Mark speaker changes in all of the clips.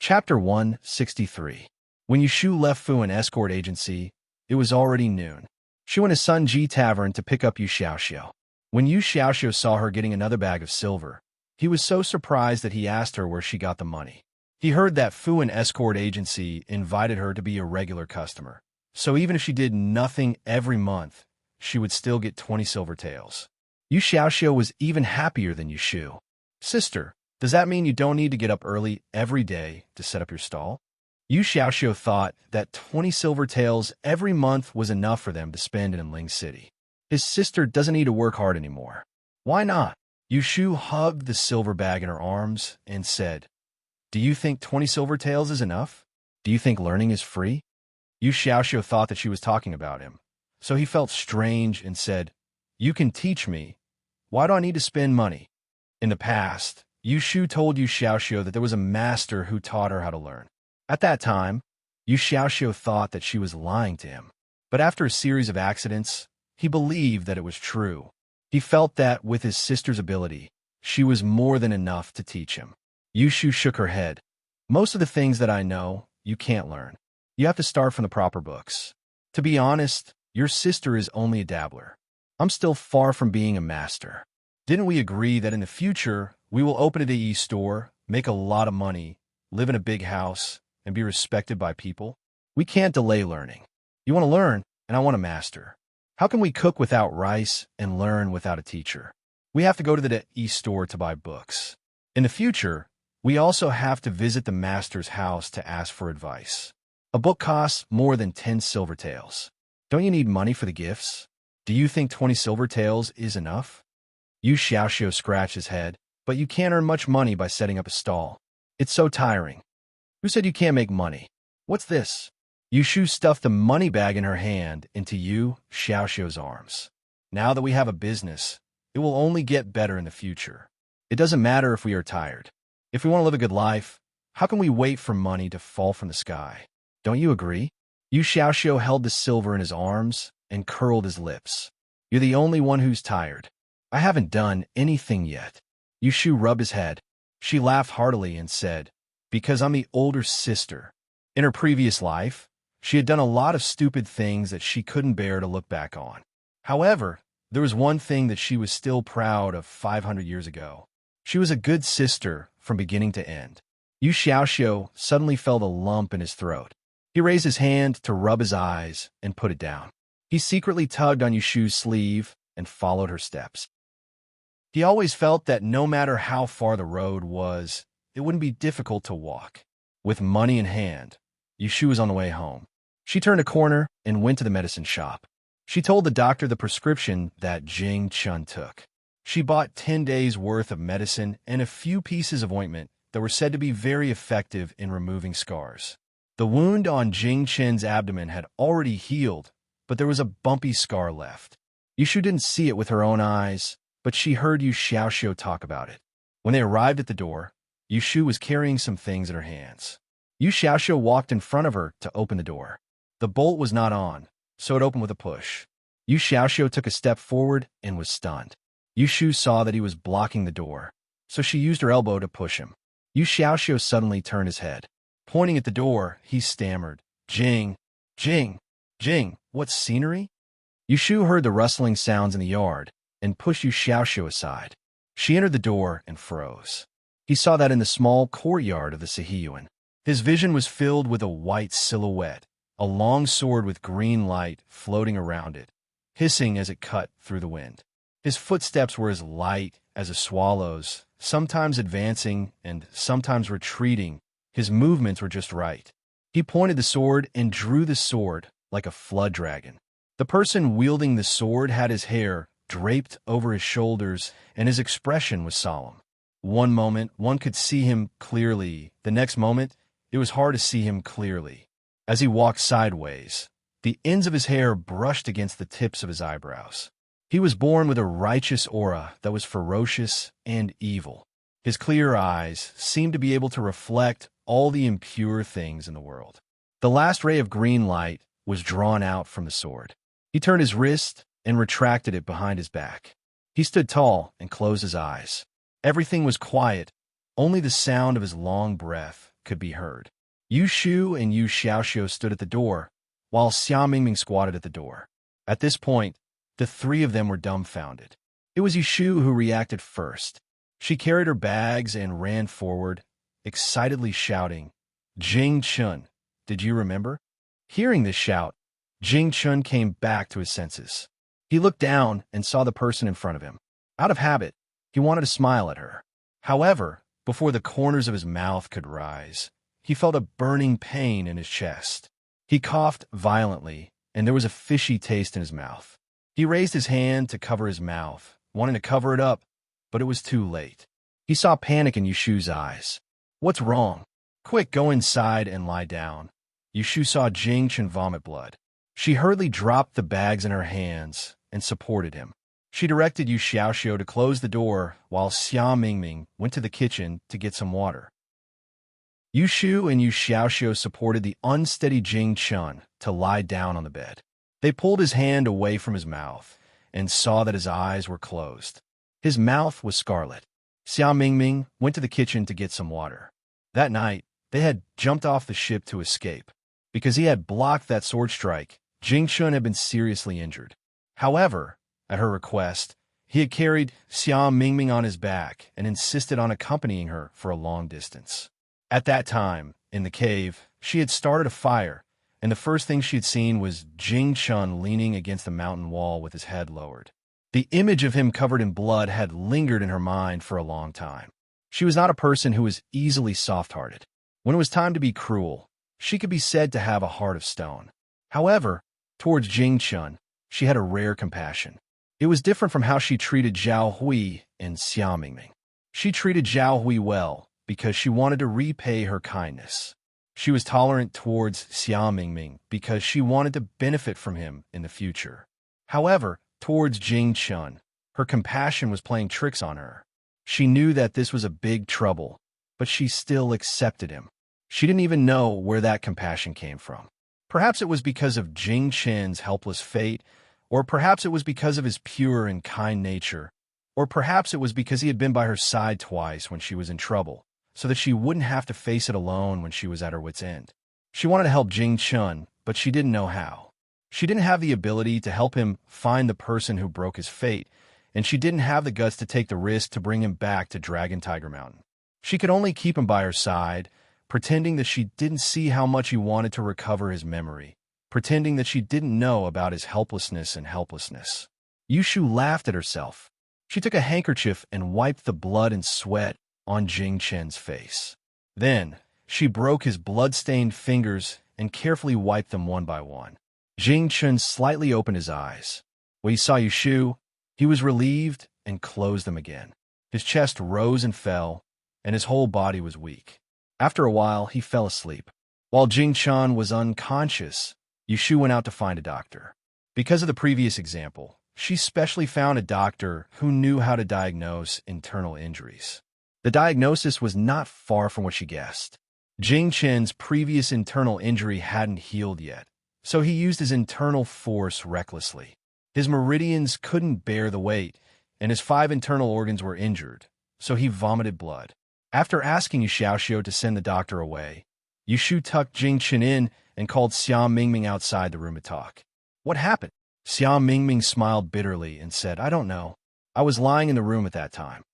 Speaker 1: Chapter 163. When Yushu left Fuan escort agency, it was already noon. She went to Sun Ji Tavern to pick up Yu Xiaoxiu. When Yu Xiaoxiu saw her getting another bag of silver, he was so surprised that he asked her where she got the money. He heard that Fuan escort agency invited her to be a regular customer, so even if she did nothing every month, she would still get 20 silver taels. Yu Xiaoxiu was even happier than Yushu. Sister, does that mean you don't need to get up early every day to set up your stall? Yu Xiaoxiu thought that 20 silver taels every month was enough for them to spend in Ling City. His sister doesn't need to work hard anymore. Why not? Yushu hugged the silver bag in her arms and said, "Do you think 20 silver taels is enough? Do you think learning is free?" Yu Xiaoxiu thought that she was talking about him, so he felt strange and said, "You can teach me. Why do I need to spend money?" In the past, Yushu told Yu Xiaoxiu that there was a master who taught her how to learn. At that time, Yu Xiaoxiu thought that she was lying to him. But after a series of accidents, he believed that it was true. He felt that with his sister's ability, she was more than enough to teach him. Yushu shook her head. "Most of the things that I know, you can't learn. You have to start from the proper books. To be honest, your sister is only a dabbler. I'm still far from being a master. Didn't we agree that in the future, we will open a e-store, make a lot of money, live in a big house, and be respected by people? We can't delay learning. You want to learn, and I want to master. How can we cook without rice and learn without a teacher? We have to go to the e-store to buy books. In the future, we also have to visit the master's house to ask for advice. A book costs more than 10 silver taels. Don't you need money for the gifts? Do you think 20 silver taels is enough?" Yu Xiaoxiu scratched his head. "But you can't earn much money by setting up a stall. It's so tiring." "Who said you can't make money? What's this?" Yushu stuffed the money bag in her hand into Yu Xiaoxiu's arms. "Now that we have a business, it will only get better in the future. It doesn't matter if we are tired. If we want to live a good life, how can we wait for money to fall from the sky? Don't you agree?" Yu Xiaoxiu held the silver in his arms and curled his lips. "You're the only one who's tired. I haven't done anything yet." Yushu rubbed his head. She laughed heartily and said, "Because I'm the older sister." In her previous life, she had done a lot of stupid things that she couldn't bear to look back on. However, there was one thing that she was still proud of 500 years ago. She was a good sister from beginning to end. Yu Xiaoxiu suddenly felt a lump in his throat. He raised his hand to rub his eyes and put it down. He secretly tugged on Yushu's sleeve and followed her steps. He always felt that no matter how far the road was, it wouldn't be difficult to walk. With money in hand, Yushu was on the way home. She turned a corner and went to the medicine shop. She told the doctor the prescription that Jing Chun took. She bought 10 days' worth of medicine and a few pieces of ointment that were said to be very effective in removing scars. The wound on Jing Chen's abdomen had already healed, but there was a bumpy scar left. Yushu didn't see it with her own eyes, but she heard Yu Xiaoxiu talk about it. When they arrived at the door, Yushu was carrying some things in her hands. Yu Xiaoxiu walked in front of her to open the door. The bolt was not on, so it opened with a push. Yu Xiaoxiu took a step forward and was stunned. Yushu saw that he was blocking the door, so she used her elbow to push him. Yu Xiaoxiu suddenly turned his head. Pointing at the door, he stammered, "Jing, Jing, Jing, what scenery?" Yushu heard the rustling sounds in the yard and pushed Yu Xiaoxiu aside. She entered the door and froze. He saw that in the small courtyard of the Sihiyuan. His vision was filled with a white silhouette, a long sword with green light floating around it, hissing as it cut through the wind. His footsteps were as light as a swallow's, sometimes advancing and sometimes retreating. His movements were just right. He pointed the sword and drew the sword like a flood dragon. The person wielding the sword had his hair draped over his shoulders, and his expression was solemn. One moment, one could see him clearly. The next moment, it was hard to see him clearly. As he walked sideways, the ends of his hair brushed against the tips of his eyebrows. He was born with a righteous aura that was ferocious and evil. His clear eyes seemed to be able to reflect all the impure things in the world. The last ray of green light was drawn out from the sword. He turned his wrist and retracted it behind his back. He stood tall and closed his eyes. Everything was quiet. Only the sound of his long breath could be heard. Yu Shu and Yu Xiaoxiu stood at the door, while Xia Mingming squatted at the door. At this point, the three of them were dumbfounded. It was Yu Shu who reacted first. She carried her bags and ran forward, excitedly shouting, "Jing Chun, did you remember?" Hearing this shout, Jing Chun came back to his senses. He looked down and saw the person in front of him. Out of habit, he wanted to smile at her. However, before the corners of his mouth could rise, he felt a burning pain in his chest. He coughed violently, and there was a fishy taste in his mouth. He raised his hand to cover his mouth, wanting to cover it up, but it was too late. He saw panic in Yushu's eyes. "What's wrong? Quick, go inside and lie down." Yushu saw Jing Chun vomit blood. She hurriedly dropped the bags in her hands and supported him. She directed Yu Xiaoxiu to close the door while Xia Mingming went to the kitchen to get some water. Yu Shu and Yu Xiaoxiu supported the unsteady Jing Chun to lie down on the bed. They pulled his hand away from his mouth and saw that his eyes were closed. His mouth was scarlet. Xia Mingming went to the kitchen to get some water. That night, they had jumped off the ship to escape. Because he had blocked that sword strike, Jing Chun had been seriously injured. However, at her request, he had carried Xia Mingming on his back and insisted on accompanying her for a long distance. At that time, in the cave, she had started a fire, and the first thing she had seen was Jing Chun leaning against the mountain wall with his head lowered. The image of him covered in blood had lingered in her mind for a long time. She was not a person who was easily soft-hearted. When it was time to be cruel, she could be said to have a heart of stone. However, towards Jing Chun, she had a rare compassion. It was different from how she treated Zhao Hui and Xia Mingming. She treated Zhao Hui well because she wanted to repay her kindness. She was tolerant towards Xia Mingming because she wanted to benefit from him in the future. However, towards Jing Chun, her compassion was playing tricks on her. She knew that this was a big trouble, but she still accepted him. She didn't even know where that compassion came from. Perhaps it was because of Jing Chen's helpless fate, or perhaps it was because of his pure and kind nature, or perhaps it was because he had been by her side twice when she was in trouble, so that she wouldn't have to face it alone when she was at her wit's end. She wanted to help Jing Chun, but she didn't know how. She didn't have the ability to help him find the person who broke his fate, and she didn't have the guts to take the risk to bring him back to Dragon Tiger Mountain. She could only keep him by her side, pretending that she didn't see how much he wanted to recover his memory, pretending that she didn't know about his helplessness and helplessness. Yushu laughed at herself. She took a handkerchief and wiped the blood and sweat on Jing Chen's face. Then, she broke his blood-stained fingers and carefully wiped them one by one. Jing Chen slightly opened his eyes. When he saw Yushu, he was relieved and closed them again. His chest rose and fell, and his whole body was weak. After a while, he fell asleep. While Jing Chen was unconscious, Yushu went out to find a doctor. Because of the previous example, she specially found a doctor who knew how to diagnose internal injuries. The diagnosis was not far from what she guessed. Jing Chen's previous internal injury hadn't healed yet, so he used his internal force recklessly. His meridians couldn't bear the weight, and his 5 internal organs were injured, so he vomited blood. After asking Yu Xiaoxiu to send the doctor away, Yushu tucked Jing Chen in and called Xia Mingming outside the room to talk. "What happened?" Xia Mingming smiled bitterly and said, "I don't know. I was lying in the room at that time.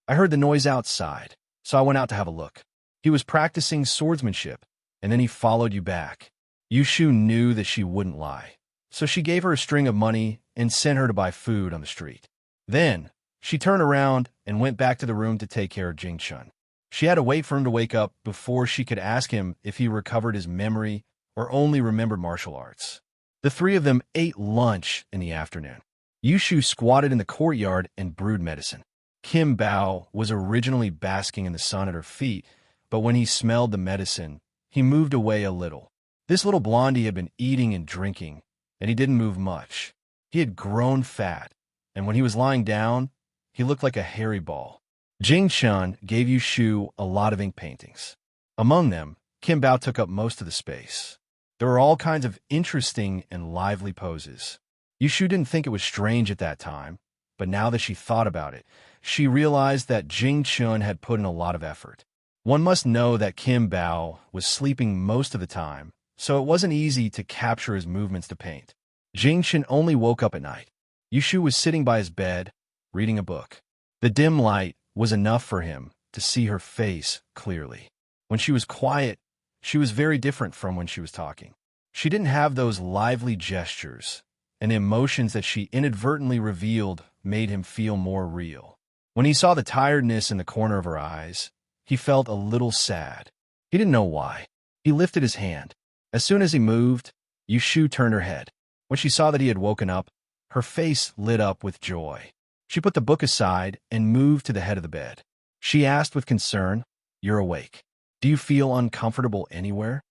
Speaker 1: I heard the noise outside, so I went out to have a look. He was practicing swordsmanship, and then he followed you back." Yushu knew that she wouldn't lie, so she gave her a string of money and sent her to buy food on the street. Then, she turned around and went back to the room to take care of Jing Chun. She had to wait for him to wake up before she could ask him if he recovered his memory or only remembered martial arts. The three of them ate lunch in the afternoon. Yushu squatted in the courtyard and brewed medicine. Kim Bao was originally basking in the sun at her feet, but when he smelled the medicine, he moved away a little. This little blondie had been eating and drinking, and he didn't move much. He had grown fat, and when he was lying down, he looked like a hairy ball. Jing Chun gave Yushu a lot of ink paintings. Among them, Kim Bao took up most of the space. There were all kinds of interesting and lively poses. Yushu didn't think it was strange at that time, but now that she thought about it, she realized that Jing Chun had put in a lot of effort. One must know that Kim Bao was sleeping most of the time, so it wasn't easy to capture his movements to paint. Jing Chen only woke up at night. Yushu was sitting by his bed, reading a book. The dim light was enough for him to see her face clearly. When she was quiet, she was very different from when she was talking. She didn't have those lively gestures, and the emotions that she inadvertently revealed made him feel more real. When he saw the tiredness in the corner of her eyes, he felt a little sad. He didn't know why. He lifted his hand. As soon as he moved, Yushu turned her head. When she saw that he had woken up, her face lit up with joy. She put the book aside and moved to the head of the bed. She asked with concern, "You're awake. Do you feel uncomfortable anywhere?"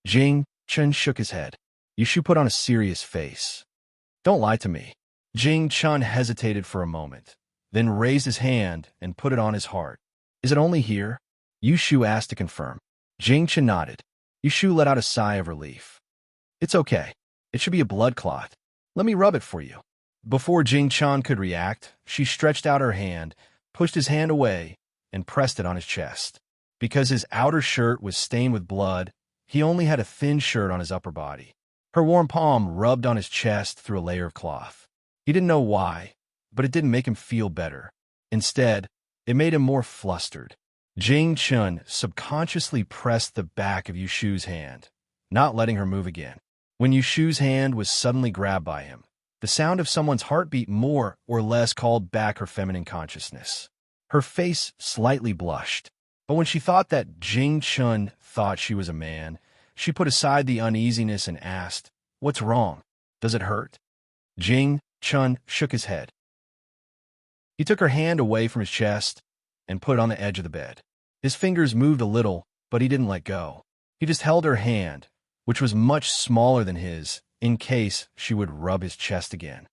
Speaker 1: Jing Chen shook his head. Yushu put on a serious face. "Don't lie to me." Jing Chen hesitated for a moment, then raised his hand and put it on his heart. "Is it only here?" Yushu asked to confirm. Jing Chen nodded. Yushu let out a sigh of relief. "It's okay. It should be a blood clot. Let me rub it for you." Before Jing Chen could react, she stretched out her hand, pushed his hand away, and pressed it on his chest. Because his outer shirt was stained with blood, he only had a thin shirt on his upper body. Her warm palm rubbed on his chest through a layer of cloth. He didn't know why, but it didn't make him feel better. Instead, it made him more flustered. Jing Chen subconsciously pressed the back of Yushu's hand, not letting her move again. When Yushu's hand was suddenly grabbed by him, the sound of someone's heartbeat more or less called back her feminine consciousness. Her face slightly blushed, but when she thought that Jing Chen thought she was a man, she put aside the uneasiness and asked, "What's wrong? Does it hurt?" Jing Chen shook his head. He took her hand away from his chest and put it on the edge of the bed. His fingers moved a little, but he didn't let go. He just held her hand, which was much smaller than his, in case she would rub his chest again.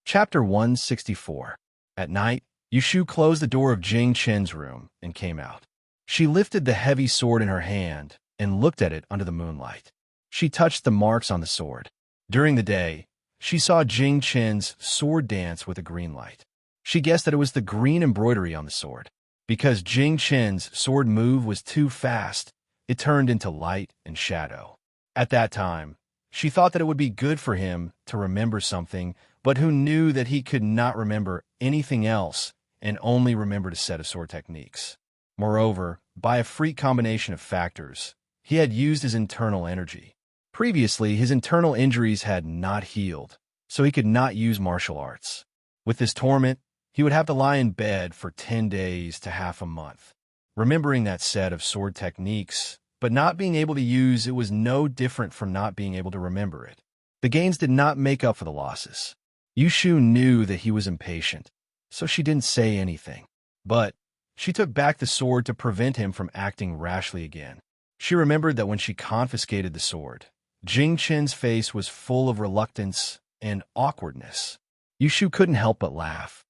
Speaker 1: Chapter 164. At night, Yushu closed the door of Jing Chen's room and came out. She lifted the heavy sword in her hand and looked at it under the moonlight. She touched the marks on the sword. During the day, she saw Jing Chen's sword dance with a green light. She guessed that it was the green embroidery on the sword. Because Jing Chen's sword move was too fast, it turned into light and shadow. At that time, she thought that it would be good for him to remember something, but who knew that he could not remember anything else and only remembered a set of sword techniques. Moreover, by a freak combination of factors, he had used his internal energy. Previously, his internal injuries had not healed, so he could not use martial arts. With this torment, he would have to lie in bed for 10 days to half a month. Remembering that set of sword techniques, but not being able to use it was no different from not being able to remember it. The gains did not make up for the losses. Yushu knew that he was impatient, so she didn't say anything. But she took back the sword to prevent him from acting rashly again. She remembered that when she confiscated the sword, Jing Chen's face was full of reluctance and awkwardness. Yushu couldn't help but laugh.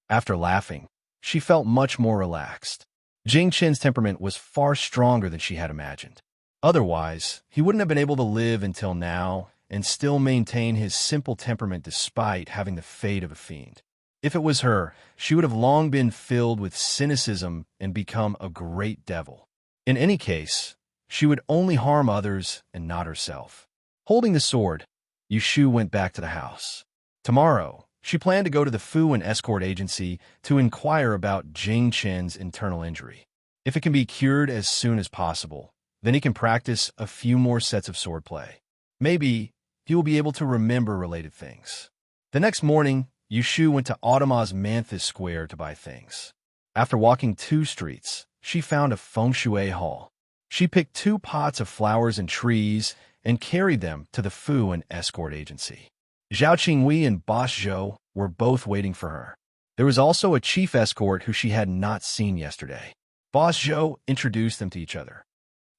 Speaker 1: After laughing, she felt much more relaxed. Jing Chen's temperament was far stronger than she had imagined. Otherwise, he wouldn't have been able to live until now and still maintain his simple temperament despite having the fate of a fiend. If it was her, she would have long been filled with cynicism and become a great devil. In any case, she would only harm others and not herself. Holding the sword, Yushu went back to the house. Tomorrow, she planned to go to the Fu and escort agency to inquire about Jing Chen's internal injury. If it can be cured as soon as possible, then he can practice a few more sets of swordplay. Maybe he will be able to remember related things. The next morning, Yushu went to Automaz Manthis Square to buy things. After walking 2 streets, she found a feng shui hall. She picked 2 pots of flowers and trees and carried them to the Fu and escort agency. Zhao Qingwei and Boss Zhou were both waiting for her. There was also a chief escort who she had not seen yesterday. Boss Zhou introduced them to each other.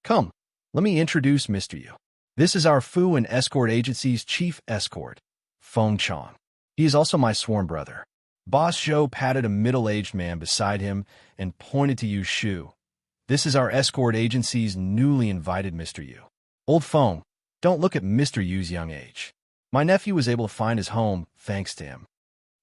Speaker 1: "Come, let me introduce Mr. Yu. This is our Fu and escort agency's chief escort, Feng Chong. He is also my sworn brother." Boss Zhou patted a middle-aged man beside him and pointed to Yu Shu. "This is our escort agency's newly invited Mr. Yu. Old Feng, don't look at Mr. Yu's young age. My nephew was able to find his home thanks to him."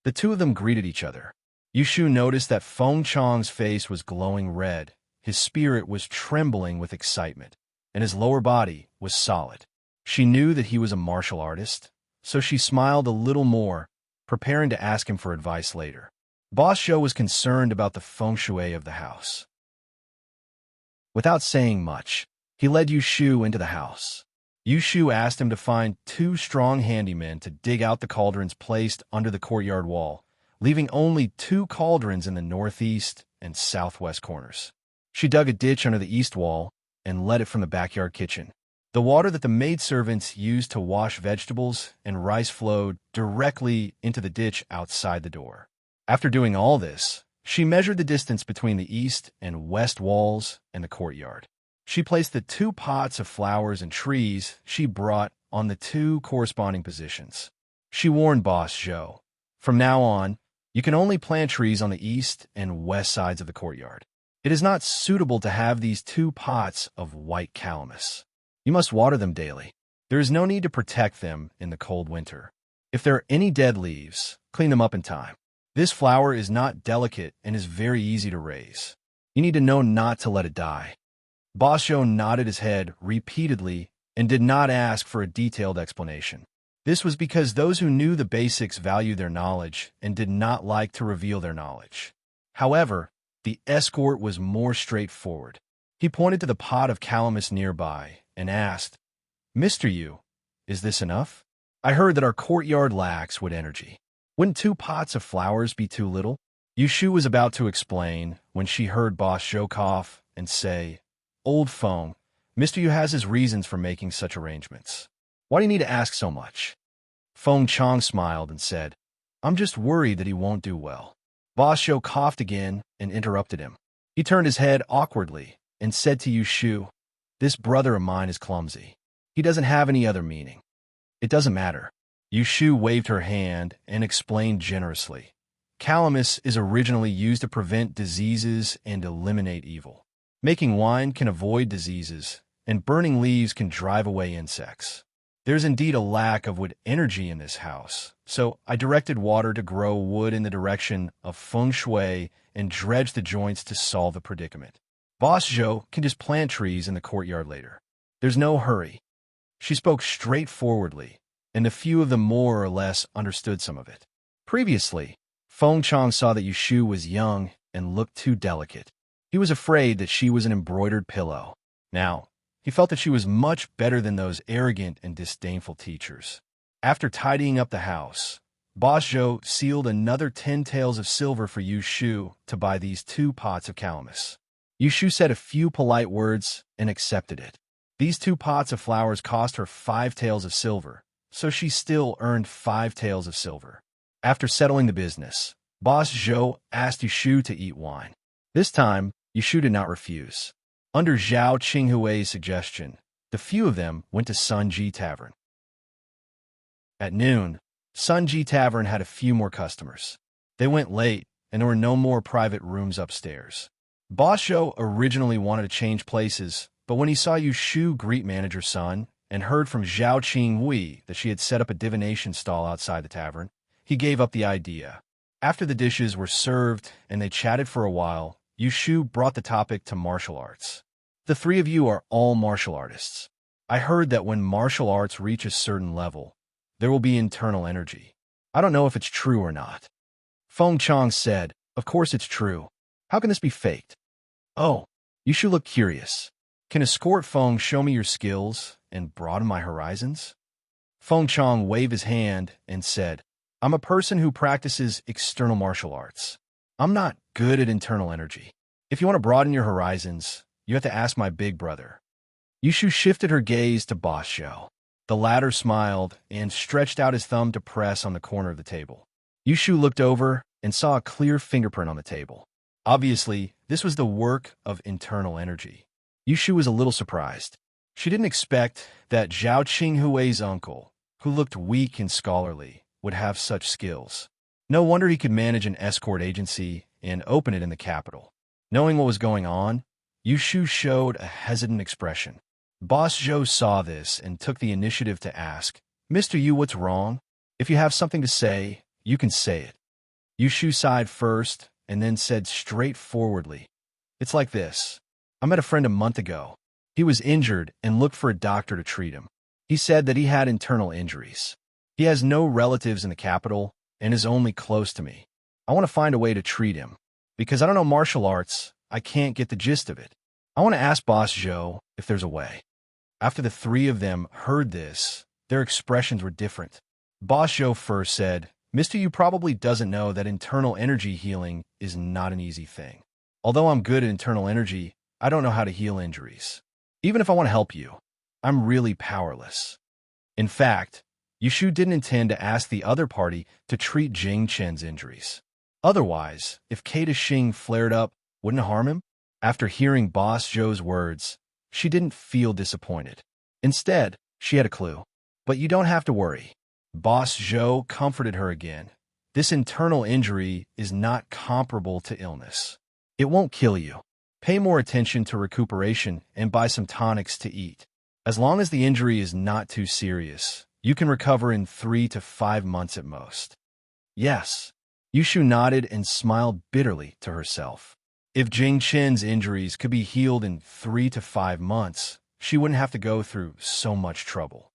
Speaker 1: The two of them greeted each other. Yushu noticed that Feng Chang's face was glowing red, his spirit was trembling with excitement, and his lower body was solid. She knew that he was a martial artist, so she smiled a little more, preparing to ask him for advice later. Boss Zhou was concerned about the feng shui of the house. Without saying much, he led Yushu into the house. Yushu asked him to find 2 strong handymen to dig out the cauldrons placed under the courtyard wall, leaving only 2 cauldrons in the northeast and southwest corners. She dug a ditch under the east wall and led it from the backyard kitchen. The water that the maidservants used to wash vegetables and rice flowed directly into the ditch outside the door. After doing all this, she measured the distance between the east and west walls and the courtyard. She placed the 2 pots of flowers and trees she brought on the 2 corresponding positions. She warned Boss Zhou, "From now on, you can only plant trees on the east and west sides of the courtyard. It is not suitable to have these 2 pots of white calamus. You must water them daily. There is no need to protect them in the cold winter. If there are any dead leaves, clean them up in time. This flower is not delicate and is very easy to raise. You need to know not to let it die." Boss Zhou nodded his head repeatedly and did not ask for a detailed explanation. This was because those who knew the basics valued their knowledge and did not like to reveal their knowledge. However, the escort was more straightforward. He pointed to the pot of calamus nearby and asked, "Mr. Yu, is this enough? I heard that our courtyard lacks wood energy. Wouldn't 2 pots of flowers be too little?" Yushu was about to explain when she heard Boss Zhou cough and say, "Old Feng, Mr. Yu has his reasons for making such arrangements. Why do you need to ask so much?" Feng Chang smiled and said, "I'm just worried that he won't do well." Boss Zhou coughed again and interrupted him. He turned his head awkwardly and said to Yushu, "This brother of mine is clumsy. He doesn't have any other meaning." "It doesn't matter." Yushu waved her hand and explained generously. "Calamus is originally used to prevent diseases and eliminate evil. Making wine can avoid diseases, and burning leaves can drive away insects. There's indeed a lack of wood energy in this house, so I directed water to grow wood in the direction of feng shui and dredge the joints to solve the predicament. Boss Zhou can just plant trees in the courtyard later. There's no hurry." She spoke straightforwardly, and a few of them more or less understood some of it. Previously, Feng Chang saw that Yushu was young and looked too delicate. He was afraid that she was an embroidered pillow. Now, he felt that she was much better than those arrogant and disdainful teachers. After tidying up the house, Boss Zhou sealed another 10 taels of silver for Yushu to buy these 2 pots of calamus. Yushu said a few polite words and accepted it. These 2 pots of flowers cost her 5 taels of silver, so she still earned 5 taels of silver. After settling the business, Boss Zhou asked Yushu to eat wine. This time, Yushu did not refuse. Under Zhao Qinghui's suggestion, the few of them went to Sun Ji Tavern. At noon, Sun Ji Tavern had a few more customers. They went late, and there were no more private rooms upstairs. Boss Zhou originally wanted to change places, but when he saw Yushu greet manager Sun and heard from Zhao Qinghui that she had set up a divination stall outside the tavern, he gave up the idea. After the dishes were served and they chatted for a while, Yushu brought the topic to martial arts. "The 3 of you are all martial artists. I heard that when martial arts reach a certain level, there will be internal energy. I don't know if it's true or not." Feng Chang said, "Of course it's true. How can this be faked?" "Oh." Yushu looked curious. "Can Escort Feng show me your skills and broaden my horizons?" Feng Chang waved his hand and said, "I'm a person who practices external martial arts. I'm not good at internal energy. If you want to broaden your horizons, you have to ask my big brother." Yushu shifted her gaze to Boss Zhou. The latter smiled and stretched out his thumb to press on the corner of the table. Yushu looked over and saw a clear fingerprint on the table. Obviously, this was the work of internal energy. Yushu was a little surprised. She didn't expect that Zhao Qinghui's uncle, who looked weak and scholarly, would have such skills. No wonder he could manage an escort agency and open it in the capital. Knowing what was going on, Yushu showed a hesitant expression. Boss Zhou saw this and took the initiative to ask, "Mr. Yu, what's wrong? If you have something to say, you can say it." Yushu sighed first and then said straightforwardly, "It's like this. I met a friend a month ago. He was injured and looked for a doctor to treat him. He said that he had internal injuries. He has no relatives in the capital and is only close to me. I want to find a way to treat him. Because I don't know martial arts, I can't get the gist of it. I want to ask Boss Joe if there's a way." After the three of them heard this, their expressions were different. Boss Joe first said, "Mr. Yu probably doesn't know that internal energy healing is not an easy thing. Although I'm good at internal energy, I don't know how to heal injuries. Even if I want to help you, I'm really powerless." In fact, Yushu didn't intend to ask the other party to treat Jing Chen's injuries. Otherwise, if Kata Xing flared up, wouldn't it harm him? After hearing Boss Joe's words, she didn't feel disappointed. Instead, she had a clue. "But you don't have to worry." Boss Joe comforted her again. "This internal injury is not comparable to illness. It won't kill you. Pay more attention to recuperation and buy some tonics to eat. As long as the injury is not too serious, you can recover in 3 to 5 months at most." "Yes." Yushu nodded and smiled bitterly to herself. If Jing Chen's injuries could be healed in 3 to 5 months, she wouldn't have to go through so much trouble.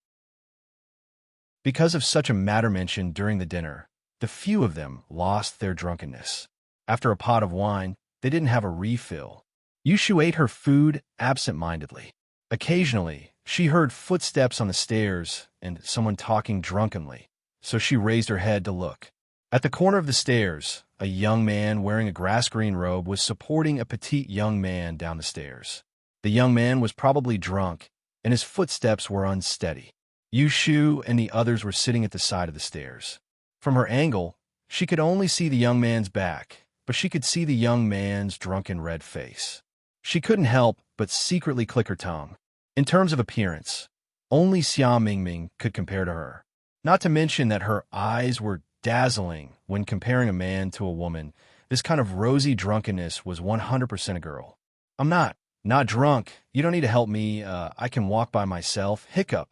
Speaker 1: Because of such a matter mentioned during the dinner, the few of them lost their drunkenness. After a pot of wine, they didn't have a refill. Yushu ate her food absent-mindedly. Occasionally, she heard footsteps on the stairs and someone talking drunkenly, so she raised her head to look. At the corner of the stairs, a young man wearing a grass-green robe was supporting a petite young man down the stairs. The young man was probably drunk, and his footsteps were unsteady. Yushu and the others were sitting at the side of the stairs. From her angle, she could only see the young man's back, but she could see the young man's drunken red face. She couldn't help but secretly click her tongue. In terms of appearance, only Xia Mingming could compare to her. Not to mention that her eyes were dazzling when comparing a man to a woman. This kind of rosy drunkenness was 100% a girl. "I'm not drunk. You don't need to help me. I can walk by myself." Hiccup.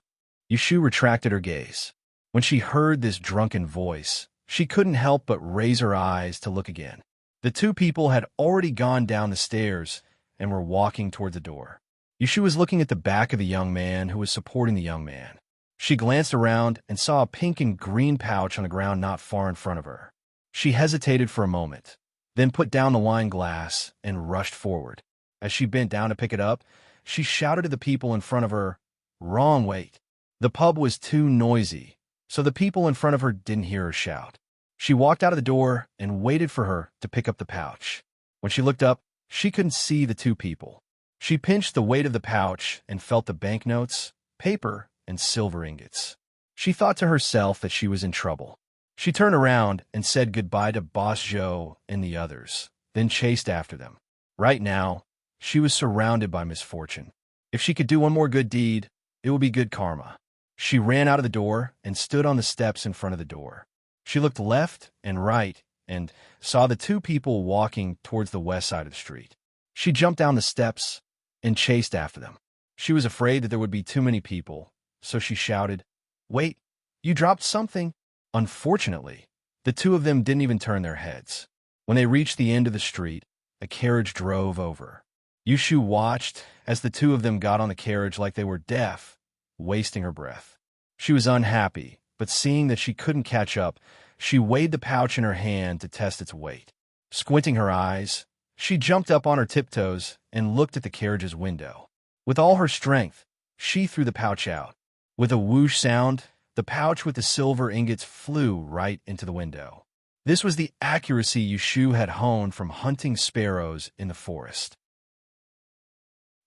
Speaker 1: Yushu retracted her gaze. When she heard this drunken voice, she couldn't help but raise her eyes to look again. The two people had already gone down the stairs and were walking toward the door. Yushu was looking at the back of the young man who was supporting the young man. She glanced around and saw a pink and green pouch on the ground not far in front of her. She hesitated for a moment, then put down the wine glass and rushed forward. As she bent down to pick it up, she shouted to the people in front of her, "Wrong, wait." The pub was too noisy, so the people in front of her didn't hear her shout. She walked out of the door and waited for her to pick up the pouch. When she looked up, she couldn't see the two people. She pinched the weight of the pouch and felt the banknotes, paper, and silver ingots. She thought to herself that she was in trouble. She turned around and said goodbye to Boss Joe and the others, then chased after them. Right now, she was surrounded by misfortune. If she could do one more good deed, it would be good karma. She ran out of the door and stood on the steps in front of the door. She looked left and right and saw the two people walking towards the west side of the street. She jumped down the steps and chased after them. She was afraid that there would be too many people, so she shouted, "Wait, you dropped something." Unfortunately, the two of them didn't even turn their heads. When they reached the end of the street, a carriage drove over. Yushu watched as the two of them got on the carriage like they were deaf, wasting her breath. She was unhappy, but seeing that she couldn't catch up, she weighed the pouch in her hand to test its weight. Squinting her eyes, she jumped up on her tiptoes and looked at the carriage's window. With all her strength, she threw the pouch out. With a whoosh sound, the pouch with the silver ingots flew right into the window. This was the accuracy Yushu had honed from hunting sparrows in the forest.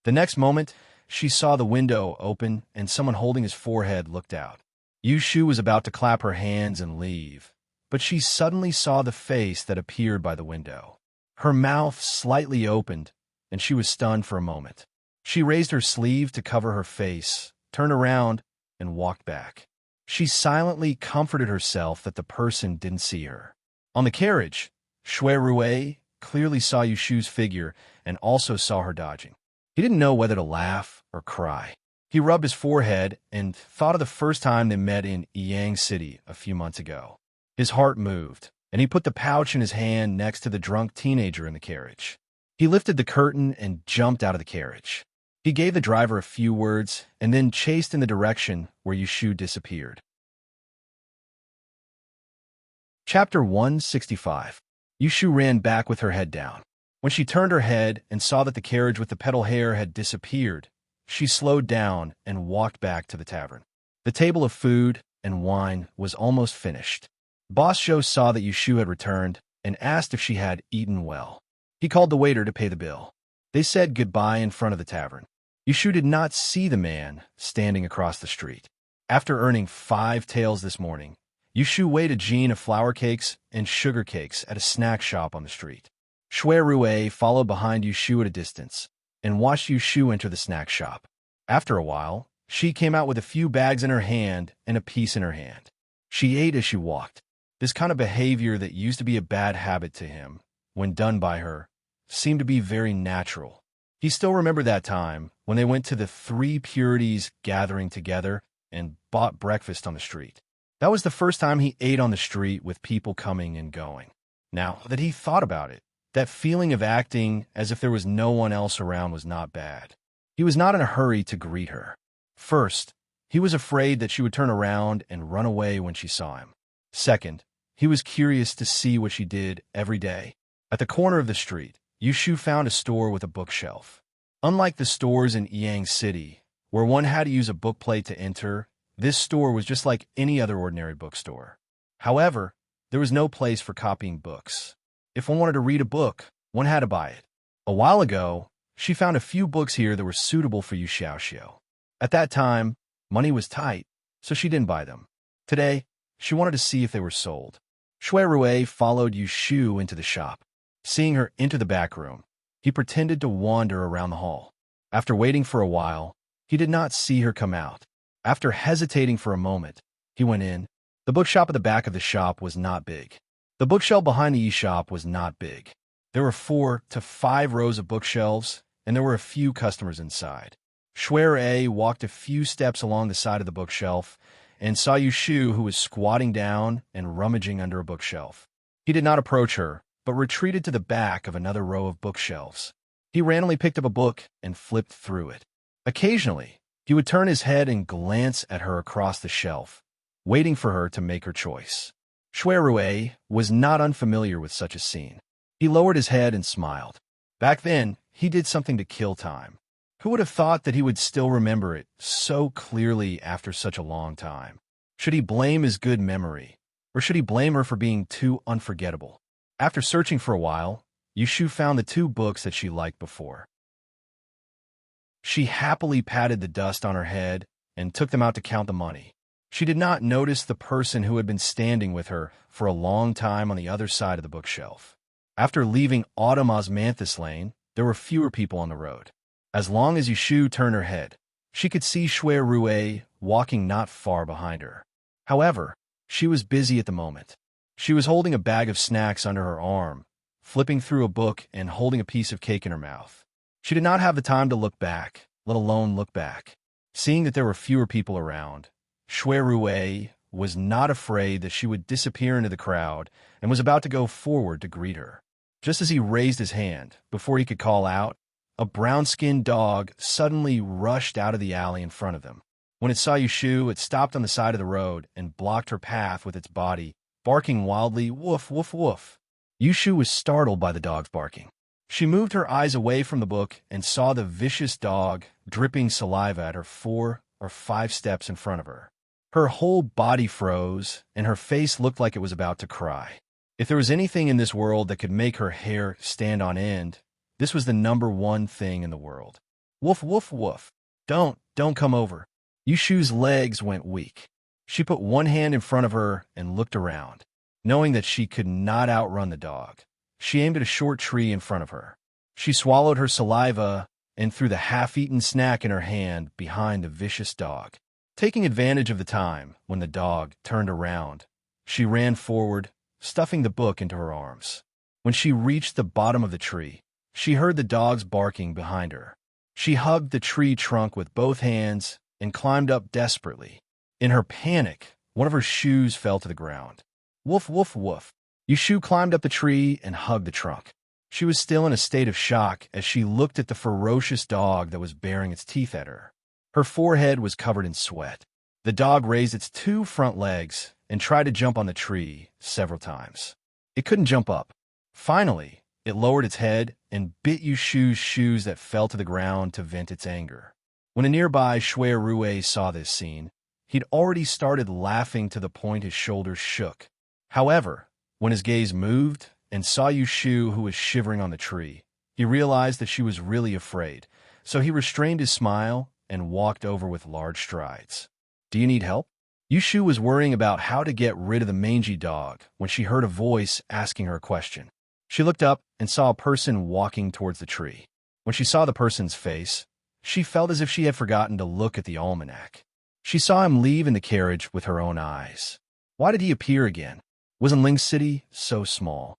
Speaker 1: The next moment, she saw the window open and someone holding his forehead looked out. Yushu was about to clap her hands and leave, but she suddenly saw the face that appeared by the window. Her mouth slightly opened, and she was stunned for a moment. She raised her sleeve to cover her face, turned around, and walked back. She silently comforted herself that the person didn't see her. On the carriage, Shui Rue clearly saw Yushu's figure and also saw her dodging. He didn't know whether to laugh or cry. He rubbed his forehead and thought of the first time they met in Yang City a few months ago. His heart moved. and he put the pouch in his hand next to the drunk teenager in the carriage. He lifted the curtain and jumped out of the carriage. He gave the driver a few words and then chased in the direction where Yushu disappeared. Chapter 165. Yushu ran back with her head down. When she turned her head and saw that the carriage with the petal hair had disappeared, she slowed down and walked back to the tavern. The table of food and wine was almost finished. Boss Joe saw that Yushu had returned and asked if she had eaten well. He called the waiter to pay the bill. They said goodbye in front of the tavern. Yushu did not see the man standing across the street. After earning 5 taels this morning, Yushu weighed a jean of flour cakes and sugar cakes at a snack shop on the street. Shui Rue followed behind Yushu at a distance and watched Yushu enter the snack shop. After a while, she came out with a few bags in her hand and a piece in her hand. She ate as she walked. This kind of behavior that used to be a bad habit to him, when done by her, seemed to be very natural. He still remembered that time when they went to the 3 Purities gathering together and bought breakfast on the street. That was the first time he ate on the street with people coming and going. Now that he thought about it, that feeling of acting as if there was no one else around was not bad. He was not in a hurry to greet her. First, he was afraid that she would turn around and run away when she saw him. Second, he was curious to see what she did every day. At the corner of the street, Yushu found a store with a bookshelf. Unlike the stores in Yang City, where one had to use a book plate to enter, this store was just like any other ordinary bookstore. However, there was no place for copying books. If one wanted to read a book, one had to buy it. A while ago, she found a few books here that were suitable for Yu Xiaoxiu. At that time, money was tight, so she didn't buy them. Today, she wanted to see if they were sold. Shui Rue followed Yushu into the shop. Seeing her enter the back room, he pretended to wander around the hall. After waiting for a while, he did not see her come out. After hesitating for a moment, he went in. The bookshop at the back of the shop was not big. The bookshelf behind the e-shop was not big. There were 4 to 5 rows of bookshelves, and there were a few customers inside. Shui Rue walked a few steps along the side of the bookshelf and saw Yushu, who was squatting down and rummaging under a bookshelf. He did not approach her, but retreated to the back of another row of bookshelves. He randomly picked up a book and flipped through it. Occasionally, he would turn his head and glance at her across the shelf, waiting for her to make her choice. Shui Rue was not unfamiliar with such a scene. He lowered his head and smiled. Back then, he did something to kill time. Who would have thought that he would still remember it so clearly after such a long time? Should he blame his good memory, or should he blame her for being too unforgettable? After searching for a while, Yushu found the 2 books that she liked before. She happily patted the dust on her head and took them out to count the money. She did not notice the person who had been standing with her for a long time on the other side of the bookshelf. After leaving Autumn Osmanthus Lane, there were fewer people on the road. As long as Yushu turned her head, she could see Shui Rue walking not far behind her. However, she was busy at the moment. She was holding a bag of snacks under her arm, flipping through a book and holding a piece of cake in her mouth. She did not have the time to look back, let alone look back. Seeing that there were fewer people around, Shui Rue was not afraid that she would disappear into the crowd and was about to go forward to greet her. Just as he raised his hand, before he could call out, a brown-skinned dog suddenly rushed out of the alley in front of them. When it saw Yushu, it stopped on the side of the road and blocked her path with its body, barking wildly, "Woof, woof, woof." Yushu was startled by the dog's barking. She moved her eyes away from the book and saw the vicious dog dripping saliva at her 4 or 5 steps in front of her. Her whole body froze, and her face looked like it was about to cry. If there was anything in this world that could make her hair stand on end, this was the #1 thing in the world. "Woof, woof, woof. Don't come over." Yushu's legs went weak. She put one hand in front of her and looked around. Knowing that she could not outrun the dog, she aimed at a short tree in front of her. She swallowed her saliva and threw the half-eaten snack in her hand behind the vicious dog. Taking advantage of the time when the dog turned around, she ran forward, stuffing the book into her arms. When she reached the bottom of the tree, she heard the dog's barking behind her. She hugged the tree trunk with both hands and climbed up desperately. In her panic, one of her shoes fell to the ground. "Woof, woof, woof." Yushu climbed up the tree and hugged the trunk. She was still in a state of shock as she looked at the ferocious dog that was baring its teeth at her. Her forehead was covered in sweat. The dog raised its 2 front legs and tried to jump on the tree several times. It couldn't jump up. Finally, it lowered its head and bit Yushu's shoes that fell to the ground to vent its anger. When a nearby Shui Rue saw this scene, he'd already started laughing to the point his shoulders shook. However, when his gaze moved and saw Yushu, who was shivering on the tree, he realized that she was really afraid, so he restrained his smile and walked over with large strides. "Do you need help?" Yushu was worrying about how to get rid of the mangy dog when she heard a voice asking her a question. She looked up and saw a person walking towards the tree. When she saw the person's face, she felt as if she had forgotten to look at the almanac. She saw him leave in the carriage with her own eyes. Why did he appear again? Wasn't Ling City so small?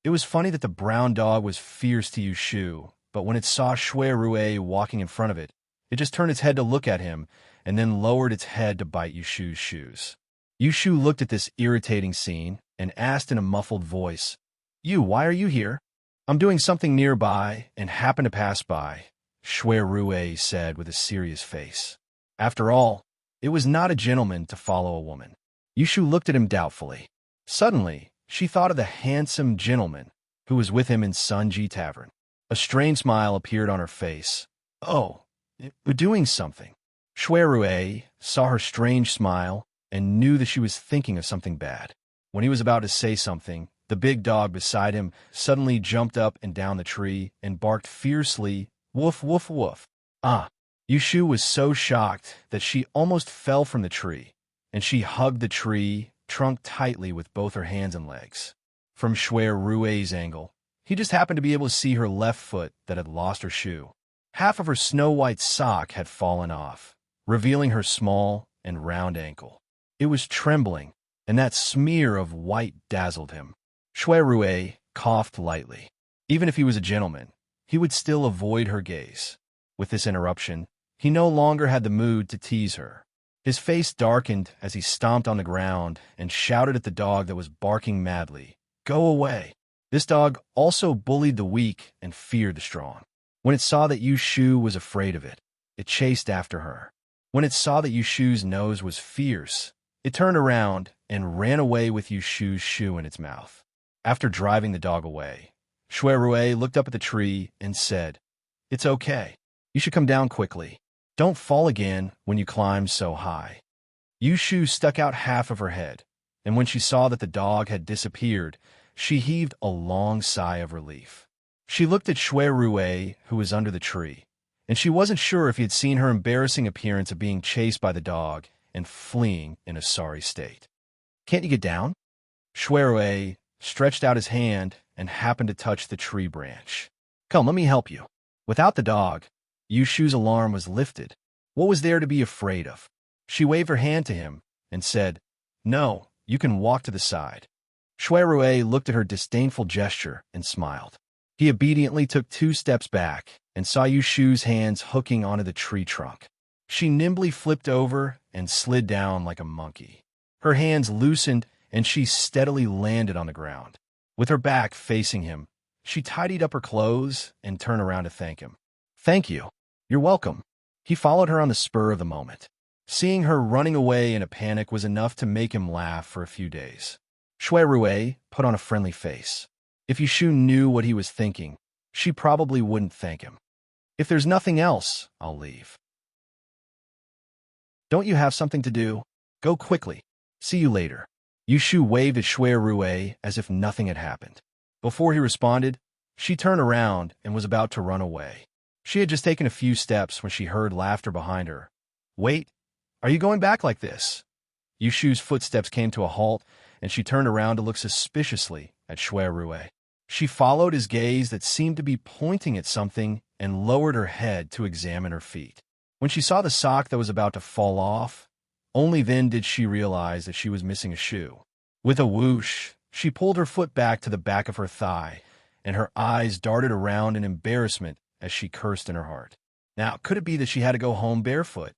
Speaker 1: It was funny that the brown dog was fierce to Yushu, but when it saw Shui Rue walking in front of it, it just turned its head to look at him and then lowered its head to bite Yushu's shoes. Yushu looked at this irritating scene and asked in a muffled voice, Why are you here?" "I'm doing something nearby and happened to pass by," Shui Rue said with a serious face. After all, it was not a gentleman to follow a woman. Yushu looked at him doubtfully. Suddenly, she thought of the handsome gentleman who was with him in Sunji Tavern. A strange smile appeared on her face. "Oh, we're doing something." Shui Rue saw her strange smile and knew that she was thinking of something bad. When he was about to say something, the big dog beside him suddenly jumped up and down the tree and barked fiercely, "Woof, woof, woof." Ah! Yushu was so shocked that she almost fell from the tree, and she hugged the tree trunk tightly with both her hands and legs. From Shui Rue's angle, he just happened to be able to see her left foot that had lost her shoe. Half of her snow-white sock had fallen off, revealing her small and round ankle. It was trembling, and that smear of white dazzled him. Shui Rue coughed lightly. Even if he was a gentleman, he would still avoid her gaze. With this interruption, he no longer had the mood to tease her. His face darkened as he stomped on the ground and shouted at the dog that was barking madly, "Go away!" This dog also bullied the weak and feared the strong. When it saw that Yushu was afraid of it, it chased after her. When it saw that Yushu's nose was fierce, it turned around and ran away with Yushu's shoe in its mouth. After driving the dog away, Shui Rue looked up at the tree and said, "It's okay. You should come down quickly. Don't fall again when you climb so high." Yushu stuck out half of her head, and when she saw that the dog had disappeared, she heaved a long sigh of relief. She looked at Shui Rue, who was under the tree, and she wasn't sure if he had seen her embarrassing appearance of being chased by the dog and fleeing in a sorry state. "Can't you get down?" Shui Rue stretched out his hand and happened to touch the tree branch. "Come, let me help you." Without the dog, Yushu's alarm was lifted. What was there to be afraid of? She waved her hand to him and said, "No, you can walk to the side." Shui Rue looked at her disdainful gesture and smiled. He obediently took 2 steps back and saw Yushu's hands hooking onto the tree trunk. She nimbly flipped over and slid down like a monkey. Her hands loosened and she steadily landed on the ground. With her back facing him, she tidied up her clothes and turned around to thank him. "Thank you. You're welcome." He followed her on the spur of the moment. Seeing her running away in a panic was enough to make him laugh for a few days. Shui Rue put on a friendly face. If Yushu knew what he was thinking, she probably wouldn't thank him. "If there's nothing else, I'll leave." "Don't you have something to do? Go quickly. See you later." Yushu waved at Shui Rue as if nothing had happened. Before he responded, she turned around and was about to run away. She had just taken a few steps when she heard laughter behind her. "Wait, are you going back like this?" Yushu's footsteps came to a halt, and she turned around to look suspiciously at Shui Rue. She followed his gaze that seemed to be pointing at something and lowered her head to examine her feet. When she saw the sock that was about to fall off, only then did she realize that she was missing a shoe. With a whoosh, she pulled her foot back to the back of her thigh, and her eyes darted around in embarrassment as she cursed in her heart. Now, could it be that she had to go home barefoot?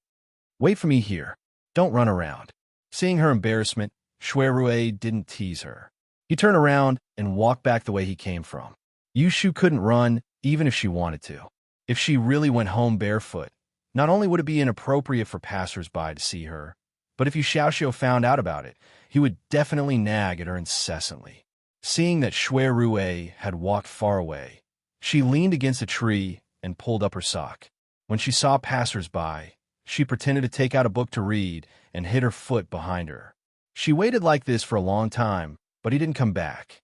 Speaker 1: "Wait for me here. Don't run around." Seeing her embarrassment, Shui didn't tease her. He turned around and walked back the way he came from. Yushu couldn't run even if she wanted to. If she really went home barefoot, not only would it be inappropriate for passers-by to see her, but if Yu Xiaoxiu found out about it, he would definitely nag at her incessantly. Seeing that Shui had walked far away, she leaned against a tree and pulled up her sock. When she saw passers-by, she pretended to take out a book to read and hid her foot behind her. She waited like this for a long time, but he didn't come back.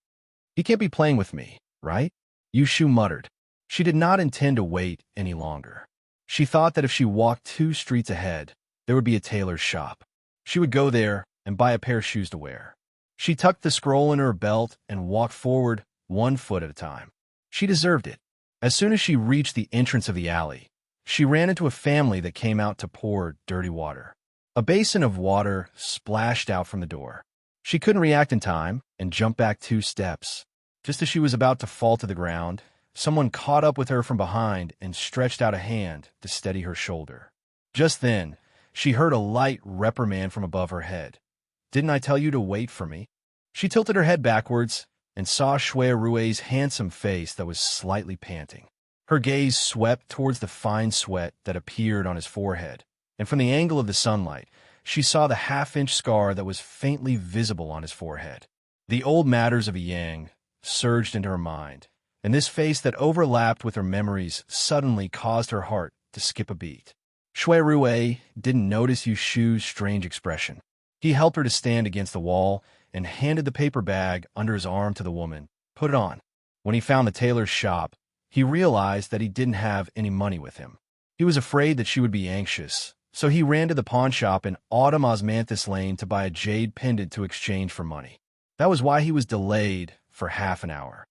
Speaker 1: He can't be playing with me, right? Yushu muttered. She did not intend to wait any longer. She thought that if she walked 2 streets ahead, there would be a tailor's shop. She would go there and buy a pair of shoes to wear. She tucked the scroll in her belt and walked forward 1 foot at a time. She deserved it. As soon as she reached the entrance of the alley, she ran into a family that came out to pour dirty water. A basin of water splashed out from the door. She couldn't react in time and jumped back 2 steps. Just as she was about to fall to the ground, someone caught up with her from behind and stretched out a hand to steady her shoulder. Just then, she heard a light reprimand from above her head. "Didn't I tell you to wait for me?" She tilted her head backwards and saw Shui handsome face that was slightly panting. Her gaze swept towards the fine sweat that appeared on his forehead, and from the angle of the sunlight, she saw the half-inch scar that was faintly visible on his forehead. The old matters of Yang surged into her mind, and this face that overlapped with her memories suddenly caused her heart to skip a beat. Shui didn't notice Yushu's strange expression. He helped her to stand against the wall and handed the paper bag under his arm to the woman. "Put it on." When he found the tailor's shop, he realized that he didn't have any money with him. He was afraid that she would be anxious, so he ran to the pawn shop in Autumn Osmanthus Lane to buy a jade pendant to exchange for money. That was why he was delayed for half an hour.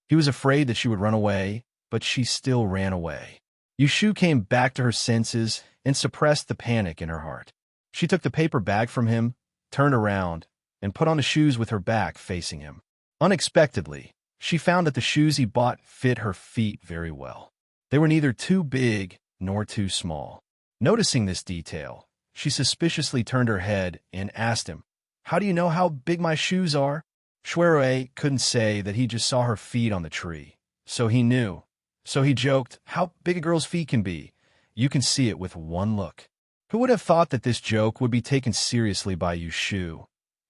Speaker 1: He was afraid that she would run away, but she still ran away. Yushu came back to her senses and suppressed the panic in her heart. She took the paper bag from him, turned around, and put on the shoes with her back facing him. Unexpectedly, she found that the shoes he bought fit her feet very well. They were neither too big nor too small. Noticing this detail, she suspiciously turned her head and asked him, "How do you know how big my shoes are?" Shui couldn't say that he just saw her feet on the tree, so he knew. So he joked, "How big a girl's feet can be. You can see it with one look." Who would have thought that this joke would be taken seriously by Yushu,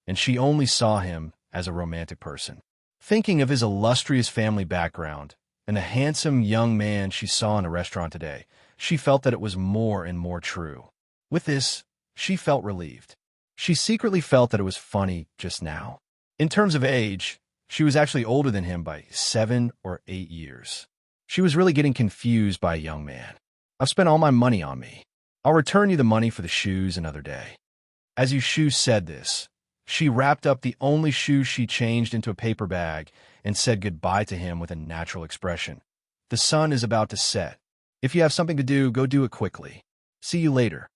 Speaker 1: and she only saw him as a romantic person. Thinking of his illustrious family background and the handsome young man she saw in a restaurant today, she felt that it was more and more true. With this, she felt relieved. She secretly felt that it was funny just now. In terms of age, she was actually older than him by 7 or 8 years. She was really getting confused by a young man. "I've spent all my money on me. I'll return you the money for the shoes another day." As Yushu said this, she wrapped up the only shoes she changed into a paper bag and said goodbye to him with a natural expression. "The sun is about to set. If you have something to do, go do it quickly. See you later."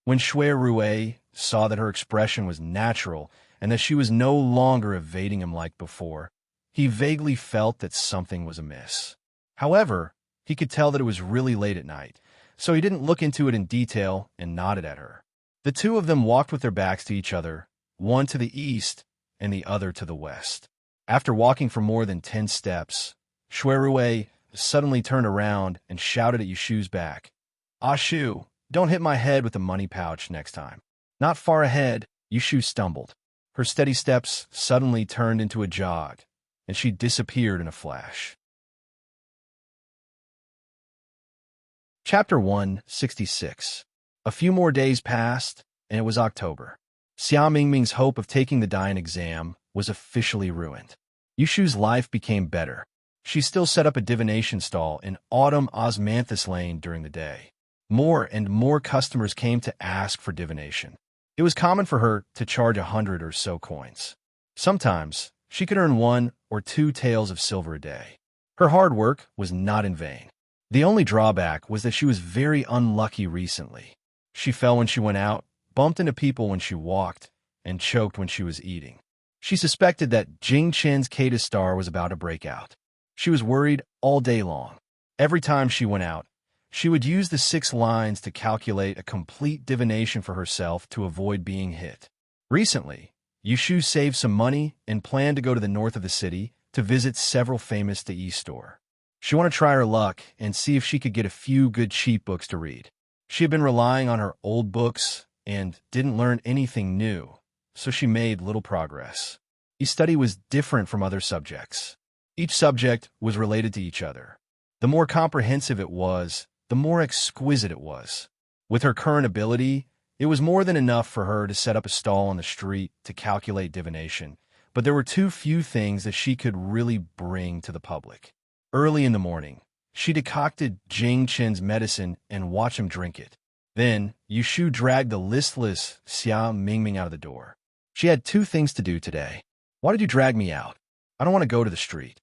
Speaker 1: When Shui saw that her expression was natural and that she was no longer evading him like before, he vaguely felt that something was amiss. However, he could tell that it was really late at night, so he didn't look into it in detail and nodded at her. The two of them walked with their backs to each other, one to the east and the other to the west. After walking for more than 10 steps, Shui suddenly turned around and shouted at Yushu's back, "Ah Shu, don't hit my head with the money pouch next time." Not far ahead, Yushu stumbled. Her steady steps suddenly turned into a jog, and she disappeared in a flash. Chapter 166. A few more days passed, and it was October. Xia Mingming's hope of taking the Dian exam was officially ruined. Yushu's life became better. She still set up a divination stall in Autumn Osmanthus Lane during the day. More and more customers came to ask for divination. It was common for her to charge 100 or so coins. Sometimes, she could earn 1 or 2 taels of silver a day. Her hard work was not in vain. The only drawback was that she was very unlucky recently. She fell when she went out, bumped into people when she walked, and choked when she was eating. She suspected that Jing Chen's Kata star was about to break out. She was worried all day long. Every time she went out, she would use the 6 lines to calculate a complete divination for herself to avoid being hit. Recently, Yushu saved some money and planned to go to the north of the city to visit several famous tea stores. She wanted to try her luck and see if she could get a few good cheap books to read. She had been relying on her old books and didn't learn anything new, so she made little progress. Each study was different from other subjects. Each subject was related to each other. The more comprehensive it was, the more exquisite it was. With her current ability, it was more than enough for her to set up a stall on the street to calculate divination, but there were too few things that she could really bring to the public. Early in the morning, she decocted Jing Chen's medicine and watched him drink it. Then, Yushu dragged the listless Xia Mingming out of the door. She had 2 things to do today. Why did you drag me out? I don't want to go to the street.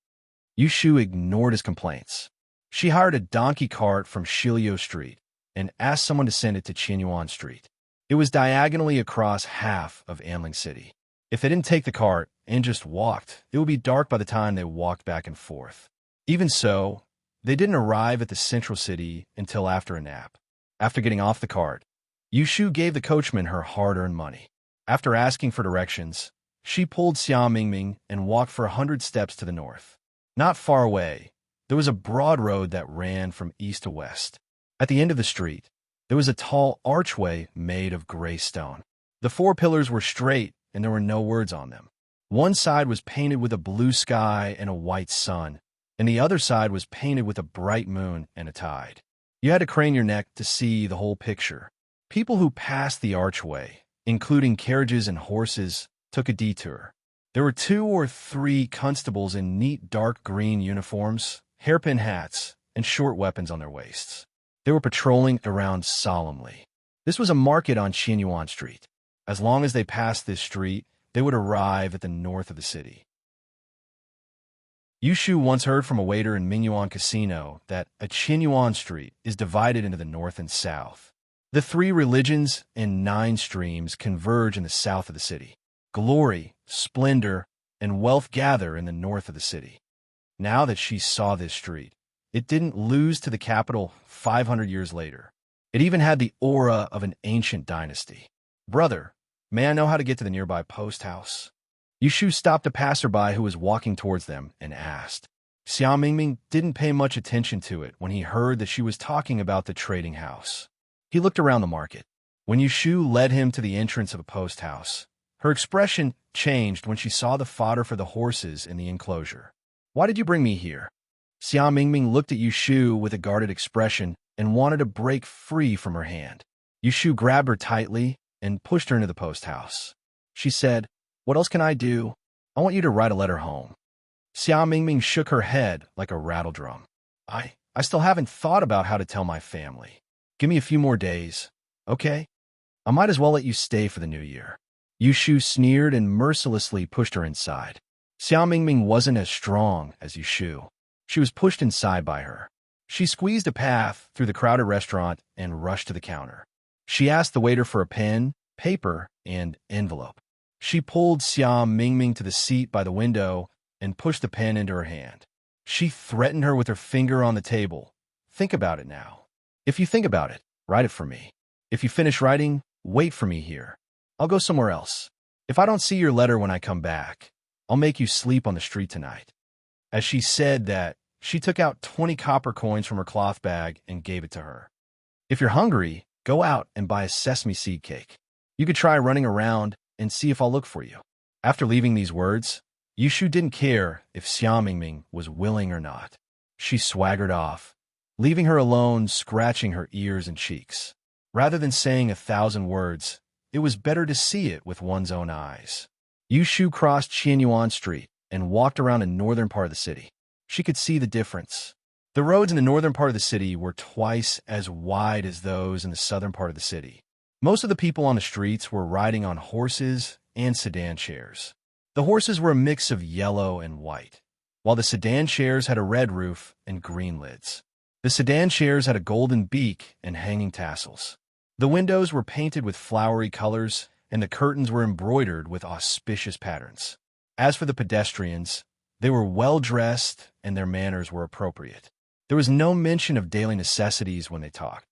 Speaker 1: Yushu ignored his complaints. She hired a donkey cart from Shiliu Street and asked someone to send it to Qianyuan Street. It was diagonally across half of Anling City. If they didn't take the cart and just walked, it would be dark by the time they walked back and forth. Even so, they didn't arrive at the central city until after a nap. After getting off the cart, Yushu gave the coachman her hard-earned money. After asking for directions, she pulled Xia Mingming and walked for 100 steps to the north. Not far away, there was a broad road that ran from east to west. At the end of the street, there was a tall archway made of gray stone. The 4 pillars were straight and there were no words on them. One side was painted with a blue sky and a white sun, and the other side was painted with a bright moon and a tide. You had to crane your neck to see the whole picture. People who passed the archway, including carriages and horses, took a detour. There were 2 or 3 constables in neat dark green uniforms, hairpin hats, and short weapons on their waists. They were patrolling around solemnly. This was a market on Qianyuan Street. As long as they passed this street, they would arrive at the north of the city. Yushu once heard from a waiter in Mingyuan Casino that a Qianyuan Street is divided into the north and south. The 3 religions and 9 streams converge in the south of the city. Glory, splendor, and wealth gather in the north of the city. Now that she saw this street, it didn't lose to the capital 500 years later. It even had the aura of an ancient dynasty. Brother, may I know how to get to the nearby post house? Yushu stopped a passerby who was walking towards them and asked. Xia Mingming didn't pay much attention to it when he heard that she was talking about the trading house. He looked around the market. When Yushu led him to the entrance of a post house, her expression changed when she saw the fodder for the horses in the enclosure. Why did you bring me here? Xia Mingming looked at Yushu with a guarded expression and wanted to break free from her hand. Yushu grabbed her tightly and pushed her into the post house. She said, "What else can I do? I want you to write a letter home." Xia Mingming shook her head like a rattle drum. I still haven't thought about how to tell my family. Give me a few more days, okay? I might as well let you stay for the new year. Yushu sneered and mercilessly pushed her inside. Xia Mingming wasn't as strong as Yushu. She was pushed inside by her. She squeezed a path through the crowded restaurant and rushed to the counter. She asked the waiter for a pen, paper, and envelope. She pulled Xia Mingming to the seat by the window and pushed the pen into her hand. She threatened her with her finger on the table. Think about it now. If you think about it, write it for me. If you finish writing, wait for me here. I'll go somewhere else. If I don't see your letter when I come back, I'll make you sleep on the street tonight. As she said that, she took out 20 copper coins from her cloth bag and gave it to her. If you're hungry, go out and buy a sesame seed cake. You could try running around and see if I'll look for you. After leaving these words, Yushu didn't care if Xia Mingming was willing or not. She swaggered off, leaving her alone scratching her ears and cheeks. Rather than saying 1,000 words, it was better to see it with one's own eyes. Yushu crossed Qianyuan Street and walked around the northern part of the city. She could see the difference. The roads in the northern part of the city were twice as wide as those in the southern part of the city. Most of the people on the streets were riding on horses and sedan chairs. The horses were a mix of yellow and white, while the sedan chairs had a red roof and green lids. The sedan chairs had a golden beak and hanging tassels. The windows were painted with flowery colors, and the curtains were embroidered with auspicious patterns. As for the pedestrians, they were well-dressed and their manners were appropriate. There was no mention of daily necessities when they talked.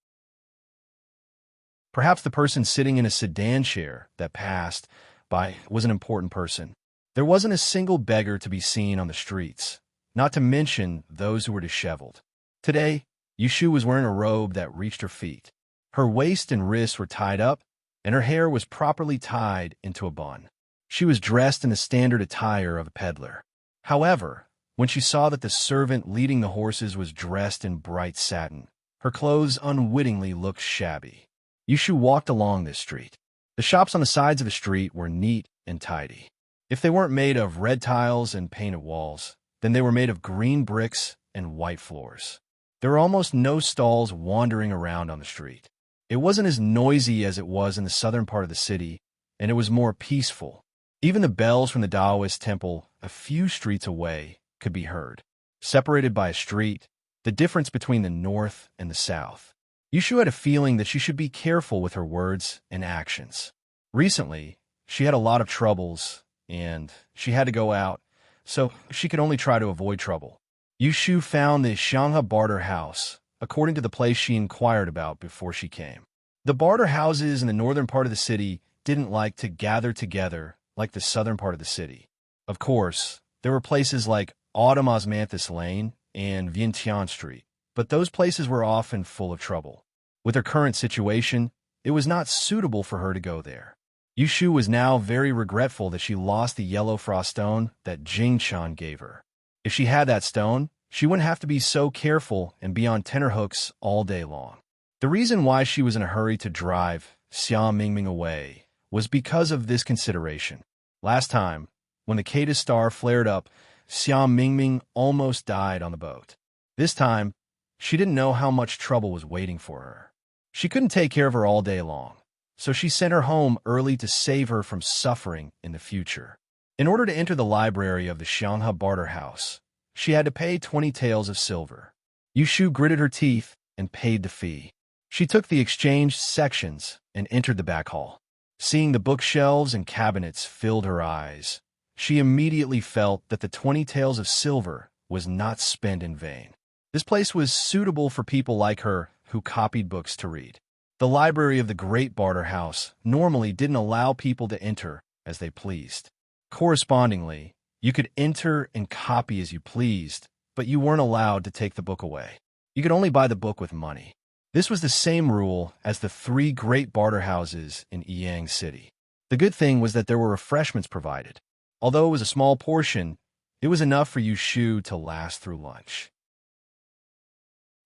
Speaker 1: Perhaps the person sitting in a sedan chair that passed by was an important person. There wasn't a single beggar to be seen on the streets, not to mention those who were disheveled. Today, Yushu was wearing a robe that reached her feet. Her waist and wrists were tied up, and her hair was properly tied into a bun. She was dressed in the standard attire of a peddler. However, when she saw that the servant leading the horses was dressed in bright satin, her clothes unwittingly looked shabby. Yushu walked along this street. The shops on the sides of the street were neat and tidy. If they weren't made of red tiles and painted walls, then they were made of green bricks and white floors. There were almost no stalls wandering around on the street. It wasn't as noisy as it was in the southern part of the city, and it was more peaceful. Even the bells from the Taoist temple a few streets away could be heard. Separated by a street, the difference between the north and the south. Yushu had a feeling that she should be careful with her words and actions. Recently, she had a lot of troubles, and she had to go out, so she could only try to avoid trouble. Yushu found the Xianghe barter house, according to the place she inquired about before she came. The barter houses in the northern part of the city didn't like to gather together like the southern part of the city. Of course, there were places like Autumn Osmanthus Lane and Vientiane Street, but those places were often full of trouble. With her current situation, it was not suitable for her to go there. Yushu was now very regretful that she lost the yellow frost stone that Jingchan gave her. If she had that stone, she wouldn't have to be so careful and be on tenterhooks all day long. The reason why she was in a hurry to drive Xia Mingming away was because of this consideration. Last time, when the Kata star flared up, Xia Mingming almost died on the boat. This time, she didn't know how much trouble was waiting for her. She couldn't take care of her all day long, so she sent her home early to save her from suffering in the future. In order to enter the library of the Xianghe barter house, she had to pay 20 taels of silver. Yushu gritted her teeth and paid the fee. She took the exchanged sections and entered the back hall. Seeing the bookshelves and cabinets filled her eyes, she immediately felt that the 20 taels of silver was not spent in vain. This place was suitable for people like her who copied books to read. The library of the Great Barter House normally didn't allow people to enter as they pleased. Correspondingly, you could enter and copy as you pleased, but you weren't allowed to take the book away. You could only buy the book with money. This was the same rule as the 3 great barter houses in Yang City. The good thing was that there were refreshments provided. Although it was a small portion, it was enough for Yushu to last through lunch.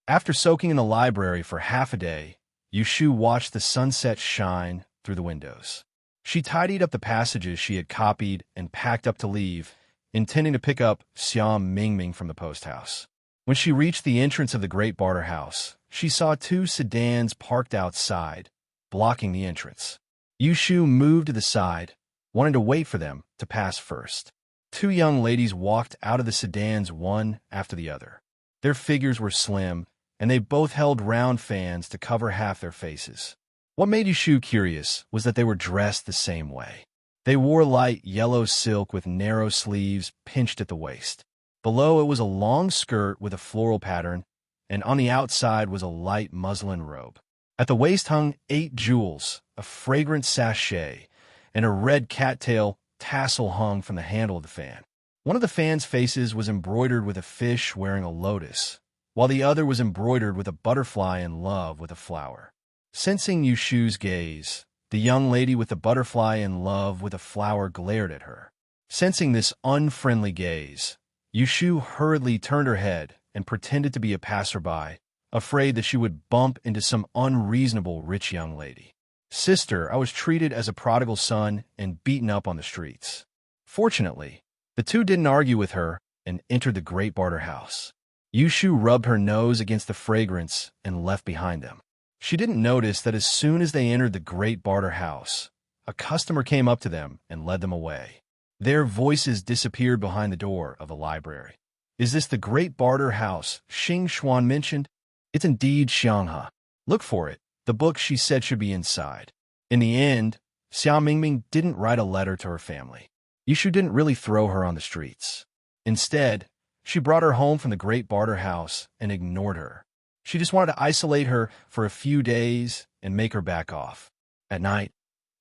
Speaker 1: After soaking in the library for half a day, Yushu watched the sunset shine through the windows. She tidied up the passages she had copied and packed up to leave, intending to pick up Xia Mingming from the post house. When she reached the entrance of the Great Barter House, she saw 2 sedans parked outside, blocking the entrance. Yushu moved to the side, wanting to wait for them to pass first. 2 young ladies walked out of the sedans one after the other. Their figures were slim, and they both held round fans to cover half their faces. What made Yushu curious was that they were dressed the same way. They wore light yellow silk with narrow sleeves pinched at the waist. Below it was a long skirt with a floral pattern, and on the outside was a light muslin robe. At the waist hung 8 jewels, a fragrant sachet, and a red cattail tassel hung from the handle of the fan. One of the fan's faces was embroidered with a fish wearing a lotus, while the other was embroidered with a butterfly in love with a flower. Sensing Yushu's gaze, the young lady with the butterfly in love with a flower glared at her. Sensing this unfriendly gaze, Yushu hurriedly turned her head and pretended to be a passerby, afraid that she would bump into some unreasonable rich young lady. "Sister, I was treated as a prodigal son and beaten up on the streets." Fortunately, the 2 didn't argue with her and entered the Great Barter House. Yushu rubbed her nose against the fragrance and left behind them. She didn't notice that as soon as they entered the Great Barter House, a customer came up to them and led them away. Their voices disappeared behind the door of the library. "Is this the Great Barter House Xing Xuan mentioned?" "It's indeed Xianghe. Look for it. The book she said should be inside." In the end, Xia Mingming didn't write a letter to her family. Yushu didn't really throw her on the streets. Instead, she brought her home from the Great Barter House and ignored her. She just wanted to isolate her for a few days and make her back off. At night,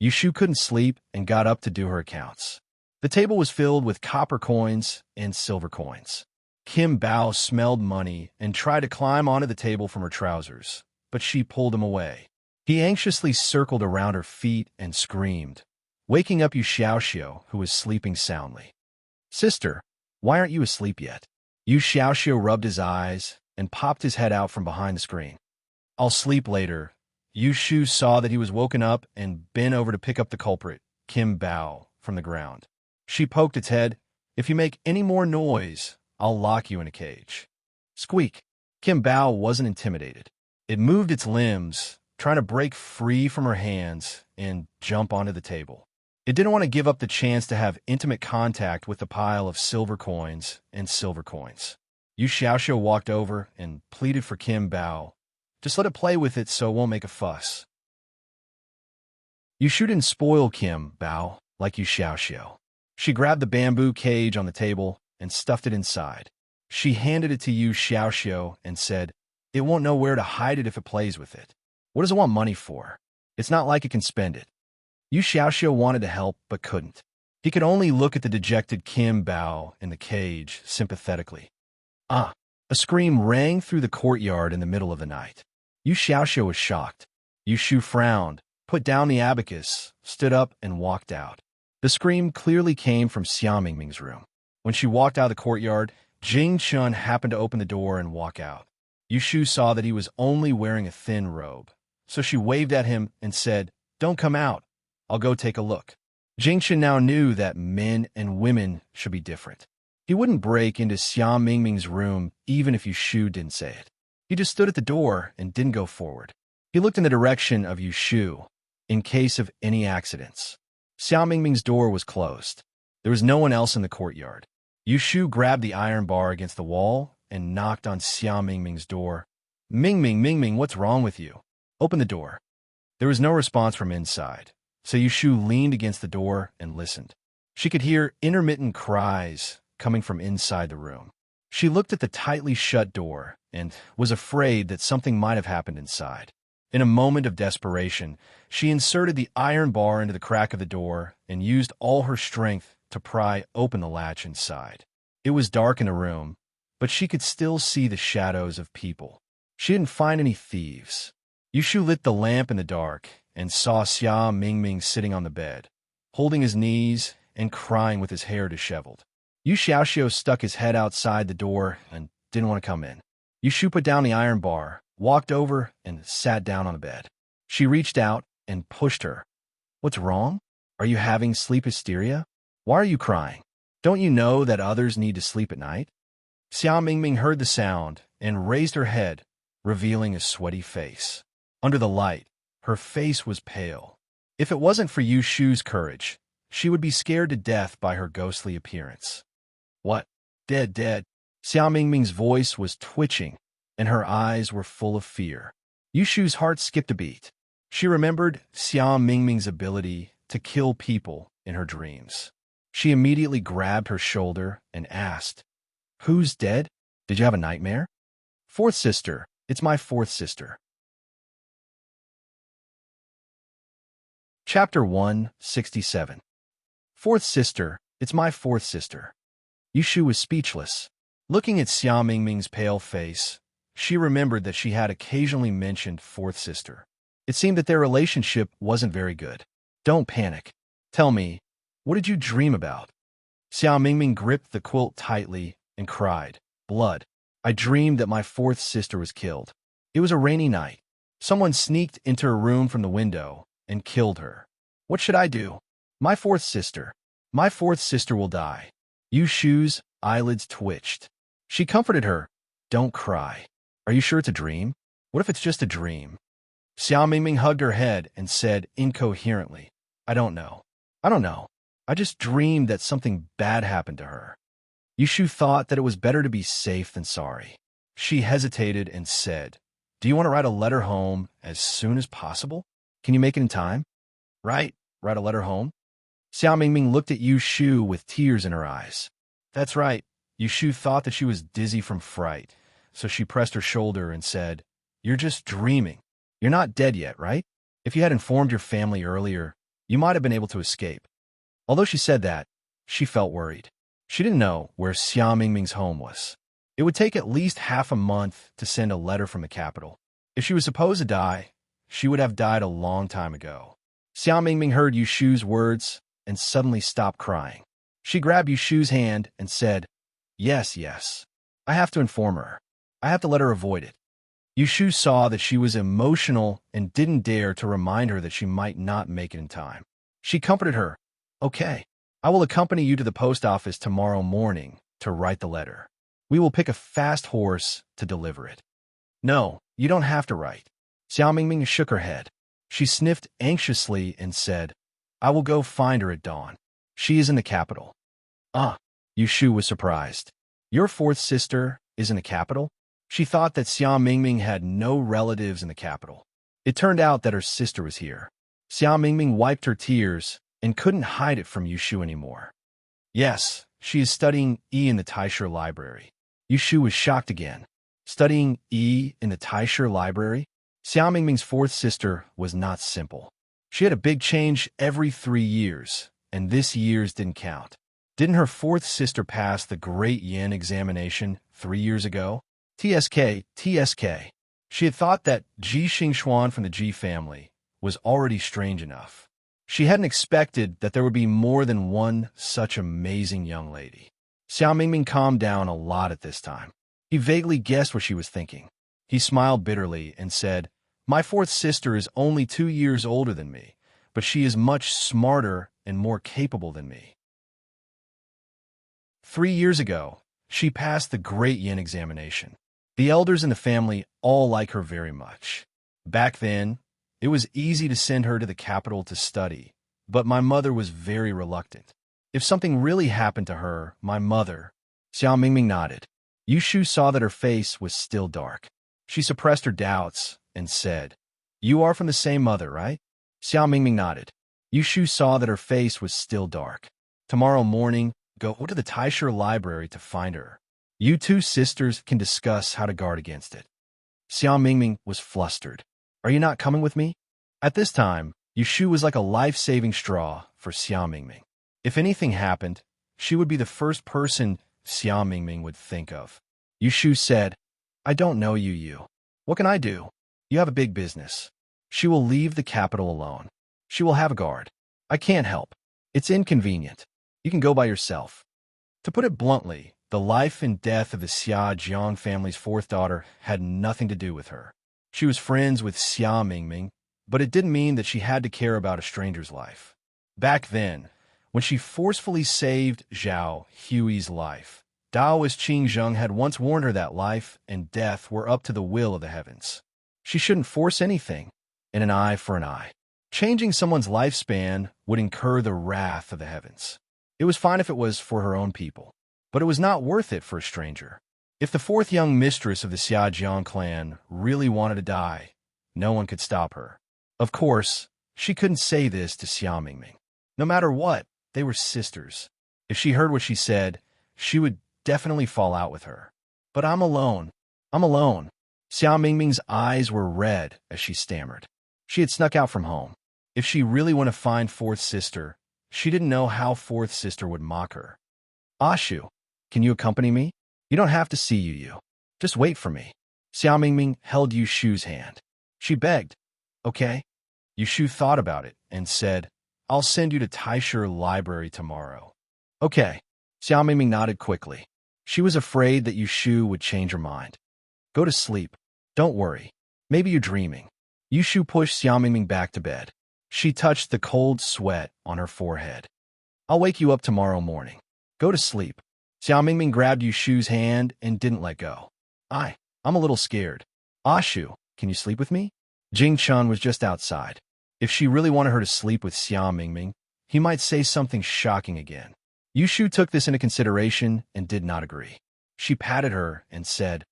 Speaker 1: Yushu couldn't sleep and got up to do her accounts. The table was filled with copper coins and silver coins. Kim Bao smelled money and tried to climb onto the table from her trousers, but she pulled him away. He anxiously circled around her feet and screamed, waking up Yu Xiaoxiu, who was sleeping soundly. "Sister, why aren't you asleep yet?" Yu Xiaoxiu rubbed his eyes and popped his head out from behind the screen. "I'll sleep later." Yu Shu saw that he was woken up and bent over to pick up the culprit, Kim Bao, from the ground. She poked its head. "If you make any more noise, I'll lock you in a cage." Squeak! Kim Bao wasn't intimidated. It moved its limbs, trying to break free from her hands and jump onto the table. It didn't want to give up the chance to have intimate contact with the pile of silver coins and silver coins. Yu Xiaoxiu walked over and pleaded for Kim Bao. "Just let it play with it so it won't make a fuss." Yu Shu didn't spoil Kim Bao like Yu Xiaoxiu. She grabbed the bamboo cage on the table and stuffed it inside. She handed it to Yu Xiaoxiu and said, "It won't know where to hide it if it plays with it. What does it want money for? It's not like it can spend it." Yu Xiaoxiu wanted to help but couldn't. He could only look at the dejected Kim Bao in the cage sympathetically. A scream rang through the courtyard in the middle of the night. Yu Xiaoxiu was shocked. Yu Shu frowned, put down the abacus, stood up, and walked out. The scream clearly came from Xia Mingming's room. When she walked out of the courtyard, Jing Chun happened to open the door and walk out. Yu Shu saw that he was only wearing a thin robe, so she waved at him and said, "Don't come out. I'll go take a look." Jing Chun now knew that men and women should be different. He wouldn't break into Xia Mingming's room even if Yu Shu didn't say it. He just stood at the door and didn't go forward. He looked in the direction of Yu Shu, in case of any accidents. Xia Mingming's door was closed. There was no one else in the courtyard. Yu Shu grabbed the iron bar against the wall and knocked on Xia Mingming's door. Mingming, what's wrong with you? Open the door." There was no response from inside, so Yu Shu leaned against the door and listened. She could hear intermittent cries coming from inside the room. She looked at the tightly shut door and was afraid that something might have happened inside. In a moment of desperation, she inserted the iron bar into the crack of the door and used all her strength to pry open the latch inside. It was dark in the room, but she could still see the shadows of people. She didn't find any thieves. Yu Shu lit the lamp in the dark and saw Xia Mingming sitting on the bed, holding his knees and crying with his hair disheveled. Yu Xiaoxiu stuck his head outside the door and didn't want to come in. Yu Shu put down the iron bar, walked over, and sat down on the bed. She reached out and pushed her. "What's wrong? Are you having sleep hysteria? Why are you crying? Don't you know that others need to sleep at night?" Xia Mingming heard the sound and raised her head, revealing a sweaty face. Under the light, her face was pale. If it wasn't for Yu Shu's courage, she would be scared to death by her ghostly appearance. "What? Dead. Xia Mingming's voice was twitching, and her eyes were full of fear. Yu Shu's heart skipped a beat. She remembered Xia Mingming's ability to kill people in her dreams. She immediately grabbed her shoulder and asked, "Who's dead? Did you have a nightmare?" "Fourth sister. It's my fourth sister." Chapter 167. Fourth sister. It's my fourth sister. Yu Shu was speechless. Looking at Xia Mingming's pale face, she remembered that she had occasionally mentioned fourth sister. It seemed that their relationship wasn't very good. "Don't panic. Tell me, what did you dream about?" Xia Mingming gripped the quilt tightly and cried, "Blood. I dreamed that my fourth sister was killed. It was a rainy night. Someone sneaked into her room from the window and killed her. What should I do? My fourth sister. My fourth sister will die." Yu Shu's eyelids twitched. She comforted her. "Don't cry. Are you sure it's a dream? What if it's just a dream?" Xia Mingming hugged her head and said incoherently, I don't know. I just dreamed that something bad happened to her." Yu Shu thought that it was better to be safe than sorry. She hesitated and said, "Do you want to write a letter home as soon as possible? Can you make it in time?" Write a letter home?" Xia Mingming looked at Yu Shu with tears in her eyes. "That's right." Yu Shu thought that she was dizzy from fright, so she pressed her shoulder and said, "You're just dreaming. You're not dead yet, right? If you had informed your family earlier, You might have been able to escape. Although she said that, she felt worried. She didn't know where Xia Mingming's home was. It would take at least half a month to send a letter from the capital. If she was supposed to die, she would have died a long time ago. Xia Mingming heard Yushu's words and suddenly stopped crying. She grabbed Yushu's hand and said, "Yes, yes. I have to inform her. I have to let her avoid it." Yushu saw that she was emotional and didn't dare to remind her that she might not make it in time. She comforted her. "Okay, I will accompany you to the post office tomorrow morning to write the letter. We will pick a fast horse to deliver it." "No, you don't have to write." Xiao Mingming shook her head. She sniffed anxiously and said, "I will go find her at dawn. She is in the capital." "Ah," Yushu was surprised. "Your fourth sister is in the capital?" She thought that Xia Mingming had no relatives in the capital. It turned out that her sister was here. Xia Mingming wiped her tears and couldn't hide it from Yushu anymore. "Yes, she is studying E in the Taisher Library." Yushu was shocked again. Studying E in the Taisher Library? Xia Mingming's fourth sister was not simple. She had a big change every 3 years, and this year's didn't count. Didn't her fourth sister pass the Great Yin examination 3 years ago? TSK. She had thought that Ji Xingxuan from the Ji family was already strange enough. She hadn't expected that there would be more than one such amazing young lady. Xiao Mingming calmed down a lot at this time. He vaguely guessed what she was thinking. He smiled bitterly and said, "My fourth sister is only 2 years older than me, but she is much smarter and more capable than me. 3 years ago, she passed the Great Yin examination. The elders in the family all like her very much. Back then, it was easy to send her to the capital to study, but my mother was very reluctant. If something really happened to her, my mother..." Xiao Mingming nodded. Yushu saw that her face was still dark. She suppressed her doubts and said, "You are from the same mother, right?" Xiao Mingming nodded. Yushu saw that her face was still dark. "Tomorrow morning, go to the Taisher Library to find her. You two sisters can discuss how to guard against it." Xiao Mingming was flustered. "Are you not coming with me?" At this time, Yushu was like a life-saving straw for Xiao Mingming. If anything happened, she would be the first person Xiao Mingming would think of. Yushu said, "I don't know you. What can I do? You have a big business. She will leave the capital alone. She will have a guard. I can't help. It's inconvenient. You can go by yourself." To put it bluntly, the life and death of the Xia Jiang family's fourth daughter had nothing to do with her. She was friends with Xia Mingming, but it didn't mean that she had to care about a stranger's life. Back then, when she forcefully saved Zhao Hui's life, Taoist Qing Zheng had once warned her that life and death were up to the will of the heavens. She shouldn't force anything, and an eye for an eye. Changing someone's lifespan would incur the wrath of the heavens. It was fine if it was for her own people, but it was not worth it for a stranger. If the fourth young mistress of the Xiajiang clan really wanted to die, no one could stop her. Of course, she couldn't say this to Xiao Mingming. No matter what, they were sisters. If she heard what she said, she would definitely fall out with her. "But I'm alone. I'm alone." Xiao Mingming's eyes were red as she stammered. She had snuck out from home. If she really wanted to find fourth sister, she didn't know how fourth sister would mock her. "Ashu, can you accompany me? You don't have to see Yu. Just wait for me." Xiao Mingming held Yushu's hand. She begged, "Okay." Yushu thought about it and said, "I'll send you to Taisher Library tomorrow." "Okay." Xiao Mingming nodded quickly. She was afraid that Yushu would change her mind. "Go to sleep. Don't worry. Maybe you're dreaming." Yushu pushed Xiao Mingming back to bed. She touched the cold sweat on her forehead. "I'll wake you up tomorrow morning. Go to sleep." Xiao Mingming grabbed Yushu's hand and didn't let go. I'm a little scared." "Ashu, can you sleep with me?" Jing Chun was just outside. If she really wanted her to sleep with Xiao Mingming, he might say something shocking again. Yushu took this into consideration and did not agree. She patted her and said,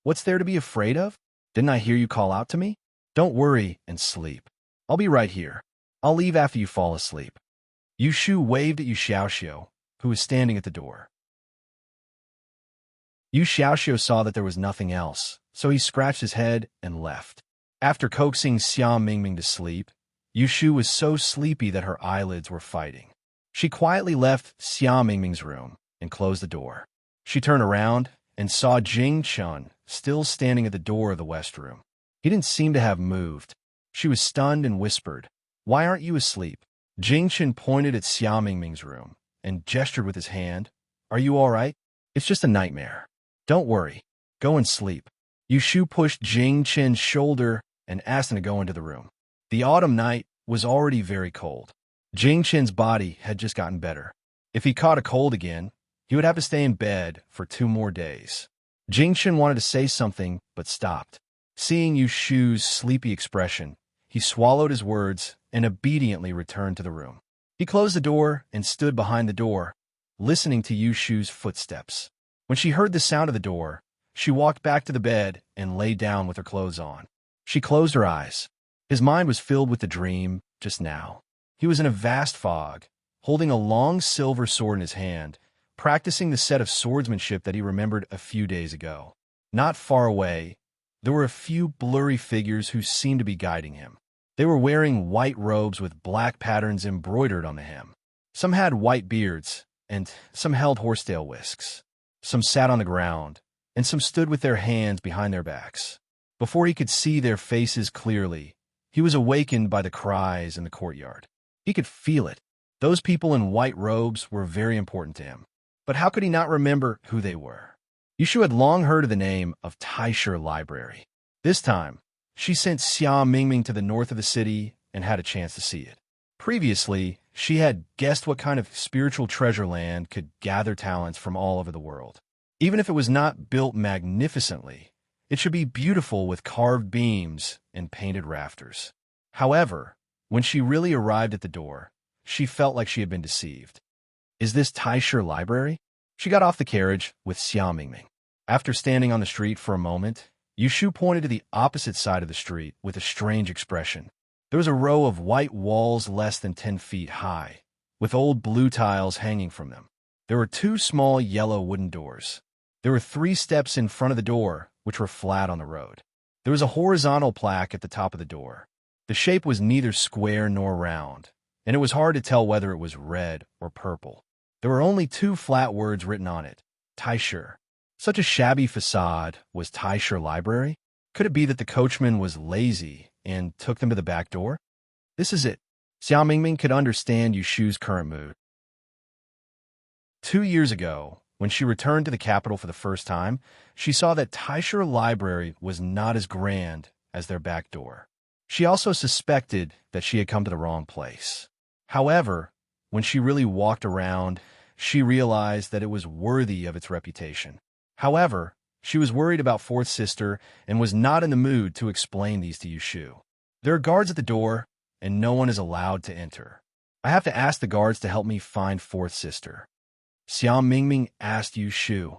Speaker 1: "What's there to be afraid of? Didn't I hear you call out to me? Don't worry and sleep. I'll be right here. I'll leave after you fall asleep." Yushu waved at Yu Xiaoxiu, who was standing at the door. Yu Xiaoxiu saw that there was nothing else, so he scratched his head and left. After coaxing Xiao Mingming to sleep, Yushu was so sleepy that her eyelids were fighting. She quietly left Xia Mingming's room and closed the door. She turned around and saw Jing Chun still standing at the door of the west room. He didn't seem to have moved. She was stunned and whispered, "Why aren't you asleep?" Jing Chun pointed at Xia Mingming's room and gestured with his hand. "Are you all right? It's just a nightmare. Don't worry. Go and sleep." Yushu pushed Jing Chun's shoulder and asked him to go into the room. The autumn night was already very cold. Jing Chun's body had just gotten better. If he caught a cold again, he would have to stay in bed for 2 more days. Jing Chun wanted to say something, but stopped. Seeing Yushu's sleepy expression, he swallowed his words and obediently returned to the room. He closed the door and stood behind the door, listening to Yushu's footsteps. When she heard the sound of the door, she walked back to the bed and lay down with her clothes on. She closed her eyes. His mind was filled with the dream just now. He was in a vast fog, holding a long silver sword in his hand, practicing the set of swordsmanship that he remembered a few days ago. Not far away, there were a few blurry figures who seemed to be guiding him. They were wearing white robes with black patterns embroidered on the hem. Some had white beards, and some held horsetail whisks. Some sat on the ground, and some stood with their hands behind their backs. Before he could see their faces clearly, he was awakened by the cries in the courtyard. He could feel it. Those people in white robes were very important to him. But how could he not remember who they were? Yushu had long heard of the name of Taisher Library. This time, she sent Xia Mingming to the north of the city and had a chance to see it. Previously, she had guessed what kind of spiritual treasure land could gather talents from all over the world. Even if it was not built magnificently, it should be beautiful with carved beams and painted rafters. However, when she really arrived at the door, she felt like she had been deceived. Is this Taisher Library? She got off the carriage with Xia Mingming. After standing on the street for a moment, Yushu pointed to the opposite side of the street with a strange expression. There was a row of white walls less than 10 feet high, with old blue tiles hanging from them. There were 2 small yellow wooden doors. There were 3 steps in front of the door, which were flat on the road. There was a horizontal plaque at the top of the door. The shape was neither square nor round, and it was hard to tell whether it was red or purple. There were only 2 flat words written on it, Taisher. Such a shabby facade was Taisher Library? Could it be that the coachman was lazy and took them to the back door? This is it. Xia Mingming could understand Yushu's current mood. 2 years ago, when she returned to the capital for the first time, she saw that Taisher Library was not as grand as their back door. She also suspected that she had come to the wrong place. However, when she really walked around, she realized that it was worthy of its reputation. However, she was worried about Fourth Sister and was not in the mood to explain these to Yushu. There are guards at the door, and no one is allowed to enter. I have to ask the guards to help me find Fourth Sister. Xia Mingming asked Yushu,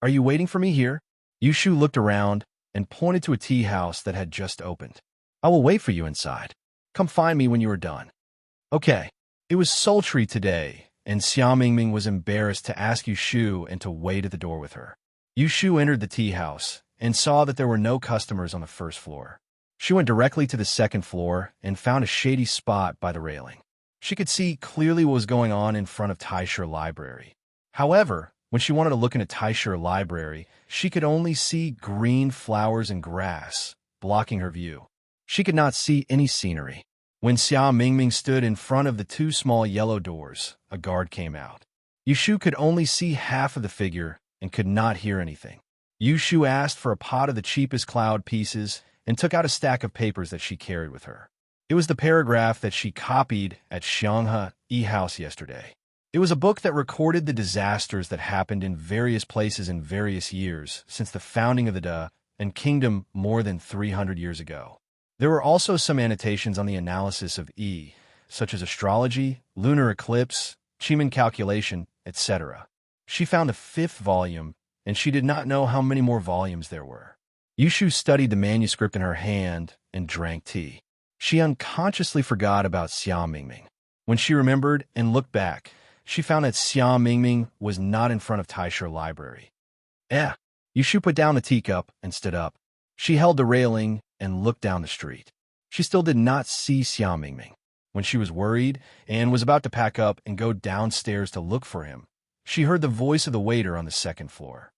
Speaker 1: "Are you waiting for me here?" Yushu looked around and pointed to a tea house that had just opened. "I will wait for you inside. Come find me when you are done." Okay. It was sultry today, and Xia Mingming was embarrassed to ask Yushu and to wait at the door with her. Yushu entered the tea house and saw that there were no customers on the first floor. She went directly to the second floor and found a shady spot by the railing. She could see clearly what was going on in front of Taisher Library. However, when she wanted to look into Taisher Library, she could only see green flowers and grass, blocking her view. She could not see any scenery. When Xia Mingming stood in front of the 2 small yellow doors, a guard came out. Yushu could only see half of the figure and could not hear anything. Yushu asked for a pot of the cheapest cloud pieces and took out a stack of papers that she carried with her. It was the paragraph that she copied at Xianghe E-House yesterday. It was a book that recorded the disasters that happened in various places in various years since the founding of the Da and kingdom more than 300 years ago. There were also some annotations on the analysis of E, such as astrology, lunar eclipse, Chiman calculation, etc. She found the 5th volume, and she did not know how many more volumes there were. Yushu studied the manuscript in her hand and drank tea. She unconsciously forgot about Xia Mingming. When she remembered and looked back, she found that Xia Mingming was not in front of Taisher Library. Yushu put down the teacup and stood up. She held the railing and looked down the street. She still did not see Xia Mingming. When she was worried and was about to pack up and go downstairs to look for him, she heard the voice of the waiter on the second floor.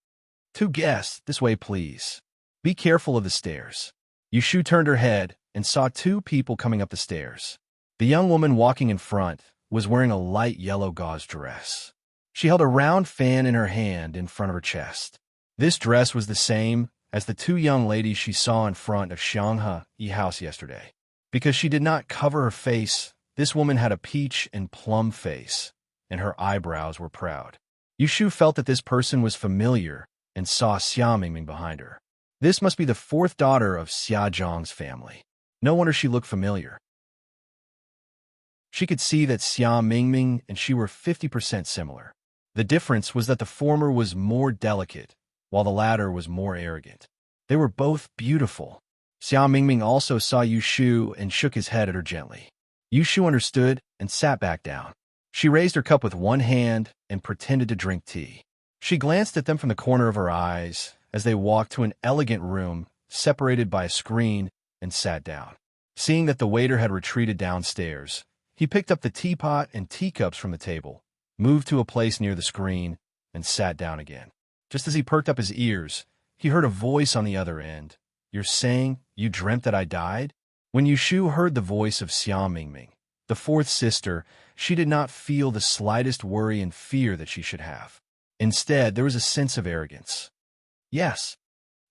Speaker 1: "Two guests, this way please. Be careful of the stairs." Yushu turned her head and saw two people coming up the stairs. The young woman walking in front was wearing a light yellow gauze dress. She held a round fan in her hand in front of her chest. This dress was the same as the two young ladies she saw in front of Xianghe Yi house yesterday. Because she did not cover her face, this woman had a peach and plum face, and her eyebrows were proud. Yushu felt that this person was familiar and saw Xia Mingming behind her. This must be the fourth daughter of Xia Zhang's family. No wonder she looked familiar. She could see that Xia Mingming and she were 50% similar. The difference was that the former was more delicate, while the latter was more arrogant. They were both beautiful. Xia Mingming also saw Yushu and shook his head at her gently. Yushu understood and sat back down. She raised her cup with one hand and pretended to drink tea. She glanced at them from the corner of her eyes as they walked to an elegant room separated by a screen and sat down. Seeing that the waiter had retreated downstairs, he picked up the teapot and teacups from the table, moved to a place near the screen, and sat down again. Just as he perked up his ears, he heard a voice on the other end. "You're saying you dreamt that I died?" When Yushu heard the voice of Xia Mingming, the fourth sister, she did not feel the slightest worry and fear that she should have. Instead, there was a sense of arrogance. Yes.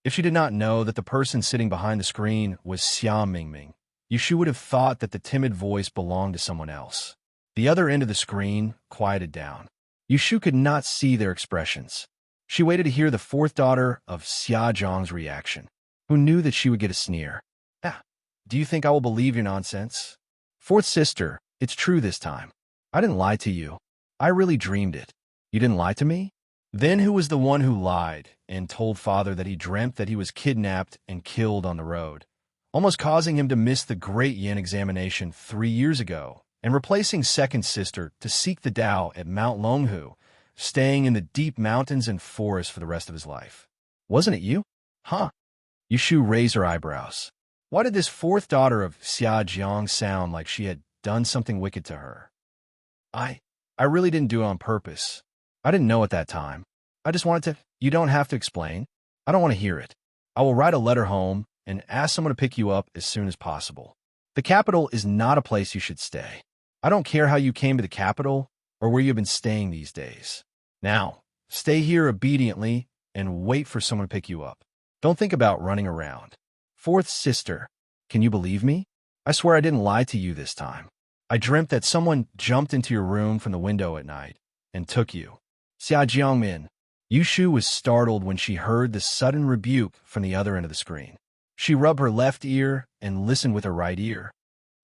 Speaker 1: If she did not know that the person sitting behind the screen was Xia Mingming, Yushu would have thought that the timid voice belonged to someone else. The other end of the screen quieted down. Yushu could not see their expressions. She waited to hear the fourth daughter of Xia Zhang's reaction, who knew that she would get a sneer. "Ah, do you think I will believe your nonsense?" "Fourth sister, it's true this time. I didn't lie to you. I really dreamed it." "You didn't lie to me?" Then who was the one who lied and told father that he dreamt that he was kidnapped and killed on the road, almost causing him to miss the Great Yin examination 3 years ago, and replacing second sister to seek the Tao at Mount Longhu, staying in the deep mountains and forests for the rest of his life? Wasn't it you? Huh? Yushu raised her eyebrows. Why did this fourth daughter of Xia Jiang sound like she had done something wicked to her? I really didn't do it on purpose. I didn't know at that time. I just wanted to. You don't have to explain. I don't want to hear it. I will write a letter home and ask someone to pick you up as soon as possible. The capital is not a place you should stay. I don't care how you came to the capital or where you've been staying these days. Now, stay here obediently and wait for someone to pick you up. Don't think about running around. Fourth sister, can you believe me? I swear I didn't lie to you this time. I dreamt that someone jumped into your room from the window at night and took you. Xia Jiangmin. Yushu was startled when she heard the sudden rebuke from the other end of the screen. She rubbed her left ear and listened with her right ear.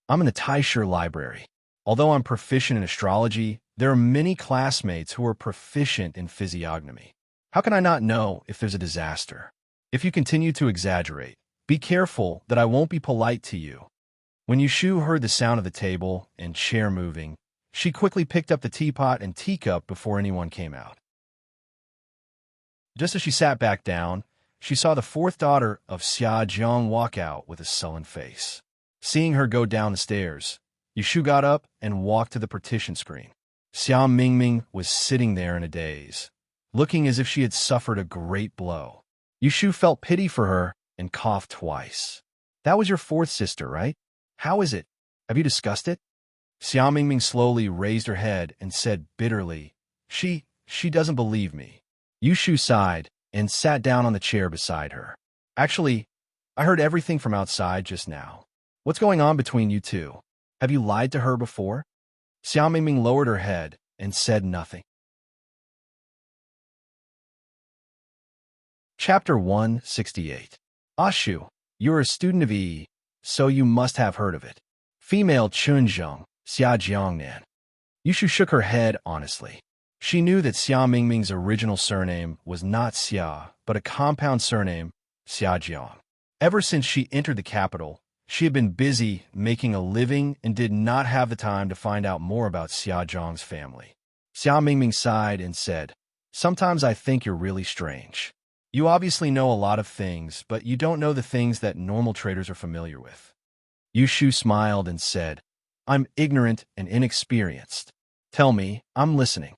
Speaker 1: I'm in the Taisher library. Although I'm proficient in astrology, there are many classmates who are proficient in physiognomy. How can I not know if there's a disaster? If you continue to exaggerate, be careful that I won't be polite to you. When Yushu heard the sound of the table and chair moving, she quickly picked up the teapot and teacup before anyone came out. Just as she sat back down, she saw the fourth daughter of Xia Jiang walk out with a sullen face. Seeing her go down the stairs, Yushu got up and walked to the partition screen. Xia Mingming was sitting there in a daze, looking as if she had suffered a great blow. Yushu felt pity for her and coughed twice. That was your fourth sister, right? How is it? Have you discussed it? Xia Mingming slowly raised her head and said bitterly, She doesn't believe me. Yushu sighed and sat down on the chair beside her. Actually, I heard everything from outside just now. What's going on between you two? Have you lied to her before? Xia Mingming lowered her head and said nothing. Chapter 168. Ashu, you're a student of Yi, so you must have heard of it. Female Chunzheng, Xia Jiangnan. Yushu shook her head honestly. She knew that Xia Mingming's original surname was not Xia, but a compound surname, Xia Jiang. Ever since she entered the capital, she had been busy making a living and did not have the time to find out more about Xia Zhang's family. Xia Mingming sighed and said, Sometimes I think you're really strange. You obviously know a lot of things, but you don't know the things that normal traders are familiar with. Yushu smiled and said, I'm ignorant and inexperienced. Tell me, I'm listening.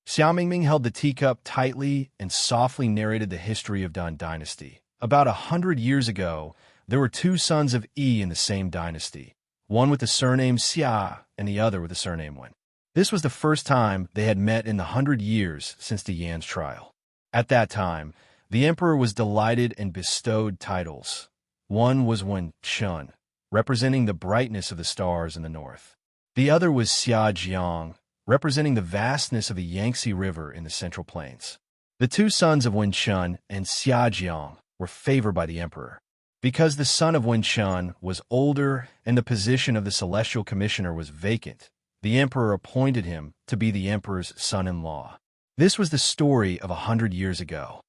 Speaker 1: Xiao Mingming held the teacup tightly and softly narrated the history of Dan Dynasty. About 100 years ago, there were two sons of Yi in the same dynasty, one with the surname Xia and the other with the surname Wen. This was the first time they had met in the 100 years since the Yan's trial. At that time, the emperor was delighted and bestowed titles. One was Wen Chun, representing the brightness of the stars in the north. The other was Xia Jiang, representing the vastness of the Yangtze River in the Central Plains. The two sons of Wen Chun and Xia Jiang were favored by the emperor. Because the son of Wen Chun was older and the position of the celestial commissioner was vacant, the emperor appointed him to be the emperor's son-in-law. This was the story of 100 years ago.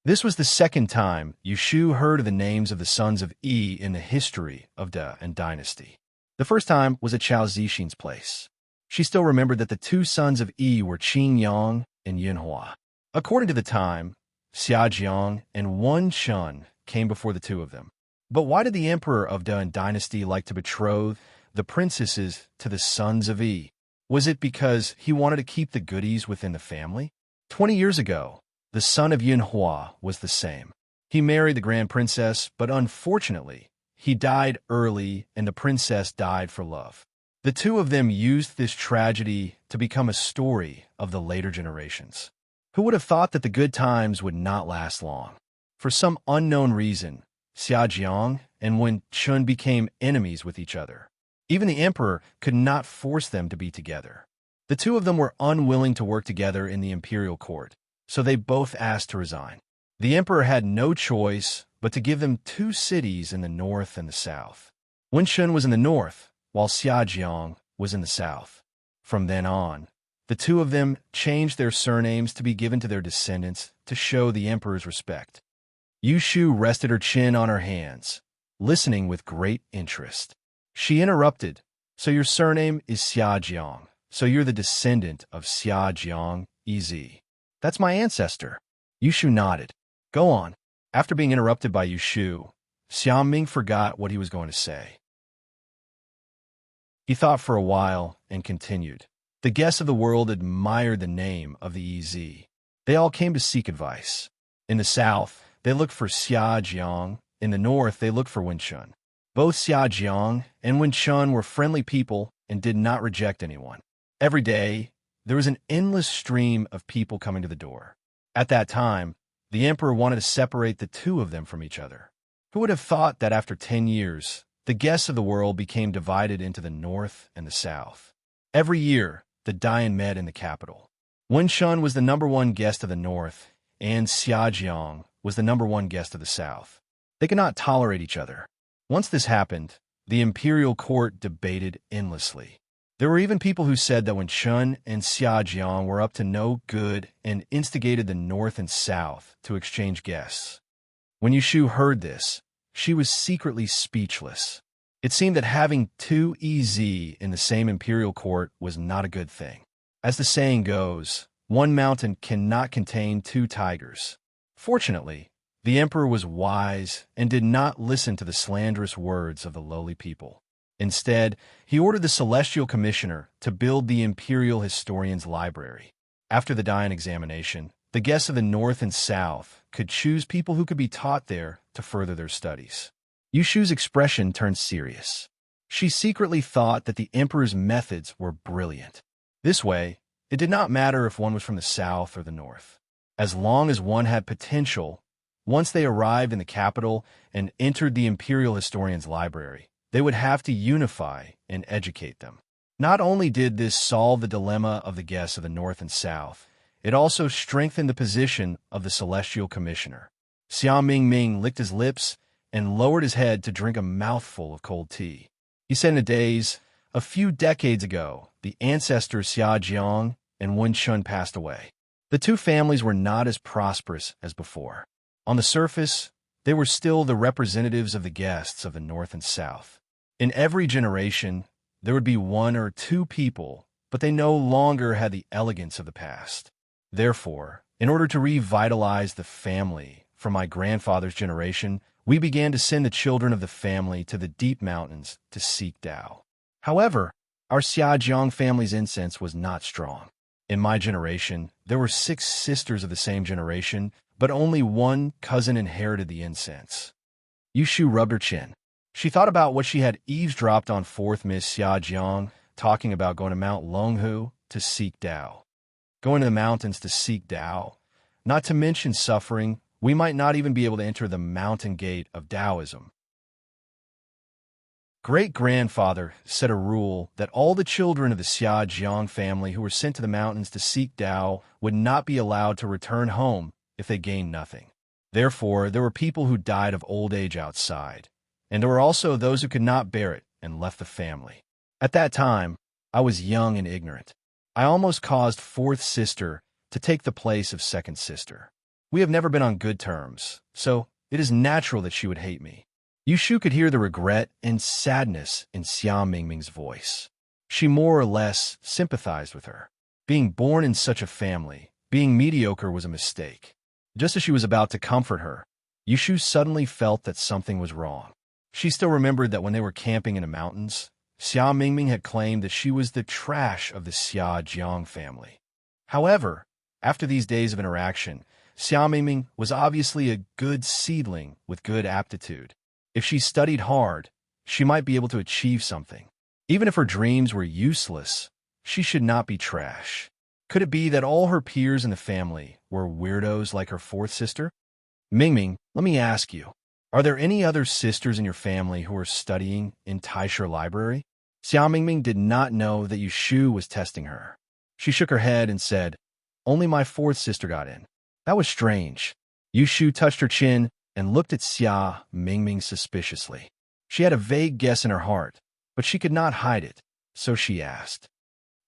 Speaker 1: This was the second time Yushu heard of the names of the sons of Yi in the history of Da and dynasty. The first time was at Chao Zixin's place. She still remembered that the two sons of Yi were Qin Yang and Yin Hua. According to the time, Xia Jiang and Wen Chun came before the two of them. But why did the emperor of Da and dynasty like to betroth the princesses to the sons of Yi? Was it because he wanted to keep the goodies within the family? 20 years ago, the son of Yin Hua was the same. He married the grand princess, but unfortunately, he died early and the princess died for love. The two of them used this tragedy to become a story of the later generations. Who would have thought that the good times would not last long? For some unknown reason, Xia Jiang and Wen Chun became enemies with each other. Even the emperor could not force them to be together. The two of them were unwilling to work together in the imperial court, so they both asked to resign. The emperor had no choice but to give them two cities in the north and the south. Wen Chun was in the north, while Xia Jiang was in the south. From then on, the two of them changed their surnames to be given to their descendants to show the emperor's respect. Yushu rested her chin on her hands, listening with great interest. She interrupted, so your surname is Xia Jiang, so you're the descendant of Xia Jiang, EZ. That's my ancestor. Yushu nodded. Go on. After being interrupted by Yushu, Xiao Ming forgot what he was going to say. He thought for a while and continued. The guests of the world admired the name of the EZ. They all came to seek advice. In the south, they looked for Xia Jiang. In the north, they looked for Wen Chun. Both Xia Jiang and Wen Chun were friendly people and did not reject anyone. Every day, there was an endless stream of people coming to the door. At that time, the emperor wanted to separate the two of them from each other. Who would have thought that after 10 years, the guests of the world became divided into the north and the south? Every year, the Dian met in the capital. Wen Chun was the #1 guest of the north, and Xia Jiang was the #1 guest of the south. They could not tolerate each other. Once this happened, the imperial court debated endlessly. There were even people who said that Wen Chun and Xia Jiang were up to no good and instigated the north and south to exchange guests. When Yushu heard this, she was secretly speechless. It seemed that having two EZ in the same imperial court was not a good thing. As the saying goes, one mountain cannot contain two tigers. Fortunately, the emperor was wise and did not listen to the slanderous words of the lowly people. Instead, he ordered the celestial commissioner to build the imperial historian's library. After the Dian examination, the guests of the north and south could choose people who could be taught there to further their studies. Yushu's expression turned serious. She secretly thought that the emperor's methods were brilliant. This way, it did not matter if one was from the south or the north. As long as one had potential, once they arrived in the capital and entered the imperial historian's library, they would have to unify and educate them. Not only did this solve the dilemma of the guests of the north and south, it also strengthened the position of the celestial commissioner. Xiao Ming licked his lips and lowered his head to drink a mouthful of cold tea. He said in a daze, a few decades ago, the ancestors Xia Jiang and Wen Chun passed away. The two families were not as prosperous as before. On the surface, they were still the representatives of the guests of the north and south. In every generation, there would be one or two people, but they no longer had the elegance of the past. Therefore, in order to revitalize the family from my grandfather's generation, we began to send the children of the family to the deep mountains to seek Tao. However, our Xiaojiang family's incense was not strong. In my generation, there were 6 sisters of the same generation, but only one cousin inherited the incense. Yushu rubbed her chin. She thought about what she had eavesdropped on 4th Miss Xiaojiang, talking about going to Mount Longhu to seek Tao. Going to the mountains to seek Tao. Not to mention suffering, we might not even be able to enter the mountain gate of Taoism. Great-grandfather set a rule that all the children of the Xiaojiang family who were sent to the mountains to seek Tao would not be allowed to return home if they gained nothing. Therefore, there were people who died of old age outside, and there were also those who could not bear it and left the family. At that time, I was young and ignorant. I almost caused 4th sister to take the place of 2nd sister. We have never been on good terms, so it is natural that she would hate me. Yushu could hear the regret and sadness in Xia Mingming's voice. She more or less sympathized with her. Being born in such a family, being mediocre was a mistake. Just as she was about to comfort her, Yushu suddenly felt that something was wrong. She still remembered that when they were camping in the mountains, Xia Mingming had claimed that she was the trash of the Xiaojiang family. However, after these days of interaction, Xia Mingming was obviously a good seedling with good aptitude. If she studied hard, she might be able to achieve something. Even if her dreams were useless, she should not be trash. Could it be that all her peers in the family were weirdos like her 4th sister? Mingming, let me ask you, are there any other sisters in your family who are studying in Taisher Library? Xia Mingming did not know that Yushu was testing her. She shook her head and said, only my 4th sister got in. That was strange. Yushu touched her chin and looked at Xia Mingming suspiciously. She had a vague guess in her heart, but she could not hide it, so she asked,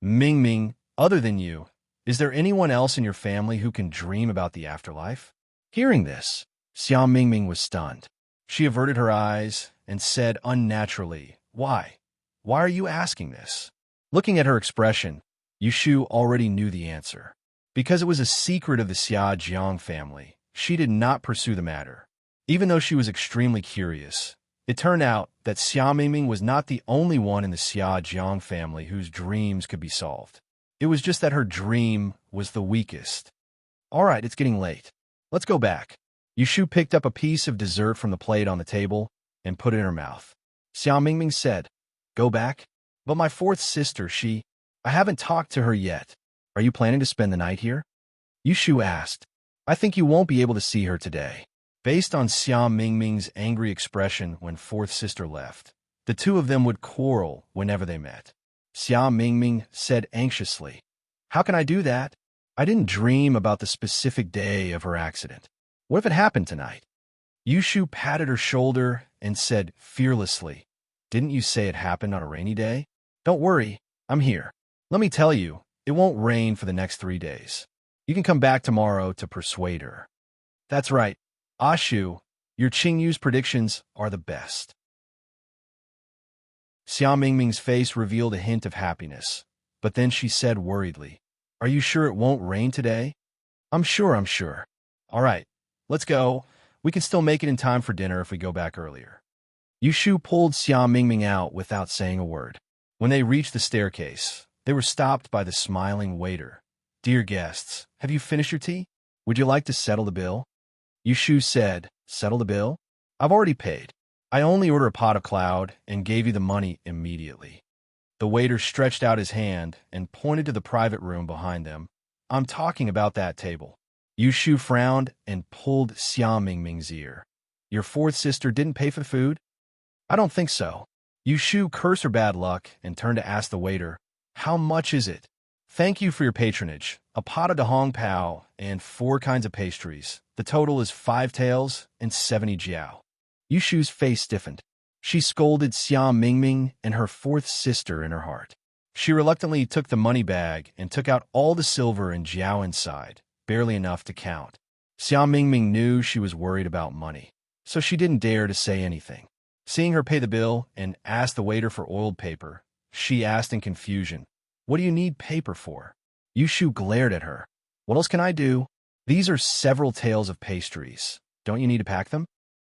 Speaker 1: Mingming, other than you, is there anyone else in your family who can dream about the afterlife? Hearing this, Xia Mingming was stunned. She averted her eyes and said unnaturally, Why? Why are you asking this? Looking at her expression, Yushu already knew the answer. Because it was a secret of the Xiaojiang family, she did not pursue the matter. Even though she was extremely curious, it turned out that Xia Mingming was not the only one in the Xiaojiang family whose dreams could be solved. It was just that her dream was the weakest. All right, it's getting late. Let's go back. Yushu picked up a piece of dessert from the plate on the table and put it in her mouth. Xia Mingming said, Go back? But my 4th sister, I haven't talked to her yet. Are you planning to spend the night here? Yushu asked. I think you won't be able to see her today. Based on Xia Mingming's angry expression when 4th sister left, the two of them would quarrel whenever they met. Xia Mingming said anxiously, How can I do that? I didn't dream about the specific day of her accident. What if it happened tonight? Yushu patted her shoulder and said fearlessly, Didn't you say it happened on a rainy day? Don't worry, I'm here. Let me tell you, it won't rain for the next 3 days. You can come back tomorrow to persuade her. That's right. Ashu, your Qingyu's predictions are the best. Xia Mingming's face revealed a hint of happiness, but then she said worriedly, Are you sure it won't rain today? I'm sure. All right, let's go. We can still make it in time for dinner if we go back earlier. Yushu pulled Xia Mingming out without saying a word. When they reached the staircase, they were stopped by the smiling waiter. Dear guests, have you finished your tea? Would you like to settle the bill? Yushu said, Settle the bill? I've already paid. I only ordered a pot of cloud and gave you the money immediately. The waiter stretched out his hand and pointed to the private room behind them. I'm talking about that table. Yushu frowned and pulled Xia Mingming's ear. Your 4th sister didn't pay for the food? I don't think so. Yushu cursed her bad luck and turned to ask the waiter, How much is it? Thank you for your patronage. A pot of Dahong Pao and 4 kinds of pastries. The total is 5 taels and 70 jiao. Yushu's face stiffened. She scolded Xia Mingming and her 4th sister in her heart. She reluctantly took the money bag and took out all the silver and jiao inside, barely enough to count. Xia Mingming knew she was worried about money, so she didn't dare to say anything. Seeing her pay the bill and ask the waiter for oiled paper, she asked in confusion, What do you need paper for? Yushu glared at her. What else can I do? These are several taels of pastries. Don't you need to pack them?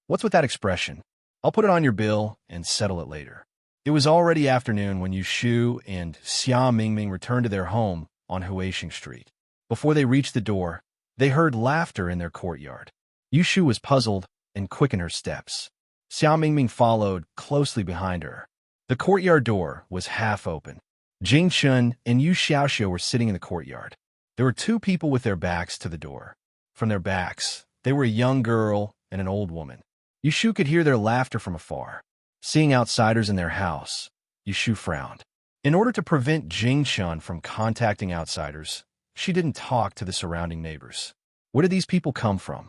Speaker 1: What's with that expression? I'll put it on your bill and settle it later. It was already afternoon when Yu Shu and Xia Mingming returned to their home on Huixing Street. Before they reached the door, they heard laughter in their courtyard. Yu Shu was puzzled and quickened her steps. Xia Mingming followed closely behind her. The courtyard door was half open. Jing Chun and Yu Xiaoxiu were sitting in the courtyard. There were two people with their backs to the door. From their backs, they were a young girl and an old woman. Yu Shu could hear their laughter from afar. Seeing outsiders in their house, Yu Shu frowned. In order to prevent Jing Chun from contacting outsiders, she didn't talk to the surrounding neighbors. Where did these people come from?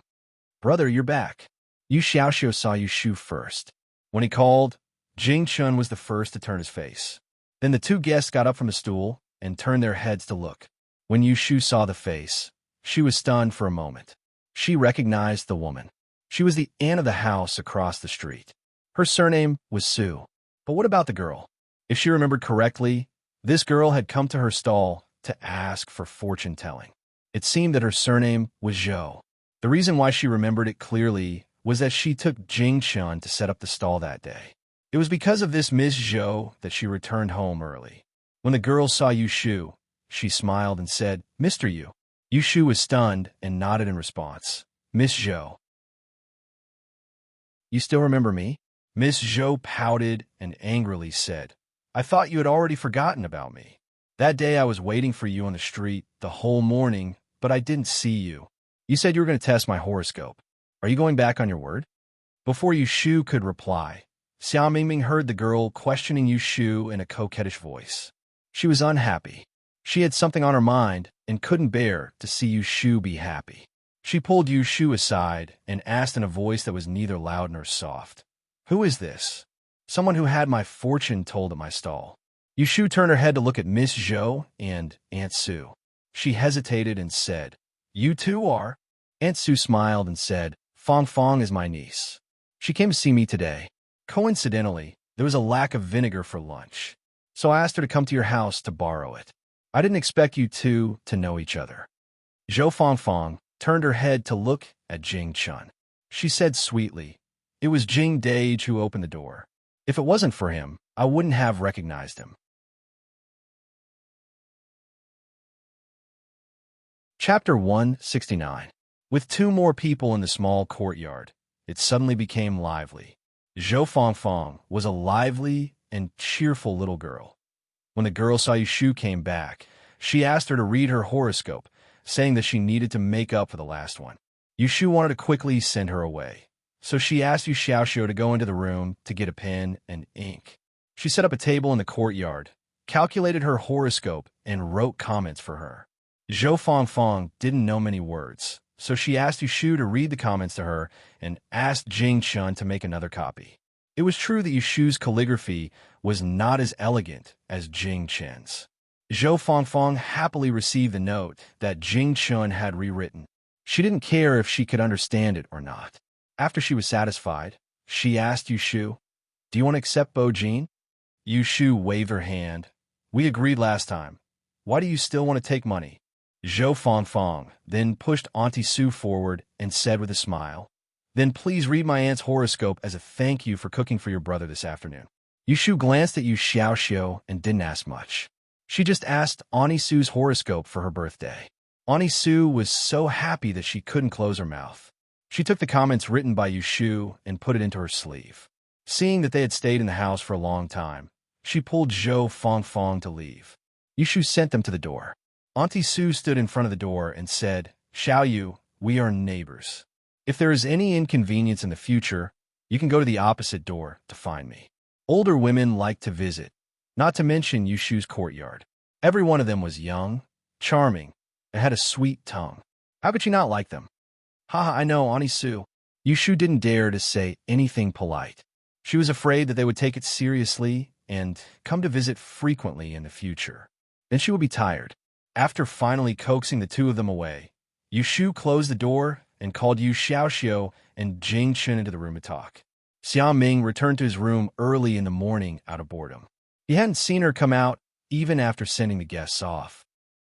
Speaker 1: Brother, you're back. Yu Xiaoxiu saw Yu Shu first. When he called, Jing Chun was the first to turn his face. Then the two guests got up from the stool and turned their heads to look. When Yu Shu saw the face, she was stunned for a moment. She recognized the woman. She was the aunt of the house across the street. Her surname was Su. But what about the girl? If she remembered correctly, this girl had come to her stall to ask for fortune-telling. It seemed that her surname was Zhou. The reason why she remembered it clearly was that she took Jing Chun to set up the stall that day. It was because of this Miss Zhou that she returned home early. When the girl saw Yu Shu, she smiled and said, "Mr. Yu." Yu Shu was stunned and nodded in response. "Miss Zhou. You still remember me?" Miss Zhou pouted and angrily said, "I thought you had already forgotten about me. That day I was waiting for you on the street the whole morning, but I didn't see you. You said you were going to test my horoscope. Are you going back on your word?" Before Yu Shu could reply, Xia Mingming heard the girl questioning Yu Shu in a coquettish voice. She was unhappy. She had something on her mind and couldn't bear to see Yu Shu be happy. She pulled Yu Shu aside and asked in a voice that was neither loud nor soft, "Who is this?" "Someone who had my fortune told at my stall." Yu Shu turned her head to look at Miss Zhou and Aunt Su. She hesitated and said, "You two are?" Aunt Su smiled and said, "Fong Fong is my niece. She came to see me today. Coincidentally, there was a lack of vinegar for lunch, so I asked her to come to your house to borrow it. I didn't expect you two to know each other." Zhou Fong Fong turned her head to look at Jing Chun. She said sweetly, "It was Jing Dage who opened the door. If it wasn't for him, I wouldn't have recognized him." Chapter 169. With two more people in the small courtyard, it suddenly became lively. Zhou Fong Fong was a lively and cheerful little girl. When the girl saw Yu Shu came back, she asked her to read her horoscope, saying that she needed to make up for the last one. Yu Shu wanted to quickly send her away, so she asked Yu Xiaoxiu to go into the room to get a pen and ink. She set up a table in the courtyard, calculated her horoscope, and wrote comments for her. Zhou Fong Fong didn't know many words, so she asked Yu Shu to read the comments to her and asked Jing Chun to make another copy. It was true that Yu Shu's calligraphy was not as elegant as Jing Chun's. Zhou Fong Fong happily received the note that Jing Chun had rewritten. She didn't care if she could understand it or not. After she was satisfied, she asked Yu Shu, "Do you want to accept Bo Jin?" Yu Shu waved her hand. "We agreed last time. Why do you still want to take money?" Zhou Fong Fong then pushed Auntie Su forward and said with a smile, "Then please read my aunt's horoscope as a thank you for cooking for your brother this afternoon." Yu Shu glanced at Yu Xiaoxiu and didn't ask much. She just asked Auntie Su's horoscope for her birthday. Auntie Su was so happy that she couldn't close her mouth. She took the comments written by Yu Shu and put it into her sleeve. Seeing that they had stayed in the house for a long time, she pulled Zhou Fong Fong to leave. Yu Shu sent them to the door. Auntie Su stood in front of the door and said, "Xiao Yu, we are neighbors. If there is any inconvenience in the future, you can go to the opposite door to find me." Older women liked to visit, not to mention Yu Shu's courtyard. Every one of them was young, charming, and had a sweet tongue. How could you not like them? "Haha, I know, Auntie Su." Yu Shu didn't dare to say anything polite. She was afraid that they would take it seriously and come to visit frequently in the future. Then she would be tired. After finally coaxing the two of them away, Yu Shu closed the door and called Yu Xiaoxiu and Jing Chun into the room to talk. Xia Ming returned to his room early in the morning out of boredom. He hadn't seen her come out even after sending the guests off.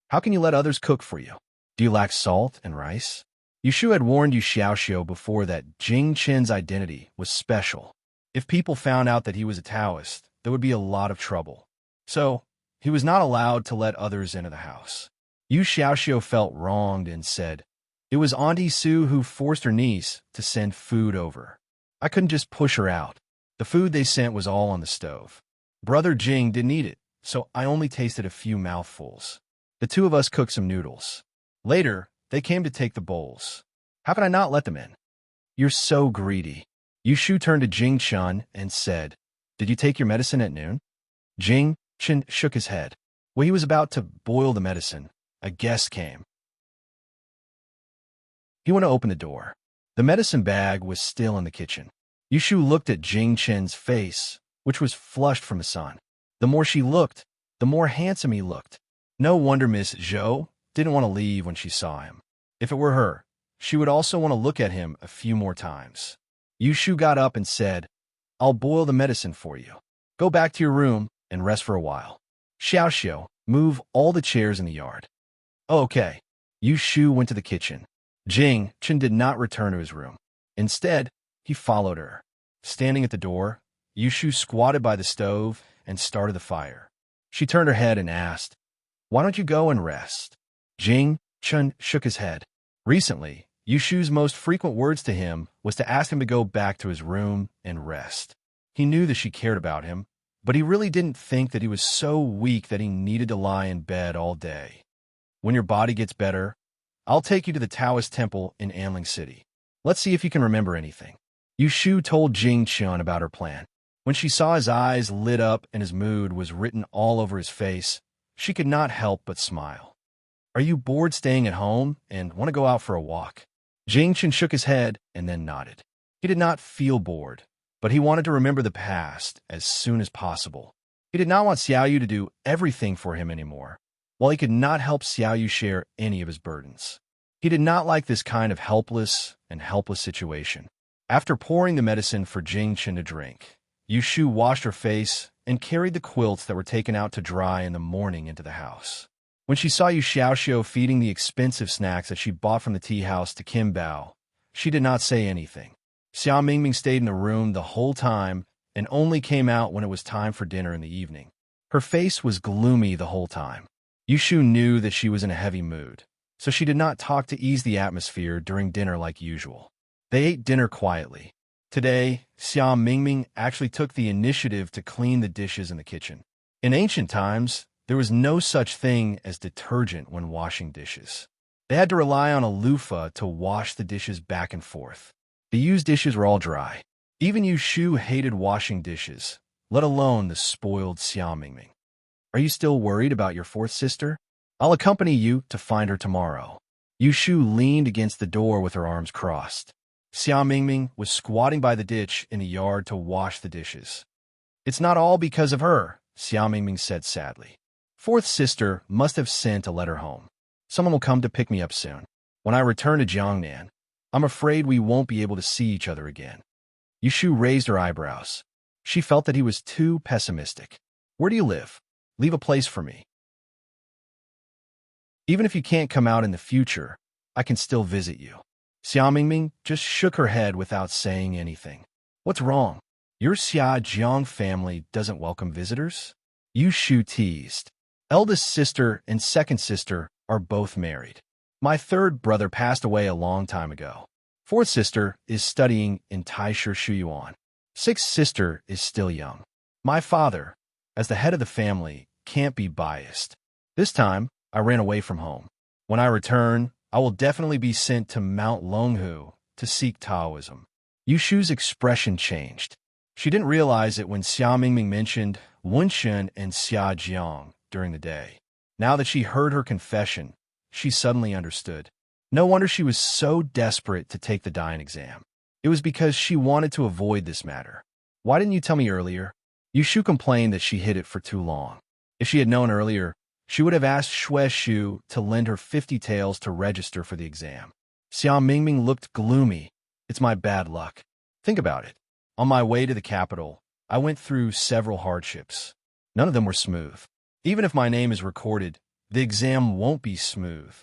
Speaker 1: "How can you let others cook for you? Do you lack salt and rice?" Yu Yushu had warned Yu Xiaoxiu before that Jing Qin's identity was special. If people found out that he was a Taoist, there would be a lot of trouble. So, he was not allowed to let others into the house. Yu Xiaoxiu felt wronged and said, "It was Auntie Sue who forced her niece to send food over. I couldn't just push her out. The food they sent was all on the stove. Brother Jing didn't eat it, so I only tasted a few mouthfuls. The two of us cooked some noodles. Later, they came to take the bowls. How could I not let them in?" "You're so greedy." Yushu turned to Jing Chun and said, "Did you take your medicine at noon?" Jing Chun shook his head. When he was about to boil the medicine, a guest came. He went to open the door. The medicine bag was still in the kitchen. Yushu looked at Jing Chen's face, which was flushed from the sun. The more she looked, the more handsome he looked. No wonder Miss Zhou didn't want to leave when she saw him. If it were her, she would also want to look at him a few more times. Yushu got up and said, "I'll boil the medicine for you. Go back to your room and rest for a while. Xiaoxiu, move all the chairs in the yard." "Oh, okay." Yushu went to the kitchen. Jing Chen did not return to his room. Instead, he followed her. Standing at the door, Yushu squatted by the stove and started the fire. She turned her head and asked, "Why don't you go and rest?" Jing Chen shook his head. Recently, Yushu's most frequent words to him was to ask him to go back to his room and rest. He knew that she cared about him, but he really didn't think that he was so weak that he needed to lie in bed all day. "When your body gets better, I'll take you to the Taoist temple in Anling City. Let's see if you can remember anything." Yushu told Jing Chen about her plan. When she saw his eyes lit up and his mood was written all over his face, she could not help but smile. "Are you bored staying at home and want to go out for a walk?" Jing Chen shook his head and then nodded. He did not feel bored, but he wanted to remember the past as soon as possible. He did not want Xiaoyu to do everything for him anymore, while he could not help Xiaoyu share any of his burdens. He did not like this kind of helpless situation. After pouring the medicine for Jing Chen to drink, Yushu washed her face and carried the quilts that were taken out to dry in the morning into the house. When she saw Yu Xiaoxiu feeding the expensive snacks that she bought from the tea house to Kim Bao, she did not say anything. Xia Mingming stayed in the room the whole time and only came out when it was time for dinner in the evening. Her face was gloomy the whole time. Yushu knew that she was in a heavy mood, so she did not talk to ease the atmosphere during dinner like usual. They ate dinner quietly. Today, Xia Mingming actually took the initiative to clean the dishes in the kitchen. In ancient times, there was no such thing as detergent when washing dishes. They had to rely on a loofah to wash the dishes back and forth. The used dishes were all dry. Even Yushu hated washing dishes, let alone the spoiled Xia Mingming. "Are you still worried about your fourth sister? I'll accompany you to find her tomorrow." Yushu leaned against the door with her arms crossed. Xia Mingming was squatting by the ditch in the yard to wash the dishes. "It's not all because of her," Xia Mingming said sadly. "Fourth sister must have sent a letter home. Someone will come to pick me up soon. When I return to Jiangnan, I'm afraid we won't be able to see each other again." Yushu raised her eyebrows. She felt that he was too pessimistic. "Where do you live? Leave a place for me. Even if you can't come out in the future, I can still visit you." Xia Mingming just shook her head without saying anything. "What's wrong? Your Xia Jiang family doesn't welcome visitors?" Yushu teased. "Eldest sister and second sister are both married. My third brother passed away a long time ago. Fourth sister is studying in Taisher Shuyuan. Sixth sister is still young. My father, as the head of the family, can't be biased. This time, I ran away from home. When I return, I will definitely be sent to Mount Longhu to seek Taoism." Yushu's expression changed. She didn't realize it when Xia Mingming mentioned Wunshen and Xia Jiang during the day. Now that she heard her confession, she suddenly understood. No wonder she was so desperate to take the Dayan exam. It was because she wanted to avoid this matter. "Why didn't you tell me earlier?" Yushu complained that she hid it for too long. If she had known earlier, she would have asked Xue Shu to lend her 50 taels to register for the exam. Xia Mingming looked gloomy. "It's my bad luck. Think about it. On my way to the capital, I went through several hardships. None of them were smooth. Even if my name is recorded, the exam won't be smooth.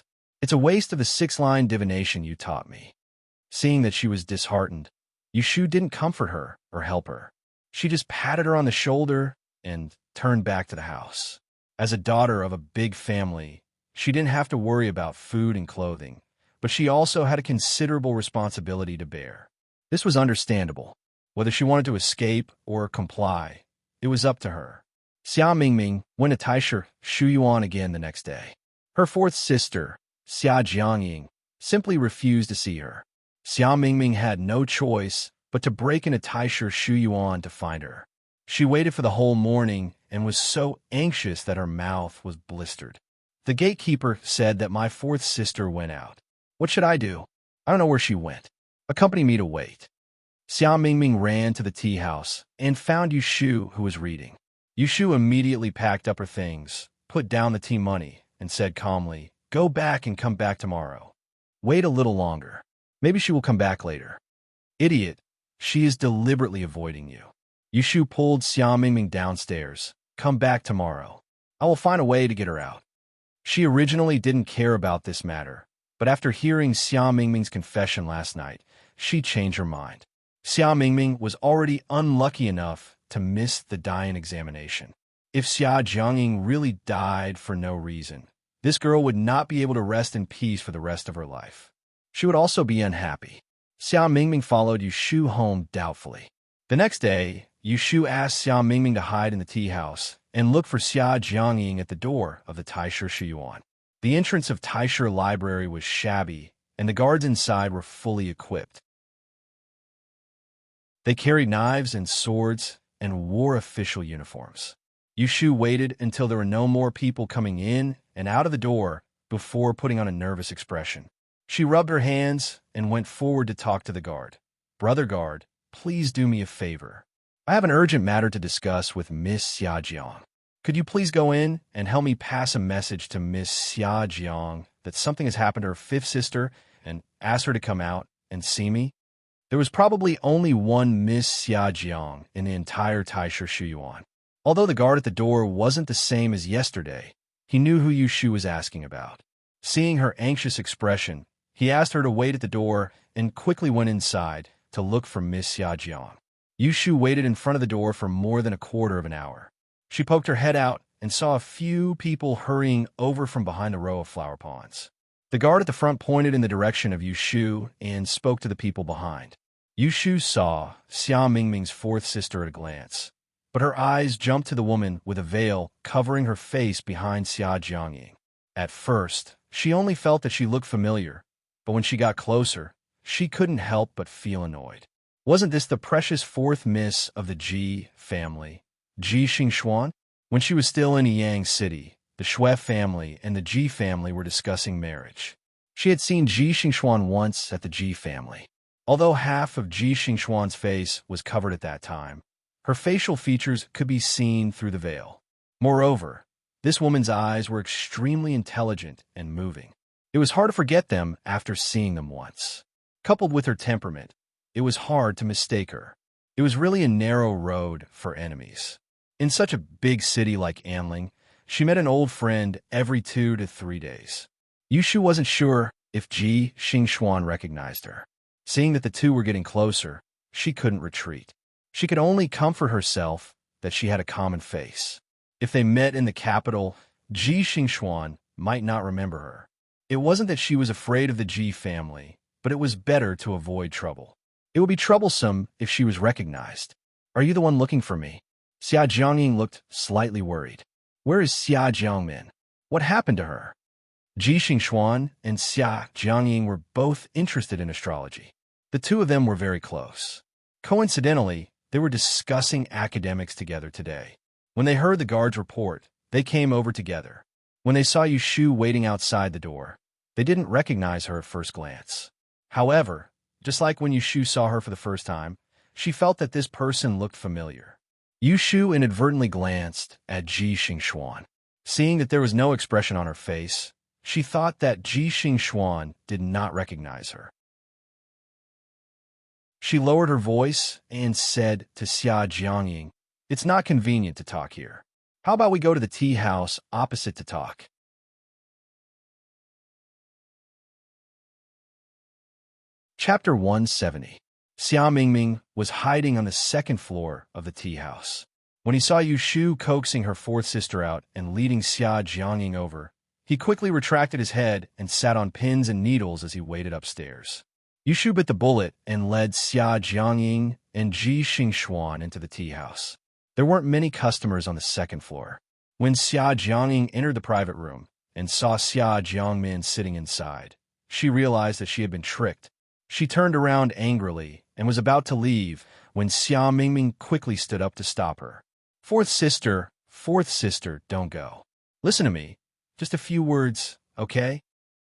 Speaker 1: It's a waste of the 6-line divination you taught me. Seeing that she was disheartened, Yushu didn't comfort her or help her. She just patted her on the shoulder and turned back to the house. As a daughter of a big family, she didn't have to worry about food and clothing, but she also had a considerable responsibility to bear. This was understandable. Whether she wanted to escape or comply, it was up to her. Xia Mingming went to Taisha Shuyuan again the next day. Her fourth sister, Xia Jiangying, simply refused to see her. Xia Mingming had no choice but to break into Taisha Shuyuan to find her. She waited for the whole morning and was so anxious that her mouth was blistered. The gatekeeper said that my fourth sister went out. What should I do? I don't know where she went. Accompany me to wait. Xia Mingming ran to the tea house and found Yushu, who was reading. Yushu immediately packed up her things, put down the tea money, and said calmly, "Go back and come back tomorrow. Wait a little longer. Maybe she will come back later." "Idiot, she is deliberately avoiding you." Yushu pulled Xia Mingming downstairs. "Come back tomorrow. I will find a way to get her out." She originally didn't care about this matter, but after hearing Xia Mingming's confession last night, she changed her mind. Xia Mingming was already unlucky enough to miss the Dian examination. If Xia Jiangying really died for no reason, this girl would not be able to rest in peace for the rest of her life. She would also be unhappy. Xia Mingming followed Yushu home doubtfully. The next day, Yushu asked Xia Mingming to hide in the tea house and look for Xia Jiangying at the door of the Taisha Shuyuan. The entrance of Taisha Library was shabby, and the guards inside were fully equipped. They carried knives and swords and wore official uniforms. Yushu waited until there were no more people coming in and out of the door before putting on a nervous expression. She rubbed her hands and went forward to talk to the guard. "Brother guard, please do me a favor. I have an urgent matter to discuss with Miss Xia Jiang. Could you please go in and help me pass a message to Miss Xia Jiang that something has happened to her fifth sister and ask her to come out and see me?" There was probably only one Miss Xia Jiang in the entire Taisha Shuyuan. Although the guard at the door wasn't the same as yesterday, he knew who Yushu was asking about. Seeing her anxious expression, he asked her to wait at the door and quickly went inside to look for Miss Xia Jiang. Yushu waited in front of the door for more than a quarter of an hour. She poked her head out and saw a few people hurrying over from behind a row of flower ponds. The guard at the front pointed in the direction of Yushu and spoke to the people behind. Yushu saw Xia Mingming's fourth sister at a glance, but her eyes jumped to the woman with a veil covering her face behind Xia Jiangying. At first, she only felt that she looked familiar, but when she got closer, she couldn't help but feel annoyed. Wasn't this the precious fourth miss of the Ji family, Ji Xingxuan? When she was still in Yang City, the Shui family and the Ji family were discussing marriage. She had seen Ji Xingxuan once at the Ji family. Although half of Ji Xingxuan's face was covered at that time, her facial features could be seen through the veil. Moreover, this woman's eyes were extremely intelligent and moving. It was hard to forget them after seeing them once. Coupled with her temperament, it was hard to mistake her. It was really a narrow road for enemies. In such a big city like Anling, she met an old friend every 2 to 3 days. Yushu wasn't sure if Ji Xingxuan recognized her. Seeing that the two were getting closer, she couldn't retreat. She could only comfort herself that she had a common face. If they met in the capital, Ji Xingxuan might not remember her. It wasn't that she was afraid of the Ji family, but it was better to avoid trouble. It would be troublesome if she was recognized. "Are you the one looking for me?" Xia Jiangying looked slightly worried. "Where is Xia Jiangmin? What happened to her?" Ji Xingxuan and Xia Jiangying were both interested in astrology. The two of them were very close. Coincidentally, they were discussing academics together today. When they heard the guard's report, they came over together. When they saw Yushu waiting outside the door, they didn't recognize her at first glance. However, just like when Yushu saw her for the first time, she felt that this person looked familiar. Yushu inadvertently glanced at Ji Xingxuan. Seeing that there was no expression on her face, she thought that Ji Xingxuan did not recognize her. She lowered her voice and said to Xia Jiangying, "It's not convenient to talk here. How about we go to the tea house opposite to talk?" Chapter 170. Xia Mingming was hiding on the second floor of the tea house. When he saw Yu Shu coaxing her fourth sister out and leading Xia Jiangying over, he quickly retracted his head and sat on pins and needles as he waited upstairs. Yu Shu bit the bullet and led Xia Jiangying and Ji Xingxuan into the tea house. There weren't many customers on the second floor. When Xia Jiangying entered the private room and saw Xia Jiangmin sitting inside, she realized that she had been tricked. She turned around angrily and was about to leave when Xia Mingming quickly stood up to stop her. Fourth sister, don't go. Listen to me. Just a few words, okay?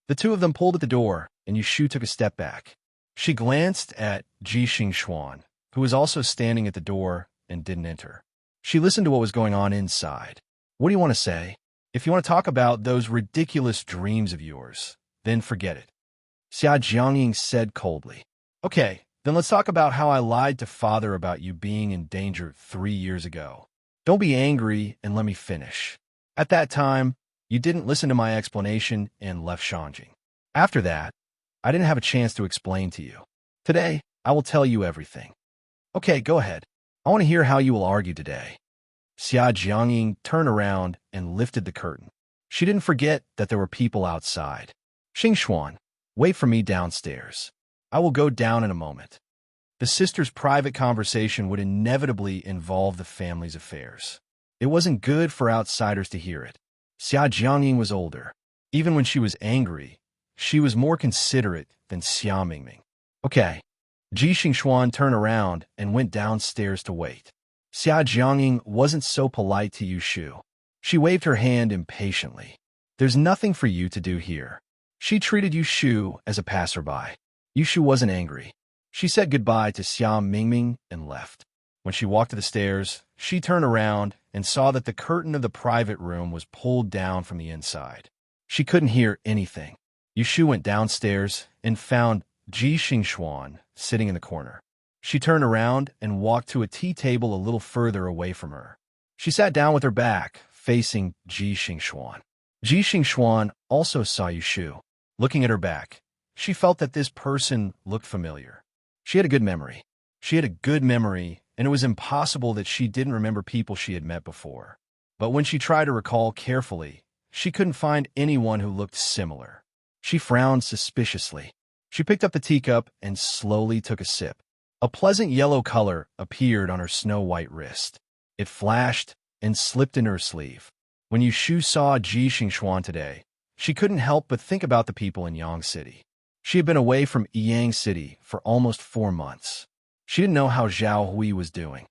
Speaker 1: The two of them pulled at the door, and Yu Shu took a step back. She glanced at Ji Xingxuan, who was also standing at the door and didn't enter. She listened to what was going on inside. What do you want to say? If you want to talk about those ridiculous dreams of yours, then forget it. Xia Jiangying said coldly. Okay, then let's talk about how I lied to father about you being in danger 3 years ago. Don't be angry and let me finish. At that time, you didn't listen to my explanation and left Shanjing. After that, I didn't have a chance to explain to you. Today, I will tell you everything. Okay, go ahead. I want to hear how you will argue today. Xia Jiangying turned around and lifted the curtain. She didn't forget that there were people outside. Xingxuan, wait for me downstairs. I will go down in a moment. The sisters' private conversation would inevitably involve the family's affairs. It wasn't good for outsiders to hear it. Xia Jiangying was older. Even when she was angry, she was more considerate than Xia Mingming. Okay. Ji Xingxuan turned around and went downstairs to wait. Xia Jiangying wasn't so polite to Yu Shu. She waved her hand impatiently. There's nothing for you to do here. She treated Yu Shu as a passerby. Yu Shu wasn't angry. She said goodbye to Xia Mingming and left. When she walked to the stairs, she turned around and saw that the curtain of the private room was pulled down from the inside. She couldn't hear anything. Yu Shu went downstairs and found Ji Xingxuan sitting in the corner. She turned around and walked to a tea table a little further away from her. She sat down with her back, facing Ji Xingxuan. Ji Xingxuan also saw Yu Shu. Looking at her back, she felt that this person looked familiar. She had a good memory. And it was impossible that she didn't remember people she had met before. But when she tried to recall carefully, she couldn't find anyone who looked similar. She frowned suspiciously. She picked up the teacup and slowly took a sip. A pleasant yellow color appeared on her snow-white wrist. It flashed and slipped in her sleeve. When Yu Shu saw Ji Xingxuan today, she couldn't help but think about the people in Yang City. She had been away from Yang City for almost 4 months. She didn't know how Zhao Hui was doing.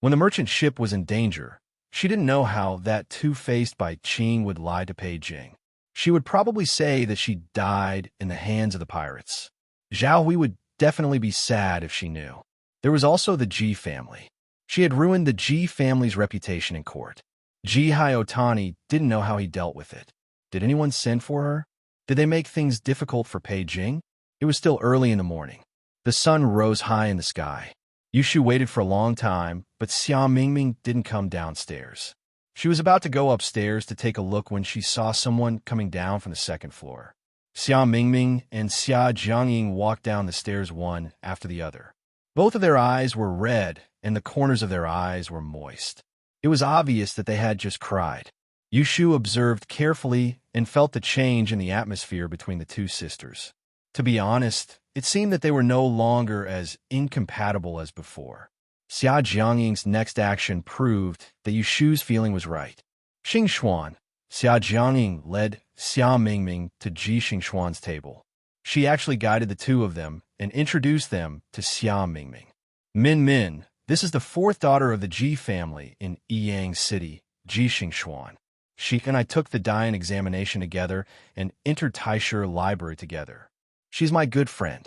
Speaker 1: When the merchant ship was in danger, she didn't know how that two-faced Bai Qing would lie to Pei Jing. She would probably say that she died in the hands of the pirates. Zhao Hui would definitely be sad if she knew. There was also the Ji family. She had ruined the Ji family's reputation in court. Ji Hyotani didn't know how he dealt with it. Did anyone send for her? Did they make things difficult for Pei Jing? It was still early in the morning. The sun rose high in the sky. Yu Shu waited for a long time, but Xia Mingming didn't come downstairs. She was about to go upstairs to take a look when she saw someone coming down from the second floor. Xia Mingming and Xia Jiangying walked down the stairs one after the other. Both of their eyes were red, and the corners of their eyes were moist. It was obvious that they had just cried. Yu Shu observed carefully and felt the change in the atmosphere between the two sisters. To be honest, it seemed that they were no longer as incompatible as before. Xia Jiangying's next action proved that Yu Shu's feeling was right. Xingxuan, Xia Jiangying led Xia Mingming to Ji Xingxuan's table. She actually guided the two of them and introduced them to Xia Mingming. Min, this is the fourth daughter of the Ji family in Yang City, Ji Xingxuan. She and I took the Dian examination together and entered Taisher Library together. She's my good friend.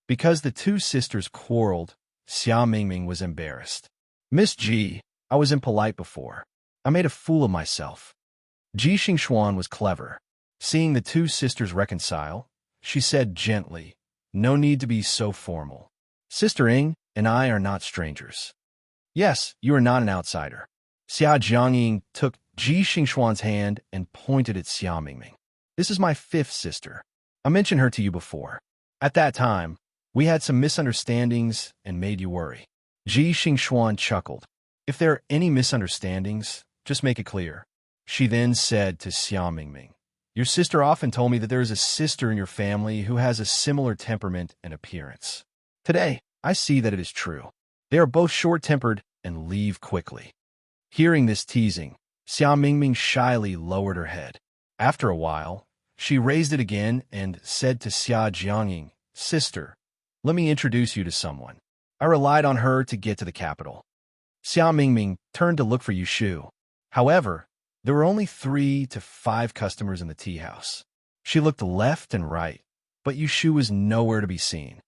Speaker 1: Because the two sisters quarreled, Xia Mingming was embarrassed. Miss Ji, I was impolite before. I made a fool of myself. Ji Xingxuan was clever. Seeing the two sisters reconcile, she said gently, no need to be so formal. Sister Ing and I are not strangers. Yes, you are not an outsider. Xia Jiangying took Ji Xingxuan's hand and pointed at Xia Mingming. This is my fifth sister. I mentioned her to you before. At that time, we had some misunderstandings and made you worry. Ji Xingxuan chuckled. If there are any misunderstandings, just make it clear. She then said to Xia Mingming, your sister often told me that there is a sister in your family who has a similar temperament and appearance. Today, I see that it is true. They are both short-tempered and leave quickly. Hearing this teasing, Xia Mingming shyly lowered her head. After a while, she raised it again and said to Xia Jiangying, sister, let me introduce you to someone. I relied on her to get to the capital. Xia Mingming turned to look for Yushu. However, there were only 3 to 5 customers in the tea house. She looked left and right, but Yushu was nowhere to be seen.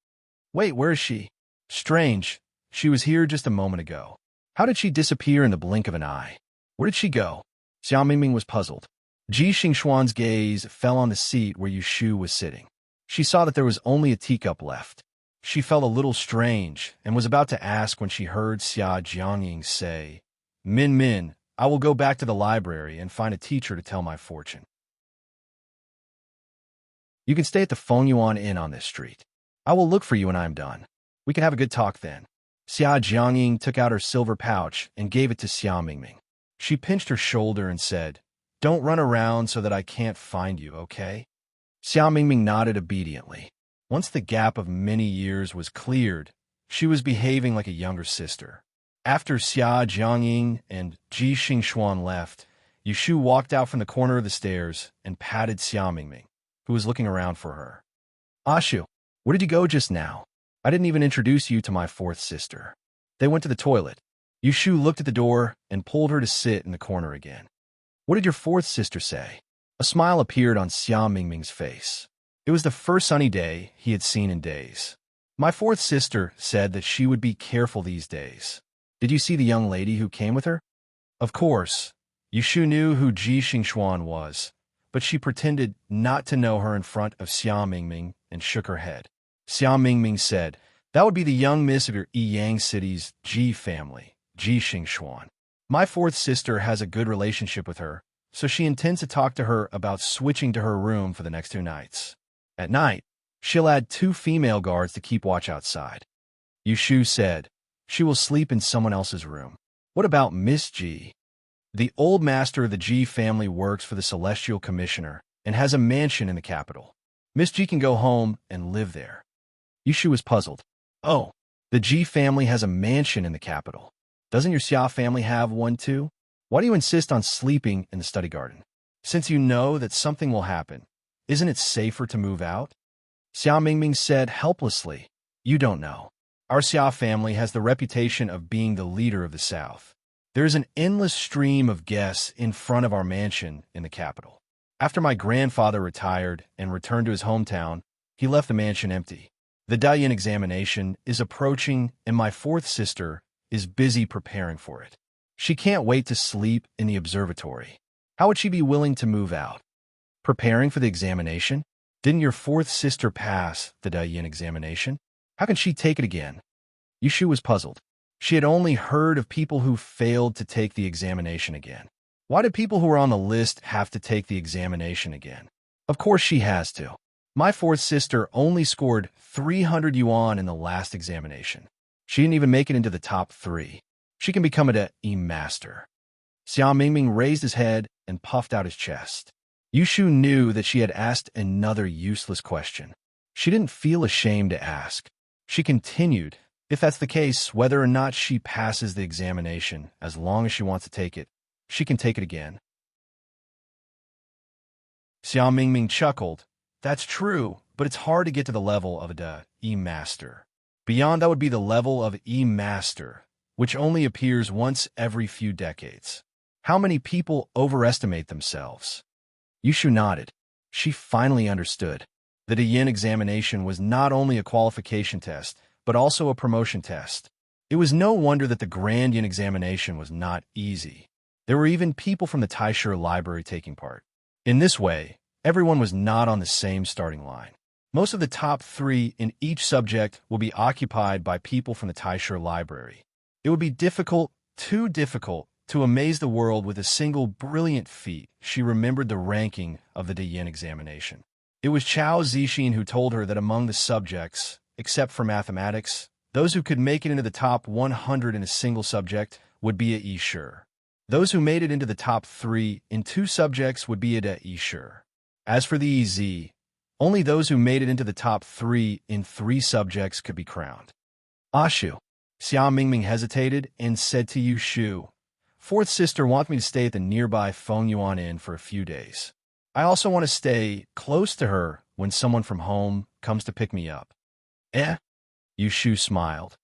Speaker 1: Wait, where is she? Strange, she was here just a moment ago. How did she disappear in the blink of an eye? Where did she go? Xia Mingming was puzzled. Ji Xingxuan's gaze fell on the seat where Yushu was sitting. She saw that there was only a teacup left. She felt a little strange and was about to ask when she heard Xia Jiangying say, Min Min, I will go back to the library and find a teacher to tell my fortune. You can stay at the Feng Yuan Inn on this street. I will look for you when I am done. We can have a good talk then. Xia Jiangying took out her silver pouch and gave it to Xia Mingming. She pinched her shoulder and said, don't run around so that I can't find you, okay? Xia Mingming nodded obediently. Once the gap of many years was cleared, she was behaving like a younger sister. After Xia Jiangying and Ji Xingxuan left, Yushu walked out from the corner of the stairs and patted Xia Mingming, who was looking around for her. Ashu, where did you go just now? I didn't even introduce you to my 4th sister. They went to the toilet. Yushu looked at the door and pulled her to sit in the corner again. What did your 4th sister say? A smile appeared on Xia Mingming's face. It was the first sunny day he had seen in days. My 4th sister said that she would be careful these days. Did you see the young lady who came with her? Of course. Yushu knew who Ji Xingxuan was, but she pretended not to know her in front of Xia Mingming and shook her head. Xia Mingming said, that would be the young miss of your Yiyang City's Ji family, Ji Xingxuan. My 4th sister has a good relationship with her, so she intends to talk to her about switching to her room for the next 2 nights. At night, she'll add 2 female guards to keep watch outside. Yushu said, she will sleep in someone else's room. What about Miss Ji? The old master of the Ji family works for the Celestial Commissioner and has a mansion in the capital. Miss Ji can go home and live there. Yushu was puzzled. Oh, the Ji family has a mansion in the capital. Doesn't your Xia family have one too? Why do you insist on sleeping in the study garden? Since you know that something will happen, isn't it safer to move out? Xia Mingming said helplessly, you don't know. Our Xia family has the reputation of being the leader of the South. There is an endless stream of guests in front of our mansion in the capital. After my grandfather retired and returned to his hometown, he left the mansion empty. The Dalian examination is approaching and my 4th sister is busy preparing for it. She can't wait to sleep in the observatory. How would she be willing to move out? Preparing for the examination? Didn't your 4th sister pass the Dalian examination? How can she take it again? Yushu was puzzled. She had only heard of people who failed to take the examination again. Why did people who were on the list have to take the examination again? Of course she has to. My 4th sister only scored 300 yuan in the last examination. She didn't even make it into the top 3. She can become a master. Xia Mingming raised his head and puffed out his chest. Yushu knew that she had asked another useless question. She didn't feel ashamed to ask. She continued, if that's the case, whether or not she passes the examination, as long as she wants to take it, she can take it again. Xia Mingming chuckled. That's true, but it's hard to get to the level of a master. Beyond that would be the level of master, which only appears once every few decades. How many people overestimate themselves? Yushu nodded. She finally understood. The Dayin examination was not only a qualification test, but also a promotion test. It was no wonder that the Grand Yin examination was not easy. There were even people from the Taisher library taking part. In this way, everyone was not on the same starting line. Most of the top 3 in each subject will be occupied by people from the Taisher library. It would be too difficult, to amaze the world with a single brilliant feat. She remembered the ranking of the Dayin examination. It was Chao Zixin who told her that among the subjects, except for mathematics, those who could make it into the top 100 in a single subject would be at Yishu. Those who made it into the top 3 in 2 subjects would be at Yishu. As for the EZ, only those who made it into the top 3 in 3 subjects could be crowned. Ashu. Xia Mingming hesitated and said to Yushu, "Fourth sister wants me to stay at the nearby Fengyuan Inn for a few days. I also want to stay close to her when someone from home comes to pick me up." Eh? Yushu smiled.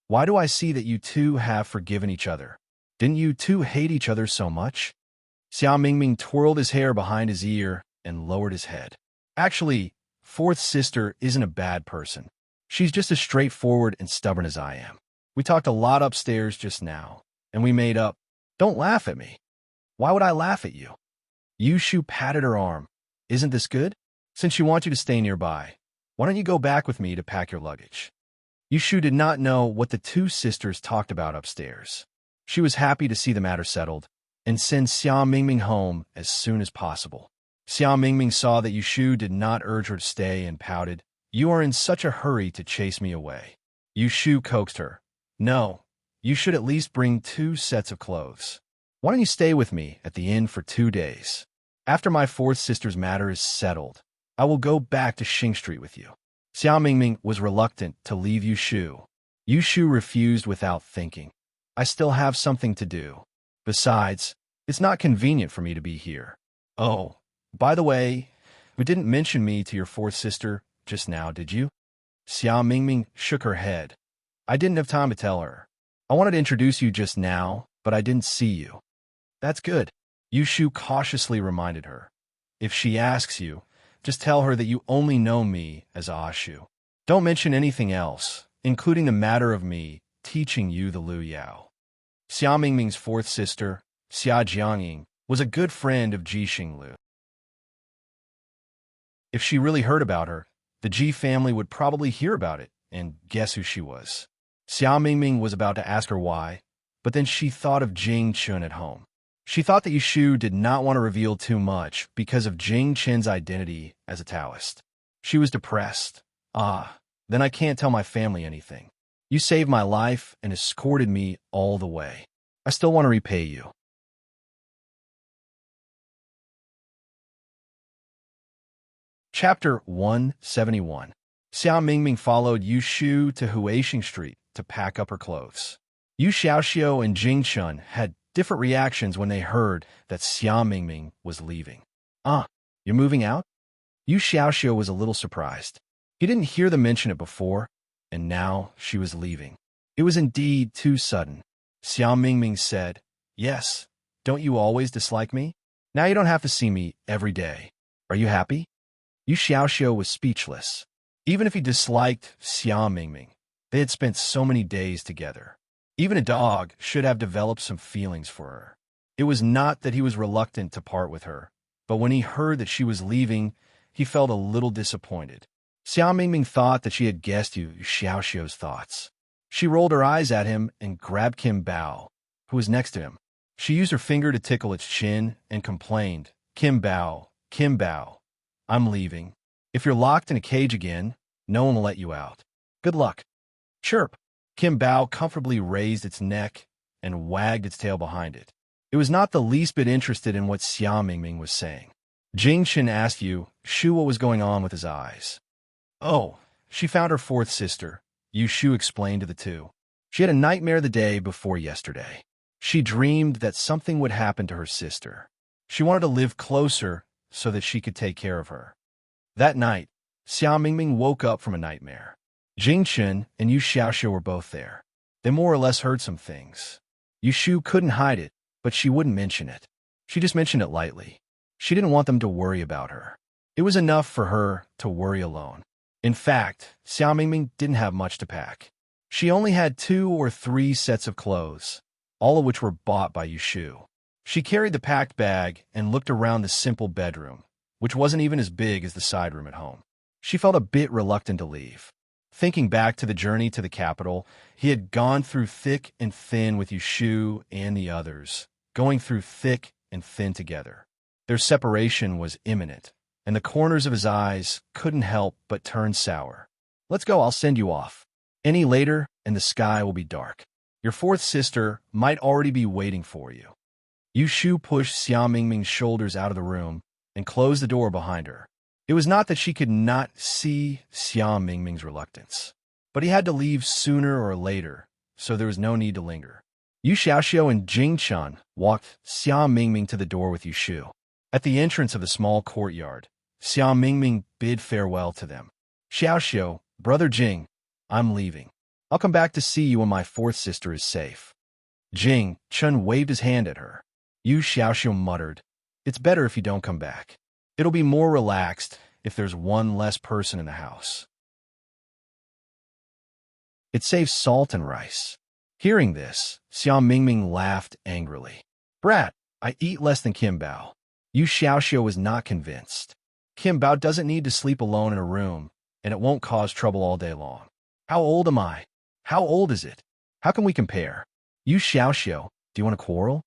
Speaker 1: "Why do I see that you two have forgiven each other? Didn't you two hate each other so much?" Xia Mingming twirled his hair behind his ear and lowered his head. "Actually, fourth sister isn't a bad person. She's just as straightforward and stubborn as I am. We talked a lot upstairs just now, and we made up. Don't laugh at me." "Why would I laugh at you?" Yushu patted her arm. "Isn't this good? Since you want you to stay nearby, why don't you go back with me to pack your luggage?" Yushu did not know what the two sisters talked about upstairs. She was happy to see the matter settled and send Xia Mingming home as soon as possible. Xia Mingming saw that Yushu did not urge her to stay and pouted. "You are in such a hurry to chase me away." Yushu coaxed her. "No, you should at least bring 2 sets of clothes. Why don't you stay with me at the inn for 2 days? After my fourth sister's matter is settled, I will go back to Xing Street with you." Xia Mingming was reluctant to leave Yushu. Yushu refused without thinking. "I still have something to do. Besides, it's not convenient for me to be here. Oh, by the way, you didn't mention me to your fourth sister just now, did you?" Xia Mingming shook her head. "I didn't have time to tell her. I wanted to introduce you just now, but I didn't see you." "That's good," Yushu cautiously reminded her. "If she asks you, just tell her that you only know me as Ashu. Don't mention anything else, including the matter of me teaching you the Lu Yao." Xia Mingming's fourth sister, Xia Jiangying, was a good friend of Ji Xinglu. If she really heard about her, the Ji family would probably hear about it and guess who she was. Xia Mingming was about to ask her why, but then she thought of Jing Chun at home. She thought that Yushu did not want to reveal too much because of Jing Chen's identity as a Taoist. She was depressed. Then I can't tell my family anything. You saved my life and escorted me all the way. I still want to repay you." Chapter 171. Xia Mingming followed Yushu to Huixing Street to pack up her clothes. Yu Xiaoxiu and Jing Chun had different reactions when they heard that Xia Mingming was leaving. You're moving out?" Yu Xiaoxiu was a little surprised. He didn't hear them mention it before, and now she was leaving. It was indeed too sudden. Xia Mingming said, "Yes, don't you always dislike me? Now you don't have to see me every day. Are you happy?" Yu Xiaoxiu was speechless. Even if he disliked Xia Mingming, they had spent so many days together. Even a dog should have developed some feelings for her. It was not that he was reluctant to part with her, but when he heard that she was leaving, he felt a little disappointed. Xia Mingming thought that she had guessed Yu Xiaoxiu's thoughts. She rolled her eyes at him and grabbed Kim Bao, who was next to him. She used her finger to tickle its chin and complained, Kim Bao, I'm leaving. If you're locked in a cage again, no one will let you out. Good luck." "Chirp." Kim Bao comfortably raised its neck and wagged its tail behind it. It was not the least bit interested in what Xia Mingming was saying. Jing Chen asked Shu what was going on with his eyes. "Oh, she found her fourth sister," Shu explained to the two. "She had a nightmare the day before yesterday. She dreamed that something would happen to her sister. She wanted to live closer so that she could take care of her." That night, Xia Mingming woke up from a nightmare. Jing Chen and Yu Xiaoxiu were both there. They more or less heard some things. Yushu couldn't hide it, but she wouldn't mention it. She just mentioned it lightly. She didn't want them to worry about her. It was enough for her to worry alone. In fact, Xia Mingming didn't have much to pack. She only had 2 or 3 sets of clothes, all of which were bought by Yushu. She carried the packed bag and looked around the simple bedroom, which wasn't even as big as the side room at home. She felt a bit reluctant to leave. Thinking back to the journey to the capital, he had gone through thick and thin with Yushu and the others, going through thick and thin together. Their separation was imminent, and the corners of his eyes couldn't help but turn sour. Let's go, I'll send you off. Any later, and the sky will be dark. Your fourth sister might already be waiting for you. Yu Shu pushed Xia Mingming's shoulders out of the room and closed the door behind her. It was not that she could not see Xia Mingming's reluctance, but he had to leave sooner or later, so there was no need to linger. Yu Xiaoxiu and Jing Chun walked Xia Mingming to the door with Yu Shu. At the entrance of the small courtyard, Xia Mingming bid farewell to them. Xiaoxiu, Brother Jing, I'm leaving. I'll come back to see you when my fourth sister is safe. Jing Chun waved his hand at her. Yu Xiaoxiu muttered, It's better if you don't come back. It'll be more relaxed if there's one less person in the house. It saves salt and rice. Hearing this, Xia Mingming laughed angrily. Brat, I eat less than Kim Bao. Yu Xiaoxiu was not convinced. Kim Bao doesn't need to sleep alone in a room, and it won't cause trouble all day long. How old am I? How old is it? How can we compare? Yu Xiaoxiu, do you want to quarrel?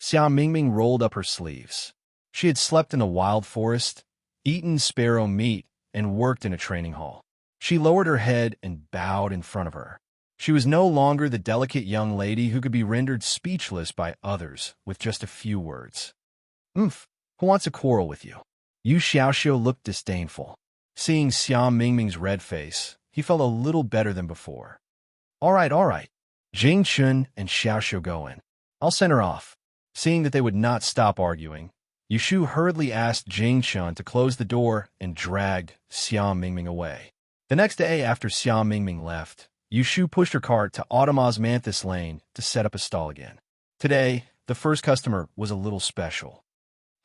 Speaker 1: Xia Mingming rolled up her sleeves. She had slept in a wild forest, eaten sparrow meat, and worked in a training hall. She lowered her head and bowed in front of her. She was no longer the delicate young lady who could be rendered speechless by others with just a few words. Who wants to quarrel with you? Yu Xiaoxiu looked disdainful. Seeing Xia Mingming's red face, he felt a little better than before. All right. Jing Chun and Xiaoxiu go in. I'll send her off. Seeing that they would not stop arguing, Yu Shu hurriedly asked Jing Chun to close the door and dragged Xia Mingming away. The next day after Xia Mingming left, Yu Shu pushed her cart to Autumn Osmanthus Lane to set up a stall again. Today, the first customer was a little special.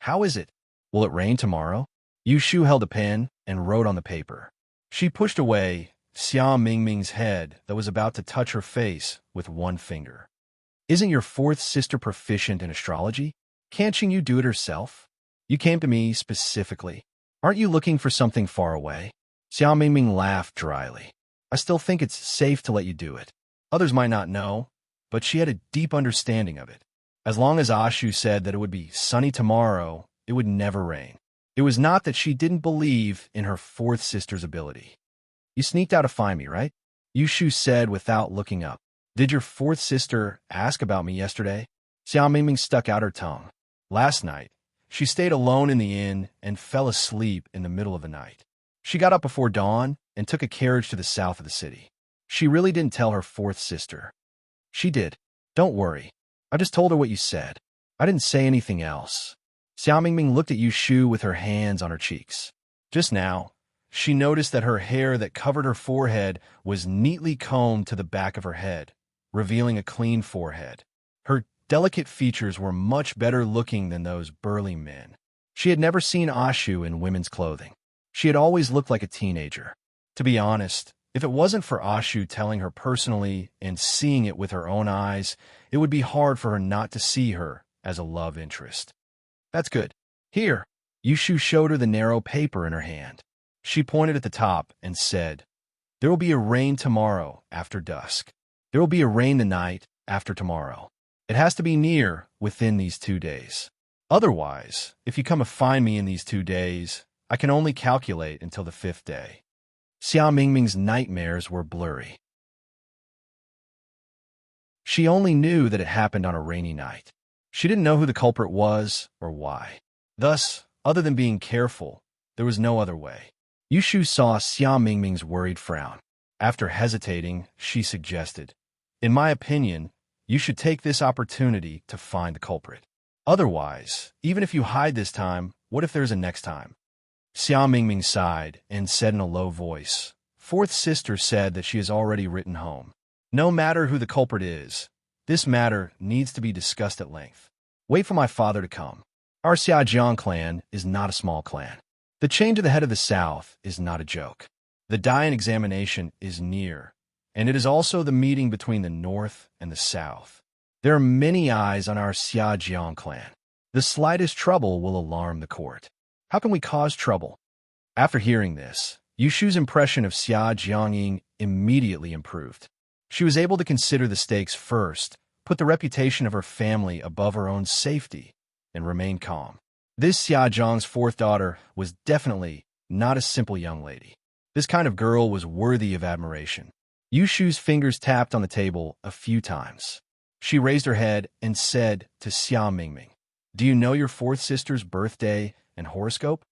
Speaker 1: How is it? Will it rain tomorrow? Yu Shu held a pen and wrote on the paper. She pushed away Xia Mingming's head that was about to touch her face with one finger. Isn't your fourth sister proficient in astrology? Can't you do it herself? You came to me specifically. Aren't you looking for something far away? Xia Mingming laughed dryly. I still think it's safe to let you do it. Others might not know, but she had a deep understanding of it. As long as Ashu said that it would be sunny tomorrow, it would never rain. It was not that she didn't believe in her fourth sister's ability. You sneaked out to find me, right? Yu Shu said without looking up. Did your fourth sister ask about me yesterday? Xia Mingming stuck out her tongue. Last night, she stayed alone in the inn and fell asleep in the middle of the night. She got up before dawn and took a carriage to the south of the city. She really didn't tell her fourth sister. She did. Don't worry. I just told her what you said. I didn't say anything else. Xia Mingming looked at Yu Shu with her hands on her cheeks. Just now, she noticed that her hair that covered her forehead was neatly combed to the back of her head, revealing a clean forehead. Her delicate features were much better looking than those burly men. She had never seen Ashu in women's clothing. She had always looked like a teenager. To be honest, if it wasn't for Ashu telling her personally and seeing it with her own eyes, it would be hard for her not to see her as a love interest. That's good. Here. Yu Shu showed her the narrow paper in her hand. She pointed at the top and said, There will be a rain tomorrow after dusk. There will be a rain the night after tomorrow. It has to be near within these 2 days. Otherwise, if you come to find me in these 2 days, I can only calculate until the 5th day. Xia Mingming's nightmares were blurry. She only knew that it happened on a rainy night. She didn't know who the culprit was or why. Thus, other than being careful, there was no other way. Yu Shu saw Xia Mingming's worried frown. After hesitating, she suggested, In my opinion, you should take this opportunity to find the culprit. Otherwise, even if you hide this time, what if there's a next time? Xia Mingming sighed and said in a low voice, Fourth sister said that she has already written home. No matter who the culprit is, this matter needs to be discussed at length. Wait for my father to come. Our Xiajiang clan is not a small clan. The change of the head of the South is not a joke. The Dian examination is near, and it is also the meeting between the North and the South. There are many eyes on our Xiajiang clan. The slightest trouble will alarm the court. How can we cause trouble? After hearing this, Yu Shu's impression of Xia Jiangying immediately improved. She was able to consider the stakes first, put the reputation of her family above her own safety, and remain calm. This Xia Zhang's fourth daughter was definitely not a simple young lady. This kind of girl was worthy of admiration. Yu Shu's fingers tapped on the table a few times. She raised her head and said to Xia Mingming, "Do you know your fourth sister's birthday and horoscope?"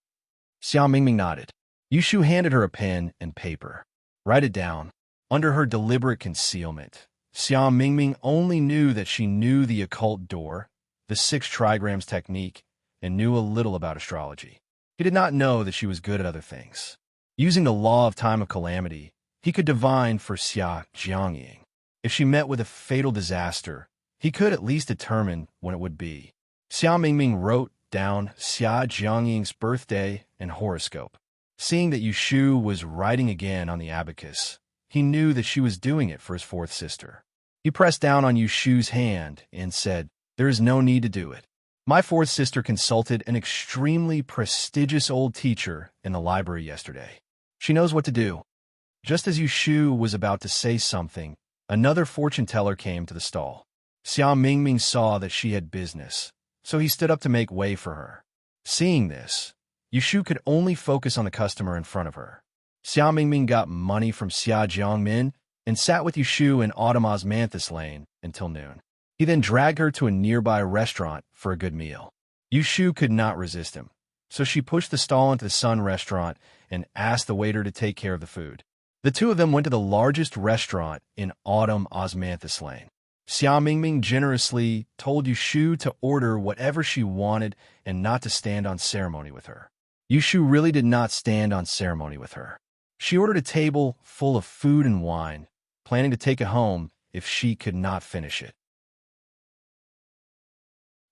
Speaker 1: Xia Mingming nodded. Yu Shu handed her a pen and paper. "Write it down." Under her deliberate concealment, Xia Mingming only knew that she knew the occult door, the 6 trigrams technique, and knew a little about astrology. He did not know that she was good at other things. Using the law of time of calamity, he could divine for Xia Jiangying. If she met with a fatal disaster, he could at least determine when it would be. Xia Mingming wrote down Xia Jiangying's birthday and horoscope. Seeing that Yu Shu was writing again on the abacus, he knew that she was doing it for his fourth sister. He pressed down on Yu Shu's hand and said, "There is no need to do it. My fourth sister consulted an extremely prestigious old teacher in the library yesterday. She knows what to do." Just as Yu Shu was about to say something, another fortune teller came to the stall. Xia Mingming saw that she had business, so he stood up to make way for her. Seeing this, Yu Shu could only focus on the customer in front of her. Xia Mingming got money from Xia Jiangmin and sat with Yu Shu in Autumn Osmanthus Lane until noon. He then dragged her to a nearby restaurant for a good meal. Yu Shu could not resist him, so she pushed the stall into the Sun restaurant and asked the waiter to take care of the food. The two of them went to the largest restaurant in Autumn Osmanthus Lane. Xia Mingming generously told Yu Shu to order whatever she wanted and not to stand on ceremony with her. Yu Shu really did not stand on ceremony with her. She ordered a table full of food and wine, planning to take it home if she could not finish it.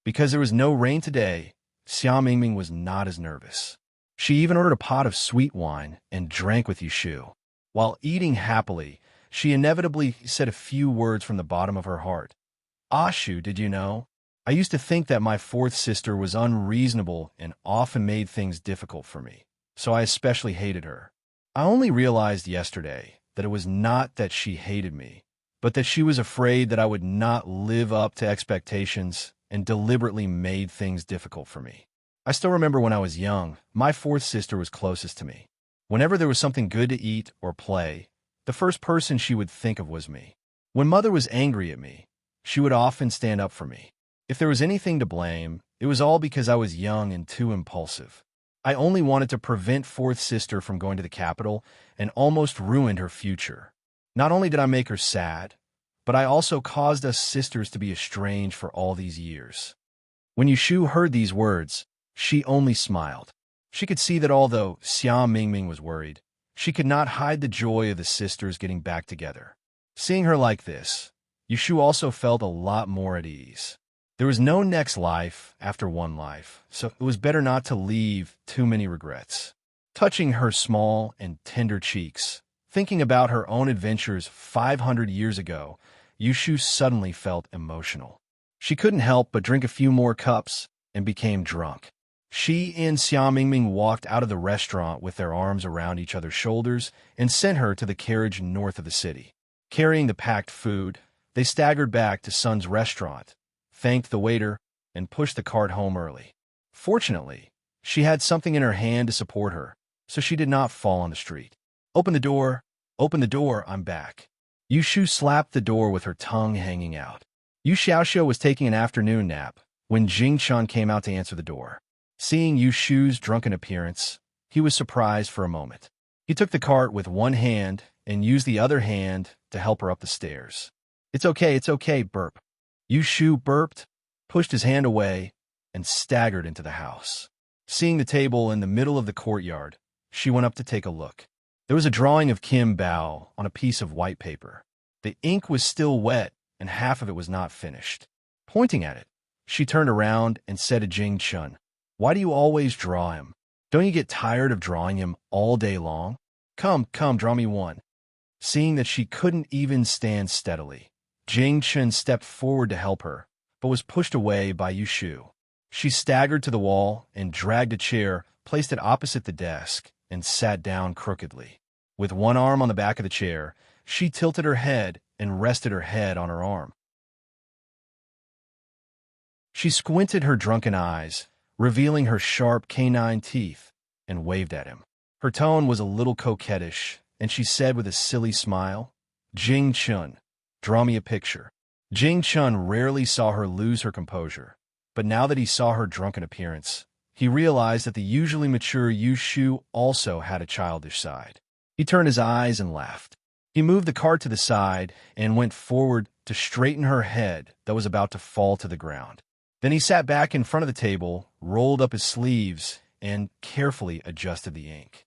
Speaker 1: Because there was no rain today, Xia Mingming was not as nervous. She even ordered a pot of sweet wine and drank with Yu Shu. While eating happily, she inevitably said a few words from the bottom of her heart. "Ah, Shu, did you know? I used to think that my fourth sister was unreasonable and often made things difficult for me, so I especially hated her. I only realized yesterday that it was not that she hated me, but that she was afraid that I would not live up to expectations and deliberately made things difficult for me. I still remember when I was young, my fourth sister was closest to me. Whenever there was something good to eat or play, the first person she would think of was me. When mother was angry at me, she would often stand up for me. If there was anything to blame, it was all because I was young and too impulsive. I only wanted to prevent fourth sister from going to the capital and almost ruined her future. Not only did I make her sad, but I also caused us sisters to be estranged for all these years." When Yu Shu heard these words, she only smiled. She could see that although Xia Mingming was worried, she could not hide the joy of the sisters getting back together. Seeing her like this, Yu Shu also felt a lot more at ease. There was no next life after one life, so it was better not to leave too many regrets. Touching her small and tender cheeks, thinking about her own adventures 500 years ago, Yu Shu suddenly felt emotional. She couldn't help but drink a few more cups and became drunk. She and Xia Mingming walked out of the restaurant with their arms around each other's shoulders and sent her to the carriage north of the city. Carrying the packed food, they staggered back to Sun's restaurant, thanked the waiter, and pushed the cart home early. Fortunately, she had something in her hand to support her, so she did not fall on the street. Open the door, I'm back." Yu Shu slapped the door with her tongue hanging out. Yu Xiaoxiu was taking an afternoon nap when Jing Chun came out to answer the door. Seeing Yu Shu's drunken appearance, he was surprised for a moment. He took the cart with one hand and used the other hand to help her up the stairs. It's okay, burp." Yu Shu burped, pushed his hand away, and staggered into the house. Seeing the table in the middle of the courtyard, she went up to take a look. There was a drawing of Kim Bao on a piece of white paper. The ink was still wet, and half of it was not finished. Pointing at it, she turned around and said to Jing Chun, "Why do you always draw him? Don't you get tired of drawing him all day long? Come, draw me one." Seeing that she couldn't even stand steadily, Jing Chun stepped forward to help her, but was pushed away by Yu Shu. She staggered to the wall and dragged a chair, placed it opposite the desk, and sat down crookedly. With one arm on the back of the chair, she tilted her head and rested her head on her arm. She squinted her drunken eyes, revealing her sharp canine teeth, and waved at him. Her tone was a little coquettish, and she said with a silly smile, "Jing Chun, draw me a picture." Jing Chun rarely saw her lose her composure, but now that he saw her drunken appearance, he realized that the usually mature Yu Shu also had a childish side. He turned his eyes and laughed. He moved the cart to the side and went forward to straighten her head that was about to fall to the ground. Then he sat back in front of the table, rolled up his sleeves, and carefully adjusted the ink.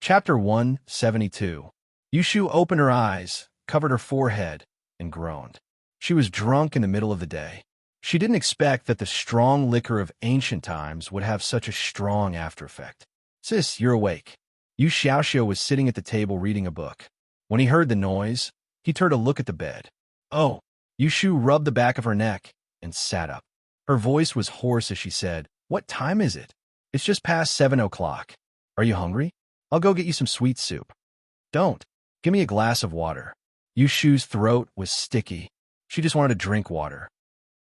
Speaker 1: Chapter 172. Yushu opened her eyes, covered her forehead, and groaned. She was drunk in the middle of the day. She didn't expect that the strong liquor of ancient times would have such a strong after-effect. "Sis, you're awake." Yu Xiaoxiu was sitting at the table reading a book. When he heard the noise, he turned to look at the bed. "Oh." Yushu rubbed the back of her neck and sat up. Her voice was hoarse as she said, "What time is it?" "It's just past 7 o'clock. Are you hungry? I'll go get you some sweet soup." "Don't. Give me a glass of water." Yushu's throat was sticky. She just wanted to drink water.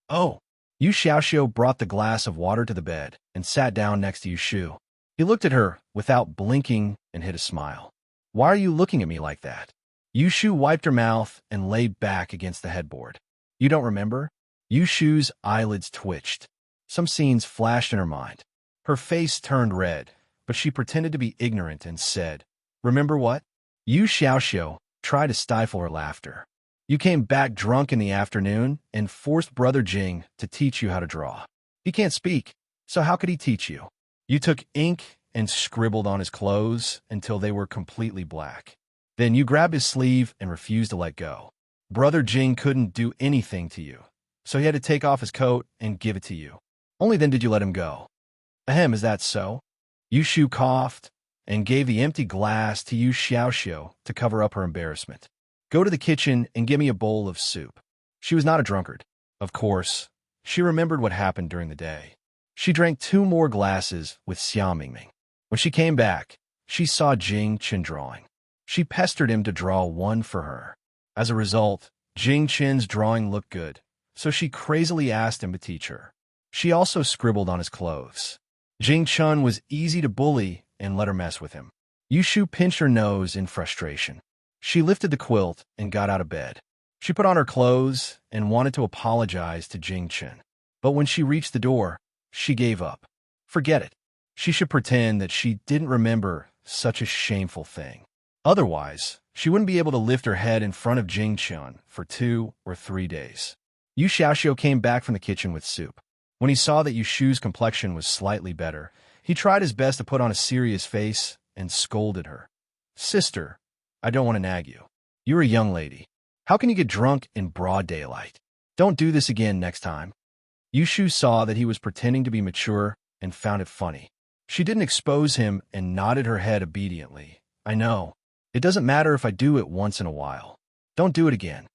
Speaker 1: "Oh." Yu Xiaoxiu brought the glass of water to the bed and sat down next to Yushu. He looked at her without blinking and hid a smile. "Why are you looking at me like that?" Yushu wiped her mouth and lay back against the headboard. "You don't remember?" Yushu's eyelids twitched. Some scenes flashed in her mind. Her face turned red, but she pretended to be ignorant and said, "Remember what?" Yu Xiaoxiu tried to stifle her laughter. "You came back drunk in the afternoon and forced Brother Jing to teach you how to draw. He can't speak, so how could he teach you? You took ink and scribbled on his clothes until they were completely black. Then you grabbed his sleeve and refused to let go. Brother Jing couldn't do anything to you, so he had to take off his coat and give it to you. Only then did you let him go." "Ahem, is that so?" Yushu coughed and gave the empty glass to Yu Xiaoxiu to cover up her embarrassment. "Go to the kitchen and give me a bowl of soup." She was not a drunkard. Of course, she remembered what happened during the day. She drank 2 more glasses with Xia Mingming. When she came back, she saw Jing Chen drawing. She pestered him to draw one for her. As a result, Jing Chen's drawing looked good, so she crazily asked him to teach her. She also scribbled on his clothes. Jing Chen was easy to bully and let her mess with him. Yushu pinched her nose in frustration. She lifted the quilt and got out of bed. She put on her clothes and wanted to apologize to Jing Chen. But when she reached the door, she gave up. Forget it. She should pretend that she didn't remember such a shameful thing. Otherwise, she wouldn't be able to lift her head in front of Jing Chen for 2 or 3 days. Yu Xiaoxiu came back from the kitchen with soup. When he saw that Yushu's complexion was slightly better, he tried his best to put on a serious face and scolded her. "Sister, I don't want to nag you. You're a young lady. How can you get drunk in broad daylight? Don't do this again next time." Yushu saw that he was pretending to be mature and found it funny. She didn't expose him and nodded her head obediently. "I know. It doesn't matter if I do it once in a while. Don't do it again."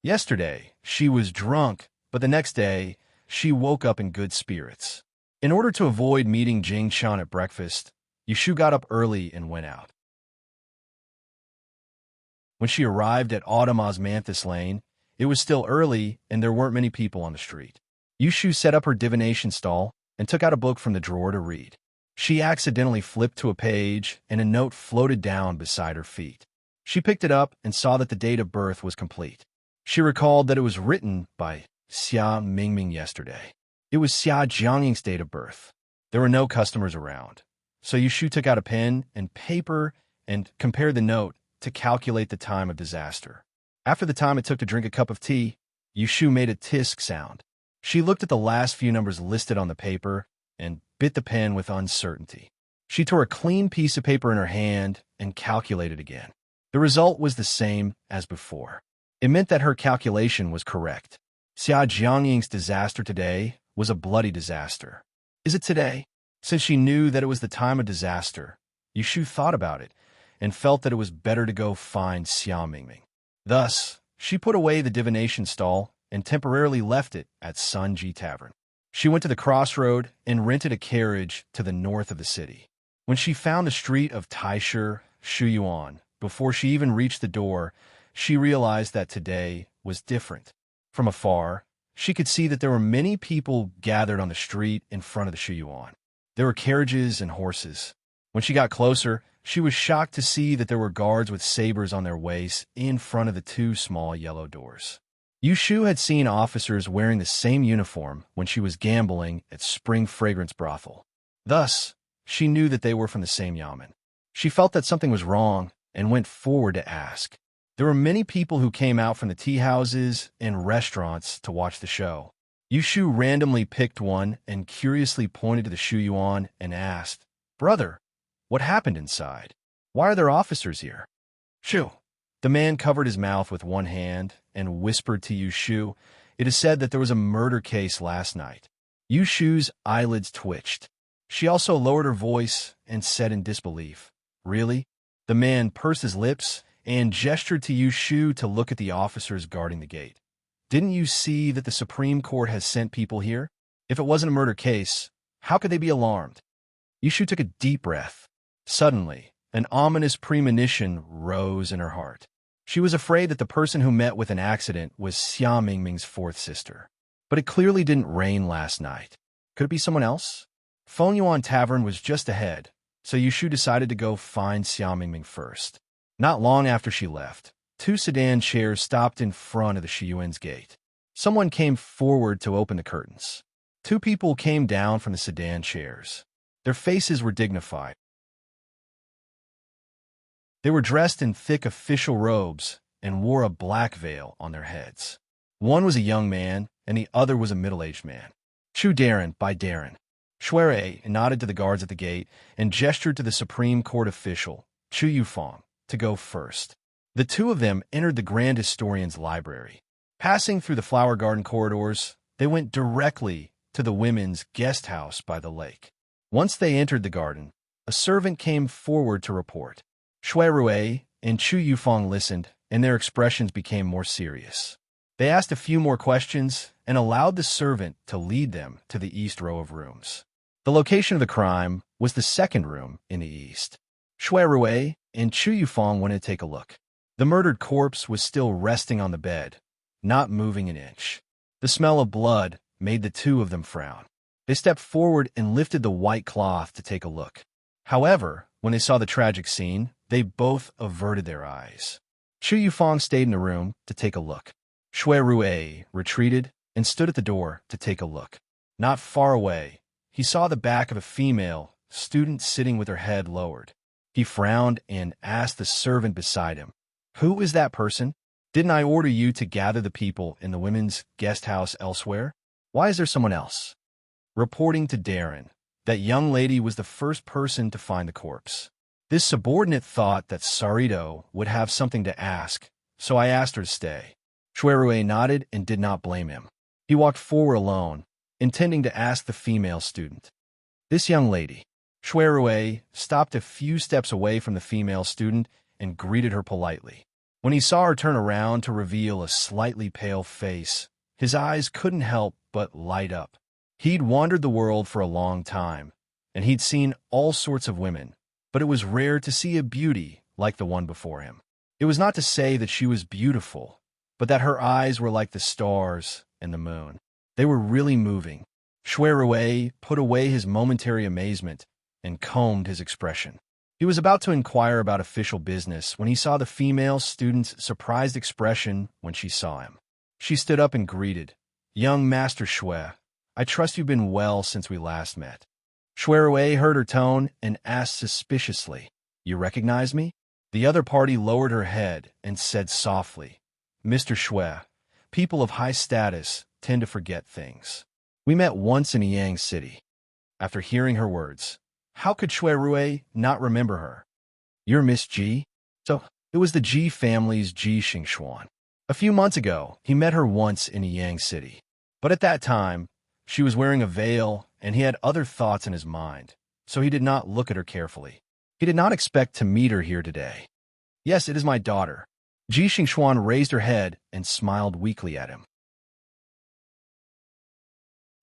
Speaker 1: Yesterday, she was drunk, but the next day, she woke up in good spirits. In order to avoid meeting Jing Chen at breakfast, Yushu got up early and went out. When she arrived at Autumn Osmanthus Lane, it was still early and there weren't many people on the street. Yushu set up her divination stall and took out a book from the drawer to read. She accidentally flipped to a page and a note floated down beside her feet. She picked it up and saw that the date of birth was complete. She recalled that it was written by Xia Mingming yesterday. It was Xia Jiangying's date of birth. There were no customers around, so Yushu took out a pen and paper and compared the note to calculate the time of disaster. After the time it took to drink a cup of tea, Yushu made a tisk sound. She looked at the last few numbers listed on the paper and bit the pen with uncertainty. She tore a clean piece of paper in her hand and calculated again. The result was the same as before. It meant that her calculation was correct. Xia Jiangying's disaster today was a bloody disaster. Is it today? Since she knew that it was the time of disaster, Yushu thought about it and felt that it was better to go find Xia Mingming. Thus, she put away the divination stall and temporarily left it at Sunji Tavern. She went to the crossroad and rented a carriage to the north of the city. When she found the street of Taisher Shuyuan, before she even reached the door, she realized that today was different. From afar, she could see that there were many people gathered on the street in front of the Shuyuan. There were carriages and horses. When she got closer, she was shocked to see that there were guards with sabers on their waists in front of the two small yellow doors. Yushu had seen officers wearing the same uniform when she was gambling at Spring Fragrance Brothel. Thus, she knew that they were from the same yamen. She felt that something was wrong and went forward to ask. There were many people who came out from the tea houses and restaurants to watch the show. Yushu randomly picked one and curiously pointed to the Shuyuan and asked, "Brother, what happened inside? Why are there officers here?" "Shu." The man covered his mouth with one hand and whispered to Yushu, "It is said that there was a murder case last night." Yushu's eyelids twitched. She also lowered her voice and said in disbelief, "Really?" The man pursed his lips and gestured to Yushu to look at the officers guarding the gate. "Didn't you see that the Supreme Court has sent people here? If it wasn't a murder case, how could they be alarmed?" Yushu took a deep breath. Suddenly, an ominous premonition rose in her heart. She was afraid that the person who met with an accident was Xia Mingming's fourth sister. But it clearly didn't rain last night. Could it be someone else? Fengyuan Tavern was just ahead, so Yushu decided to go find Xia Mingming first. Not long after she left, two sedan chairs stopped in front of the Shiyuan's gate. Someone came forward to open the curtains. Two people came down from the sedan chairs. Their faces were dignified. They were dressed in thick official robes and wore a black veil on their heads. One was a young man, and the other was a middle-aged man. "Chu Darren, by Darren." Shuere nodded to the guards at the gate and gestured to the Supreme Court official, Chu Yufeng, to go first. The two of them entered the Grand Historian's library. Passing through the flower garden corridors, they went directly to the women's guest house by the lake. Once they entered the garden, a servant came forward to report. Shui Rui and Chu Yufeng listened, and their expressions became more serious. They asked a few more questions and allowed the servant to lead them to the east row of rooms. The location of the crime was the second room in the east. Shui Rui and Chu Yufeng went to take a look. The murdered corpse was still resting on the bed, not moving an inch. The smell of blood made the two of them frown. They stepped forward and lifted the white cloth to take a look. However, when they saw the tragic scene, they both averted their eyes. Chu Yufeng stayed in the room to take a look. Shui Rui retreated and stood at the door to take a look. Not far away, he saw the back of a female student sitting with her head lowered. He frowned and asked the servant beside him, "Who is that person? Didn't I order you to gather the people in the women's guest house elsewhere? Why is there someone else?" Reporting to Darren, that young lady was the first person to find the corpse. This subordinate thought that Sarito would have something to ask, so I asked her to stay. Shuerue nodded and did not blame him. He walked forward alone, intending to ask the female student. This young lady, Shuerue, stopped a few steps away from the female student and greeted her politely. When he saw her turn around to reveal a slightly pale face, his eyes couldn't help but light up. He'd wandered the world for a long time, and he'd seen all sorts of women, but it was rare to see a beauty like the one before him. It was not to say that she was beautiful, but that her eyes were like the stars and the moon. They were really moving. Shuerue put away his momentary amazement and combed his expression. He was about to inquire about official business when he saw the female student's surprised expression when she saw him. She stood up and greeted, "Young Master Shui, I trust you've been well since we last met." Shuerue heard her tone and asked suspiciously, "You recognize me?" The other party lowered her head and said softly, "Mr. Shui, people of high status tend to forget things. We met once in Yang City." After hearing her words, how could Shuerue not remember her? "You're Miss Ji?" So it was the Ji family's Ji Xingxuan. A few months ago, he met her once in Yang City. But at that time, she was wearing a veil and he had other thoughts in his mind, so he did not look at her carefully. He did not expect to meet her here today. "Yes, it is my daughter." Ji Xingxuan raised her head and smiled weakly at him.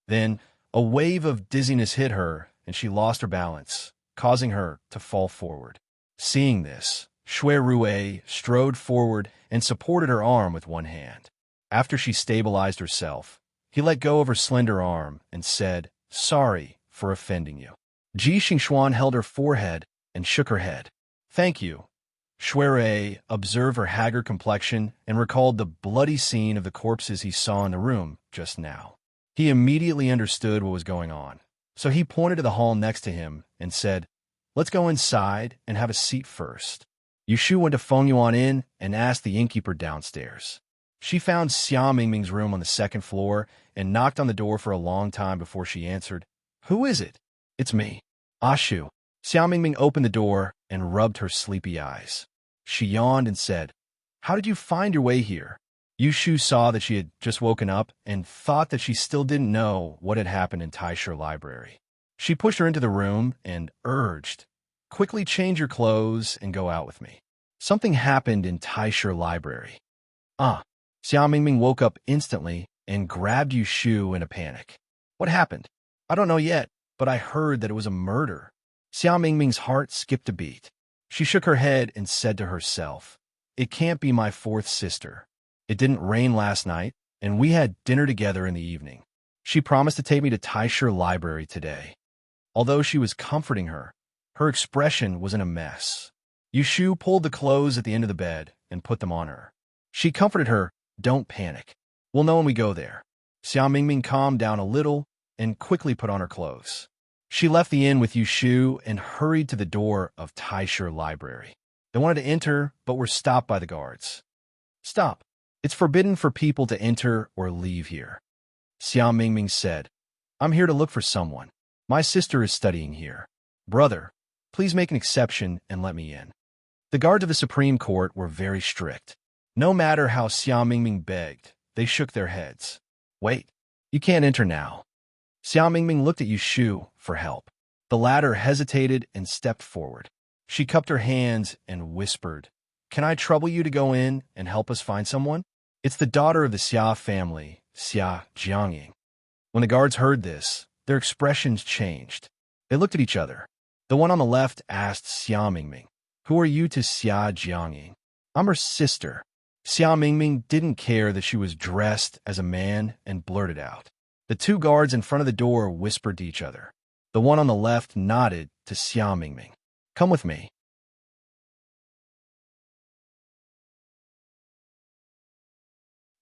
Speaker 1: Then, a wave of dizziness hit her and she lost her balance, causing her to fall forward. Seeing this, Shuerue strode forward and supported her arm with one hand. After she stabilized herself, he let go of her slender arm and said, "Sorry for offending you." Ji Xingxuan held her forehead and shook her head. "Thank you." Shui observed her haggard complexion and recalled the bloody scene of the corpses he saw in the room just now. He immediately understood what was going on, so he pointed to the hall next to him and said, "Let's go inside and have a seat first." Yushu went to Feng Yuan in and asked the innkeeper downstairs. She found Xia Mingming's room on the second floor and knocked on the door for a long time before she answered. "Who is it?" "It's me, Ashu." Xia Mingming opened the door and rubbed her sleepy eyes. She yawned and said, "How did you find your way here?" Yushu saw that she had just woken up and thought that she still didn't know what had happened in Taisher Library. She pushed her into the room and urged, "Quickly change your clothes and go out with me. Something happened in Taisher Library." "Ah." Xia Mingming woke up instantly and grabbed Yushu in a panic. "What happened?" "I don't know yet, but I heard that it was a murder." Xia Mingming's heart skipped a beat. She shook her head and said to herself, "It can't be my fourth sister. It didn't rain last night, and we had dinner together in the evening. She promised to take me to Taisher Library today." Although she was comforting her, her expression was in a mess. Yushu pulled the clothes at the end of the bed and put them on her. She comforted her, "Don't panic. We'll know when we go there." Xia Mingming calmed down a little and quickly put on her clothes. She left the inn with Yushu and hurried to the door of Taisher Library. They wanted to enter, but were stopped by the guards. "Stop. It's forbidden for people to enter or leave here." Xia Mingming said, "I'm here to look for someone. My sister is studying here. Brother, please make an exception and let me in." The guards of the Supreme Court were very strict. No matter how Xia Mingming begged, they shook their heads. "Wait, you can't enter now." Xia Mingming looked at Yushu for help. The latter hesitated and stepped forward. She cupped her hands and whispered, "Can I trouble you to go in and help us find someone? It's the daughter of the Xia family, Xia Jiangying." When the guards heard this, their expressions changed. They looked at each other. The one on the left asked Xia Mingming, "Who are you to Xia Jiangying?" "I'm her sister." Xia Mingming didn't care that she was dressed as a man and blurted out. The two guards in front of the door whispered to each other. The one on the left nodded to Xia Mingming. "Come with me."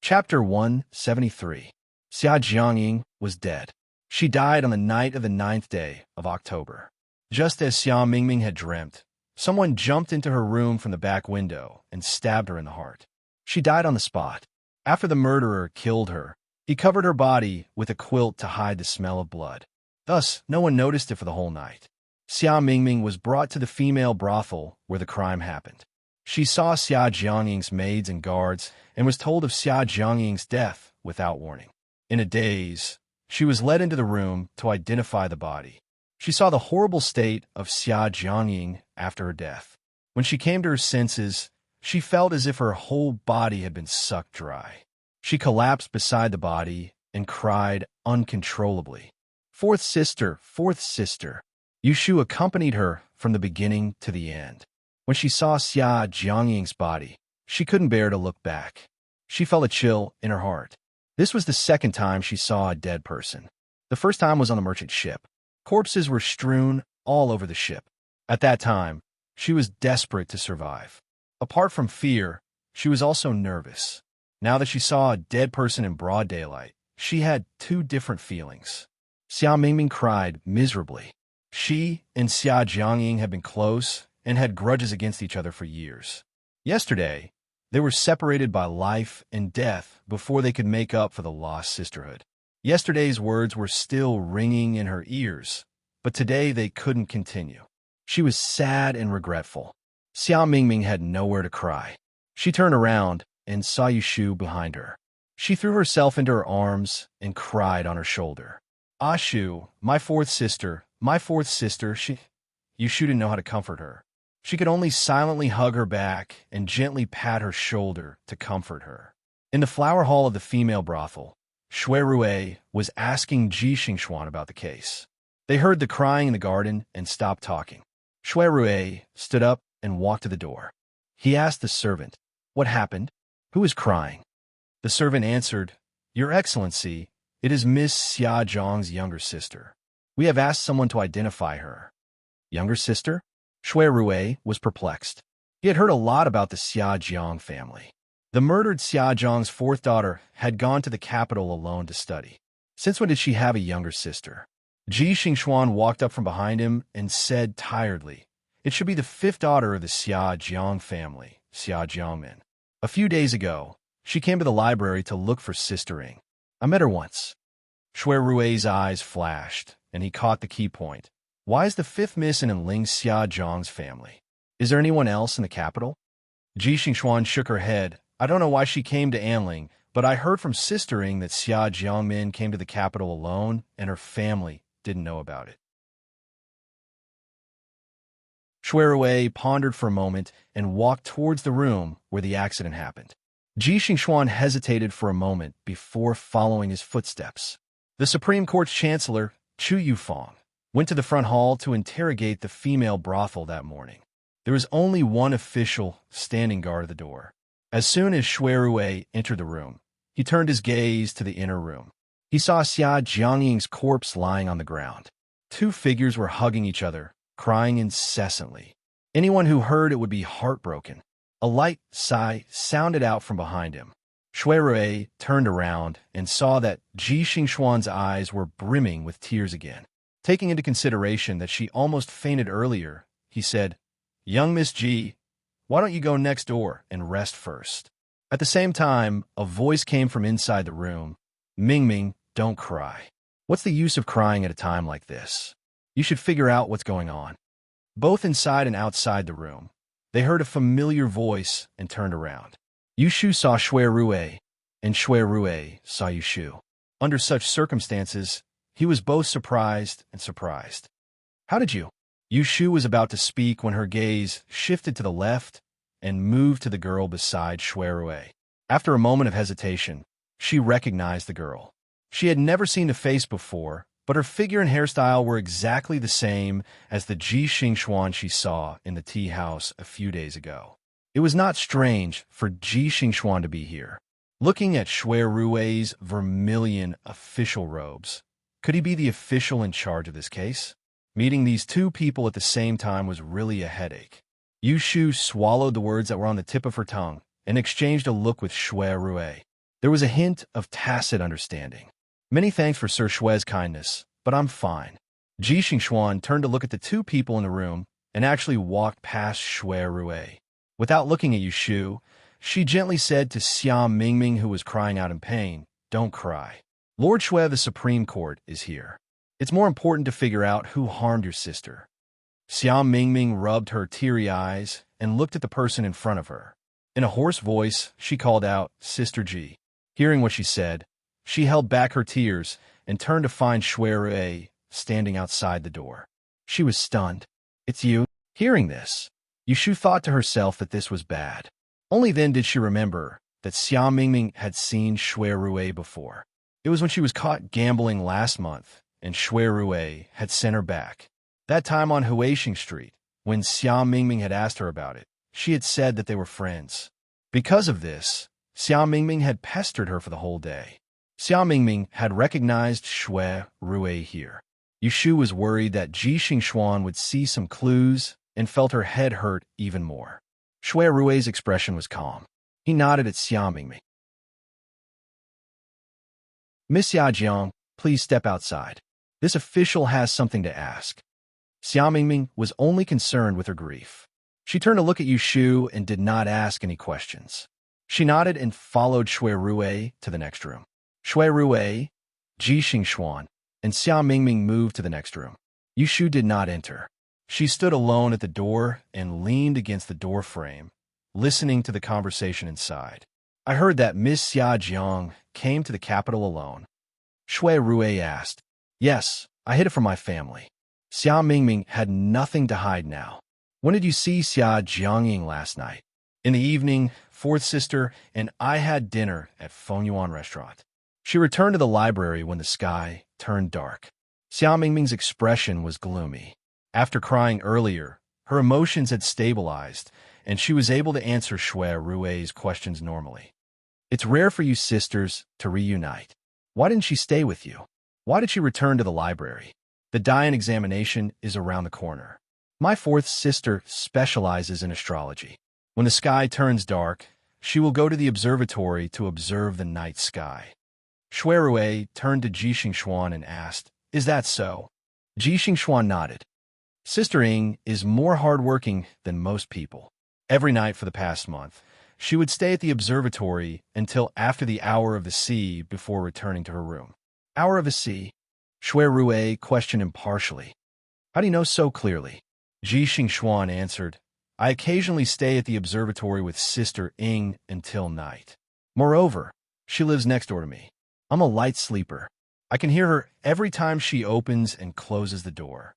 Speaker 1: Chapter 173. Xia Jiangying was dead. She died on the night of the 9th day of October. Just as Xia Mingming had dreamt, someone jumped into her room from the back window and stabbed her in the heart. She died on the spot. After the murderer killed her, he covered her body with a quilt to hide the smell of blood. Thus, no one noticed it for the whole night. Xia Mingming was brought to the female brothel where the crime happened. She saw Xia Jiangying's maids and guards and was told of Xia Jiangying's death without warning. In a daze, she was led into the room to identify the body. She saw the horrible state of Xia Jiangying after her death. When she came to her senses, she felt as if her whole body had been sucked dry. She collapsed beside the body and cried uncontrollably. "Fourth sister, fourth sister." Yushu accompanied her from the beginning to the end. When she saw Xia Jiangying's body, she couldn't bear to look back. She felt a chill in her heart. This was the second time she saw a dead person. The first time was on the merchant ship. Corpses were strewn all over the ship. At that time, she was desperate to survive. Apart from fear, she was also nervous. Now that she saw a dead person in broad daylight, she had two different feelings. Xia Mingming cried miserably. She and Xia Jiangying had been close and had grudges against each other for years. Yesterday, they were separated by life and death before they could make up for the lost sisterhood. Yesterday's words were still ringing in her ears, but today they couldn't continue. She was sad and regretful. Xia Mingming had nowhere to cry. She turned around and saw Yushu behind her. She threw herself into her arms and cried on her shoulder. "Ashu, my fourth sister, my fourth sister." Yushu didn't know how to comfort her. She could only silently hug her back and gently pat her shoulder to comfort her. In the flower hall of the female brothel, Shui was asking Ji Xingxuan about the case. They heard the crying in the garden and stopped talking. Shui stood up and walked to the door. He asked the servant, "What happened? Who is crying?" The servant answered, "Your Excellency, it is Miss Xia Zhang's younger sister. We have asked someone to identify her." Younger sister? Shui Rui was perplexed. He had heard a lot about the Xia Jiang family. The murdered Xia Zhang's fourth daughter had gone to the capital alone to study. Since when did she have a younger sister? Ji Xingxuan walked up from behind him and said tiredly, "It should be the fifth daughter of the Xia Jiang family, Xia Jiangmin. A few days ago, she came to the library to look for Sister Ing. I met her once." Shui Rui's eyes flashed, and he caught the key point. Why is the fifth Miss in Ling Xia Zhang's family? Is there anyone else in the capital? Ji Xingxuan shook her head. "I don't know why she came to Anling, but I heard from Sister Ing that Xia Jiangmin came to the capital alone, and her family didn't know about it." Shui Rui pondered for a moment and walked towards the room where the accident happened. Ji Xingxuan hesitated for a moment before following his footsteps. The Supreme Court's Chancellor, Chu Yufeng, went to the front hall to interrogate the female brothel that morning. There was only one official standing guard at the door. As soon as Shui Rui entered the room, he turned his gaze to the inner room. He saw Xia Jiangying's corpse lying on the ground. Two figures were hugging each other, crying incessantly. Anyone who heard it would be heartbroken. A light sigh sounded out from behind him. Shui Rui turned around and saw that Ji Xingxuan's eyes were brimming with tears again. Taking into consideration that she almost fainted earlier, he said, "Young Miss Ji, why don't you go next door and rest first?" At the same time, a voice came from inside the room. "Mingming, don't cry. What's the use of crying at a time like this? You should figure out what's going on." Both inside and outside the room, they heard a familiar voice and turned around. Yushu saw Shui Rui, and Shui Rui saw Yushu. Under such circumstances, he was both surprised and surprised. "How did you?" Yushu was about to speak when her gaze shifted to the left and moved to the girl beside Shui Rui. After a moment of hesitation, she recognized the girl. She had never seen the face before, but her figure and hairstyle were exactly the same as the Ji Xingxuan she saw in the tea house a few days ago. It was not strange for Ji Xingxuan to be here. Looking at Shui Rui's vermilion official robes, could he be the official in charge of this case? Meeting these two people at the same time was really a headache. Yushu swallowed the words that were on the tip of her tongue and exchanged a look with Shui Rui. There was a hint of tacit understanding. "Many thanks for Sir Shui's kindness, but I'm fine." Ji Xingxuan turned to look at the two people in the room and actually walked past Shui Rui. Without looking at Yushu, she gently said to Xia Mingming, who was crying out in pain, "Don't cry. Lord Shui of the Supreme Court is here. It's more important to figure out who harmed your sister." Xia Mingming rubbed her teary eyes and looked at the person in front of her. In a hoarse voice, she called out, "Sister Ji." Hearing what she said, she held back her tears and turned to find Shui Rui standing outside the door. She was stunned. "It's you?" Hearing this, Yushu thought to herself that this was bad. Only then did she remember that Xia Mingming had seen Shui Rui before. It was when she was caught gambling last month, and Shui Rui had sent her back. That time on Huaxing Street, when Xia Mingming had asked her about it, she had said that they were friends. Because of this, Xia Mingming had pestered her for the whole day. Xia Mingming had recognized Shui Rui here. Yushu was worried that Ji Xingxuan would see some clues and felt her head hurt even more. Shui Rui's expression was calm. He nodded at Xia Mingming. "Miss Xia Jiang, please step outside. This official has something to ask." Xia Mingming was only concerned with her grief. She turned to look at Yushu and did not ask any questions. She nodded and followed Shui Rui to the next room. Shui Rui, Ji Xingxuan, and Xia Mingming moved to the next room. Yushu did not enter. She stood alone at the door and leaned against the door frame, listening to the conversation inside. "I heard that Miss Xia Jiang came to the capital alone." Shui Rui asked. "Yes, I hid it from my family." Xia Mingming had nothing to hide now. "When did you see Xia Jiangying last night?" "In the evening, fourth sister and I had dinner at Fengyuan restaurant." She returned to the library when the sky turned dark. Xia Mingming's expression was gloomy. After crying earlier, her emotions had stabilized, and she was able to answer Shui Rui's questions normally. It's rare for you sisters to reunite. Why didn't she stay with you? Why did she return to the library? The Dian examination is around the corner. My fourth sister specializes in astrology. When the sky turns dark, she will go to the observatory to observe the night sky. Shui Rui turned to Ji Xingxuan and asked, "Is that so?" Ji Xingxuan nodded. Sister Ying is more hardworking than most people. Every night for the past month, she would stay at the observatory until after the hour of the sea before returning to her room. Hour of the sea? Shui Rui questioned impartially. How do you know so clearly? Ji Xingxuan answered, I occasionally stay at the observatory with Sister Ying until night. Moreover, she lives next door to me. I'm a light sleeper. I can hear her every time she opens and closes the door.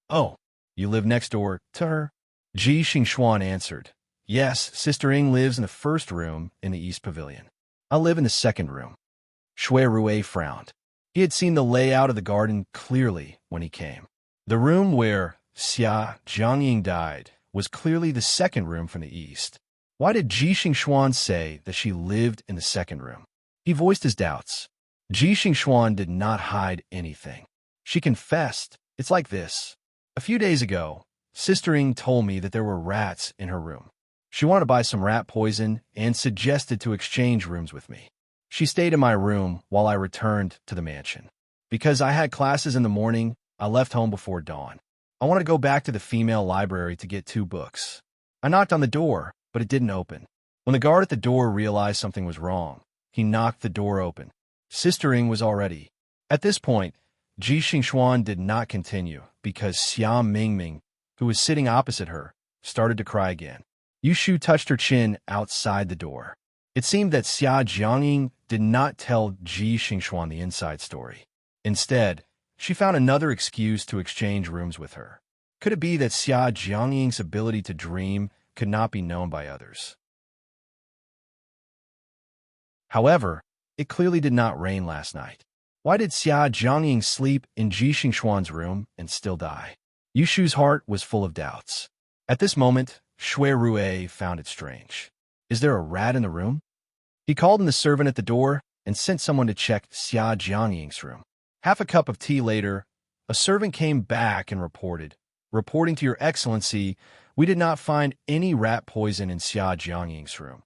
Speaker 1: Oh, you live next door to her? Ji Xingxuan answered, Yes, Sister Ying lives in the first room in the East Pavilion. I live in the second room. Shui Rui frowned. He had seen the layout of the garden clearly when he came. The room where Xia Jiangying died was clearly the second room from the east. Why did Ji Xingxuan say that she lived in the second room? He voiced his doubts. Ji Xingxuan did not hide anything. She confessed, It's like this. A few days ago, Sister Ying told me that there were rats in her room. She wanted to buy some rat poison and suggested to exchange rooms with me. She stayed in my room while I returned to the mansion. Because I had classes in the morning, I left home before dawn. I wanted to go back to the female library to get 2 books. I knocked on the door, but it didn't open. When the guard at the door realized something was wrong, he knocked the door open. Sister Ying was already. At this point, Ji Xingxuan did not continue because Xia Mingming, who was sitting opposite her, started to cry again. Yu Shu touched her chin outside the door. It seemed that Xia Jiangying did not tell Ji Xingxuan the inside story. Instead, she found another excuse to exchange rooms with her. Could it be that Xia Jiangying's ability to dream could not be known by others? However, it clearly did not rain last night. Why did Xia Jiangying sleep in Ji Xingxuan's room and still die? Yu Shu's heart was full of doubts. At this moment, Shui Rui found it strange. Is there a rat in the room? He called in the servant at the door and sent someone to check Xia Jiangying's room. Half a cup of tea later, a servant came back and reporting to Your Excellency, we did not find any rat poison in Xia Jiangying's room,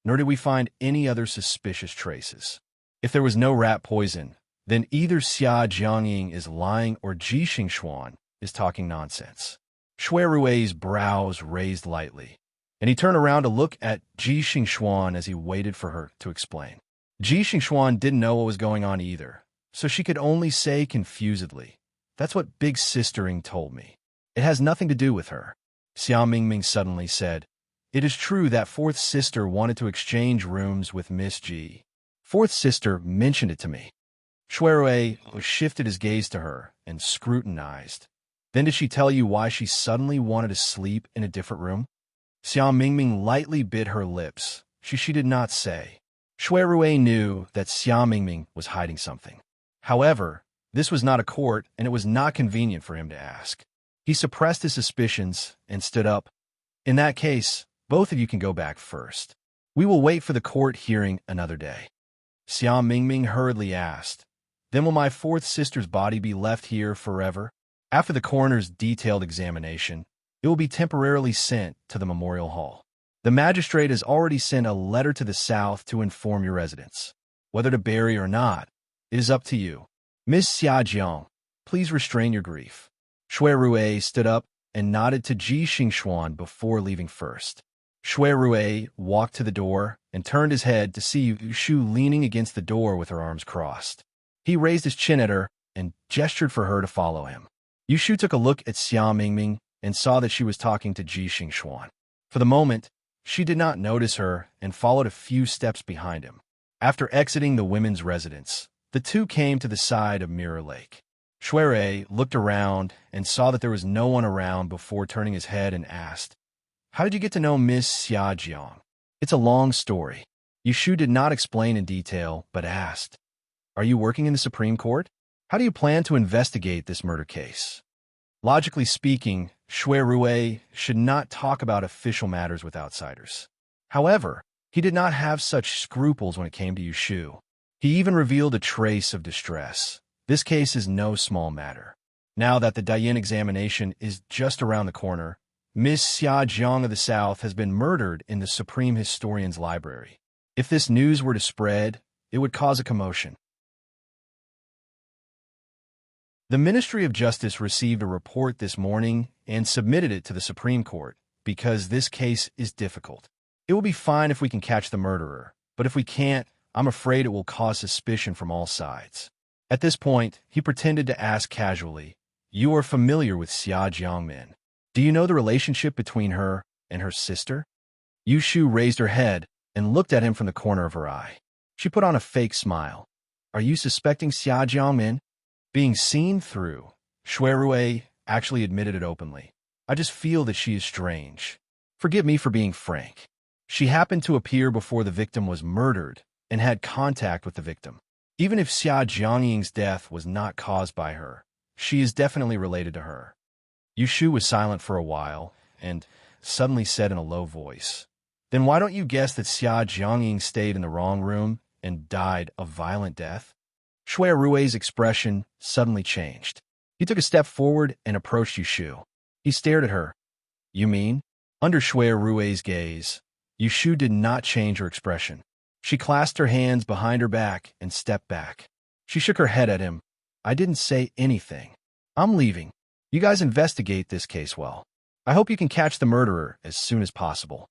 Speaker 1: nor did we find any other suspicious traces. If there was no rat poison, then either Xia Jiangying is lying or Ji Xingxuan is talking nonsense. Shui Rui's brows raised lightly, and he turned around to look at Ji Xingxuan as he waited for her to explain. Ji Xingxuan didn't know what was going on either, so she could only say confusedly, That's what Big Sister Ying told me. It has nothing to do with her. Xia Mingming suddenly said, It is true that fourth sister wanted to exchange rooms with Miss Ji. Fourth sister mentioned it to me. Shui Rui shifted his gaze to her and scrutinized. Then did she tell you why she suddenly wanted to sleep in a different room? Xia Mingming lightly bit her lips. She did not say. Shui Rui knew that Xia Mingming was hiding something. However, this was not a court, and it was not convenient for him to ask. He suppressed his suspicions and stood up. In that case, both of you can go back first. We will wait for the court hearing another day. Xia Mingming hurriedly asked, Then will my fourth sister's body be left here forever? After the coroner's detailed examination, it will be temporarily sent to the memorial hall. The magistrate has already sent a letter to the south to inform your residents. Whether to bury or not, it is up to you. Miss Xia Jiang, please restrain your grief. Shui Rui stood up and nodded to Ji Xingxuan before leaving first. Shui Rui walked to the door and turned his head to see Yu Shu leaning against the door with her arms crossed. He raised his chin at her and gestured for her to follow him. Yu Shu took a look at Xia Mingming and saw that she was talking to Ji Xingxuan. For the moment, she did not notice her and followed a few steps behind him. After exiting the women's residence, the two came to the side of Mirror Lake. Shui Rui looked around and saw that there was no one around before turning his head and asked, How did you get to know Miss Xia Jiang? It's a long story. Yu Shu did not explain in detail, but asked, Are you working in the Supreme Court? How do you plan to investigate this murder case? Logically speaking, Shui Rui should not talk about official matters with outsiders. However, He did not have such scruples when it came to Yushu. He even revealed a trace of distress. This case is no small matter. Now that the Dian examination is just around the corner, Miss Xia Jiang of the South has been murdered in the Supreme Historian's library. If this news were to spread, it would cause a commotion. The Ministry of Justice received a report this morning and submitted it to the Supreme Court because this case is difficult. It will be fine if we can catch the murderer, but if we can't, I'm afraid it will cause suspicion from all sides. At this point, he pretended to ask casually, "You are familiar with Xia Jiangmin. Do you know the relationship between her and her sister?" Yushu raised her head and looked at him from the corner of her eye. She put on a fake smile. "Are you suspecting Xia Jiangmin?" Being seen through, Shuirui actually admitted it openly. "I just feel that she is strange. Forgive me for being frank. She happened to appear before the victim was murdered and had contact with the victim. Even if Xia Jiangying's death was not caused by her, she is definitely related to her." Yushu was silent for a while and suddenly said in a low voice, "Then why don't you guess that Xia Jiangying stayed in the wrong room and died a violent death?" Shuirui's expression suddenly changed. He took a step forward and approached Yushu. He stared at her. "You mean?" Under Shuirui's gaze, Yushu did not change her expression. She clasped her hands behind her back and stepped back. She shook her head at him. "I didn't say anything. I'm leaving. You guys investigate this case well. I hope you can catch the murderer as soon as possible."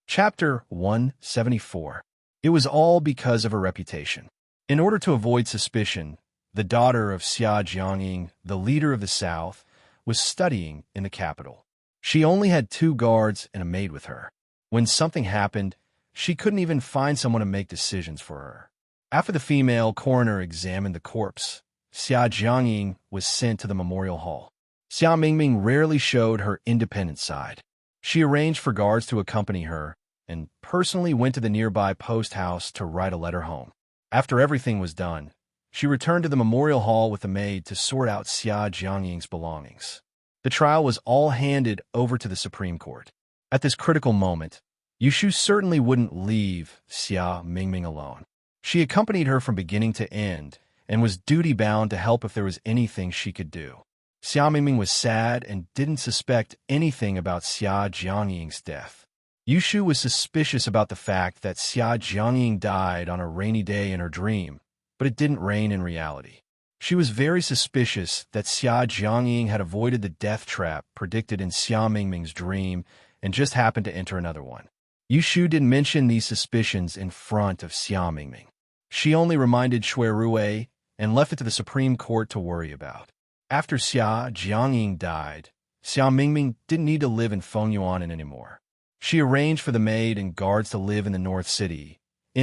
Speaker 1: Chapter 174. It was all because of her reputation. In order to avoid suspicion, the daughter of Xia Jiangying, the leader of the South, was studying in the capital. She only had 2 guards and a maid with her. When something happened, she couldn't even find someone to make decisions for her. After the female coroner examined the corpse, Xia Jiangying was sent to the memorial hall. Xia Mingming rarely showed her independent side. She arranged for guards to accompany her and personally went to the nearby post house to write a letter home. After everything was done, she returned to the memorial hall with the maid to sort out Xia Jiangying's belongings. The trial was all handed over to the Supreme Court. At this critical moment, Yushu certainly wouldn't leave Xia Mingming alone. She accompanied her from beginning to end and was duty-bound to help if there was anything she could do. Xia Mingming was sad and didn't suspect anything about Xia Jiangying's death. Yushu was suspicious about the fact that Xia Jiangying died on a rainy day in her dream, but it didn't rain in reality. She was very suspicious that Xia Jiangying had avoided the death trap predicted in Xia Mingming's dream and just happened to enter another one. Yushu didn't mention these suspicions in front of Xia Mingming. She only reminded Shuirui and left it to the Supreme Court to worry about. After Xia Jiangying died, Xia Mingming didn't need to live in Fengyuan anymore. She arranged for the maid and guards to live in the North City,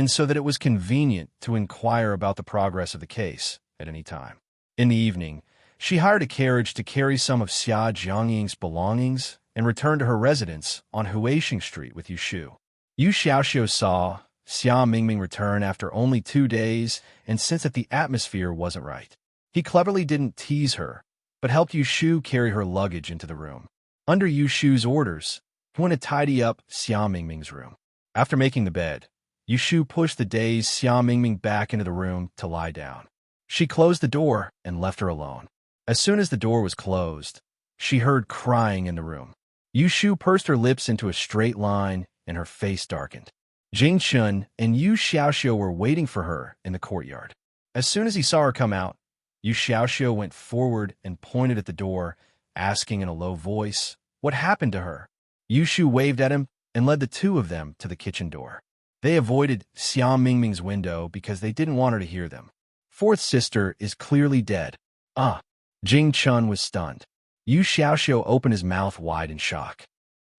Speaker 1: so that it was convenient to inquire about the progress of the case at any time. In the evening, she hired a carriage to carry some of Xia Jiangying's belongings and returned to her residence on Huixing Street with Yushu. Yu Xiaoxiu saw Xia Mingming return after only 2 days and sensed that the atmosphere wasn't right. He cleverly didn't tease her, but helped Yushu carry her luggage into the room. Under Yushu's orders, he went to tidy up Xia Mingming's room. After making the bed, Yushu pushed the dazed Xia Mingming back into the room to lie down. She closed the door and left her alone. As soon as the door was closed, she heard crying in the room. Yushu pursed her lips into a straight line and her face darkened. Jing Chun and Yu Xiaoxiu were waiting for her in the courtyard. As soon as he saw her come out, Yu Xiaoxiu went forward and pointed at the door, asking in a low voice, "What happened to her?" Yushu waved at him and led the 2 of them to the kitchen door. They avoided Xia Mingming's window because they didn't want her to hear them. "Fourth sister is clearly dead." "Ah." Jing Chun was stunned. Yu Xiaoxiu opened his mouth wide in shock.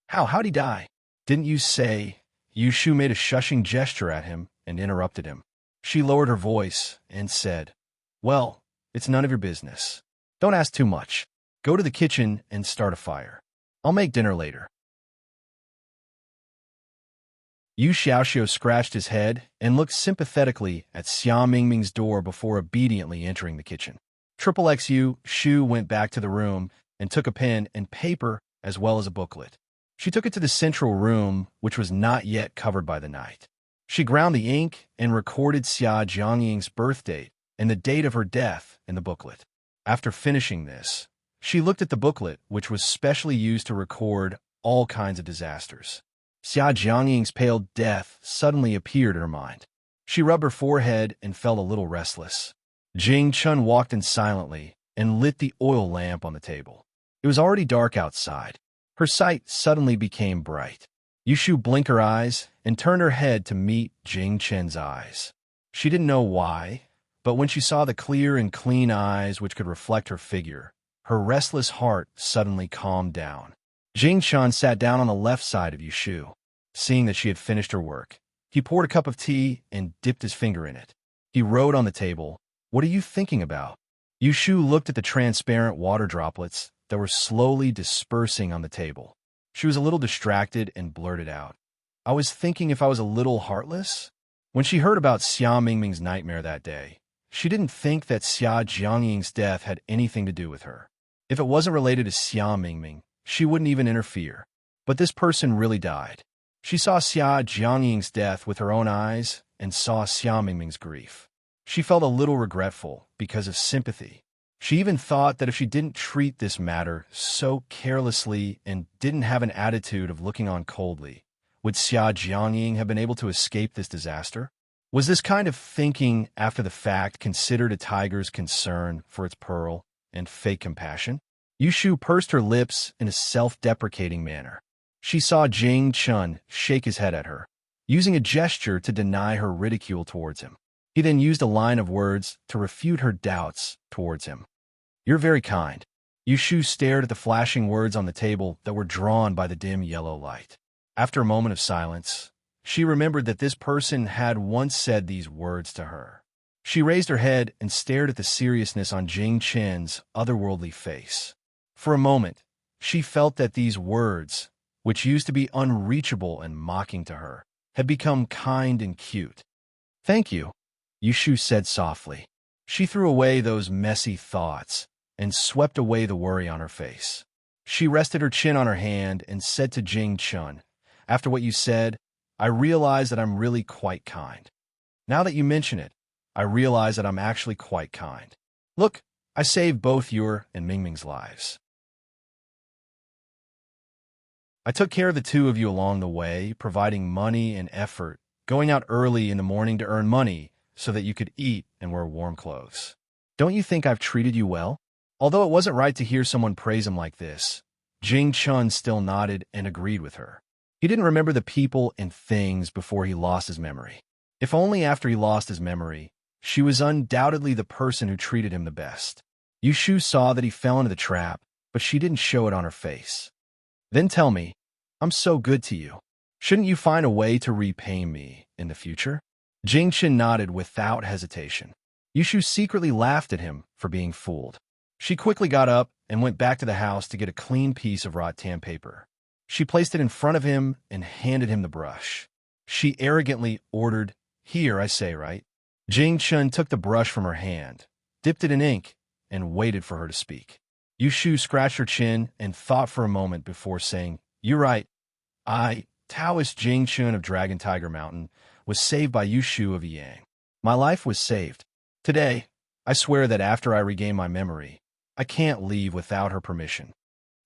Speaker 1: How'd he die?" "Didn't you say?" Yushu made a shushing gesture at him and interrupted him. She lowered her voice and said, "Well, it's none of your business. Don't ask too much. Go to the kitchen and start a fire. I'll make dinner later." Yu Xiaoxiu scratched his head and looked sympathetically at Xia Mingming's door before obediently entering the kitchen. XXXU Shu went back to the room and took a pen and paper as well as a booklet. She took it to the central room, which was not yet covered by the night. She ground the ink and recorded Xia Jiangying's birth date and the date of her death in the booklet. After finishing this, she looked at the booklet, which was specially used to record all kinds of disasters. Xia Jiangying's pale death suddenly appeared in her mind. She rubbed her forehead and felt a little restless. Jing Chun walked in silently and lit the oil lamp on the table. It was already dark outside. Her sight suddenly became bright. Yushu blinked her eyes and turned her head to meet Jing Chen's eyes. She didn't know why, but when she saw the clear and clean eyes which could reflect her figure, her restless heart suddenly calmed down. Jing Chen sat down on the left side of Yushu. Seeing that she had finished her work, he poured a cup of tea and dipped his finger in it. He wrote on the table, "What are you thinking about?" Yushu looked at the transparent water droplets that were slowly dispersing on the table. She was a little distracted and blurted out, "I was thinking if I was a little heartless." When she heard about Xia Mingming's nightmare that day, she didn't think that Xia Jiangying's death had anything to do with her. If it wasn't related to Xia Mingming, she wouldn't even interfere. But this person really died. She saw Xia Jiangying's death with her own eyes and saw Xia Mingming's grief. She felt a little regretful because of sympathy. She even thought that if she didn't treat this matter so carelessly and didn't have an attitude of looking on coldly, would Xia Jiangying have been able to escape this disaster? Was this kind of thinking after the fact considered a tiger's concern for its pearl and fake compassion? Yushu pursed her lips in a self-deprecating manner. She saw Jing Chun shake his head at her, using a gesture to deny her ridicule towards him. He then used a line of words to refute her doubts towards him. "You're very kind." Yushu stared at the flashing words on the table that were drawn by the dim yellow light. After a moment of silence, she remembered that this person had once said these words to her. She raised her head and stared at the seriousness on Jing Chen's otherworldly face. For a moment, she felt that these words, which used to be unreachable and mocking to her, had become kind and cute. "Thank you," Yushu said softly. She threw away those messy thoughts and swept away the worry on her face. She rested her chin on her hand and said to Jing Chun, "After what you said, I realize that I'm really quite kind. Now that you mention it, I realize that I'm actually quite kind. Look, I saved both your and Mingming's lives. I took care of the two of you along the way, providing money and effort, going out early in the morning to earn money so that you could eat and wear warm clothes. Don't you think I've treated you well?" Although it wasn't right to hear someone praise him like this, Jing Chun still nodded and agreed with her. He didn't remember the people and things before he lost his memory. If only after he lost his memory, she was undoubtedly the person who treated him the best. Yushu saw that he fell into the trap, but she didn't show it on her face. "Then tell me, I'm so good to you. Shouldn't you find a way to repay me in the future?" Jing Chen nodded without hesitation. Yushu secretly laughed at him for being fooled. She quickly got up and went back to the house to get a clean piece of rattan paper. She placed it in front of him and handed him the brush. She arrogantly ordered, "Here, I say, right?" Jing Chen took the brush from her hand, dipped it in ink, and waited for her to speak. Yushu scratched her chin and thought for a moment before saying, "You're right. I, Taoist Jing Chun of Dragon Tiger Mountain, was saved by Yushu of Yang. My life was saved. Today, I swear that after I regain my memory, I can't leave without her permission."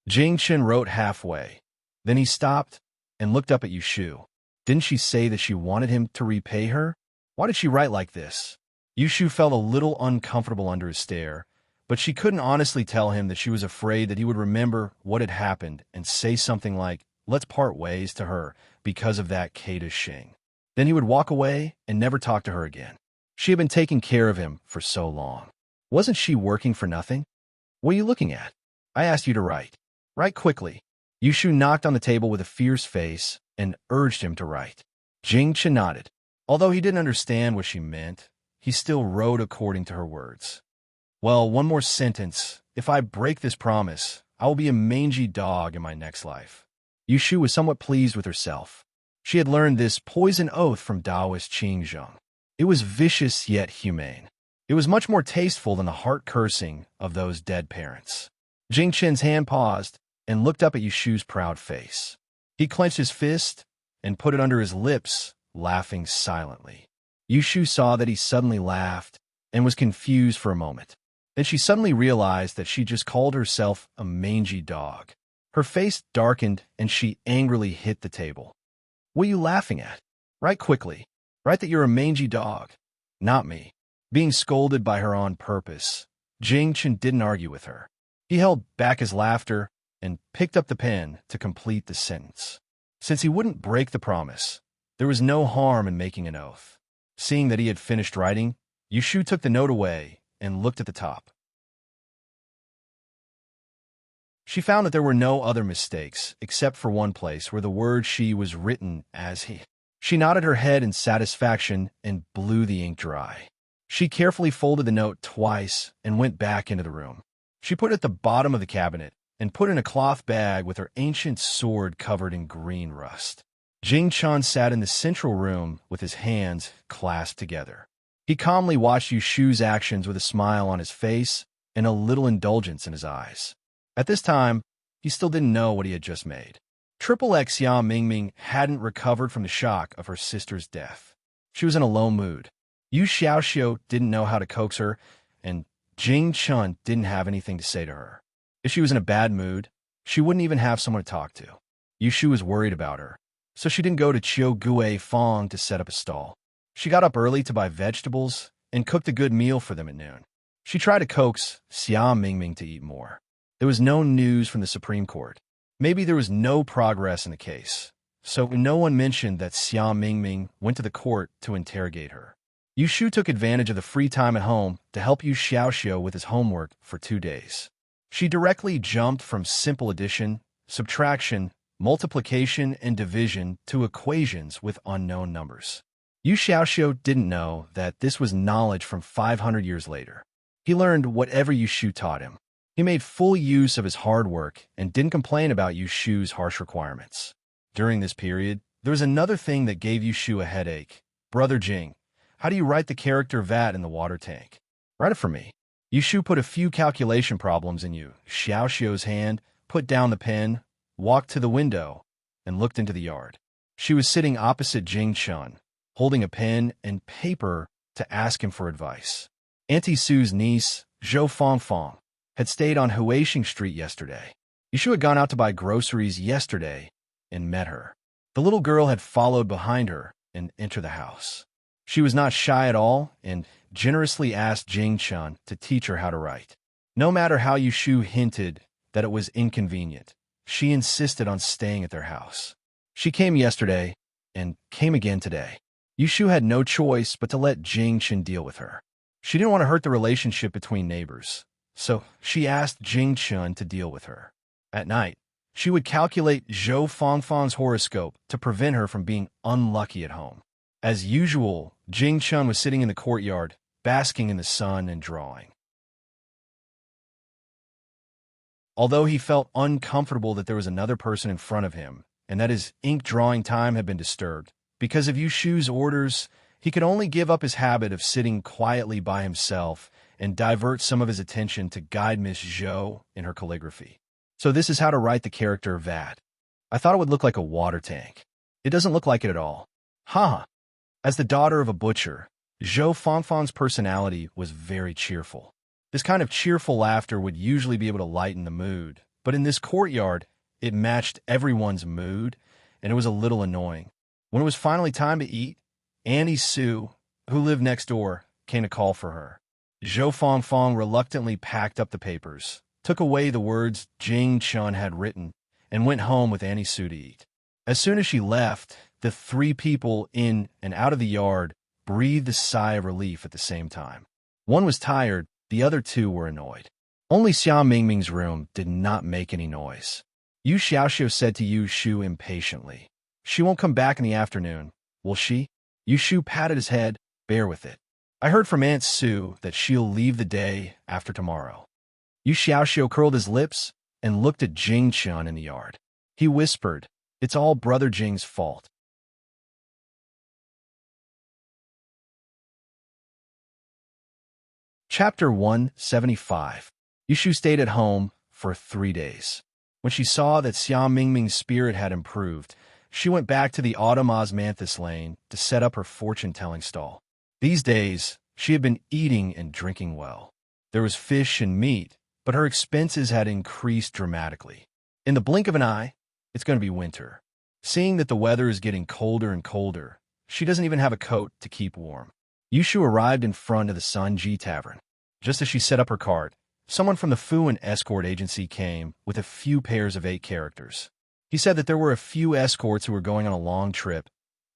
Speaker 1: Jing Chen wrote halfway. Then he stopped and looked up at Yushu. Didn't she say that she wanted him to repay her? Why did she write like this? Yushu felt a little uncomfortable under his stare, but she couldn't honestly tell him that she was afraid that he would remember what had happened and say something like, "Let's part ways" to her because of that Kada Shing. Then he would walk away and never talk to her again. She had been taking care of him for so long. Wasn't she working for nothing? "What are you looking at? I asked you to write. Write quickly." Yushu knocked on the table with a fierce face and urged him to write. Jing Chen nodded. Although he didn't understand what she meant, he still wrote according to her words. "Well, one more sentence. If I break this promise, I will be a mangy dog in my next life." Yushu was somewhat pleased with herself. She had learned this poison oath from Taoist Qing Zheng. It was vicious yet humane. It was much more tasteful than the heart cursing of those dead parents. Jing Chen's hand paused and looked up at Yushu's proud face. He clenched his fist and put it under his lips, laughing silently. Yushu saw that he suddenly laughed and was confused for a moment. Then she suddenly realized that she just called herself a mangy dog. Her face darkened and she angrily hit the table. "What are you laughing at? Write quickly. Write that you're a mangy dog, not me." Being scolded by her on purpose, Jing Chen didn't argue with her. He held back his laughter and picked up the pen to complete the sentence. Since he wouldn't break the promise, there was no harm in making an oath. Seeing that he had finished writing, Yushu took the note away and looked at the top. She found that there were no other mistakes, except for one place where the word she was written as he. She nodded her head in satisfaction and blew the ink dry. She carefully folded the note twice and went back into the room. She put it at the bottom of the cabinet and put in a cloth bag with her ancient sword covered in green rust. Jing Chan sat in the central room with his hands clasped together. He calmly watched Yushu's actions with a smile on his face and a little indulgence in his eyes. At this time, he still didn't know what he had just made. Triple X Xia Mingming hadn't recovered from the shock of her sister's death. She was in a low mood. Yu Xiaoxiu didn't know how to coax her, and Jing Chun didn't have anything to say to her. If she was in a bad mood, she wouldn't even have someone to talk to. Yushu was worried about her, so she didn't go to Chiu Gui Fong to set up a stall. She got up early to buy vegetables and cooked a good meal for them at noon. She tried to coax Xia Mingming to eat more. There was no news from the Supreme Court. Maybe there was no progress in the case, so no one mentioned that Xia Mingming went to the court to interrogate her. Yushu took advantage of the free time at home to help Yu Xiaoxiu with his homework for 2 days. She directly jumped from simple addition, subtraction, multiplication, and division to equations with unknown numbers. Yu Xiaoxiu didn't know that this was knowledge from 500 years later. He learned whatever Yushu taught him. He made full use of his hard work and didn't complain about Yushu's harsh requirements. During this period, there was another thing that gave Yushu a headache. "Brother Jing, how do you write the character vat in the water tank? Write it for me." Yushu put a few calculation problems in Yu Xiaoxiu's hand, put down the pen, walked to the window, and looked into the yard. She was sitting opposite Jing Chun, holding a pen and paper to ask him for advice. Auntie Sue's niece, Zhou Fongfong, had stayed on Huaxing Street yesterday. Yushu had gone out to buy groceries yesterday and met her. The little girl had followed behind her and entered the house. She was not shy at all and generously asked Jing Chun to teach her how to write. No matter how Yushu hinted that it was inconvenient, she insisted on staying at their house. She came yesterday and came again today. Yushu had no choice but to let Jing Chun deal with her. She didn't want to hurt the relationship between neighbors, so she asked Jing Chun to deal with her. At night, she would calculate Zhou Fongfang's horoscope to prevent her from being unlucky at home. As usual, Jing Chun was sitting in the courtyard, basking in the sun and drawing. Although he felt uncomfortable that there was another person in front of him, and that his ink drawing time had been disturbed, because of Yushu's orders, he could only give up his habit of sitting quietly by himself and divert some of his attention to guide Miss Zhou in her calligraphy. So this is how to write the character vat. I thought it would look like a water tank. It doesn't look like it at all. Ha! As the daughter of a butcher, Zhou Fongfang's personality was very cheerful. This kind of cheerful laughter would usually be able to lighten the mood, but in this courtyard, it matched everyone's mood, and it was a little annoying. When it was finally time to eat, Annie Sue, who lived next door, came to call for her. Zhou Fongfang reluctantly packed up the papers, took away the words Jing Chun had written, and went home with Annie Sue to eat. As soon as she left, the 3 people in and out of the yard breathed a sigh of relief at the same time. One was tired, the other 2 were annoyed. Only Xia Mingming's room did not make any noise. Yu Xiaoxiu said to Yu Shu impatiently, "She won't come back in the afternoon, will she?" Yu Shu patted his head. "Bear with it. I heard from Aunt Sue that she'll leave the day after tomorrow." Yu Xiaoxiu curled his lips and looked at Jing Chun in the yard. He whispered, "It's all Brother Jing's fault." Chapter 175. Yushu stayed at home, for 3 days. When she saw that Xia Mingming's spirit had improved, she went back to the autumn osmanthus lane to set up her fortune-telling stall. These days, she had been eating and drinking well. There was fish and meat, but her expenses had increased dramatically. In the blink of an eye, it's going to be winter. Seeing that the weather is getting colder and colder, she doesn't even have a coat to keep warm. Yushu arrived in front of the Sanji Tavern. Just as she set up her cart, someone from the Fuan escort agency came with a few pairs of 8 characters. He said that there were a few escorts who were going on a long trip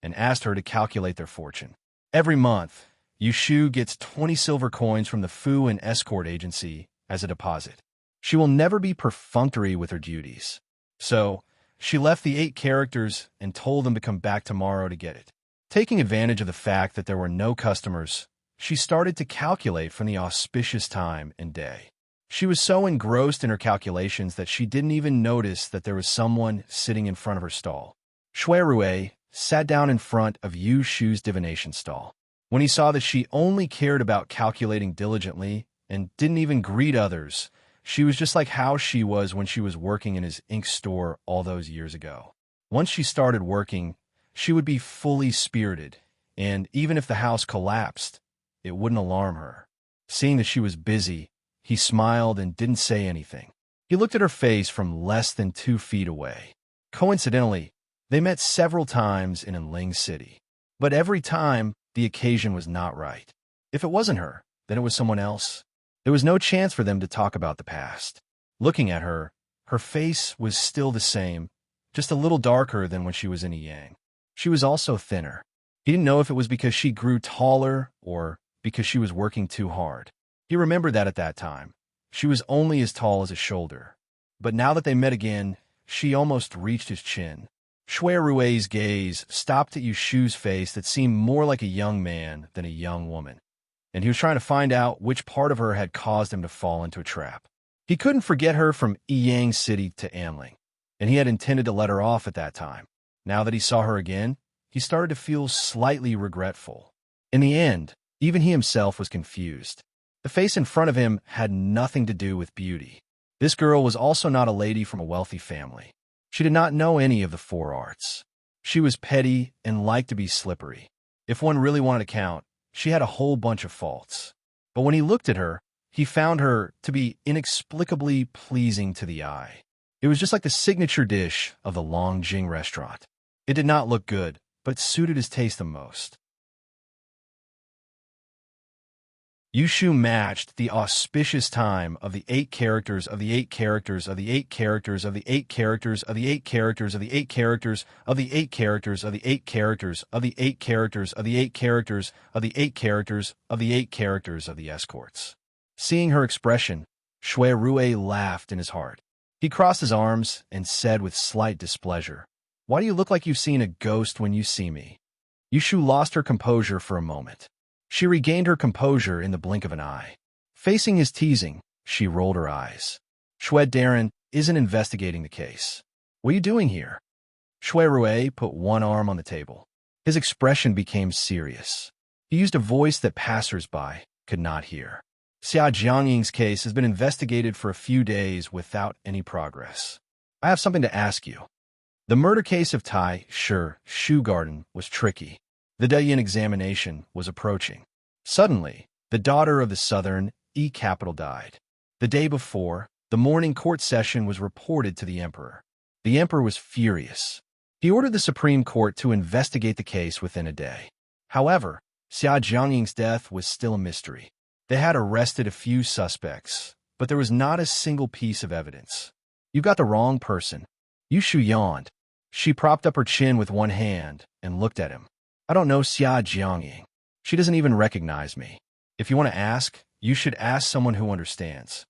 Speaker 1: and asked her to calculate their fortune. Every month, Yushu gets 20 silver coins from the Fuan escort agency as a deposit. She will never be perfunctory with her duties. So, she left the 8 characters and told them to come back tomorrow to get it. Taking advantage of the fact that there were no customers, she started to calculate from the auspicious time and day. She was so engrossed in her calculations that she didn't even notice that there was someone sitting in front of her stall. Shui Rue sat down in front of Yu Shu's divination stall. When he saw that she only cared about calculating diligently and didn't even greet others, she was just like how she was when she was working in his ink store all those years ago. Once she started working, she would be fully spirited, and even if the house collapsed, it wouldn't alarm her. Seeing that she was busy, he smiled and didn't say anything. He looked at her face from less than 2 feet away. Coincidentally, they met several times in Enling City. But every time, the occasion was not right. If it wasn't her, then it was someone else. There was no chance for them to talk about the past. Looking at her, her face was still the same, just a little darker than when she was in Yang. She was also thinner. He didn't know if it was because she grew taller or because she was working too hard. He remembered that at that time, she was only as tall as his shoulder. But now that they met again, she almost reached his chin. Shui Rue's gaze stopped at Yushu's face that seemed more like a young man than a young woman, and he was trying to find out which part of her had caused him to fall into a trap. He couldn't forget her from Yang City to Anling, and he had intended to let her off at that time. Now that he saw her again, he started to feel slightly regretful. In the end, even he himself was confused. The face in front of him had nothing to do with beauty. This girl was also not a lady from a wealthy family. She did not know any of the 4 arts. She was petty and liked to be slippery. If one really wanted to count, she had a whole bunch of faults. But when he looked at her, he found her to be inexplicably pleasing to the eye. It was just like the signature dish of the Longjing restaurant. It did not look good, but suited his taste the most. Yushu matched the auspicious time of the 8 characters of the 8 characters of the 8 characters of the 8 characters of the 8 characters of the 8 characters of the 8 characters of the 8 characters of the 8 characters of the 8 characters of the 8 characters of the 8 characters of the escorts. Seeing her expression, Shui Rue laughed in his heart. He crossed his arms and said with slight displeasure, "Why do you look like you've seen a ghost when you see me?" Yushu lost her composure for a moment. She regained her composure in the blink of an eye. Facing his teasing, she rolled her eyes. Shui Darren isn't investigating the case. What are you doing here? Shui Rue put one arm on the table. His expression became serious. He used a voice that passers-by could not hear. Xia Jiangying's case has been investigated for a few days without any progress. I have something to ask you. The murder case of Tai Shu Garden was tricky. The Dayan examination was approaching. Suddenly, the daughter of the Southern capital died. The day before, the morning court session was reported to the emperor. The emperor was furious. He ordered the Supreme Court to investigate the case within a day. However, Xia Jiangying's death was still a mystery. They had arrested a few suspects, but there was not a single piece of evidence. "You've got the wrong person." Yushu yawned. She propped up her chin with one hand and looked at him. "I don't know Xia Jiangying. She doesn't even recognize me. If you want to ask, you should ask someone who understands."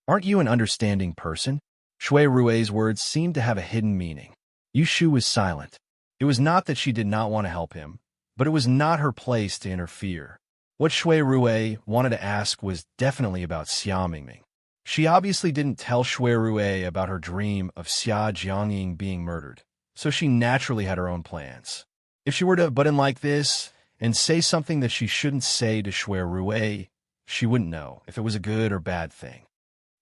Speaker 1: "Aren't you an understanding person?" Shui Rue's words seemed to have a hidden meaning. Yushu was silent. It was not that she did not want to help him, but it was not her place to interfere. What Shui Rue wanted to ask was definitely about Xia Mingming. She obviously didn't tell Shui Rue about her dream of Xia Jiangying being murdered, so she naturally had her own plans. If she were to butt in like this and say something that she shouldn't say to Shui Rue, she wouldn't know if it was a good or bad thing.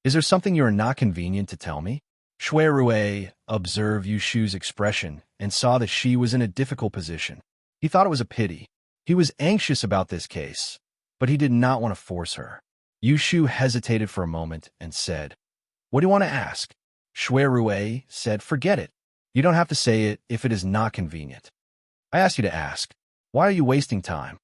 Speaker 1: Is there something you are not convenient to tell me? Shui Rui observed Yu Shu's expression and saw that she was in a difficult position. He thought it was a pity. He was anxious about this case, but he did not want to force her. Yu Shu hesitated for a moment and said, "What do you want to ask?" Shui Rui said, "Forget it. You don't have to say it if it is not convenient. I asked you to ask. Why are you wasting time?"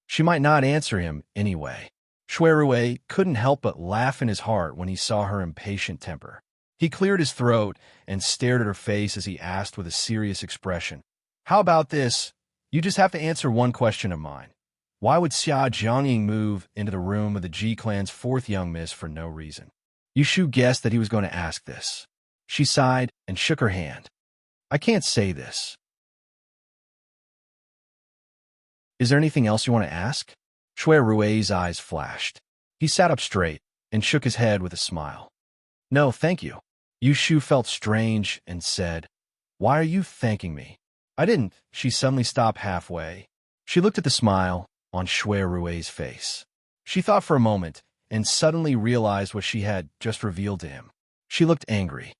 Speaker 1: She might not answer him anyway. Shui Rui couldn't help but laugh in his heart when he saw her impatient temper. He cleared his throat and stared at her face as he asked with a serious expression, "How about this? You just have to answer one question of mine. Why would Xia Jiangying move into the room of the Ji clan's fourth young miss for no reason?" Yu Shu guessed that he was going to ask this. She sighed and shook her hand. "I can't say this." "Is there anything else you want to ask?" Shui Rui's eyes flashed. He sat up straight and shook his head with a smile. "No, thank you." Yu Shu felt strange and said, "Why are you thanking me?" "I didn't." She suddenly stopped halfway. She looked at the smile on Shui Rui's face. She thought for a moment and suddenly realized what she had just revealed to him. She looked angry.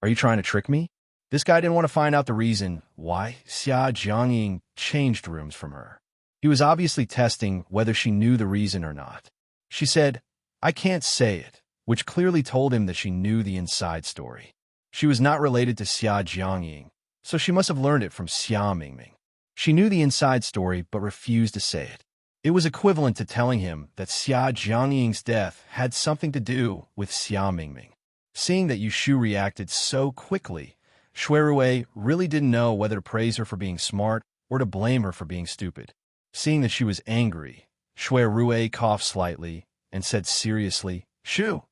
Speaker 1: "Are you trying to trick me?" This guy didn't want to find out the reason why Xia Jiangying changed rooms from her. He was obviously testing whether she knew the reason or not. She said, "I can't say it," which clearly told him that she knew the inside story. She was not related to Xia Jiangying, so she must have learned it from Xia Mingming. She knew the inside story but refused to say it. It was equivalent to telling him that Xia Jiangying's death had something to do with Xia Mingming. Seeing that Yu Shu reacted so quickly, Shui Rui really didn't know whether to praise her for being smart or to blame her for being stupid. Seeing that she was angry, Shui Rui coughed slightly and said seriously, "Shu,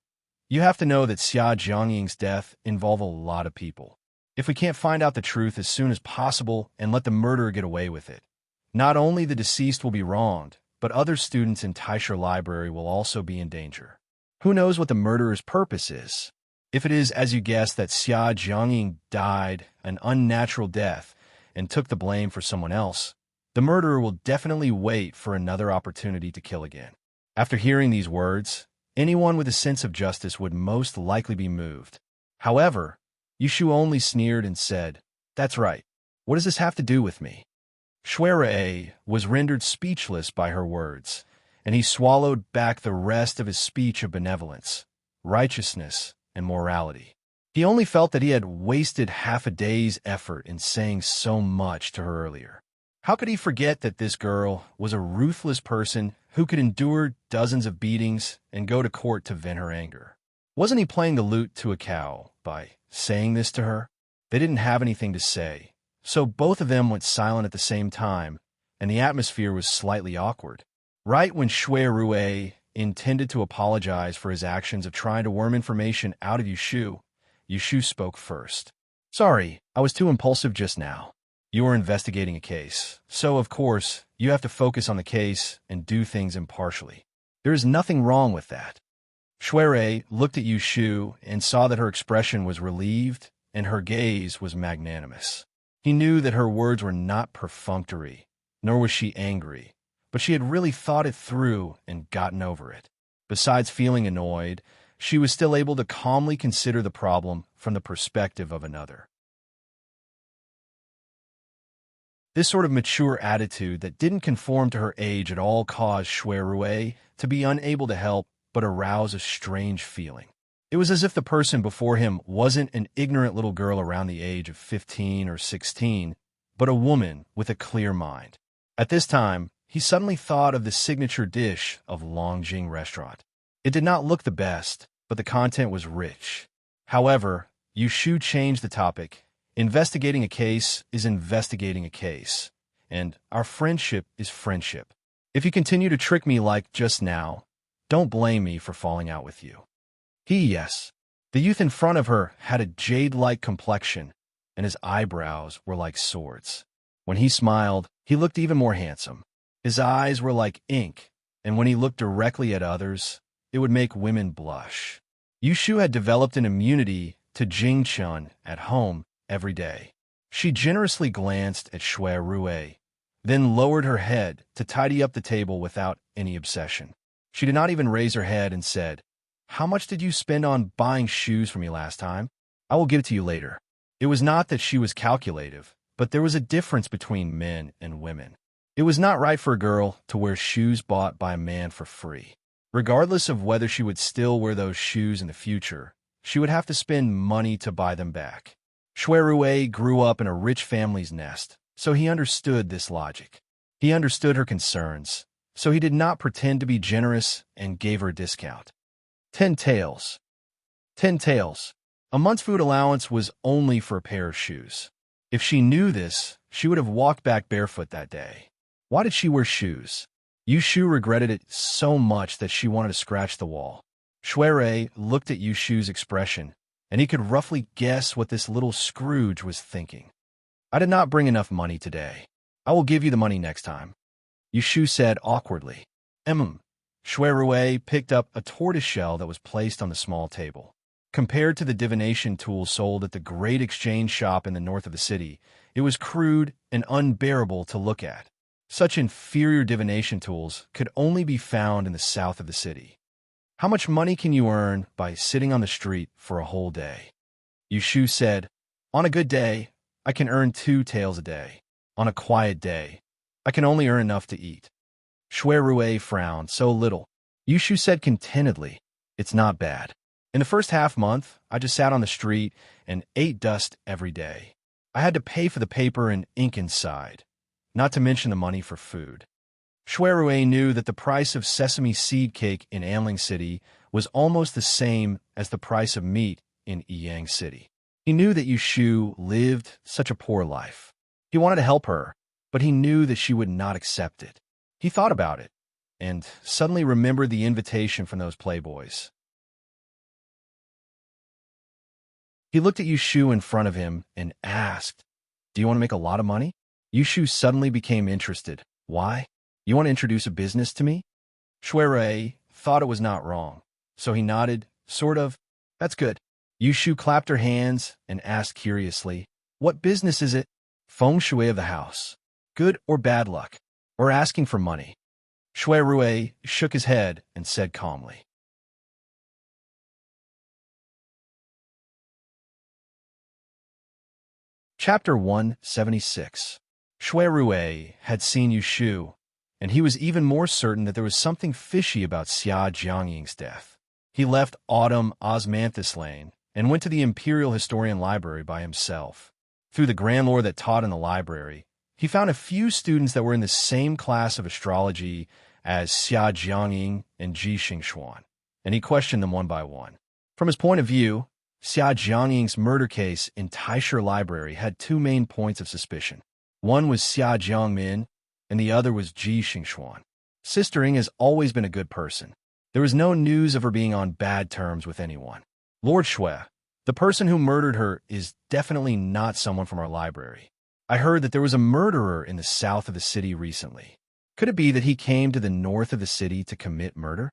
Speaker 1: you have to know that Xia Jiangying's death involved a lot of people. If we can't find out the truth as soon as possible and let the murderer get away with it, not only the deceased will be wronged, but other students in Taisha Library will also be in danger. Who knows what the murderer's purpose is? If it is, as you guessed, that Xia Jiangying died an unnatural death and took the blame for someone else, the murderer will definitely wait for another opportunity to kill again." After hearing these words, anyone with a sense of justice would most likely be moved. However, Yu Shu only sneered and said, "That's right. What does this have to do with me?" Shui Rui was rendered speechless by her words, and he swallowed back the rest of his speech of benevolence, righteousness, and morality. He only felt that he had wasted half a day's effort in saying so much to her earlier. How could he forget that this girl was a ruthless person who could endure dozens of beatings and go to court to vent her anger? Wasn't he playing the lute to a cow by saying this to her? They didn't have anything to say, so both of them went silent at the same time, and the atmosphere was slightly awkward. Right when Shui Rui intended to apologize for his actions of trying to worm information out of Yu Shu spoke first. "Sorry, I was too impulsive just now. You are investigating a case, so of course, you have to focus on the case and do things impartially. There is nothing wrong with that." Shui Rui looked at Yu Shu and saw that her expression was relieved and her gaze was magnanimous. He knew that her words were not perfunctory, nor was she angry, but she had really thought it through and gotten over it. Besides feeling annoyed, she was still able to calmly consider the problem from the perspective of another. This sort of mature attitude that didn't conform to her age at all caused Shui Rui to be unable to help but arouse a strange feeling. It was as if the person before him wasn't an ignorant little girl around the age of 15 or 16, but a woman with a clear mind. At this time, he suddenly thought of the signature dish of Longjing Restaurant. It did not look the best, but the content was rich. However, Yu Shu changed the topic. Investigating a case is investigating a case, and our friendship is friendship. If you continue to trick me like just now, don't blame me for falling out with you. Yes. The youth in front of her had a jade-like complexion, and his eyebrows were like swords. When he smiled, he looked even more handsome. His eyes were like ink, and when he looked directly at others, it would make women blush. Yu Shu had developed an immunity to Jing Chun at home every day. She generously glanced at Shui Rui, then lowered her head to tidy up the table without any obsession. She did not even raise her head and said, how much did you spend on buying shoes for me last time? I will give it to you later. It was not that she was calculative, but there was a difference between men and women. It was not right for a girl to wear shoes bought by a man for free. Regardless of whether she would still wear those shoes in the future, she would have to spend money to buy them back. Shui Rui grew up in a rich family's nest, so he understood this logic. He understood her concerns, so he did not pretend to be generous and gave her a discount. 10 taels. 10 taels. A month's food allowance was only for a pair of shoes. If she knew this, she would have walked back barefoot that day. Why did she wear shoes? Yushu regretted it so much that she wanted to scratch the wall. Shui looked at Yushu's expression, and he could roughly guess what this little Scrooge was thinking. I did not bring enough money today. I will give you the money next time, Yushu said awkwardly. Shui picked up a tortoiseshell that was placed on the small table. Compared to the divination tools sold at the great exchange shop in the north of the city, it was crude and unbearable to look at. Such inferior divination tools could only be found in the south of the city. How much money can you earn by sitting on the street for a whole day? Yushu said, on a good day, I can earn 2 taels a day. On a quiet day, I can only earn enough to eat. Shui frowned. So little. Yushu said contentedly, it's not bad. In the first half-month, I just sat on the street and ate dust every day. I had to pay for the paper and ink inside, not to mention the money for food. Shui knew that the price of sesame seed cake in Anling City was almost the same as the price of meat in Yang City. He knew that Yushu lived such a poor life. He wanted to help her, but he knew that she would not accept it. He thought about it, and suddenly remembered the invitation from those playboys. He looked at Yushu in front of him and asked, do you want to make a lot of money? Yushu suddenly became interested. Why? You want to introduce a business to me? Shui thought it was not wrong, so he nodded, sort of. That's good. Yushu clapped her hands and asked curiously, what business is it? Feng shui of the house. Good or bad luck? Or asking for money? Shui shook his head and said calmly. Chapter 176. Shui had seen Yushu, and he was even more certain that there was something fishy about Xia Jiangying's death. He left Autumn Osmanthus Lane and went to the Imperial Historian Library by himself. Through the grand lore that taught in the library, he found a few students that were in the same class of astrology as Xia Jiangying and Ji Xingxuan, and he questioned them one by one. From his point of view, Xia Jiangying's murder case in Taisher Library had 2 main points of suspicion. One was Xia Jiangmin, and the other was Ji Xingxuan. Sister Ing has always been a good person. There was no news of her being on bad terms with anyone. Lord Shui, the person who murdered her, is definitely not someone from our library. I heard that there was a murderer in the south of the city recently. Could it be that he came to the north of the city to commit murder?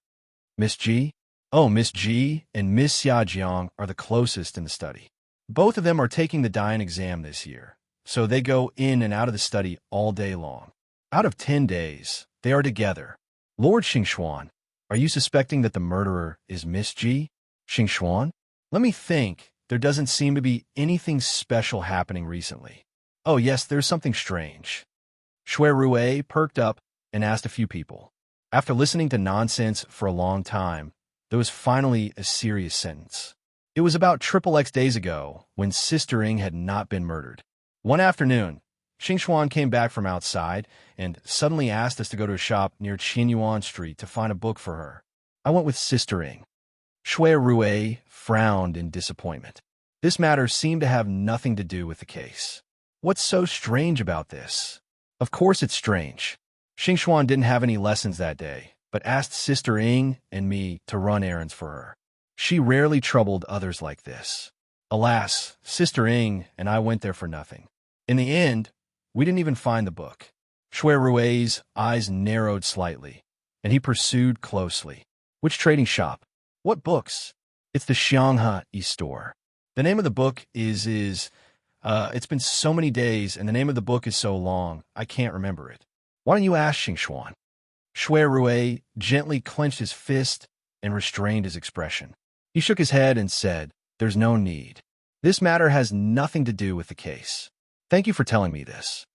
Speaker 1: Miss Ji? Oh, Miss Ji and Miss Xia Jiang are the closest in the study. Both of them are taking the Dian exam this year, so they go in and out of the study all day long. Out of 10 days, they are together. Lord Xingxuan, are you suspecting that the murderer is Miss Ji? Xingxuan? Let me think. There doesn't seem to be anything special happening recently. Oh yes, there's something strange. Shui perked up and asked a few people. After listening to nonsense for a long time, there was finally a serious sentence. It was about XXX days ago when Sister Ing had not been murdered. One afternoon, Xingxuan came back from outside and suddenly asked us to go to a shop near Qinyuan Street to find a book for her. I went with Sister Ing. Shui frowned in disappointment. This matter seemed to have nothing to do with the case. What's so strange about this? Of course it's strange. Xingxuan didn't have any lessons that day, but asked Sister Ing and me to run errands for her. She rarely troubled others like this. Alas, Sister Ing and I went there for nothing. In the end, we didn't even find the book. Shui eyes narrowed slightly, and he pursued closely. Which trading shop? What books? It's the Xianghe store. The name of the book is it's been so many days, and the name of the book is so long, I can't remember it. Why don't you ask Xingxuan? Shui gently clenched his fist and restrained his expression. He shook his head and said, "There's no need. This matter has nothing to do with the case. Thank you for telling me this.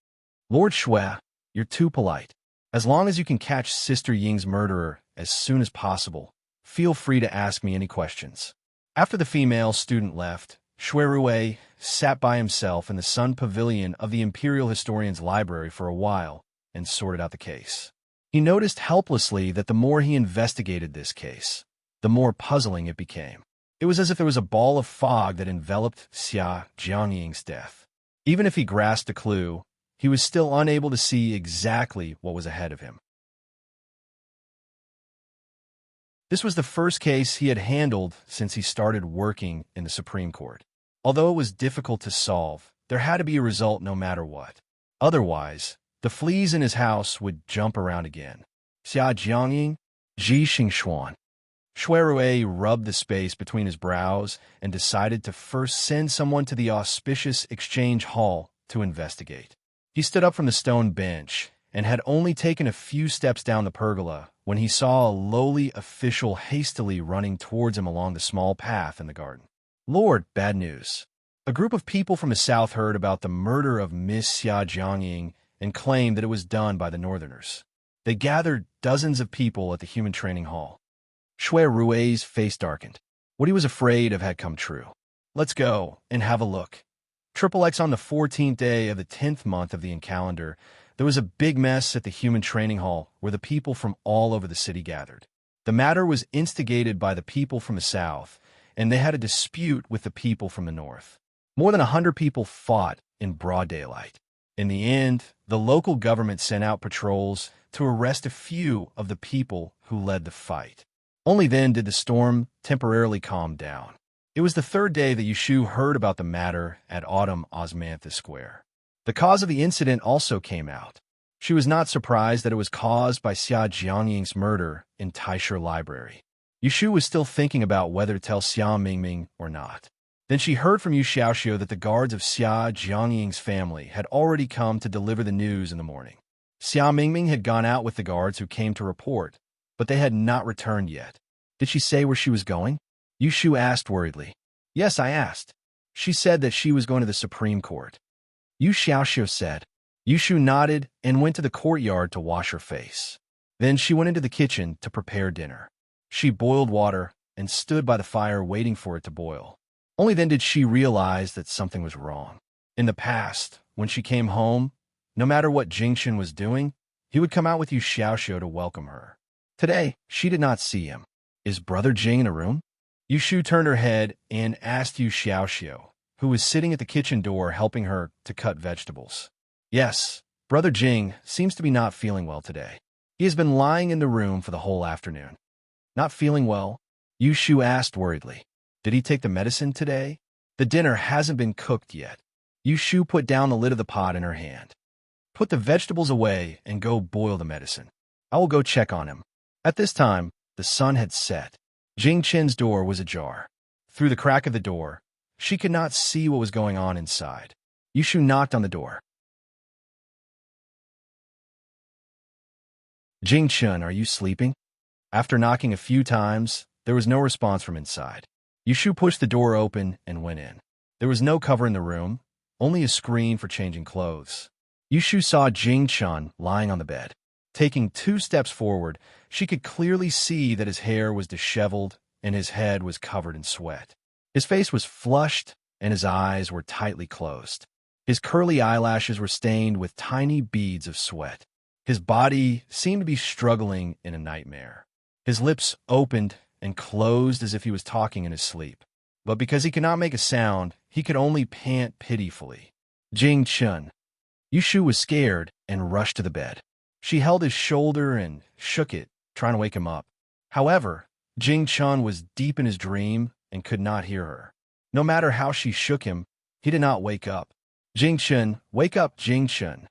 Speaker 1: Lord Shui, you're too polite. As long as you can catch Sister Ying's murderer as soon as possible, feel free to ask me any questions." After the female student left, Shui Rui sat by himself in the Sun Pavilion of the Imperial Historian's Library for a while and sorted out the case. He noticed helplessly that the more he investigated this case, the more puzzling it became. It was as if there was a ball of fog that enveloped Xia Jiangying's death. Even if he grasped a clue, he was still unable to see exactly what was ahead of him. This was the first case he had handled since he started working in the Supreme Court. Although it was difficult to solve, there had to be a result no matter what. Otherwise, the fleas in his house would jump around again. Xia Jiangying, Ji Xingxuan. Shui Rui rubbed the space between his brows and decided to first send someone to the auspicious exchange hall to investigate. He stood up from the stone bench and had only taken a few steps down the pergola when he saw a lowly official hastily running towards him along the small path in the garden. "Lord, bad news. A group of people from the south heard about the murder of Miss Xia Jiangying and claimed that it was done by the Northerners. They gathered dozens of people at the human training hall." Shui Rui's face darkened. What he was afraid of had come true. "Let's go and have a look." XXX on the 14th day of the 10th month of the calendar, there was a big mess at the human training hall where the people from all over the city gathered. The matter was instigated by the people from the south, and they had a dispute with the people from the north. More than 100 people fought in broad daylight. In the end, the local government sent out patrols to arrest a few of the people who led the fight. Only then did the storm temporarily calm down. It was the third day that Yushu heard about the matter at Autumn Osmanthus Square. The cause of the incident also came out. She was not surprised that it was caused by Xia Jiangying's murder in Taisher Library. Yushu was still thinking about whether to tell Xia Mingming or not. Then she heard from Yu Xiaoxiu that the guards of Xia Jiangying's family had already come to deliver the news in the morning. Xia Mingming had gone out with the guards who came to report, but they had not returned yet. Did she say where she was going? Yushu asked worriedly. Yes, I asked. She said that she was going to the Supreme Court. Yu Xiaoxiu said. Yushu nodded and went to the courtyard to wash her face. Then she went into the kitchen to prepare dinner. She boiled water and stood by the fire waiting for it to boil. Only then did she realize that something was wrong. In the past, when she came home, no matter what Jingchen was doing, he would come out with Yu Xiaoxiu to welcome her. Today, she did not see him. Is Brother Jing in a room? Yushu turned her head and asked Yu Xiaoxiu, who was sitting at the kitchen door helping her to cut vegetables. Yes, Brother Jing seems to be not feeling well today. He has been lying in the room for the whole afternoon. Not feeling well? Yushu asked worriedly. Did he take the medicine today? The dinner hasn't been cooked yet. Yushu put down the lid of the pot in her hand. Put the vegetables away and go boil the medicine. I will go check on him. At this time, the sun had set. Jing Chen's door was ajar. Through the crack of the door, she could not see what was going on inside. Yushu knocked on the door. Jing Chen, are you sleeping? After knocking a few times, there was no response from inside. Yushu pushed the door open and went in. There was no cover in the room, only a screen for changing clothes. Yushu saw Jing Chen lying on the bed. Taking 2 steps forward, she could clearly see that his hair was disheveled and his head was covered in sweat. His face was flushed and his eyes were tightly closed. His curly eyelashes were stained with tiny beads of sweat. His body seemed to be struggling in a nightmare. His lips opened and closed as if he was talking in his sleep. But because he could not make a sound, he could only pant pitifully. Jing Chen. Yushu was scared and rushed to the bed. She held his shoulder and shook it, trying to wake him up. However, Jing Chen was deep in his dream and could not hear her. No matter how she shook him, he did not wake up. Jing Chen, wake up, Jing Chen.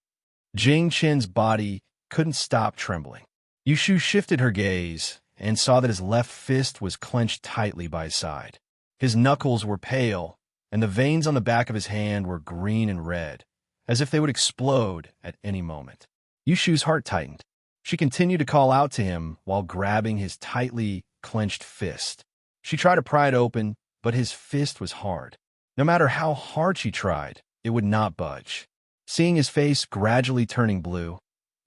Speaker 1: Jing Chen's body couldn't stop trembling. Yushu shifted her gaze and saw that his left fist was clenched tightly by his side. His knuckles were pale, and the veins on the back of his hand were green and red, as if they would explode at any moment. Yushu's heart tightened. She continued to call out to him while grabbing his tightly clenched fist. She tried to pry it open, but his fist was hard. No matter how hard she tried, it would not budge. Seeing his face gradually turning blue,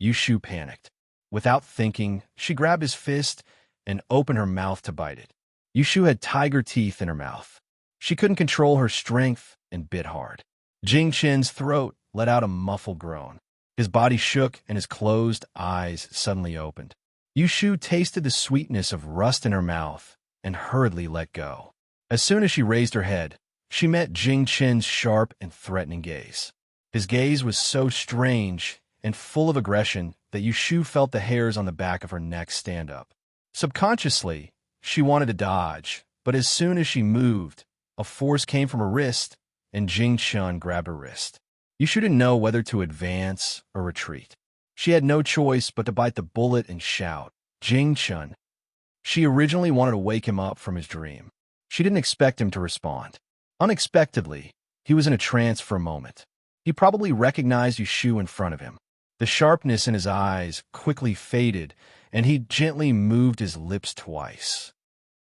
Speaker 1: Yushu panicked. Without thinking, she grabbed his fist and opened her mouth to bite it. Yushu had tiger teeth in her mouth. She couldn't control her strength and bit hard. Jing Chen's throat let out a muffled groan. His body shook and his closed eyes suddenly opened. Yushu tasted the sweetness of rust in her mouth and hurriedly let go. As soon as she raised her head, she met Jing Chen's sharp and threatening gaze. His gaze was so strange and full of aggression that Yushu felt the hairs on the back of her neck stand up. Subconsciously, she wanted to dodge, but as soon as she moved, a force came from her wrist, and Jing Chen grabbed her wrist. Yushu didn't know whether to advance or retreat. She had no choice but to bite the bullet and shout, "Jing Chen!" She originally wanted to wake him up from his dream. She didn't expect him to respond. Unexpectedly, he was in a trance for a moment. He probably recognized Yushu in front of him. The sharpness in his eyes quickly faded, and he gently moved his lips twice.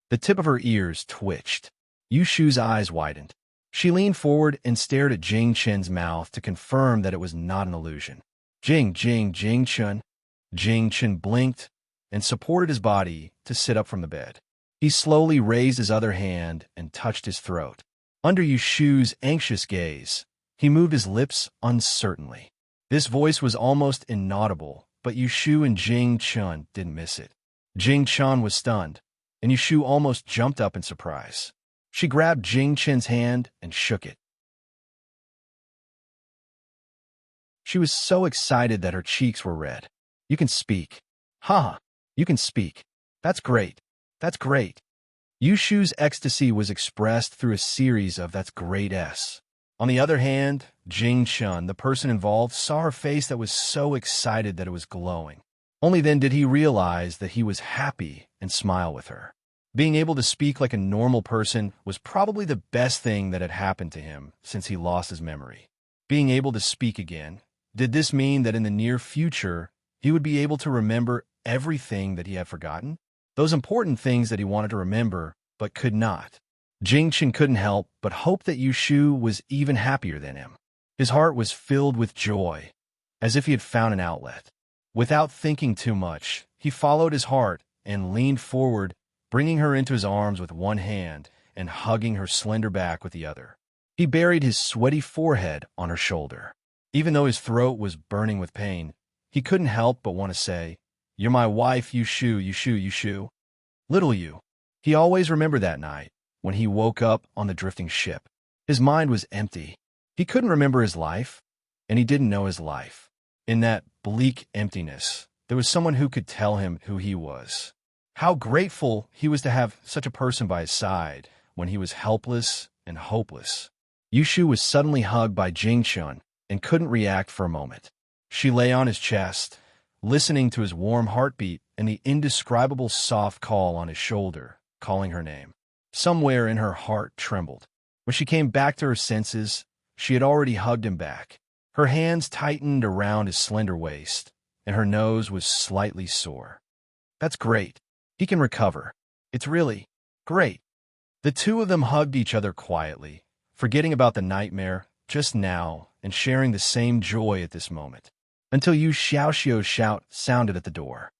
Speaker 1: The tip of her ears twitched. Yushu's eyes widened. She leaned forward and stared at Jing Chen's mouth to confirm that it was not an illusion. Jing Chen. Jing Chen blinked and supported his body to sit up from the bed. He slowly raised his other hand and touched his throat. Under Yushu's anxious gaze, he moved his lips uncertainly. This voice was almost inaudible, but Yushu and Jing Chen didn't miss it. Jing Chen was stunned, and Yushu almost jumped up in surprise. She grabbed Jing Chen's hand and shook it. She was so excited that her cheeks were red. "You can speak. Haha, you can speak. That's great. That's great." Yushu's ecstasy was expressed through a series of "that's great-s." On the other hand, Jing Chen, the person involved, saw her face that was so excited that it was glowing. Only then did he realize that he was happy and smile with her. Being able to speak like a normal person was probably the best thing that had happened to him since he lost his memory. Being able to speak again, did this mean that in the near future, he would be able to remember everything that he had forgotten? Those important things that he wanted to remember, but could not. Jing Chen couldn't help but hope that Yushu was even happier than him. His heart was filled with joy, as if he had found an outlet. Without thinking too much, he followed his heart and leaned forward, bringing her into his arms with one hand and hugging her slender back with the other. He buried his sweaty forehead on her shoulder. Even though his throat was burning with pain, he couldn't help but want to say, "You're my wife, Yushu. Little you." He always remembered that night, when he woke up on the drifting ship. His mind was empty. He couldn't remember his life, and he didn't know his life. In that bleak emptiness, there was someone who could tell him who he was. How grateful he was to have such a person by his side when he was helpless and hopeless. Yushu was suddenly hugged by Jing Chen and couldn't react for a moment. She lay on his chest, listening to his warm heartbeat and the indescribable soft call on his shoulder, calling her name. Somewhere in her heart trembled. When she came back to her senses, she had already hugged him back. Her hands tightened around his slender waist, and her nose was slightly sore. "That's great. He can recover. It's really great." The two of them hugged each other quietly, forgetting about the nightmare just now and sharing the same joy at this moment, until Yu Xiaoxiu's shout sounded at the door.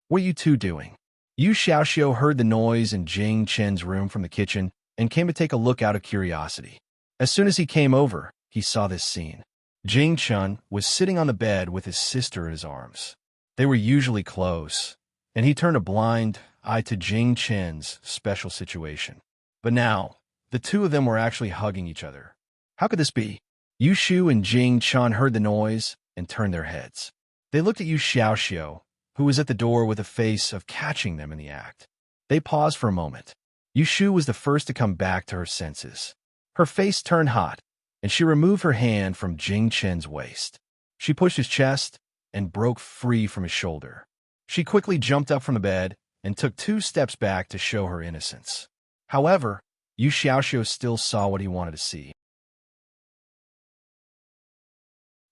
Speaker 1: "What are you two doing?" Yu Xiaoxiu heard the noise in Jing Chen's room from the kitchen and came to take a look out of curiosity. As soon as he came over, he saw this scene. Jing Chen was sitting on the bed with his sister in his arms. They were usually close, and he turned a blind eye to Jing Chen's special situation. But now, the two of them were actually hugging each other. How could this be? Yu Shu and Jing Chen heard the noise and turned their heads. They looked at Yu Xiaoxiu, who was at the door with a face of catching them in the act. They paused for a moment. Yu Shu was the first to come back to her senses. Her face turned hot, and she removed her hand from Jing Chen's waist. She pushed his chest and broke free from his shoulder. She quickly jumped up from the bed and took 2 steps back to show her innocence. However, Yu Xiaoxiu still saw what he wanted to see.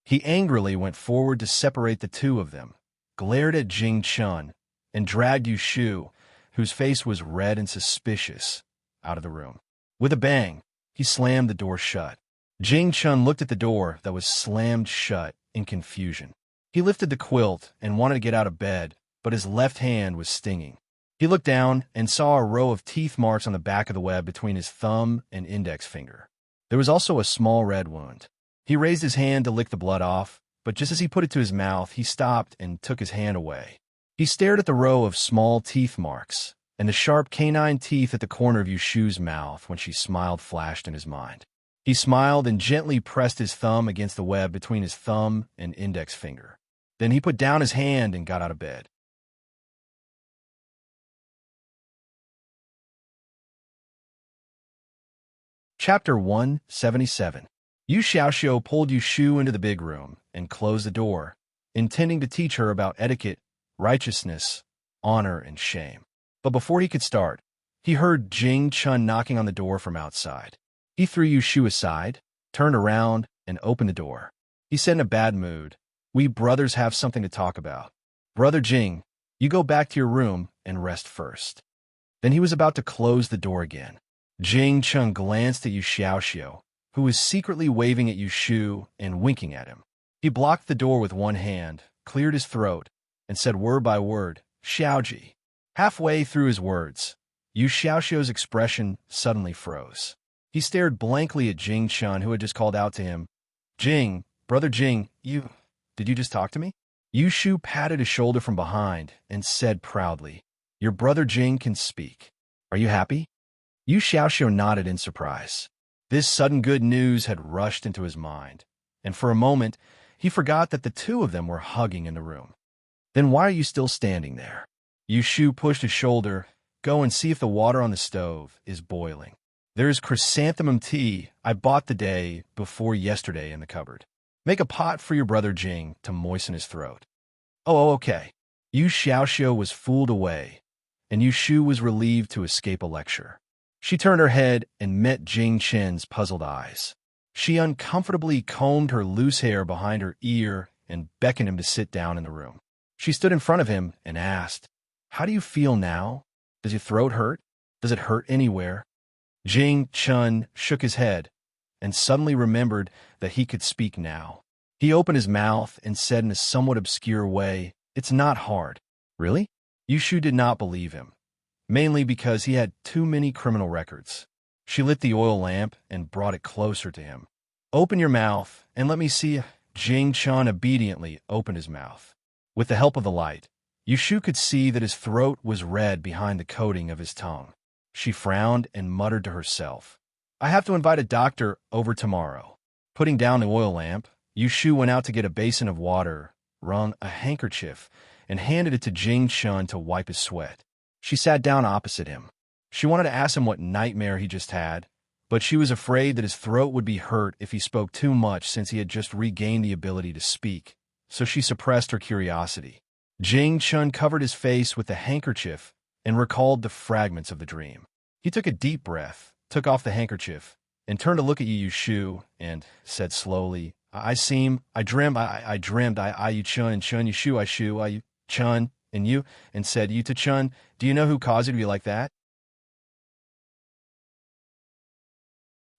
Speaker 1: He angrily went forward to separate the two of them, glared at Jing Chen, and dragged Yu Shu, whose face was red and suspicious, out of the room. With a bang, he slammed the door shut. Jing Chun looked at the door that was slammed shut in confusion. He lifted the quilt and wanted to get out of bed, but his left hand was stinging. He looked down and saw a row of teeth marks on the back of the web between his thumb and index finger. There was also a small red wound. He raised his hand to lick the blood off, but just as he put it to his mouth, he stopped and took his hand away. He stared at the row of small teeth marks, and the sharp canine teeth at the corner of Yushu's mouth when she smiled flashed in his mind. He smiled and gently pressed his thumb against the web between his thumb and index finger. Then he put down his hand and got out of bed. Chapter 177. Yu Xiaoxiu pulled Yushu into the big room and closed the door, intending to teach her about etiquette, righteousness, honor, and shame. But before he could start, he heard Jing Chun knocking on the door from outside. He threw Yushu aside, turned around, and opened the door. He said in a bad mood, "We brothers have something to talk about. Brother Jing, you go back to your room and rest first." Then he was about to close the door again. Jing Chun glanced at Yu Xiaoxiu, who was secretly waving at Yushu and winking at him. He blocked the door with one hand, cleared his throat, and said word by word, "Xiaoji." Halfway through his words, Yu Xiaoxiu's expression suddenly froze. He stared blankly at Jing Chun, who had just called out to him, "Jing, brother Jing, did you just talk to me?" Yushu patted his shoulder from behind and said proudly, "Your brother Jing can speak. Are you happy?" Yu Xiaoxiu nodded in surprise. This sudden good news had rushed into his mind, and for a moment, he forgot that the two of them were hugging in the room. "Then why are you still standing there?" Yushu pushed his shoulder. "Go and see if the water on the stove is boiling. There's chrysanthemum tea I bought the day before yesterday in the cupboard. Make a pot for your brother Jing to moisten his throat." Oh, okay." Yu Xiaoxiu was fooled away, and Yushu was relieved to escape a lecture. She turned her head and met Jing Chen's puzzled eyes. She uncomfortably combed her loose hair behind her ear and beckoned him to sit down in the room. She stood in front of him and asked, "How do you feel now? Does your throat hurt? Does it hurt anywhere?" Jing Chun shook his head and suddenly remembered that he could speak now. He opened his mouth and said in a somewhat obscure way, "It's not hard." "Really?" Yushu did not believe him, mainly because he had too many criminal records. She lit the oil lamp and brought it closer to him. "Open your mouth and let me see." Jing Chun obediently opened his mouth. With the help of the light, Yushu could see that his throat was red behind the coating of his tongue. She frowned and muttered to herself, "I have to invite a doctor over tomorrow." Putting down the oil lamp, Yushu went out to get a basin of water, wrung a handkerchief, and handed it to Jing Chun to wipe his sweat. She sat down opposite him. She wanted to ask him what nightmare he just had, but she was afraid that his throat would be hurt if he spoke too much since he had just regained the ability to speak, so she suppressed her curiosity. Jing Chun covered his face with the handkerchief and recalled the fragments of the dream. He took a deep breath, took off the handkerchief, and turned to look at Yushu and said slowly, I dreamt, you Chun and Chun, Yushu, I shu, I Chun, and you, and said, you to Chun, do you know who caused you to be like that?"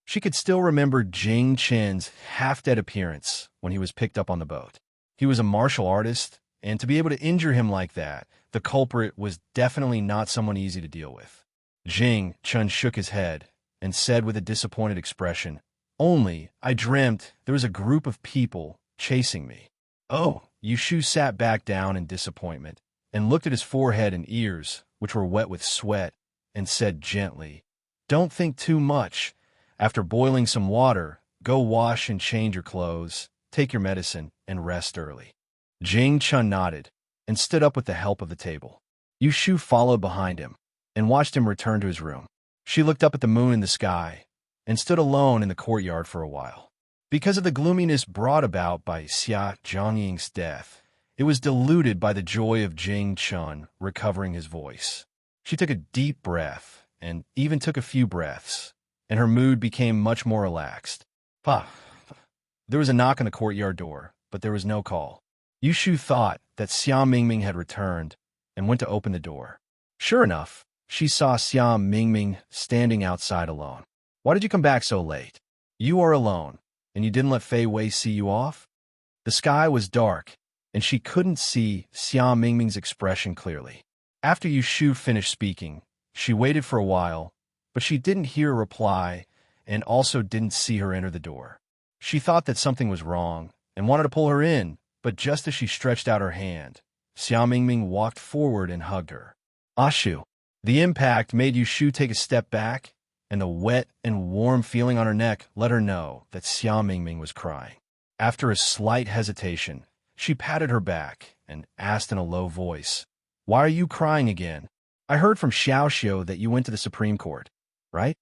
Speaker 1: She could still remember Jing Chen's half-dead appearance when he was picked up on the boat. He was a martial artist, and to be able to injure him like that, the culprit was definitely not someone easy to deal with. Jing Chun shook his head and said with a disappointed expression, "Only, I dreamt there was a group of people chasing me." "Oh," Yushu sat back down in disappointment and looked at his forehead and ears, which were wet with sweat, and said gently, "Don't think too much. After boiling some water, go wash and change your clothes, take your medicine, and rest early." Jing Chun nodded and stood up with the help of the table. Yushu followed behind him and watched him return to his room. She looked up at the moon in the sky and stood alone in the courtyard for a while. Because of the gloominess brought about by Xia Zhangying's death, it was diluted by the joy of Jing Chun recovering his voice. She took a deep breath and even took a few breaths, and her mood became much more relaxed. Pah! There was a knock on the courtyard door, but there was no call. Yushu thought that Xia Mingming had returned and went to open the door. Sure enough, she saw Xia Mingming standing outside alone. Why did you come back so late? You are alone, and you didn't let Fei Wei see you off? The sky was dark, and she couldn't see Xia Mingming's expression clearly. After Yu Shu finished speaking, she waited for a while, but she didn't hear a reply and also didn't see her enter the door. She thought that something was wrong and wanted to pull her in, but just as she stretched out her hand, Xia Mingming walked forward and hugged her. Ashu. The impact made Yu Shu take a step back, and the wet and warm feeling on her neck let her know that Xia Mingming was crying. After a slight hesitation, she patted her back and asked in a low voice, "Why are you crying again? I heard from Xiao that you went to the Supreme Court, right?"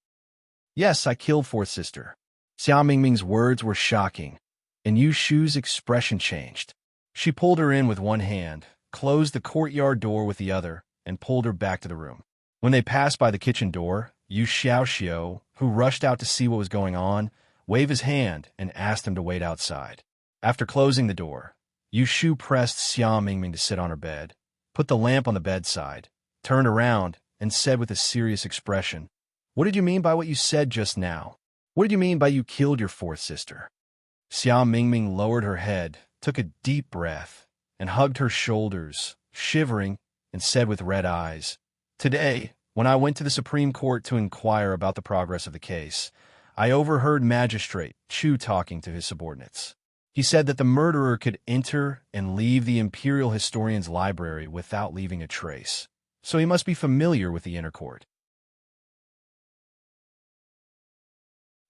Speaker 1: "Yes, I killed fourth sister." Xia Mingming's words were shocking, and Yu Shu's expression changed. She pulled her in with one hand, closed the courtyard door with the other, and pulled her back to the room. When they passed by the kitchen door, Yu Xiaoxiu, who rushed out to see what was going on, waved his hand and asked him to wait outside. After closing the door, Yu Shu pressed Xia Mingming to sit on her bed, put the lamp on the bedside, turned around, and said with a serious expression, "What did you mean by what you said just now? What did you mean by you killed your fourth sister?" Xia Mingming lowered her head, took a deep breath, and hugged her shoulders, shivering, and said with red eyes, "Today, when I went to the Supreme Court to inquire about the progress of the case, I overheard Magistrate Chu talking to his subordinates. He said that the murderer could enter and leave the Imperial Historian's library without leaving a trace, so he must be familiar with the inner court.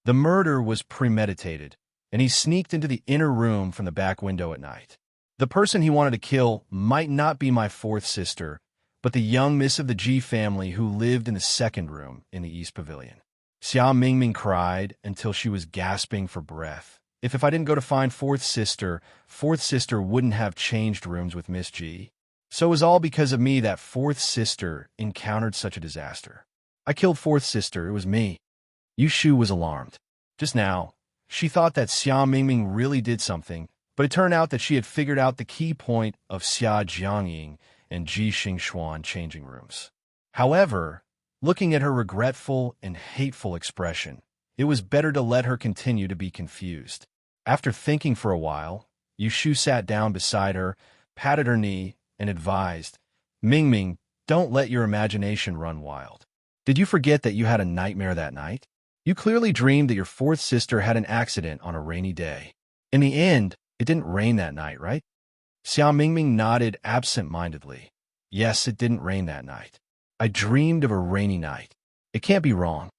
Speaker 1: The murder was premeditated, and he sneaked into the inner room from the back window at night. The person he wanted to kill might not be my fourth sister, but the young miss of the Ji family who lived in the second room in the East Pavilion." Xia Mingming cried until she was gasping for breath. If I didn't go to find fourth sister wouldn't have changed rooms with Miss Ji. So it was all because of me that fourth sister encountered such a disaster. I killed fourth sister, it was me. Yu Shu was alarmed. Just now, she thought that Xia Mingming really did something, but it turned out that she had figured out the key point of Xia Jiangying and Ji Xingxuan changing rooms. However, looking at her regretful and hateful expression, it was better to let her continue to be confused. After thinking for a while, Yu Shu sat down beside her, patted her knee, and advised, "Mingming, don't let your imagination run wild. Did you forget that you had a nightmare that night? You clearly dreamed that your fourth sister had an accident on a rainy day. In the end, it didn't rain that night, right?" Xia Mingming nodded absent-mindedly. "Yes, it didn't rain that night. I dreamed of a rainy night. It can't be wrong.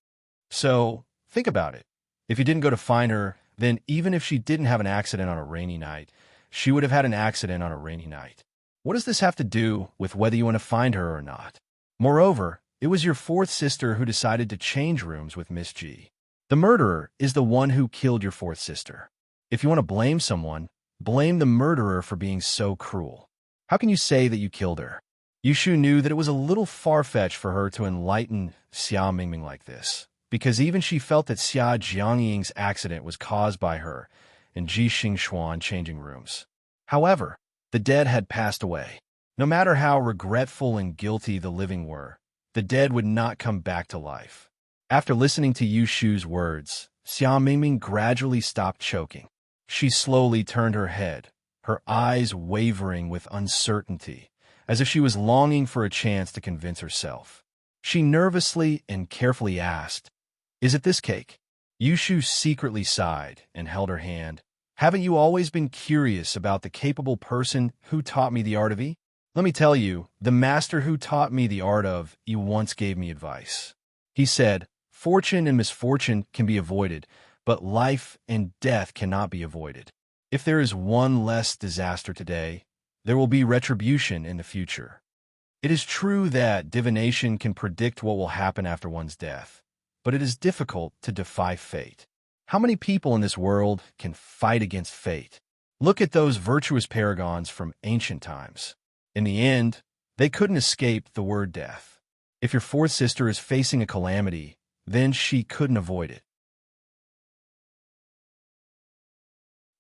Speaker 1: So, think about it. If you didn't go to find her, then even if she didn't have an accident on a rainy night, she would have had an accident on a rainy night. What does this have to do with whether you want to find her or not? Moreover, it was your fourth sister who decided to change rooms with Miss Ji. The murderer is the one who killed your fourth sister. If you want to blame someone, blame the murderer for being so cruel. How can you say that you killed her?" Yu Shu knew that it was a little far-fetched for her to enlighten Xia Mingming like this, because even she felt that Xia Jiangying's accident was caused by her and Ji Xingxuan changing rooms. However, the dead had passed away. No matter how regretful and guilty the living were, the dead would not come back to life. After listening to Yu Shu's words, Xia Mingming gradually stopped choking. She slowly turned her head, her eyes wavering with uncertainty, as if she was longing for a chance to convince herself. She nervously and carefully asked, "Is it this cake?" Yu Shu secretly sighed and held her hand. "Haven't you always been curious about the capable person who taught me the art of E? Let me tell you, the master who taught me the art of E once gave me advice. He said, fortune and misfortune can be avoided, but life and death cannot be avoided. If there is one less disaster today, there will be retribution in the future. It is true that divination can predict what will happen after one's death, but it is difficult to defy fate. How many people in this world can fight against fate? Look at those virtuous paragons from ancient times. In the end, they couldn't escape the word death. If your fourth sister is facing a calamity, then she couldn't avoid it.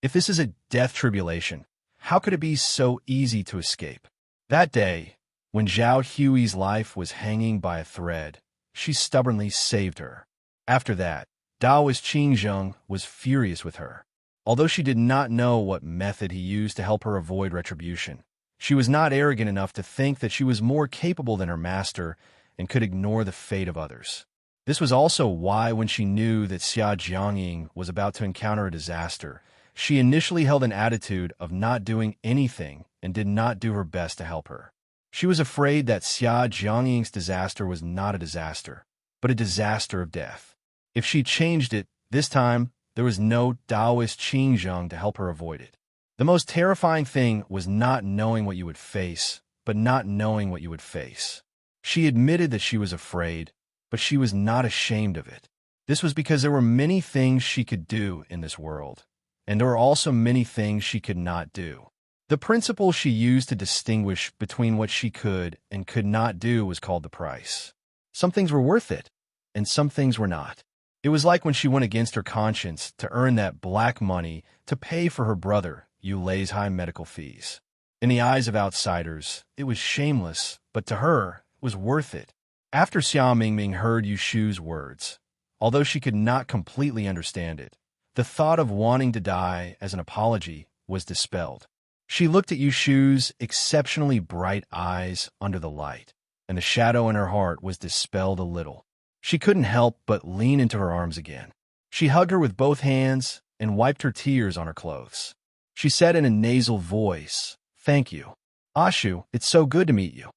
Speaker 1: If this is a death tribulation, how could it be so easy to escape? That day, When Zhao Hui's life was hanging by a thread, she stubbornly saved her. After that, Daoist Qingzheng was furious with her. Although she did not know what method he used to help her avoid retribution, she was not arrogant enough to think that she was more capable than her master and could ignore the fate of others. This was also why, when she knew that Xia Jiangying was about to encounter a disaster, she initially held an attitude of not doing anything and did not do her best to help her. She was afraid that Xia Jiangying's disaster was not a disaster, but a disaster of death. If she changed it, this time, there was no Daoist Qingzheng to help her avoid it. The most terrifying thing was not knowing what you would face, but not knowing what you would face. She admitted that she was afraid, but she was not ashamed of it. This was because there were many things she could do in this world, and there were also many things she could not do. The principle she used to distinguish between what she could and could not do was called the price. Some things were worth it, and some things were not. It was like when she went against her conscience to earn that black money to pay for her brother Yu Lei's high medical fees. In the eyes of outsiders, it was shameless, but to her, it was worth it. After Xia Mingming heard Yu Shu's words, although she could not completely understand it, the thought of wanting to die as an apology was dispelled. She looked at Yu Shu's exceptionally bright eyes under the light, and the shadow in her heart was dispelled a little. She couldn't help but lean into her arms again. She hugged her with both hands and wiped her tears on her clothes. She said in a nasal voice, "Thank you. Ashu, it's so good to meet you."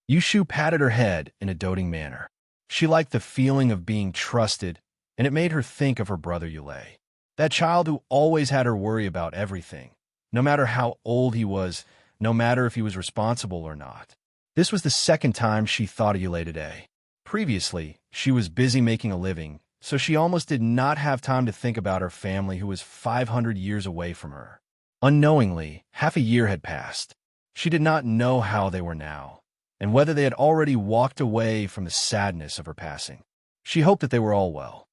Speaker 1: Yu Shu patted her head in a doting manner. She liked the feeling of being trusted, and it made her think of her brother Yu Lei. That child who always had her worry about everything, no matter how old he was, no matter if he was responsible or not. This was the second time she thought of Yu Lei today. Previously, she was busy making a living, so she almost did not have time to think about her family who was 500 years away from her. Unknowingly, half a year had passed. She did not know how they were now, and whether they had already walked away from the sadness of her passing. She hoped that they were all well.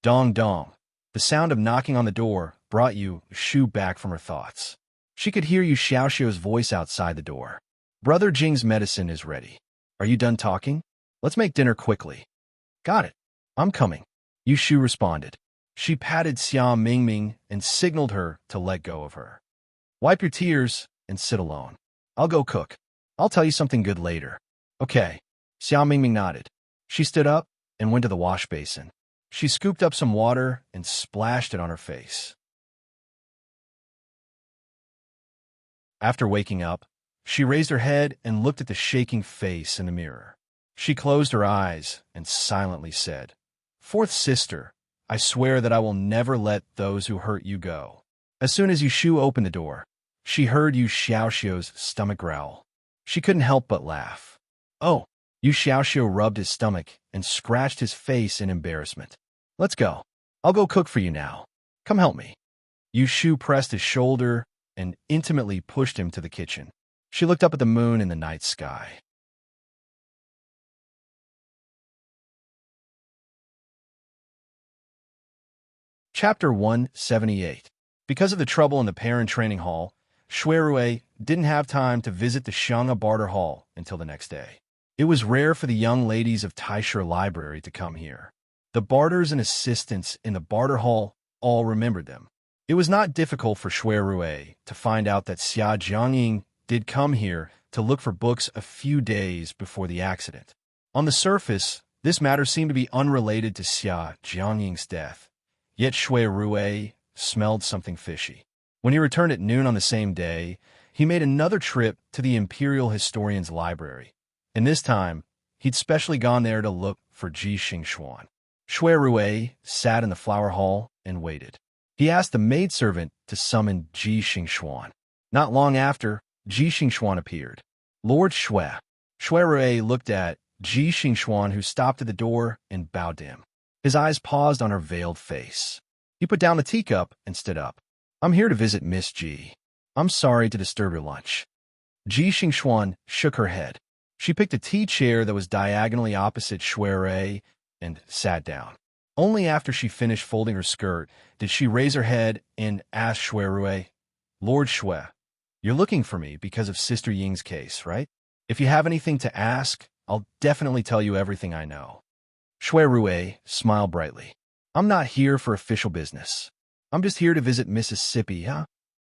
Speaker 1: Dong dong. The sound of knocking on the door brought Yu Shu back from her thoughts. She could hear Yu Xiaoxiu's voice outside the door. "Brother Jing's medicine is ready. Are you done talking? Let's make dinner quickly." "Got it. I'm coming," Yu Shu responded. She patted Xia Mingming and signaled her to let go of her. "Wipe your tears and sit alone. I'll go cook. I'll tell you something good later." "Okay." Xia Mingming nodded. She stood up and went to the wash basin. She scooped up some water and splashed it on her face. After waking up, she raised her head and looked at the shaking face in the mirror. She closed her eyes and silently said, "Fourth sister, I swear that I will never let those who hurt you go." As soon as Yu Shu opened the door, she heard Yu Xiaoxiu's stomach growl. She couldn't help but laugh. "Oh!" Yu Xiaoxiu rubbed his stomach and scratched his face in embarrassment. "Let's go. I'll go cook for you now. Come help me." Yu Shu pressed his shoulder and intimately pushed him to the kitchen. She looked up at the moon in the night sky. Chapter 178. Because of the trouble in the parent training hall, Shuirui didn't have time to visit the Xiang'e barter hall until the next day. It was rare for the young ladies of Taisher Library to come here. The barters and assistants in the barter hall all remembered them. It was not difficult for Shuirui to find out that Xia Jiangying did come here to look for books a few days before the accident. On the surface, this matter seemed to be unrelated to Xia Jiangying's death, yet Shuirui smelled something fishy. When he returned at noon on the same day, he made another trip to the Imperial Historian's Library, and this time, he'd specially gone there to look for Ji Xingxuan. Shuirui sat in the flower hall and waited. He asked the maidservant to summon Ji Xingxuan. Not long after, Ji Xingxuan appeared. "Lord Shui." Shuirui looked at Ji Xingxuan, who stopped at the door and bowed to him. His eyes paused on her veiled face. He put down the teacup and stood up. "I'm here to visit Miss Ji. I'm sorry to disturb your lunch." Ji Xingxuan shook her head. She picked a tea chair that was diagonally opposite Shuirui and sat down. Only after she finished folding her skirt did she raise her head and ask Shuirui, "Lord Shui, you're looking for me because of Sister Ying's case, right?" If you have anything to ask, I'll definitely tell you everything I know. Shui Rue smiled brightly. I'm not here for official business. I'm just here to visit Mississippi, huh?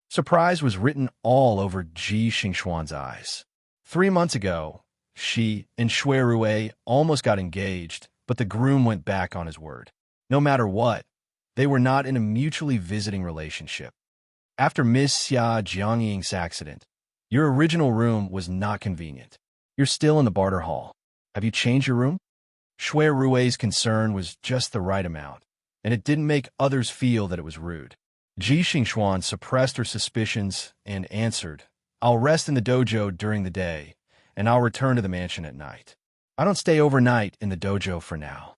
Speaker 1: Surprise was written all over Ji Xingxuan's eyes. 3 months ago, she and Shui Rue almost got engaged, but the groom went back on his word. No matter what, they were not in a mutually visiting relationship. After Miss Xia Jiangying's accident, your original room was not convenient. You're still in the barter hall. Have you changed your room? Shui Rue's concern was just the right amount, and it didn't make others feel that it was rude. Ji Xingxuan suppressed her suspicions and answered, I'll rest in the dojo during the day, and I'll return to the mansion at night. I don't stay overnight in the dojo for now.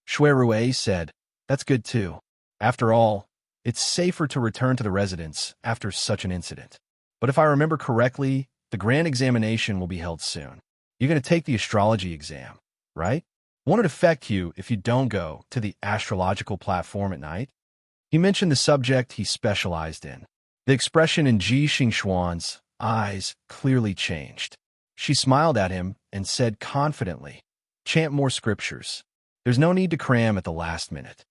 Speaker 1: Shui Rue said, That's good too. After all, it's safer to return to the residence after such an incident. But if I remember correctly, the grand examination will be held soon. You're going to take the astrology exam, right? Won't it affect you if you don't go to the astrological platform at night? He mentioned the subject he specialized in. The expression in Ji Xingxuan's eyes clearly changed. She smiled at him and said confidently, Chant more scriptures. There's no need to cram at the last minute.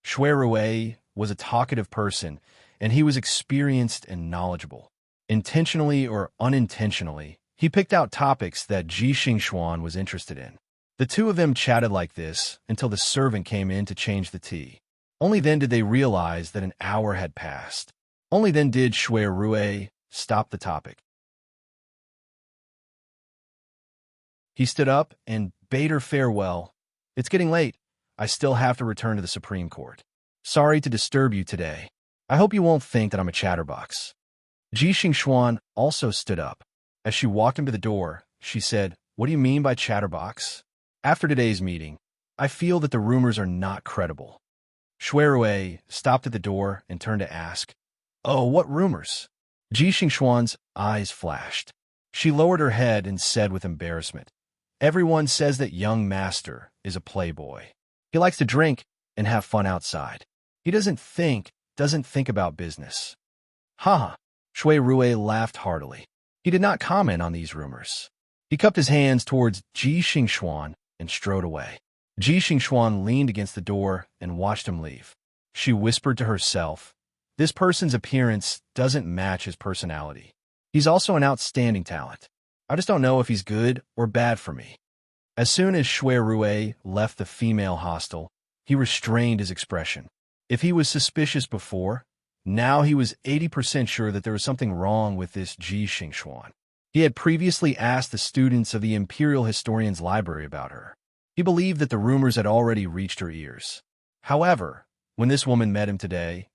Speaker 1: Shui Rue was a talkative person, and he was experienced and knowledgeable. Intentionally or unintentionally, he picked out topics that Ji Xingxuan was interested in. The two of them chatted like this until the servant came in to change the tea. Only then did they realize that an hour had passed. Only then did Shui Rue stop the topic. He stood up and bade her farewell. It's getting late. I still have to return to the Supreme Court. Sorry to disturb you today. I hope you won't think that I'm a chatterbox. Ji Xingxuan also stood up. As she walked him to the door, she said, What do you mean by chatterbox? After today's meeting, I feel that the rumors are not credible. Shui Rue stopped at the door and turned to ask, Oh, what rumors? Ji Xingxuan's eyes flashed. She lowered her head and said with embarrassment, Everyone says that young master is a playboy. He likes to drink and have fun outside. He doesn't think about business. Ha! Shui Rue laughed heartily. He did not comment on these rumors. He cupped his hands towards Ji Xingxuan and strode away. Ji Xingxuan leaned against the door and watched him leave. She whispered to herself, This person's appearance doesn't match his personality. He's also an outstanding talent. I just don't know if he's good or bad for me. As soon as Shui Rue left the female hostel, he restrained his expression. If he was suspicious before, now he was 80% sure that there was something wrong with this Ji Xingxuan. He had previously asked the students of the Imperial Historian's Library about her. He believed that the rumors had already reached her ears. However, when this woman met him today,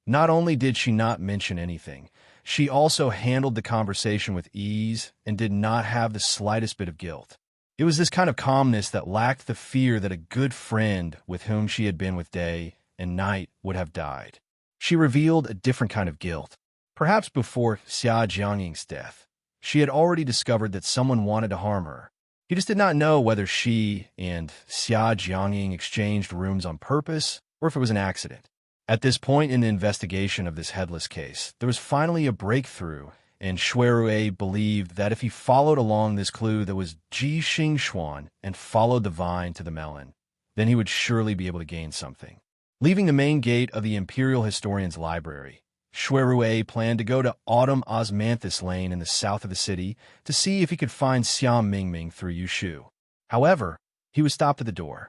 Speaker 1: not only did she not mention anything, she also handled the conversation with ease and did not have the slightest bit of guilt. It was this kind of calmness that lacked the fear that a good friend with whom she had been with day and night would have died. She revealed a different kind of guilt. Perhaps before Xia Jiangying's death, she had already discovered that someone wanted to harm her. He just did not know whether she and Xia Jiangying exchanged rooms on purpose or if it was an accident. At this point in the investigation of this headless case, there was finally a breakthrough, and Shui Rue believed that if he followed along this clue that was Ji Xingxuan and followed the vine to the melon, then he would surely be able to gain something. Leaving the main gate of the Imperial Historian's Library, Shui Rue planned to go to Autumn Osmanthus Lane in the south of the city to see if he could find Xiao Mingming through Yushu. However, he was stopped at the door.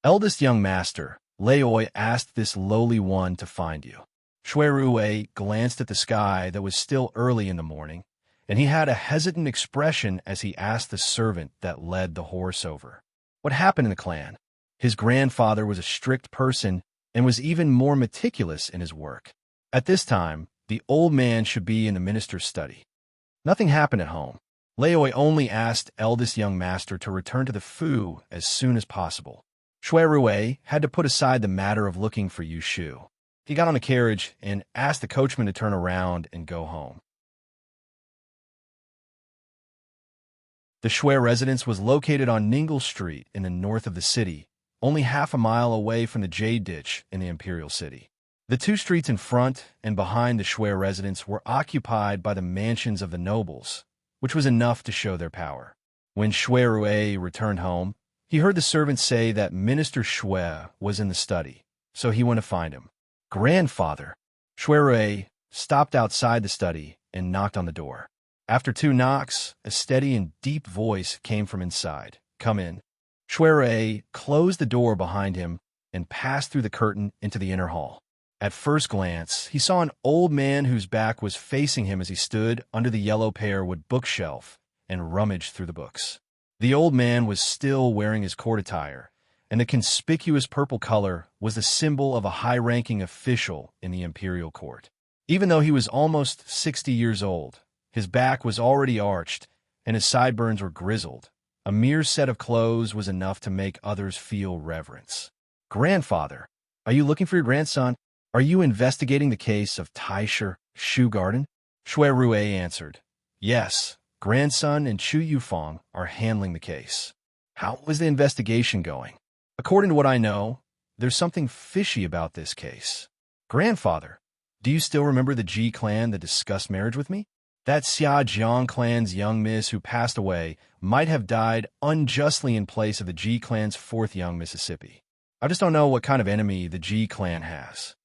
Speaker 1: Eldest young master, Laoi asked this lowly one to find you. Shui Rue glanced at the sky that was still early in the morning, and he had a hesitant expression as he asked the servant that led the horse over. What happened in the clan? His grandfather was a strict person and was even more meticulous in his work. At this time, the old man should be in the minister's study. Nothing happened at home. Laoi only asked eldest young master to return to the Fu as soon as possible. Shui Rue had to put aside the matter of looking for Yushu. He got on a carriage and asked the coachman to turn around and go home. The Shui residence was located on Ningle Street in the north of the city, only half a mile away from the Jade Ditch in the Imperial City. The two streets in front and behind the Shui residence were occupied by the mansions of the nobles, which was enough to show their power. When Shui Rui returned home, he heard the servant say that Minister Shui was in the study, so he went to find him. Grandfather. Shui Rui stopped outside the study and knocked on the door. After 2 knocks, a steady and deep voice came from inside. Come in. Shui Rui closed the door behind him and passed through the curtain into the inner hall. At first glance, he saw an old man whose back was facing him as he stood under the yellow pearwood bookshelf and rummaged through the books. The old man was still wearing his court attire, and the conspicuous purple color was the symbol of a high-ranking official in the imperial court. Even though he was almost 60 years old, his back was already arched, and his sideburns were grizzled. A mere set of clothes was enough to make others feel reverence. Grandfather, are you looking for your grandson? Are you investigating the case of Taisher Shu Garden? Shui Rui answered. Yes, grandson and Chu Yufeng are handling the case. How was the investigation going? According to what I know, there's something fishy about this case. Grandfather, do you still remember the Ji clan that discussed marriage with me? That Xiajiang clan's young miss who passed away might have died unjustly in place of the Ji clan's 4th young Mississippi. I just don't know what kind of enemy the Ji clan has.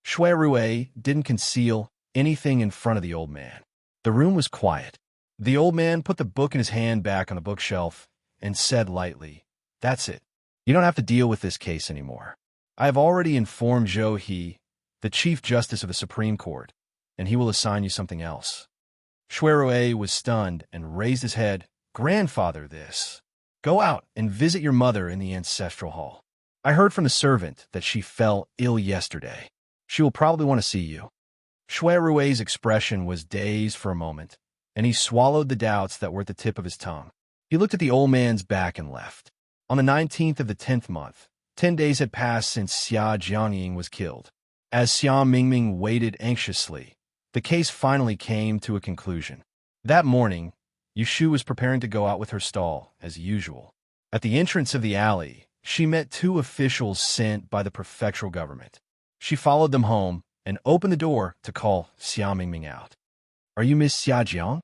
Speaker 1: Shui Rui didn't conceal anything in front of the old man. The room was quiet. The old man put the book in his hand back on the bookshelf and said lightly, That's it. You don't have to deal with this case anymore. I have already informed Zhou He, the Chief Justice of the Supreme Court, and he will assign you something else. Shui Rui was stunned and raised his head. Grandfather, this. Go out and visit your mother in the ancestral hall. I heard from the servant that she fell ill yesterday. She will probably want to see you. Shui Rui's expression was dazed for a moment, and he swallowed the doubts that were at the tip of his tongue. He looked at the old man's back and left. On the 19th of the 10th month, 10 days had passed since Xia Jiangying was killed. As Xia Mingming waited anxiously, the case finally came to a conclusion. That morning, Yushu was preparing to go out with her stall, as usual. At the entrance of the alley, she met 2 officials sent by the prefectural government. She followed them home and opened the door to call Xia Mingming out. Are you Miss Xia Jiang?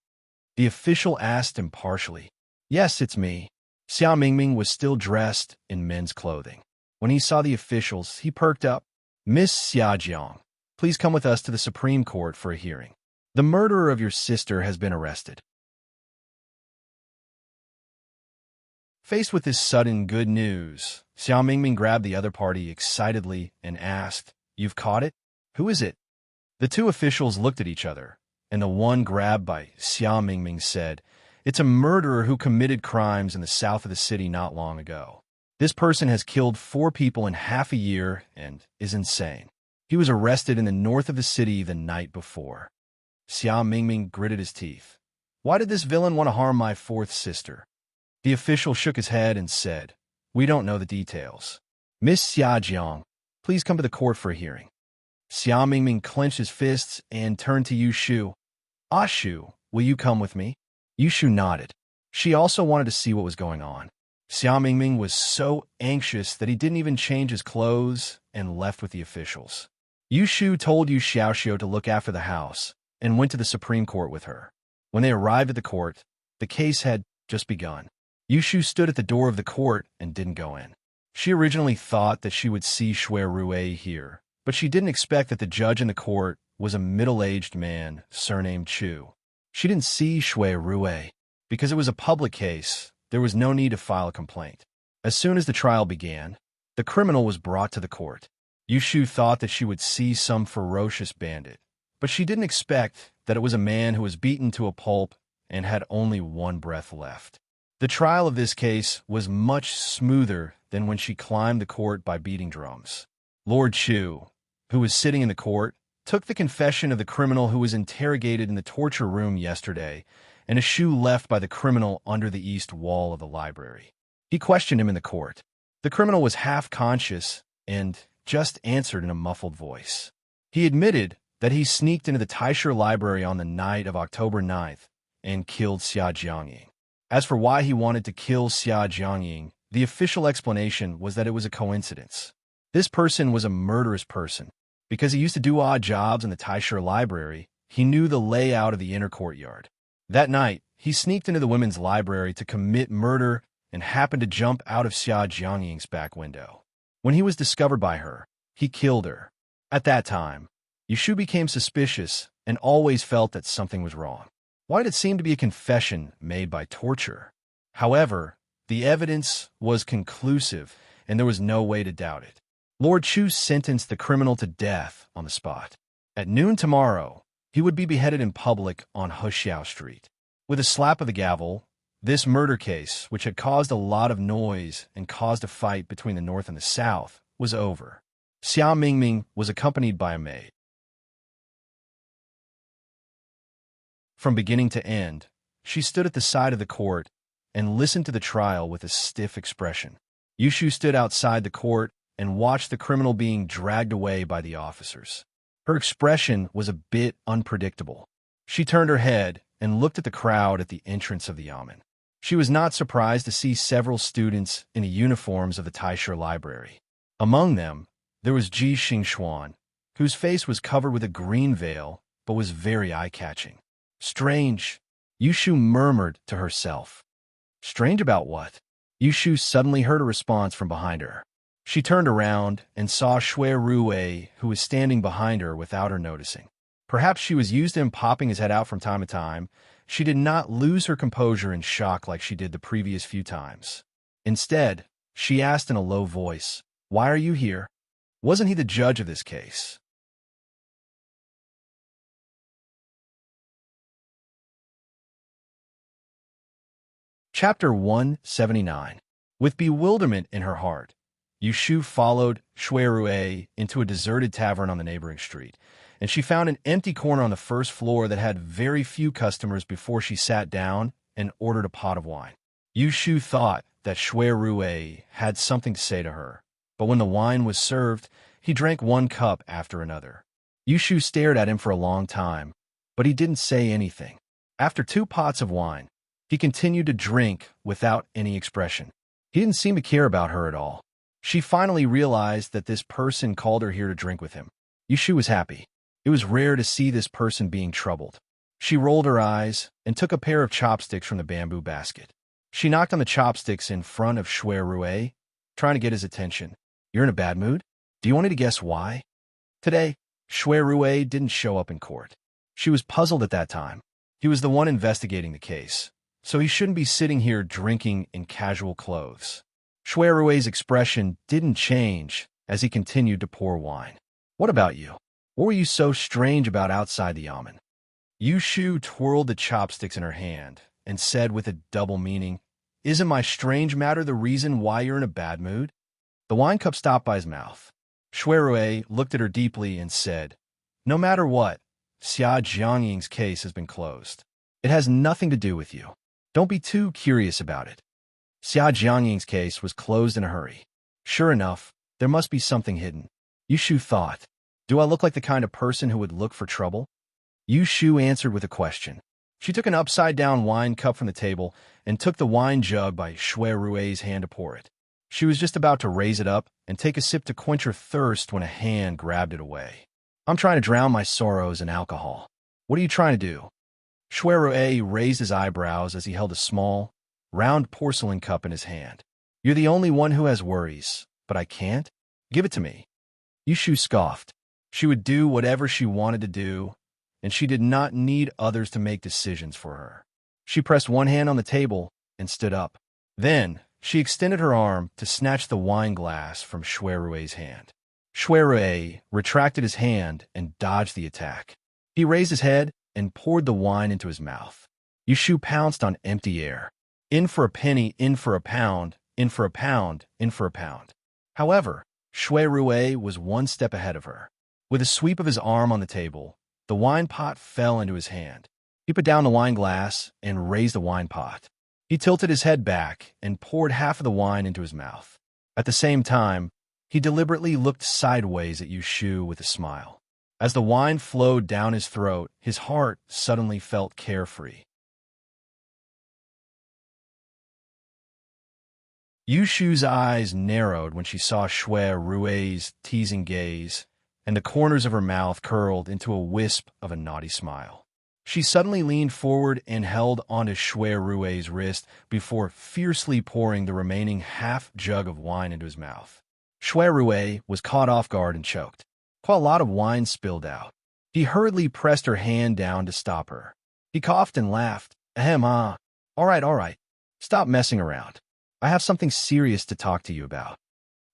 Speaker 1: The official asked impartially. Yes, it's me. Xia Mingming was still dressed in men's clothing. When he saw the officials, he perked up. Miss Xia Jiang, please come with us to the Supreme Court for a hearing. The murderer of your sister has been arrested. Faced with this sudden good news, Xia Mingming grabbed the other party excitedly and asked, You've caught it? Who is it? The 2 officials looked at each other, and the one grabbed by Xia Mingming said, It's a murderer who committed crimes in the south of the city not long ago. This person has killed 4 people in half a year and is insane. He was arrested in the north of the city the night before. Xia Mingming gritted his teeth. Why did this villain want to harm my 4th sister? The official shook his head and said, We don't know the details. Miss Xia Jiang, please come to the court for a hearing. Xia Mingming clenched his fists and turned to Yushu. Shu, will you come with me? Yushu nodded. She also wanted to see what was going on. Xia Mingming was so anxious that he didn't even change his clothes and left with the officials. Yushu told Yu Xiaoxiu to look after the house and went to the Supreme Court with her. When they arrived at the court, the case had just begun. Yushu stood at the door of the court and didn't go in. She originally thought that she would see Shui Rui here, but she didn't expect that the judge in the court was a middle-aged man surnamed Chu. She didn't see Shui Rui. Because it was a public case, there was no need to file a complaint. As soon as the trial began, the criminal was brought to the court. Yushu thought that she would see some ferocious bandit, but she didn't expect that it was a man who was beaten to a pulp and had only 1 breath left. The trial of this case was much smoother than when she climbed the court by beating drums. Lord Chu, who was sitting in the court, took the confession of the criminal who was interrogated in the torture room yesterday and a shoe left by the criminal under the east wall of the library. He questioned him in the court. The criminal was half conscious and just answered in a muffled voice. He admitted that he sneaked into the Taisher library on the night of October 9th and killed Xia Jiangying. As for why he wanted to kill Xia Jiangying, the official explanation was that it was a coincidence. This person was a murderous person. Because he used to do odd jobs in the Taisher library, he knew the layout of the inner courtyard. That night, he sneaked into the women's library to commit murder and happened to jump out of Xia Jiangying's back window. When he was discovered by her, he killed her. At that time, Yushu became suspicious and always felt that something was wrong. Why did it seem to be a confession made by torture? However, the evidence was conclusive, and there was no way to doubt it. Lord Chu sentenced the criminal to death on the spot. At noon tomorrow, he would be beheaded in public on Hexiao Street. With a slap of the gavel, this murder case, which had caused a lot of noise and caused a fight between the North and the South, was over. Xia Mingming was accompanied by a maid. From beginning to end, she stood at the side of the court and listened to the trial with a stiff expression. Yushu stood outside the court and watched the criminal being dragged away by the officers. Her expression was a bit unpredictable. She turned her head and looked at the crowd at the entrance of the yamen. She was not surprised to see several students in the uniforms of the Taisher Library. Among them, there was Ji Xingxuan, whose face was covered with a green veil but was very eye-catching. Strange, Yushu murmured to herself. Strange about what? Yushu suddenly heard a response from behind her. She turned around and saw Shui Ruwei, who was standing behind her without her noticing. Perhaps she was used to him popping his head out from time to time. She did not lose her composure in shock like she did the previous few times. Instead, she asked in a low voice, "Why are you here? Wasn't he the judge of this case?" Chapter 179. With bewilderment in her heart, Yushu followed Shui Ruwei into a deserted tavern on the neighboring street, and she found an empty corner on the first floor that had very few customers before she sat down and ordered a pot of wine. Yushu thought that Shui Ruwei had something to say to her, but when the wine was served, he drank one cup after another. Yushu stared at him for a long time, but he didn't say anything. After 2 pots of wine, he continued to drink without any expression. He didn't seem to care about her at all. She finally realized that this person called her here to drink with him. Yushu was happy. It was rare to see this person being troubled. She rolled her eyes and took a pair of chopsticks from the bamboo basket. She knocked on the chopsticks in front of Shui Ruwei, trying to get his attention. "You're in a bad mood? Do you want me to guess why?" Today, Shui Ruwei didn't show up in court. She was puzzled at that time. He was the one investigating the case, so he shouldn't be sitting here drinking in casual clothes. Shui Ruwei's expression didn't change as he continued to pour wine. "What about you? What were you so strange about outside the yamen?" Yushu twirled the chopsticks in her hand and said with a double meaning, "Isn't my strange matter the reason why you're in a bad mood?" The wine cup stopped by his mouth. Shui Ruwei looked at her deeply and said, "No matter what, Xia Jiangying's case has been closed. It has nothing to do with you. Don't be too curious about it." Xia Jiangying's case was closed in a hurry. Sure enough, there must be something hidden. Yushu thought, "Do I look like the kind of person who would look for trouble?" Yushu answered with a question. She took an upside-down wine cup from the table and took the wine jug by Shui Ruwei's hand to pour it. She was just about to raise it up and take a sip to quench her thirst when a hand grabbed it away. "I'm trying to drown my sorrows in alcohol. What are you trying to do?" Shui Ruwei raised his eyebrows as he held a small, round porcelain cup in his hand. "You're the only one who has worries, but I can't? Give it to me." Yushu scoffed. She would do whatever she wanted to do, and she did not need others to make decisions for her. She pressed one hand on the table and stood up. Then, she extended her arm to snatch the wine glass from Shui Ruwei's hand. Shui Ruwei retracted his hand and dodged the attack. He raised his head and poured the wine into his mouth. Yushu pounced on empty air. In for a penny, in for a pound, in for a pound, in for a pound. However, Shui Ruwei was one step ahead of her. With a sweep of his arm on the table, the wine pot fell into his hand. He put down the wine glass and raised the wine pot. He tilted his head back and poured half of the wine into his mouth. At the same time, he deliberately looked sideways at Yushu with a smile. As the wine flowed down his throat, his heart suddenly felt carefree. Yushu's eyes narrowed when she saw Shui Ruwei's teasing gaze, and the corners of her mouth curled into a wisp of a naughty smile. She suddenly leaned forward and held onto Shui Rui's wrist before fiercely pouring the remaining half-jug of wine into his mouth. Shui Rui was caught off guard and choked, while a lot of wine spilled out. He hurriedly pressed her hand down to stop her. He coughed and laughed. Ahem, ah. All right. Stop messing around. I have something serious to talk to you about.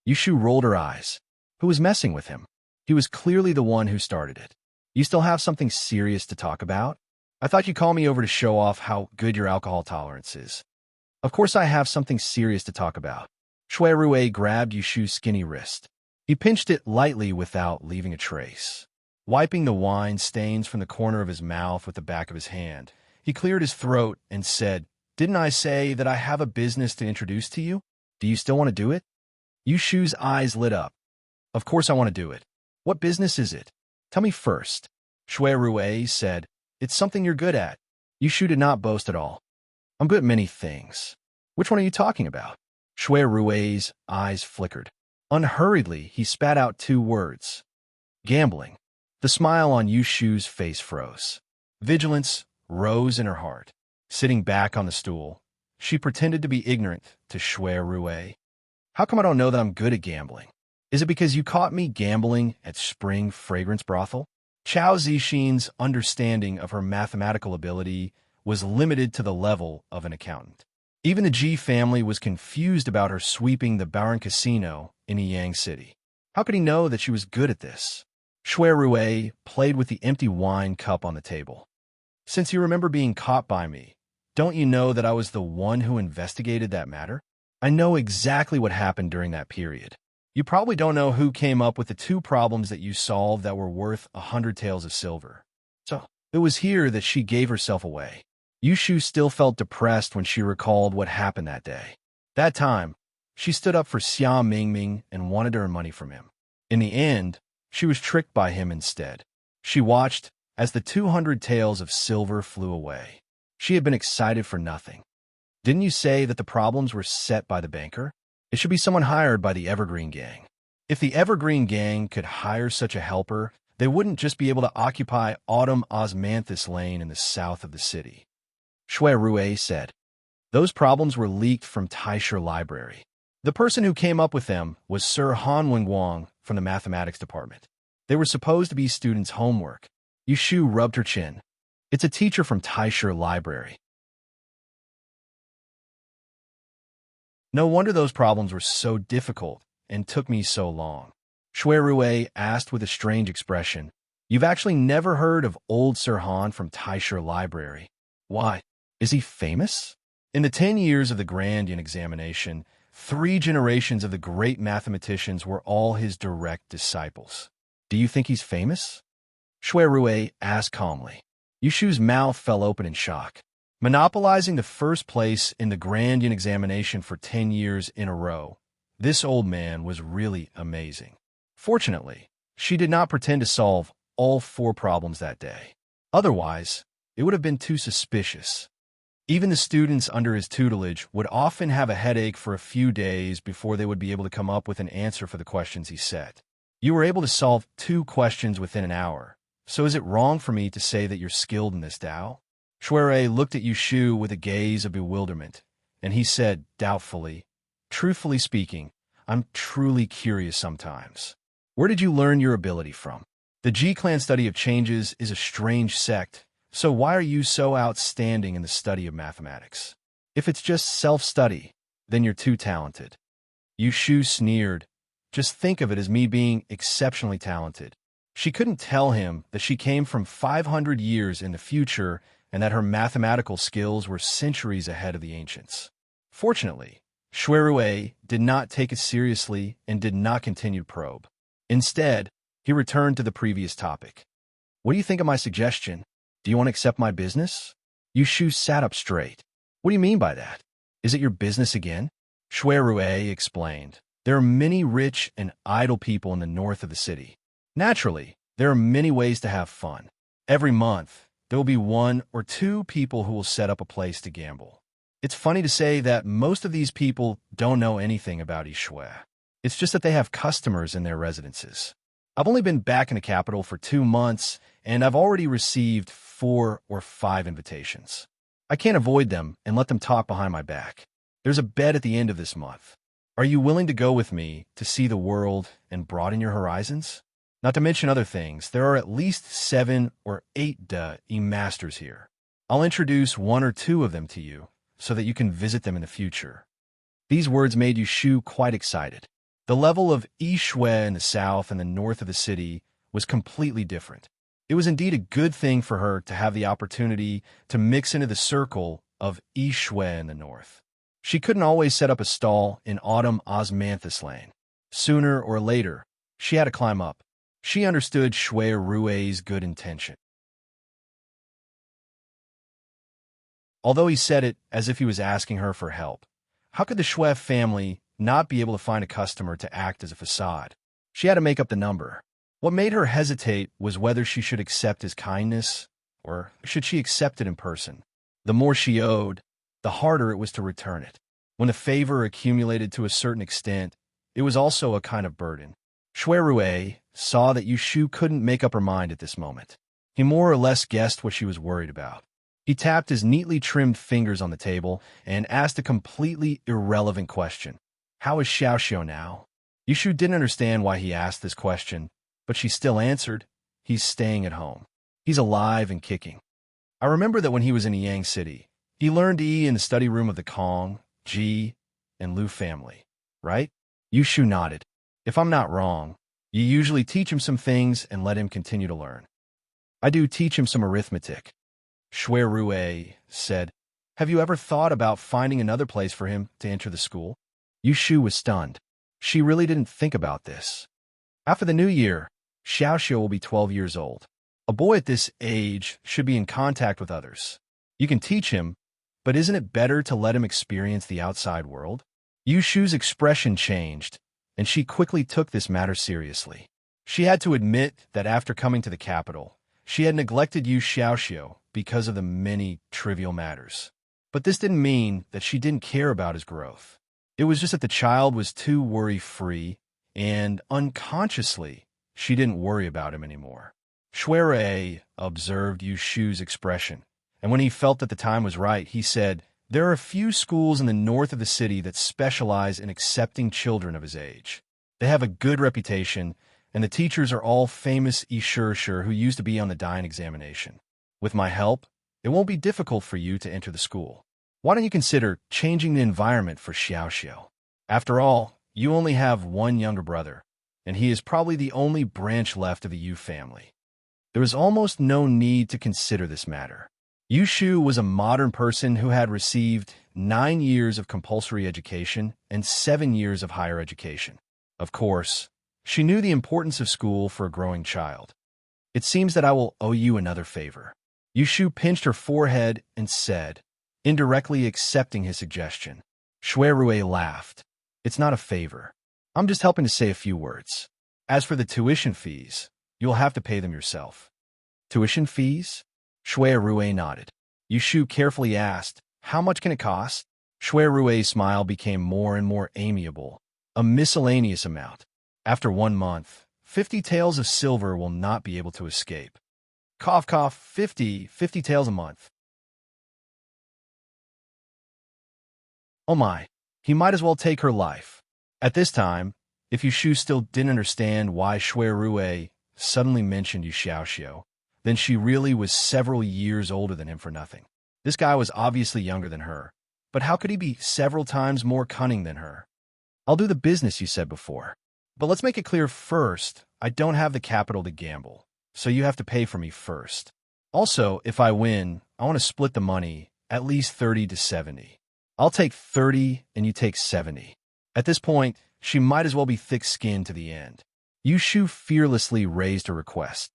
Speaker 1: Yushu rolled her eyes. Who was messing with him? He was clearly the one who started it. You still have something serious to talk about? I thought you'd call me over to show off how good your alcohol tolerance is. Of course I have something serious to talk about. Shui Rui grabbed Yushu's skinny wrist. He pinched it lightly without leaving a trace. Wiping the wine stains from the corner of his mouth with the back of his hand, he cleared his throat and said, Didn't I say that I have a business to introduce to you? Do you still want to do it? Yushu's eyes lit up. Of course I want to do it. What business is it? Tell me first. Shui Rui said, It's something you're good at. Yushu did not boast at all. I'm good at many things. Which one are you talking about? Shui Rui's eyes flickered. Unhurriedly, he spat out 2 words. Gambling. The smile on Yushu's face froze. Vigilance rose in her heart. Sitting back on the stool, she pretended to be ignorant to Shui Rui. How come I don't know that I'm good at gambling? Is it because you caught me gambling at Spring Fragrance Brothel? Chao Zixin's understanding of her mathematical ability was limited to the level of an accountant. Even the Ji family was confused about her sweeping the Baron Casino in Yang City. How could he know that she was good at this? Shui Rui played with the empty wine cup on the table. Since you remember being caught by me, don't you know that I was the one who investigated that matter? I know exactly what happened during that period. You probably don't know who came up with the 2 problems that you solved that were worth 100 taels of silver. So, it was here that she gave herself away. Yushu still felt depressed when she recalled what happened that day. That time, she stood up for Xia Mingming and wanted to earn money from him. In the end, she was tricked by him instead. She watched as the 200 taels of silver flew away. She had been excited for nothing. Didn't you say that the problems were set by the banker? It should be someone hired by the Evergreen Gang. If the Evergreen Gang could hire such a helper, they wouldn't just be able to occupy Autumn Osmanthus Lane in the south of the city. Shui Rui said, Those problems were leaked from Taisher Library. The person who came up with them was Sir Han Wenguang from the mathematics department. They were supposed to be students' homework. Yushu rubbed her chin. It's a teacher from Taisher Library. No wonder those problems were so difficult and took me so long. Shui Rui asked with a strange expression, You've actually never heard of old Sir Han from Taisher Library. Why? Is he famous? In the 10 years of the Grand Yin examination, 3 generations of the great mathematicians were all his direct disciples. Do you think he's famous? Shui Rui asked calmly. Yushu's mouth fell open in shock. Monopolizing the first place in the Grand Yin examination for 10 years in a row, this old man was really amazing. Fortunately, she did not pretend to solve all 4 problems that day. Otherwise, it would have been too suspicious. Even the students under his tutelage would often have a headache for a few days before they would be able to come up with an answer for the questions he set. You were able to solve 2 questions within an hour, so is it wrong for me to say that you're skilled in this Tao? Shui looked at Yushu with a gaze of bewilderment, and he said doubtfully, Truthfully speaking, I'm truly curious sometimes. Where did you learn your ability from? The G-Clan study of changes is a strange sect, so why are you so outstanding in the study of mathematics? If it's just self-study, then you're too talented. Yushu sneered. Just think of it as me being exceptionally talented. She couldn't tell him that she came from 500 years in the future and that her mathematical skills were centuries ahead of the ancients. Fortunately, Shui Rui did not take it seriously and did not continue to probe. Instead, he returned to the previous topic. What do you think of my suggestion? Do you want to accept my business? Yushu sat up straight. What do you mean by that? Is it your business again? Shui Rui explained. There are many rich and idle people in the north of the city. Naturally, there are many ways to have fun. Every month, there will be 1 or 2 people who will set up a place to gamble. It's funny to say that most of these people don't know anything about Yishui. It's just that they have customers in their residences. I've only been back in the capital for 2 months, and I've already received 4 or 5 invitations. I can't avoid them and let them talk behind my back. There's a bet at the end of this month. Are you willing to go with me to see the world and broaden your horizons? Not to mention other things, there are at least 7 or 8 masters here. I'll introduce 1 or 2 of them to you so that you can visit them in the future. These words made Yu Shu quite excited. The level of Shui in the south and the north of the city was completely different. It was indeed a good thing for her to have the opportunity to mix into the circle of Shui in the north. She couldn't always set up a stall in Autumn Osmanthus Lane. Sooner or later, she had to climb up. She understood Shui Rui's good intention. Although he said it as if he was asking her for help, how could the Shui family not be able to find a customer to act as a facade? She had to make up the number. What made her hesitate was whether she should accept his kindness or should she accept it in person. The more she owed, the harder it was to return it. When the favor accumulated to a certain extent, it was also a kind of burden. Shui Rui saw that Yu Shu couldn't make up her mind at this moment. He more or less guessed what she was worried about. He tapped his neatly trimmed fingers on the table and asked a completely irrelevant question. How is Xiaoxiu now? Yu Shu didn't understand why he asked this question, but she still answered, he's staying at home. He's alive and kicking. I remember that when he was in Yang City, he learned E in the study room of the Kong, Ji, and Lu family, right? Yu Shu nodded. If I'm not wrong, you usually teach him some things and let him continue to learn. I do teach him some arithmetic. Shui Rui said, have you ever thought about finding another place for him to enter the school? Yu Shu was stunned. She really didn't think about this. After the new year, Xiaoxiu will be 12 years old. A boy at this age should be in contact with others. You can teach him, but isn't it better to let him experience the outside world? Yu Shu's expression changed, and she quickly took this matter seriously. She had to admit that after coming to the capital, she had neglected Yu Xiaoxiu because of the many trivial matters. But this didn't mean that she didn't care about his growth. It was just that the child was too worry-free, and unconsciously, she didn't worry about him anymore. Shui Rui observed Yu Shu's expression, and when he felt that the time was right, he said, there are a few schools in the north of the city that specialize in accepting children of his age. They have a good reputation, and the teachers are all famous Ishurshur who used to be on the Dain examination. With my help, it won't be difficult for you to enter the school. Why don't you consider changing the environment for Xiaoxiu? After all, you only have one younger brother, and he is probably the only branch left of the Yu family. There was almost no need to consider this matter. Yu Shu was a modern person who had received 9 years of compulsory education and 7 years of higher education. Of course, she knew the importance of school for a growing child. It seems that I will owe you another favor. Yu Shu pinched her forehead and said, indirectly accepting his suggestion. Shui Rui laughed. It's not a favor. I'm just helping to say a few words. As for the tuition fees, you'll have to pay them yourself. Tuition fees? Shui Rui nodded. Yu Shu carefully asked, how much can it cost? Shui Rui's smile became more and more amiable. A miscellaneous amount. After 1 month, 50 taels of silver will not be able to escape. Cough, cough, 50 taels a month. Oh my, he might as well take her life. At this time, if Yu Shu still didn't understand why Shui Rui suddenly mentioned Yu Xiaoxiu, then she really was several years older than him for nothing. This guy was obviously younger than her, but how could he be several times more cunning than her? I'll do the business you said before. But let's make it clear first, I don't have the capital to gamble, so you have to pay for me first. Also, if I win, I want to split the money, at least 30 to 70. I'll take 30 and you take 70. At this point, she might as well be thick-skinned to the end. Yu Shu fearlessly raised her request.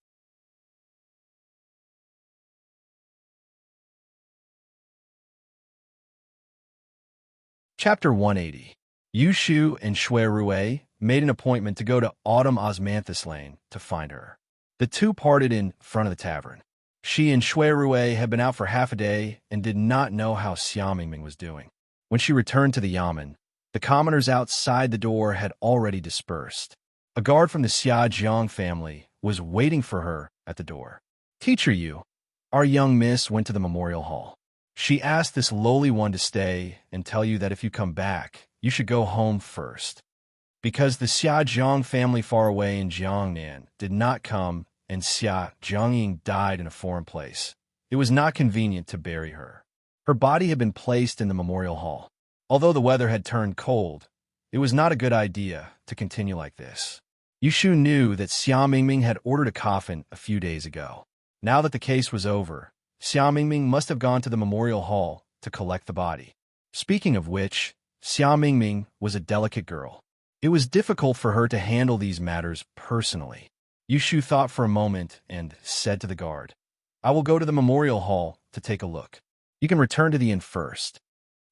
Speaker 1: Chapter 180. Yu Shu and Shui Rui made an appointment to go to Autumn Osmanthus Lane to find her. The two parted in front of the tavern. She and Shui Rui had been out for half a day and did not know how Xiaomingming was doing. When she returned to the yamen, the commoners outside the door had already dispersed. A guard from the Xia family was waiting for her at the door. Teacher Yu, our young miss went to the memorial hall. She asked this lowly one to stay and tell you that if you come back, you should go home first. Because the Xia family far away in Jiangnan did not come and Xia Jiangying died in a foreign place, it was not convenient to bury her. Her body had been placed in the memorial hall. Although the weather had turned cold, it was not a good idea to continue like this. Yushu knew that Xia Mingming had ordered a coffin a few days ago. Now that the case was over, Xia Mingming must have gone to the memorial hall to collect the body. Speaking of which, Xia Mingming was a delicate girl. It was difficult for her to handle these matters personally. Yushu thought for a moment and said to the guard, I will go to the memorial hall to take a look. You can return to the inn first.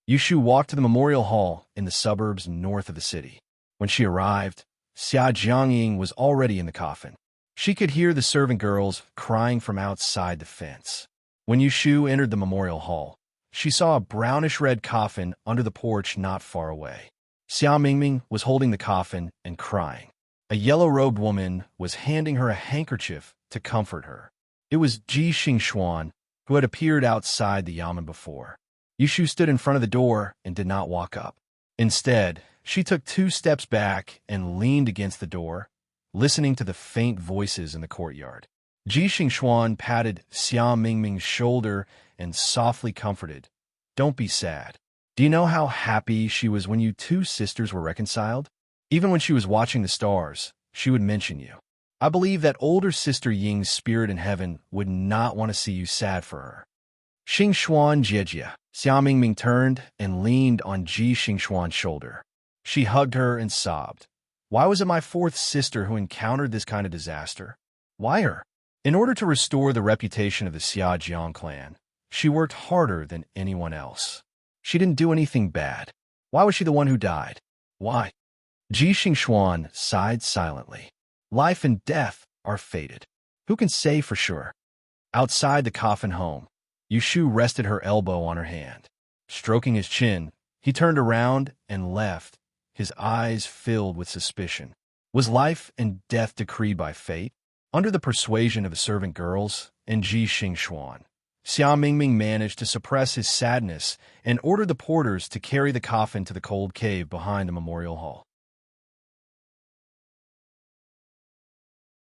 Speaker 1: Yushu walked to the memorial hall in the suburbs north of the city. When she arrived, Xia Jiangying was already in the coffin. She could hear the servant girls crying from outside the fence. When Yushu entered the memorial hall, she saw a brownish-red coffin under the porch not far away. Xia Mingming was holding the coffin and crying. A yellow-robed woman was handing her a handkerchief to comfort her. It was Ji Xingxuan, who had appeared outside the yamen before. Yushu stood in front of the door and did not walk up. Instead, she took 2 steps back and leaned against the door, listening to the faint voices in the courtyard. Ji Xingxuan patted Xia Mingming's shoulder and softly comforted, Don't be sad. Do you know how happy she was when you 2 sisters were reconciled? Even when she was watching the stars, she would mention you. I believe that older sister Ying's spirit in heaven would not want to see you sad for her. Xingxuan Jiejie. Xia Mingming turned and leaned on Ji Xingxuan's shoulder. She hugged her and sobbed. Why was it my 4th sister who encountered this kind of disaster? Why her? In order to restore the reputation of the Xia clan, she worked harder than anyone else. She didn't do anything bad. Why was she the one who died? Why? Ji Xingxuan sighed silently. Life and death are fated. Who can say for sure? Outside the coffin home, Yushu rested her elbow on her hand. Stroking his chin, he turned around and left, his eyes filled with suspicion. Was life and death decreed by fate? Under the persuasion of the servant girls and Ji Xingxuan, Xia Mingming managed to suppress his sadness and ordered the porters to carry the coffin to the cold cave behind the memorial hall.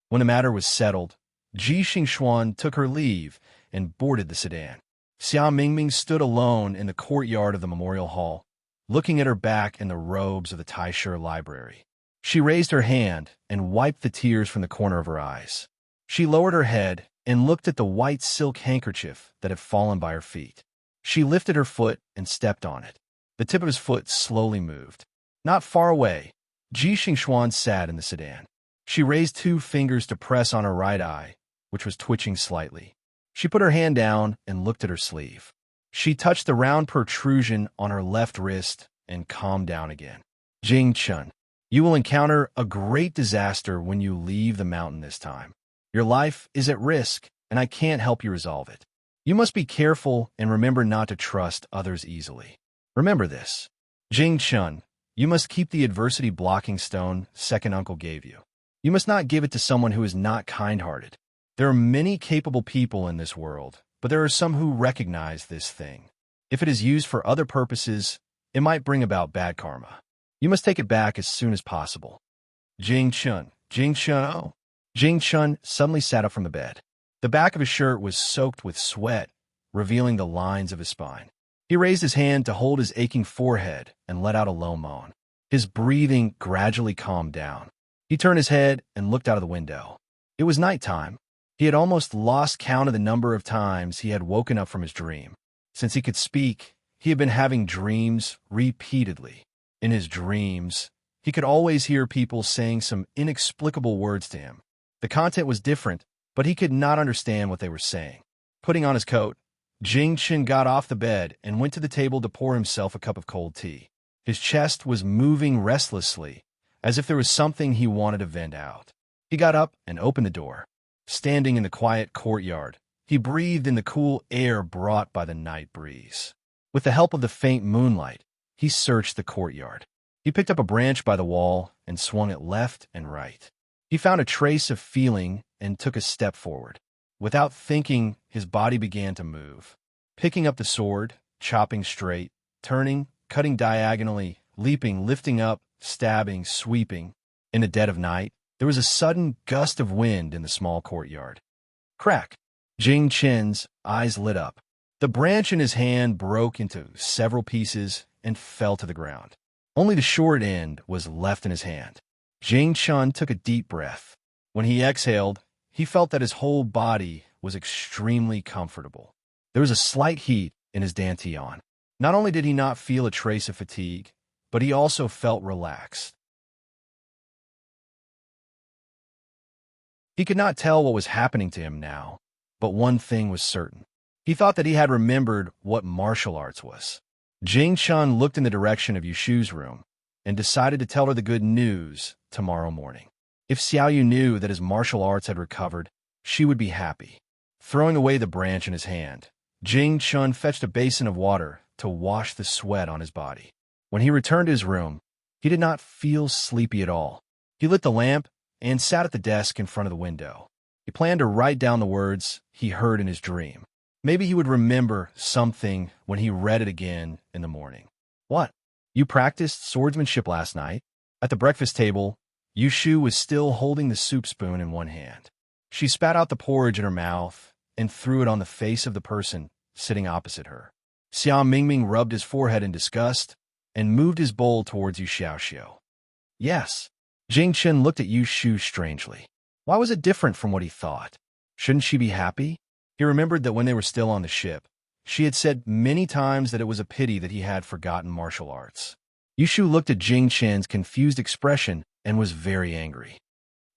Speaker 1: When the matter was settled, Ji Xingxuan took her leave and boarded the sedan. Xia Mingming stood alone in the courtyard of the memorial hall, looking at her back in the robes of the Taisher library. She raised her hand and wiped the tears from the corner of her eyes. She lowered her head and looked at the white silk handkerchief that had fallen by her feet. She lifted her foot and stepped on it. The tip of his foot slowly moved. Not far away, Ji Xingxuan sat in the sedan. She raised 2 fingers to press on her right eye, which was twitching slightly. She put her hand down and looked at her sleeve. She touched the round protrusion on her left wrist and calmed down again. Jing Chun, you will encounter a great disaster when you leave the mountain this time. Your life is at risk, and I can't help you resolve it. You must be careful and remember not to trust others easily. Remember this. Jing Chun, you must keep the adversity blocking stone second uncle gave you. You must not give it to someone who is not kind-hearted. There are many capable people in this world, but there are some who recognize this thing. If it is used for other purposes, it might bring about bad karma. You must take it back as soon as possible. Jing Chun, oh. Jing Chun suddenly sat up from the bed. The back of his shirt was soaked with sweat, revealing the lines of his spine. He raised his hand to hold his aching forehead and let out a low moan. His breathing gradually calmed down. He turned his head and looked out of the window. It was nighttime. He had almost lost count of the number of times he had woken up from his dream. Since he could speak, he had been having dreams repeatedly. In his dreams, he could always hear people saying some inexplicable words to him. The content was different, but he could not understand what they were saying. Putting on his coat, Jing Chun got off the bed and went to the table to pour himself a cup of cold tea. His chest was moving restlessly, as if there was something he wanted to vent out. He got up and opened the door. Standing in the quiet courtyard, he breathed in the cool air brought by the night breeze. With the help of the faint moonlight, he searched the courtyard. He picked up a branch by the wall and swung it left and right. He found a trace of feeling and took a step forward. Without thinking, his body began to move. Picking up the sword, chopping straight, turning, cutting diagonally, leaping, lifting up, stabbing, sweeping. In the dead of night, there was a sudden gust of wind in the small courtyard. Crack! Jing Chen's eyes lit up. The branch in his hand broke into several pieces and fell to the ground. Only the short end was left in his hand. Jing Chen took a deep breath. When he exhaled, he felt that his whole body was extremely comfortable. There was a slight heat in his dantian. Not only did he not feel a trace of fatigue, but he also felt relaxed. He could not tell what was happening to him now, but one thing was certain. He thought that he had remembered what martial arts was. Jing Chen looked in the direction of Yushu's room and decided to tell her the good news tomorrow morning. If Xiaoyu knew that his martial arts had recovered, she would be happy. Throwing away the branch in his hand, Jing Chen fetched a basin of water to wash the sweat on his body. When he returned to his room, he did not feel sleepy at all. He lit the lamp and sat at the desk in front of the window. He planned to write down the words he heard in his dream. Maybe he would remember something when he read it again in the morning. What? You practiced swordsmanship last night? At the breakfast table, Yushu was still holding the soup spoon in one hand. She spat out the porridge in her mouth and threw it on the face of the person sitting opposite her. Xia Mingming rubbed his forehead in disgust and moved his bowl towards Yu Xiaoxiu. Yes. Jing Chen looked at Yushu strangely. Why was it different from what he thought? Shouldn't she be happy? He remembered that when they were still on the ship, she had said many times that it was a pity that he had forgotten martial arts. Yushu looked at Jing Chen's confused expression and was very angry.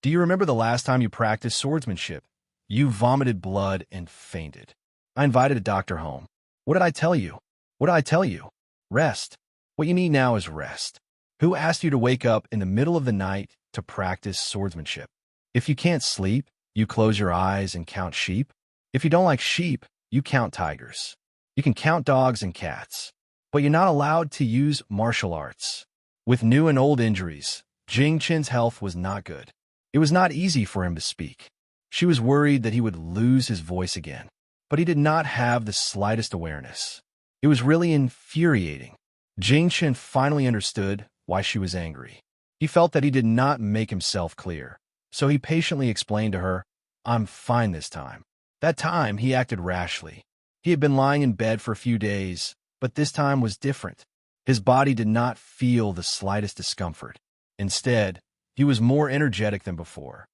Speaker 1: Do you remember the last time you practiced swordsmanship? You vomited blood and fainted. I invited a doctor home. What did I tell you? What did I tell you? Rest. What you need now is rest. Who asked you to wake up in the middle of the night to practice swordsmanship? If you can't sleep, you close your eyes and count sheep. If you don't like sheep, you count tigers. You can count dogs and cats. But you're not allowed to use martial arts. With new and old injuries, Jing Chen's health was not good. It was not easy for him to speak. She was worried that he would lose his voice again, but he did not have the slightest awareness. It was really infuriating. Jing Chen finally understood why she was angry. He felt that he did not make himself clear, so he patiently explained to her, I'm fine this time. That time, he acted rashly. He had been lying in bed for a few days, but this time was different. His body did not feel the slightest discomfort. Instead, he was more energetic than before.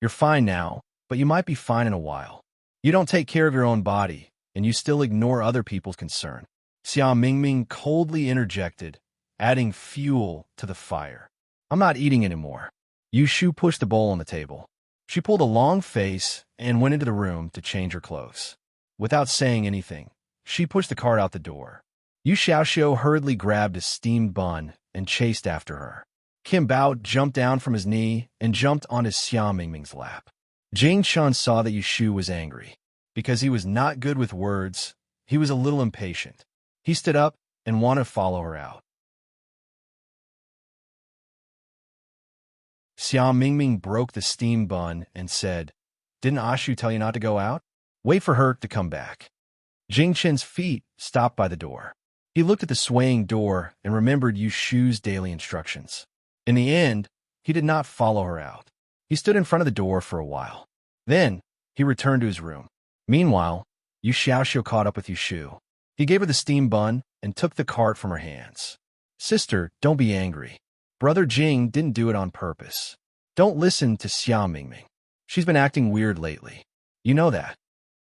Speaker 1: You're fine now, but you might be fine in a while. You don't take care of your own body, and you still ignore other people's concern. Xia Mingming coldly interjected, adding fuel to the fire. I'm not eating anymore. Yushu pushed the bowl on the table. She pulled a long face and went into the room to change her clothes. Without saying anything, she pushed the cart out the door. Yu Xiaoxiu hurriedly grabbed a steamed bun and chased after her. Kim Bao jumped down from his knee and jumped onto Xia Mingming's lap. Jing Chen saw that Yushu was angry. Because he was not good with words, he was a little impatient. He stood up and wanted to follow her out. Xia Mingming broke the steamed bun and said, Didn't Ashu tell you not to go out? Wait for her to come back. Jing Chen's feet stopped by the door. He looked at the swaying door and remembered Yushu's daily instructions. In the end, he did not follow her out. He stood in front of the door for a while. Then, he returned to his room. Meanwhile, Yu Xiaoxiu caught up with Yushu. He gave her the steamed bun and took the cart from her hands. Sister, don't be angry. Brother Jing didn't do it on purpose. Don't listen to Xia Mingming. She's been acting weird lately. You know that.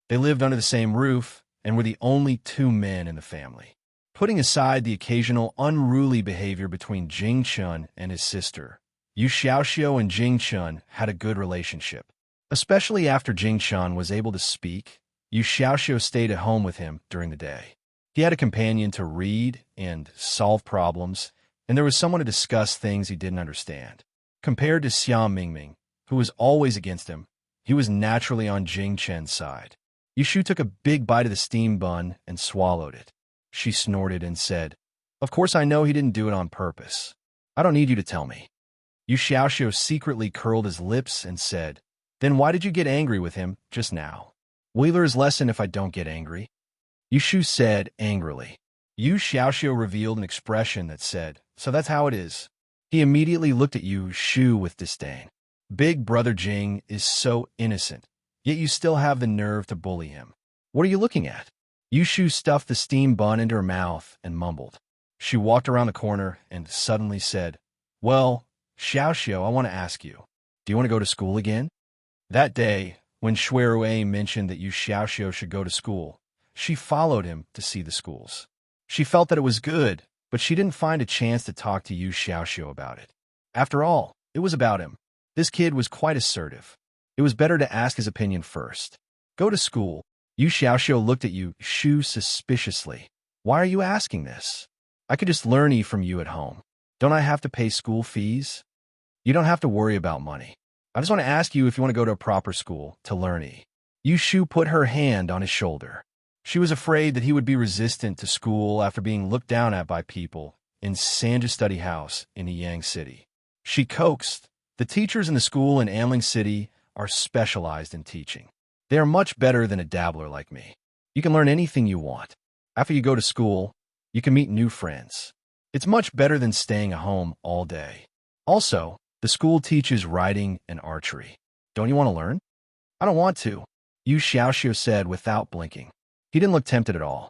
Speaker 1: They lived under the same roof and were the only two men in the family. Putting aside the occasional unruly behavior between Jing Chen and his sister, Yu Xiaoxiu and Jing Chen had a good relationship. Especially after Jing Chen was able to speak, Yu Xiaoxiu stayed at home with him during the day. He had a companion to read and solve problems, and there was someone to discuss things he didn't understand. Compared to Xia Mingming, who was always against him, he was naturally on Jing Chen's side. Yushu took a big bite of the steamed bun and swallowed it. She snorted and said, Of course I know he didn't do it on purpose. I don't need you to tell me. Yu Xiaoxiu secretly curled his lips and said, Then why did you get angry with him just now? Will you learn his lesson if I don't get angry? Yu Shu said angrily. Yu Xiaoxiu revealed an expression that said, So that's how it is. He immediately looked at Yu Shu with disdain. Big brother Jing is so innocent, yet you still have the nerve to bully him. What are you looking at? Yu Shu stuffed the steamed bun into her mouth and mumbled. She walked around the corner and suddenly said, Well, Xiaoxiu, I want to ask you, do you want to go to school again? That day, when Shuirui mentioned that Yu Xiaoxiu should go to school, she followed him to see the schools. She felt that it was good, but she didn't find a chance to talk to Yu Xiaoxiu about it. After all, it was about him. This kid was quite assertive. It was better to ask his opinion first. Go to school. Yu Xiaoxiu looked at Yu Shu suspiciously. Why are you asking this? I could just learn E from you at home. Don't I have to pay school fees? You don't have to worry about money. I just want to ask you if you want to go to a proper school to learn E. Yu Shu put her hand on his shoulder. She was afraid that he would be resistant to school after being looked down at by people in Sanja's study house in Yang City. She coaxed, The teachers in the school in Anling City are specialized in teaching. They are much better than a dabbler like me. You can learn anything you want. After you go to school, you can meet new friends. It's much better than staying at home all day. Also, the school teaches riding and archery. Don't you want to learn? I don't want to, Yu Xiaoxiu said without blinking. He didn't look tempted at all.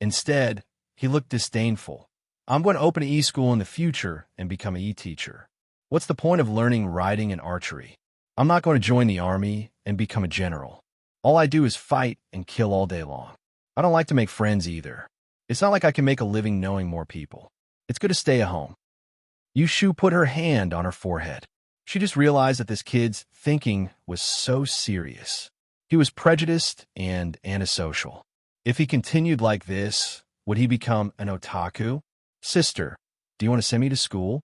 Speaker 1: Instead, he looked disdainful. I'm going to open an e-school in the future and become an e-teacher. What's the point of learning riding and archery? I'm not going to join the army and become a general. All I do is fight and kill all day long. I don't like to make friends either. It's not like I can make a living knowing more people. It's good to stay at home. Yu Shu put her hand on her forehead. She just realized that this kid's thinking was so serious. He was prejudiced and antisocial. If he continued like this, would he become an otaku? Sister, do you want to send me to school?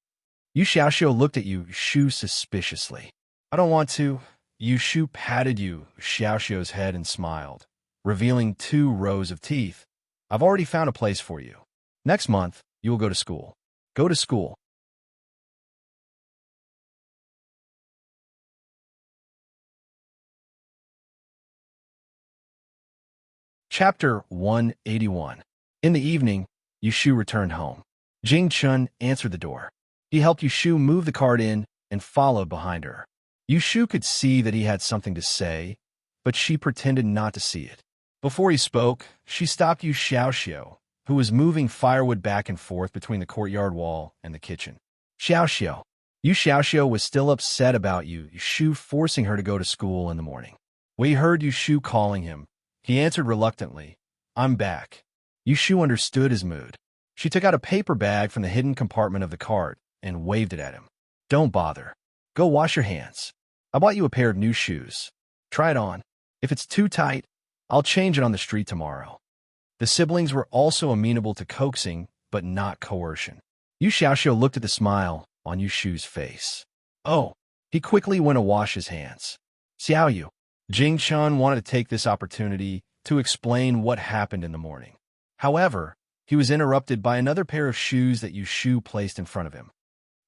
Speaker 1: Yu Xiaoxiu looked at Yu Shu suspiciously. I don't want to. Yu Shu patted Yu Xiaoxiu's head and smiled, revealing 2 rows of teeth. I've already found a place for you. Next month, you will go to school. Go to school. Chapter 181. In the evening, Yu Shu returned home. Jing Chun answered the door. He helped Yu Shu move the cart in and followed behind her. Yu Shu could see that he had something to say, but she pretended not to see it. Before he spoke, she stopped Yu Xiaoxiu, who was moving firewood back and forth between the courtyard wall and the kitchen. Xiaoxiu. Yu Xiaoxiu was still upset about Yu Shu forcing her to go to school in the morning. When he heard Yu Shu calling him, he answered reluctantly, I'm back. Yu Shu understood his mood. She took out a paper bag from the hidden compartment of the cart and waved it at him. Don't bother. Go wash your hands. I bought you a pair of new shoes. Try it on. If it's too tight, I'll change it on the street tomorrow. The siblings were also amenable to coaxing, but not coercion. Yu Xiaoxiu looked at the smile on Yu Shu's face. Oh, he quickly went to wash his hands. Xiaoyu. Jing Chun wanted to take this opportunity to explain what happened in the morning. However, he was interrupted by another pair of shoes that Yu Shu placed in front of him.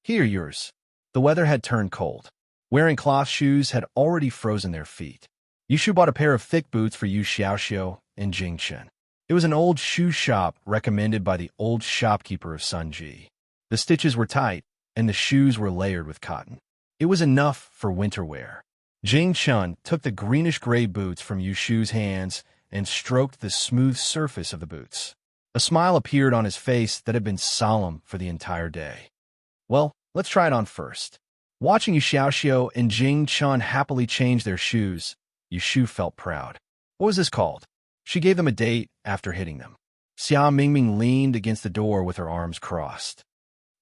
Speaker 1: Here, yours. The weather had turned cold. Wearing cloth shoes had already frozen their feet. Yu Shu bought a pair of thick boots for Yu Xiaoxiu and Jing Chun. It was an old shoe shop recommended by the old shopkeeper of Sunji. The stitches were tight, and the shoes were layered with cotton. It was enough for winter wear. Jing Chun took the greenish-gray boots from Yu Shu's hands and stroked the smooth surface of the boots. A smile appeared on his face that had been solemn for the entire day. Well, let's try it on first. Watching Yu Xiaoxiu and Jing Chun happily change their shoes, Yu Shu felt proud. What was this called? She gave them a date after hitting them. Xia Mingming leaned against the door with her arms crossed.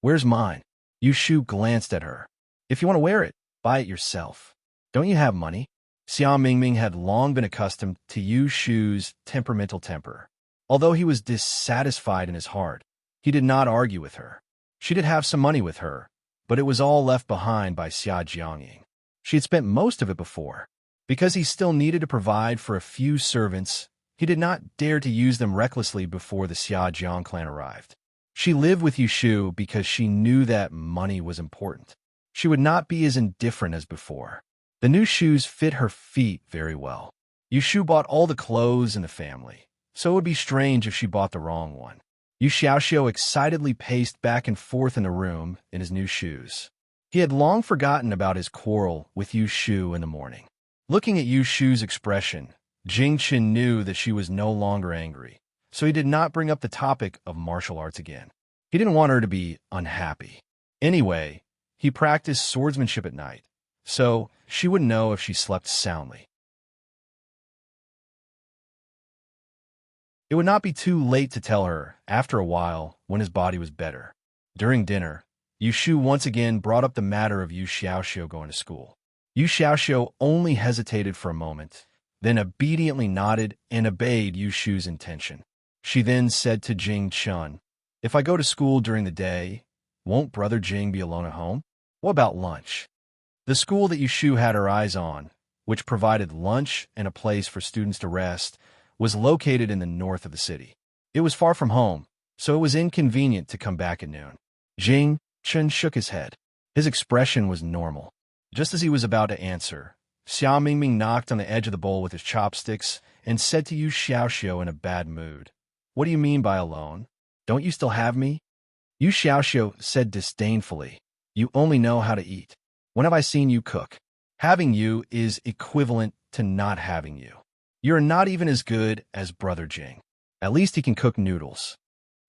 Speaker 1: Where's mine? Yu Shu glanced at her. If you want to wear it, buy it yourself. Don't you have money? Xia Mingming had long been accustomed to Yu Shu's temperamental temper. Although he was dissatisfied in his heart, he did not argue with her. She did have some money with her, but it was all left behind by Xia Jiangying. She had spent most of it before. Because he still needed to provide for a few servants, He did not dare to use them recklessly before the Xiaojiang clan arrived. She lived with Yushu because she knew that money was important. She would not be as indifferent as before. The new shoes fit her feet very well. Yushu bought all the clothes in the family, so it would be strange if she bought the wrong one. Yu Xiaoxiu excitedly paced back and forth in the room in his new shoes. He had long forgotten about his quarrel with Yu Shu in the morning. Looking at Yu Shu's expression, Jing Chen knew that she was no longer angry, so he did not bring up the topic of martial arts again. He didn't want her to be unhappy. Anyway, he practiced swordsmanship at night, so she would know if she slept soundly. It would not be too late to tell her, after a while, when his body was better. During dinner, Yu Shu once again brought up the matter of Yu Xiaoxiu going to school. Yu Xiaoxiu only hesitated for a moment, then obediently nodded and obeyed Yu Shu's intention. She then said to Jing Chun, "If I go to school during the day, won't Brother Jing be alone at home? What about lunch?" The school that Yu Shu had her eyes on, which provided lunch and a place for students to rest, was located in the north of the city. It was far from home, so it was inconvenient to come back at noon. Jing Chun shook his head. His expression was normal. Just as he was about to answer, Xiao Mingming knocked on the edge of the bowl with his chopsticks and said to Yu Xiaoxiu in a bad mood, "What do you mean by alone? Don't you still have me?" Yu Xiaoxiu said disdainfully, "You only know how to eat. When have I seen you cook? Having you is equivalent to not having you. You're not even as good as Brother Jing. At least he can cook noodles."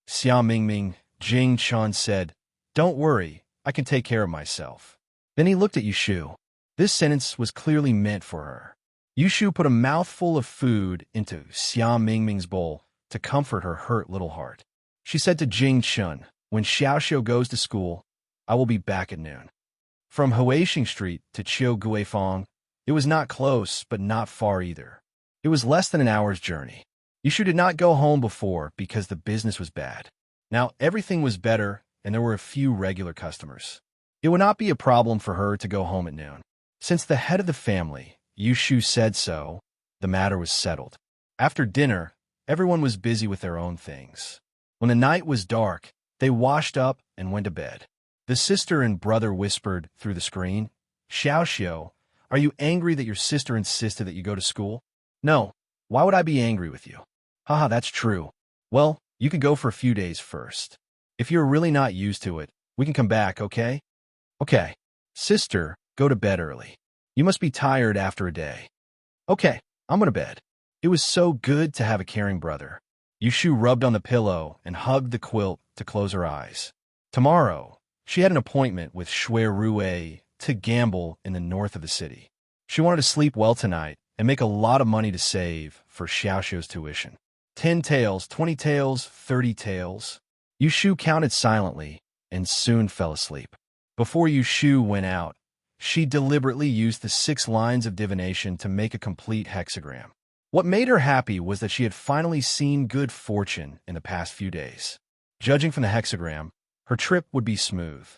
Speaker 1: Xiao Mingming, Jing Chun said, "Don't worry, I can take care of myself." Then he looked at Yushu. This sentence was clearly meant for her. Yushu put a mouthful of food into Xiao Mingming's bowl to comfort her hurt little heart. She said to Jing Chun, "When Xiaoxiu goes to school, I will be back at noon." From Huaixing Street to Chiu Guifang, it was not close, but not far either. It was less than an hour's journey. Yushu did not go home before because the business was bad. Now everything was better, and there were a few regular customers. It would not be a problem for her to go home at noon. Since the head of the family, Yushu, said so, the matter was settled. After dinner, everyone was busy with their own things. When the night was dark, they washed up and went to bed. The sister and brother whispered through the screen, "Xiaoxiu, are you angry that your sister insisted that you go to school?" "No. Why would I be angry with you?" "Haha, that's true. Well, you could go for a few days first. If you're really not used to it, we can come back, okay?" "Okay. Sister, go to bed early. You must be tired after a day." "Okay, I'm going to bed." It was so good to have a caring brother. Yushu rubbed on the pillow and hugged the quilt to close her eyes. Tomorrow, she had an appointment with Shui Rue to gamble in the north of the city. She wanted to sleep well tonight and make a lot of money to save for Xiaoxiu's tuition. 10 taels, 20 taels, 30 taels. Yushu counted silently and soon fell asleep. Before Yushu went out, she deliberately used the 6 lines of divination to make a complete hexagram. What made her happy was that she had finally seen good fortune in the past few days. Judging from the hexagram, her trip would be smooth.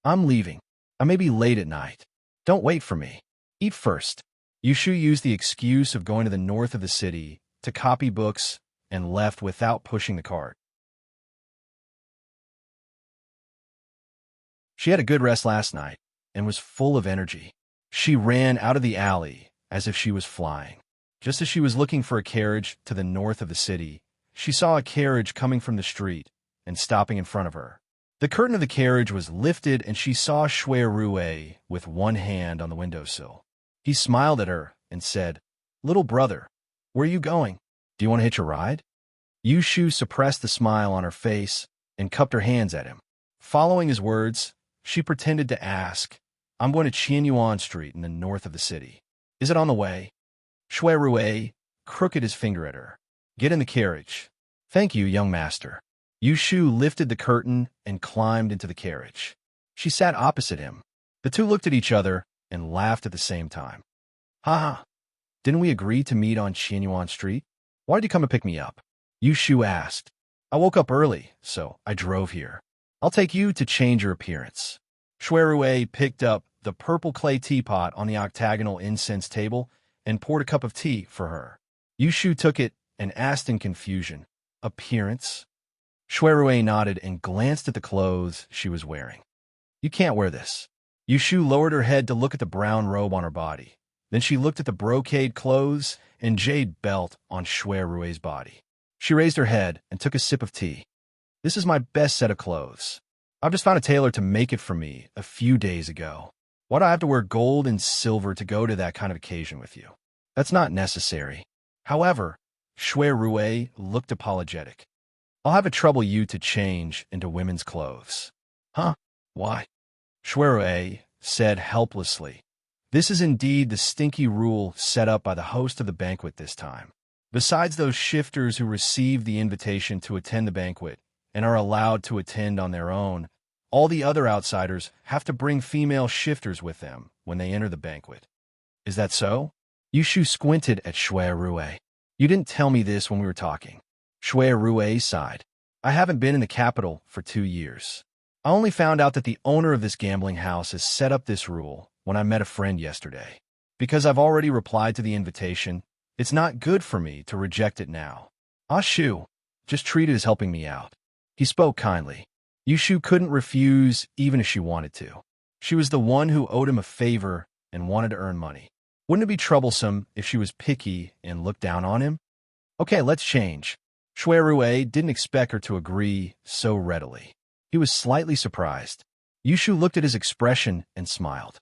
Speaker 1: "I'm leaving. I may be late at night. Don't wait for me. Eat first." Yushu used the excuse of going to the north of the city to copy books and left without pushing the cart. She had a good rest last night and was full of energy. She ran out of the alley as if she was flying. Just as she was looking for a carriage to the north of the city, she saw a carriage coming from the street and stopping in front of her. The curtain of the carriage was lifted and she saw Shui Rue with one hand on the windowsill. He smiled at her and said, "Little brother, where are you going? Do you want to hitch a ride?" Yushu suppressed the smile on her face and cupped her hands at him. Following his words, she pretended to ask, "I'm going to Qianyuan Street in the north of the city. Is it on the way?" Shui Rue crooked his finger at her. "Get in the carriage." "Thank you, young master." Yushu lifted the curtain and climbed into the carriage. She sat opposite him. The two looked at each other and laughed at the same time. "Haha, didn't we agree to meet on Qianyuan Street? Why did you come and pick me up?" Yushu asked. "I woke up early, so I drove here. I'll take you to change your appearance." Shui Rue picked up the purple clay teapot on the octagonal incense table and poured a cup of tea for her. Yushu took it and asked in confusion, "Appearance?" Shui nodded and glanced at the clothes she was wearing. "You can't wear this." Yushu lowered her head to look at the brown robe on her body. Then she looked at the brocade clothes and jade belt on Shui body. She raised her head and took a sip of tea. "This is my best set of clothes. I've just found a tailor to make it for me a few days ago. Why do I have to wear gold and silver to go to that kind of occasion with you? That's not necessary." However, Shui looked apologetic. "I'll have to trouble you to change into women's clothes." "Huh? Why?" Shui said helplessly. "This is indeed the stinky rule set up by the host of the banquet this time. Besides those shifters who received the invitation to attend the banquet and are allowed to attend on their own, all the other outsiders have to bring female shifters with them when they enter the banquet." "Is that so?" Yushu squinted at Shui. "You didn't tell me this when we were talking." Shui sighed. "I haven't been in the capital for 2 years. I only found out that the owner of this gambling house has set up this rule when I met a friend yesterday. Because I've already replied to the invitation, it's not good for me to reject it now. Ah Shu, just treat it as helping me out." He spoke kindly. Yushu couldn't refuse even if she wanted to. She was the one who owed him a favor and wanted to earn money. Wouldn't it be troublesome if she was picky and looked down on him? "Okay, let's change." Shui didn't expect her to agree so readily. He was slightly surprised. Yushu looked at his expression and smiled.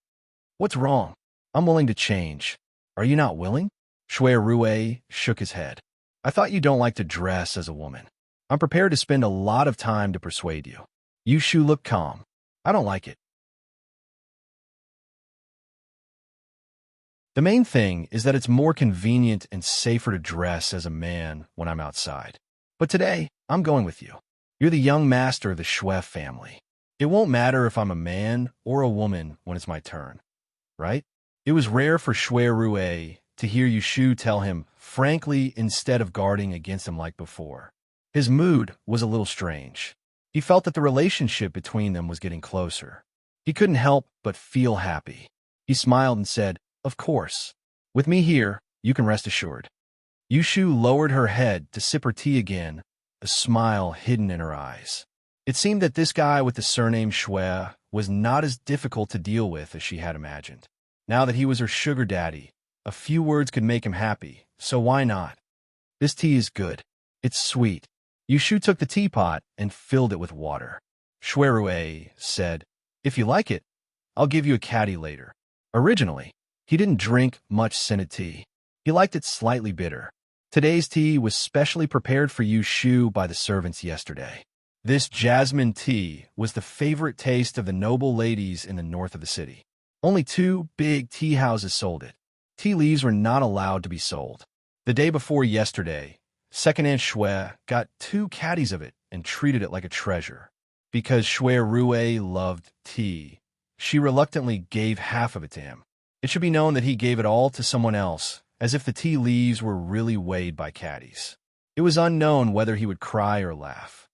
Speaker 1: "What's wrong? I'm willing to change. Are you not willing?" Shui shook his head. "I thought you don't like to dress as a woman. I'm prepared to spend a lot of time to persuade you." Yushu looked calm. "I don't like it. The main thing is that it's more convenient and safer to dress as a man when I'm outside. But today, I'm going with you. You're the young master of the Shui family. It won't matter if I'm a man or a woman when it's my turn, right?" It was rare for Shui to hear Yushu tell him frankly instead of guarding against him like before. His mood was a little strange. He felt that the relationship between them was getting closer. He couldn't help but feel happy. He smiled and said, "Of course. With me here, you can rest assured." Yushu lowered her head to sip her tea again, a smile hidden in her eyes. It seemed that this guy with the surname Shui was not as difficult to deal with as she had imagined. Now that he was her sugar daddy, a few words could make him happy, so why not? "This tea is good. It's sweet." Yushu took the teapot and filled it with water. Shui said, "If you like it, I'll give you a caddy later." Originally, he didn't drink much scented tea. He liked it slightly bitter. Today's tea was specially prepared for Yushu by the servants yesterday. This jasmine tea was the favorite taste of the noble ladies in the north of the city. Only 2 big tea houses sold it. Tea leaves were not allowed to be sold. The day before yesterday, second-hand Shui got 2 caddies of it and treated it like a treasure. Because Shui loved tea, she reluctantly gave half of it to him. It should be known that he gave it all to someone else, as if the tea leaves were really weighed by caddies. It was unknown whether he would cry or laugh.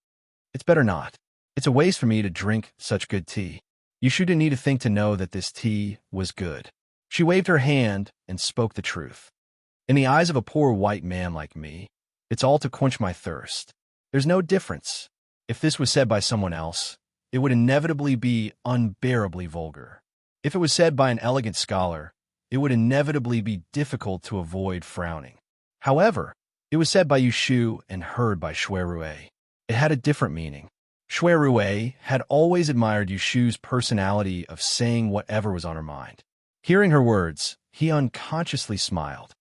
Speaker 1: "It's better not. It's a waste for me to drink such good tea. You shouldn't need to think to know that this tea was good." She waved her hand and spoke the truth. "In the eyes of a poor white man like me, it's all to quench my thirst. There's no difference. If this was said by someone else, it would inevitably be unbearably vulgar. If it was said by an elegant scholar, it would inevitably be difficult to avoid frowning. However, it was said by Yushu and heard by Shui. It had a different meaning. Shui had always admired Yushu's personality of saying whatever was on her mind. Hearing her words, he unconsciously smiled.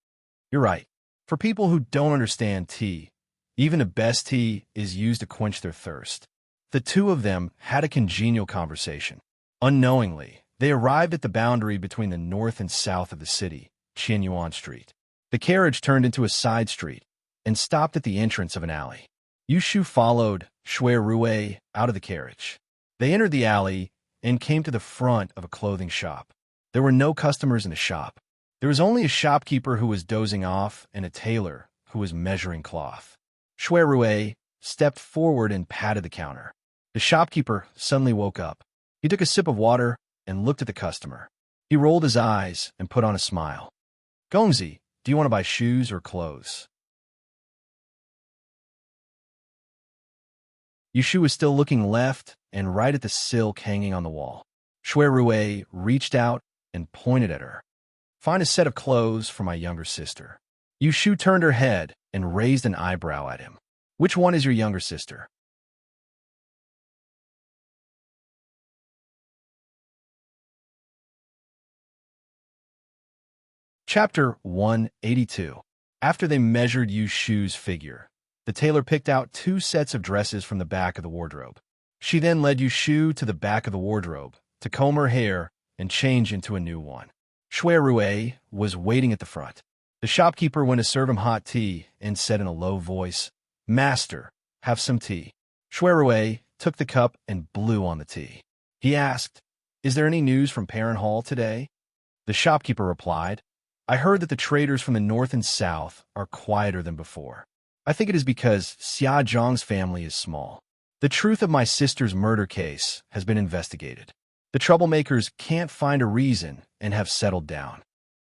Speaker 1: "You're right. For people who don't understand tea, even the best tea is used to quench their thirst." The two of them had a congenial conversation. Unknowingly, they arrived at the boundary between the north and south of the city, Qianyuan Street. The carriage turned into a side street and stopped at the entrance of an alley. Yushu followed Shui out of the carriage. They entered the alley and came to the front of a clothing shop. There were no customers in the shop. There was only a shopkeeper who was dozing off and a tailor who was measuring cloth. Shui stepped forward and patted the counter. The shopkeeper suddenly woke up. He took a sip of water and looked at the customer. He rolled his eyes and put on a smile. "Gongzi, do you want to buy shoes or clothes?" Yushu was still looking left and right at the silk hanging on the wall. Shui Rui reached out and pointed at her. "Find a set of clothes for my younger sister." Yushu turned her head and raised an eyebrow at him. "Which one is your younger sister?" Chapter 182. After they measured Yushu's figure, the tailor picked out 2 sets of dresses from the back of the wardrobe. She then led Yushu to the back of the wardrobe to comb her hair and change into a new one. Shui Rui was waiting at the front. The shopkeeper went to serve him hot tea and said in a low voice, "Master, have some tea." Shui Rui took the cup and blew on the tea. He asked, "Is there any news from Parent Hall today?" The shopkeeper replied, "I heard that the traders from the north and south are quieter than before. I think it is because Xia Zhang's family is small. The truth of my sister's murder case has been investigated. The troublemakers can't find a reason and have settled down."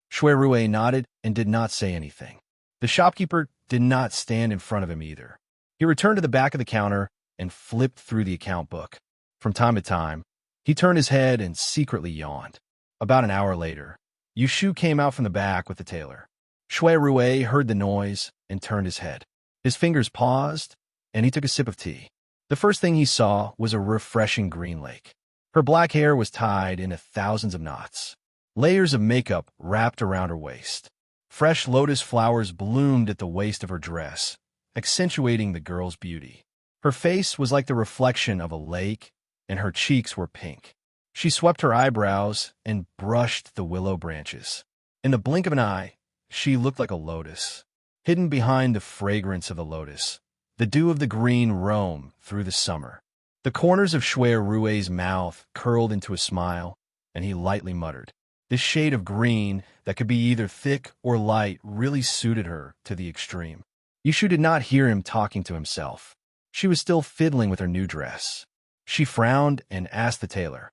Speaker 1: Shui Rui nodded and did not say anything. The shopkeeper did not stand in front of him either. He returned to the back of the counter and flipped through the account book. From time to time, he turned his head and secretly yawned. About an hour later, Yushu came out from the back with the tailor. Shui Rui heard the noise and turned his head. His fingers paused, and he took a sip of tea. The first thing he saw was a refreshing green lake. Her black hair was tied into thousands of knots. Layers of makeup wrapped around her waist. Fresh lotus flowers bloomed at the waist of her dress, accentuating the girl's beauty. Her face was like the reflection of a lake, and her cheeks were pink. She swept her eyebrows and brushed the willow branches. In the blink of an eye, she looked like a lotus. Hidden behind the fragrance of the lotus, the dew of the green roamed through the summer. The corners of Shui Rui's mouth curled into a smile, and he lightly muttered. This shade of green that could be either thick or light really suited her to the extreme. Yushu did not hear him talking to himself. She was still fiddling with her new dress. She frowned and asked the tailor,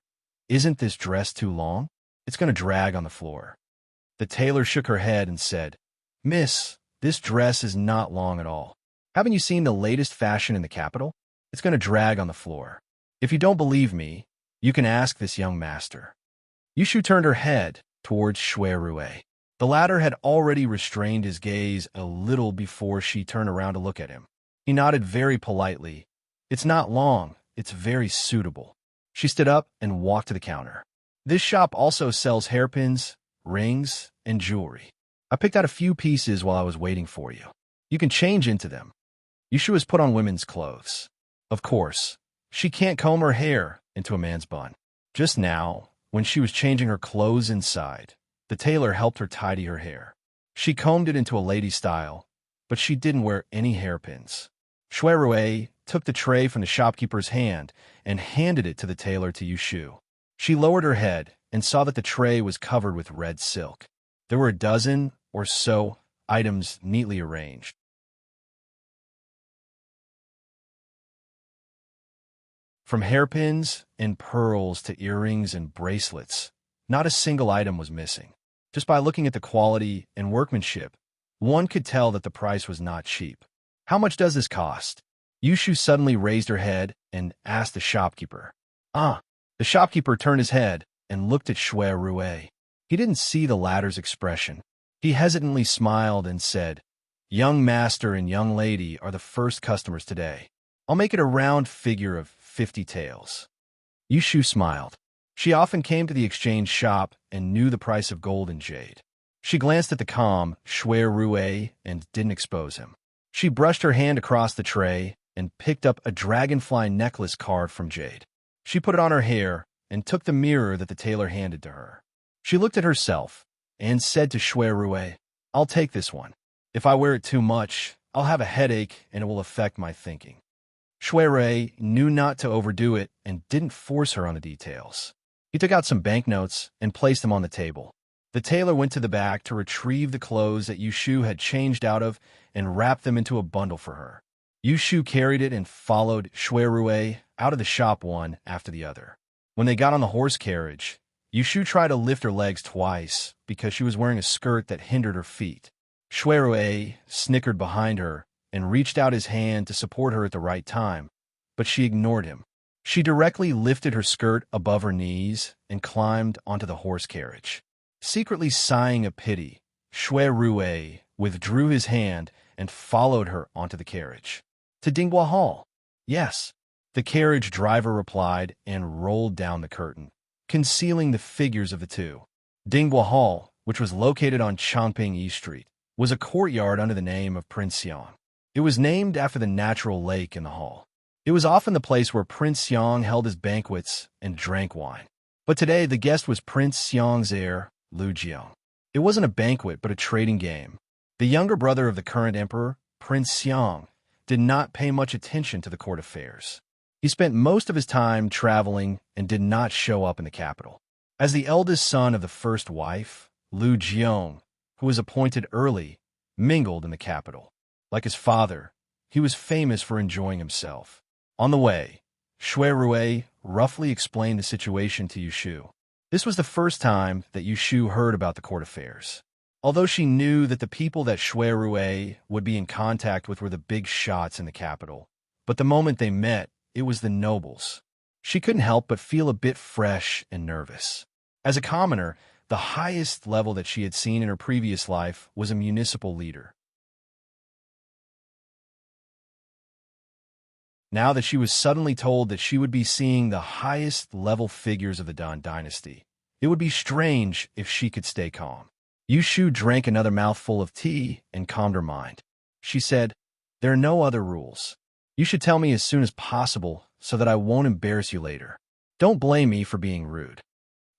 Speaker 1: "Isn't this dress too long? It's going to drag on the floor." The tailor shook her head and said, "Miss, this dress is not long at all. Haven't you seen the latest fashion in the capital? It's going to drag on the floor. If you don't believe me, you can ask this young master." Yushu turned her head towards Shui Rui. The latter had already restrained his gaze a little before she turned around to look at him. He nodded very politely. "It's not long, it's very suitable." She stood up and walked to the counter. "This shop also sells hairpins, rings, and jewelry. I picked out a few pieces while I was waiting for you. You can change into them." Yushu has put on women's clothes. Of course, she can't comb her hair into a man's bun. Just now, when she was changing her clothes inside, the tailor helped her tidy her hair. She combed it into a lady style, but she didn't wear any hairpins. Shui Rui took the tray from the shopkeeper's hand and handed it to the tailor to Yushu. She lowered her head and saw that the tray was covered with red silk. There were a dozen or so items neatly arranged. From hairpins and pearls to earrings and bracelets, not a single item was missing. Just by looking at the quality and workmanship, one could tell that the price was not cheap. "How much does this cost?" Yushu suddenly raised her head and asked the shopkeeper. "Ah." The shopkeeper turned his head and looked at Shui Rui. He didn't see the latter's expression. He hesitantly smiled and said, "Young master and young lady are the first customers today. I'll make it a round figure of 50 taels." Yushu smiled. She often came to the exchange shop and knew the price of gold and jade. She glanced at the calm Shui Rui and didn't expose him. She brushed her hand across the tray and picked up a dragonfly necklace carved from jade. She put it on her hair and took the mirror that the tailor handed to her. She looked at herself and said to Shui Rui, "I'll take this one. If I wear it too much, I'll have a headache and it will affect my thinking." Shui Rui knew not to overdo it and didn't force her on the details. He took out some banknotes and placed them on the table. The tailor went to the back to retrieve the clothes that Yushu had changed out of and wrapped them into a bundle for her. Yushu carried it and followed Shui Rui out of the shop one after the other. When they got on the horse carriage, Yushu tried to lift her legs twice because she was wearing a skirt that hindered her feet. Shui Rui snickered behind her and reached out his hand to support her at the right time, but she ignored him. She directly lifted her skirt above her knees and climbed onto the horse carriage. Secretly sighing a pity, Shui Rue withdrew his hand and followed her onto the carriage. To Dinghua Hall. Yes, the carriage driver replied and rolled down the curtain, concealing the figures of the two. Dinghua Hall, which was located on Changping East Street, was a courtyard under the name of Prince Xiang. It was named after the natural lake in the hall. It was often the place where Prince Xiang held his banquets and drank wine. But today, the guest was Prince Xiang's heir, Lu Jiang. It wasn't a banquet, but a trading game. The younger brother of the current emperor, Prince Xiang, did not pay much attention to the court affairs. He spent most of his time traveling and did not show up in the capital. As the eldest son of the first wife, Lu Jiang, who was appointed early, mingled in the capital. Like his father, he was famous for enjoying himself. On the way, Shui Rue roughly explained the situation to Yushu. This was the first time that Yushu heard about the court affairs. Although she knew that the people that Shui Rue would be in contact with were the big shots in the capital, but the moment they met, it was the nobles. She couldn't help but feel a bit fresh and nervous. As a commoner, the highest level that she had seen in her previous life was a municipal leader. Now that she was suddenly told that she would be seeing the highest level figures of the Dan dynasty, it would be strange if she could stay calm. Yushu drank another mouthful of tea and calmed her mind. She said, "There are no other rules. You should tell me as soon as possible so that I won't embarrass you later. Don't blame me for being rude."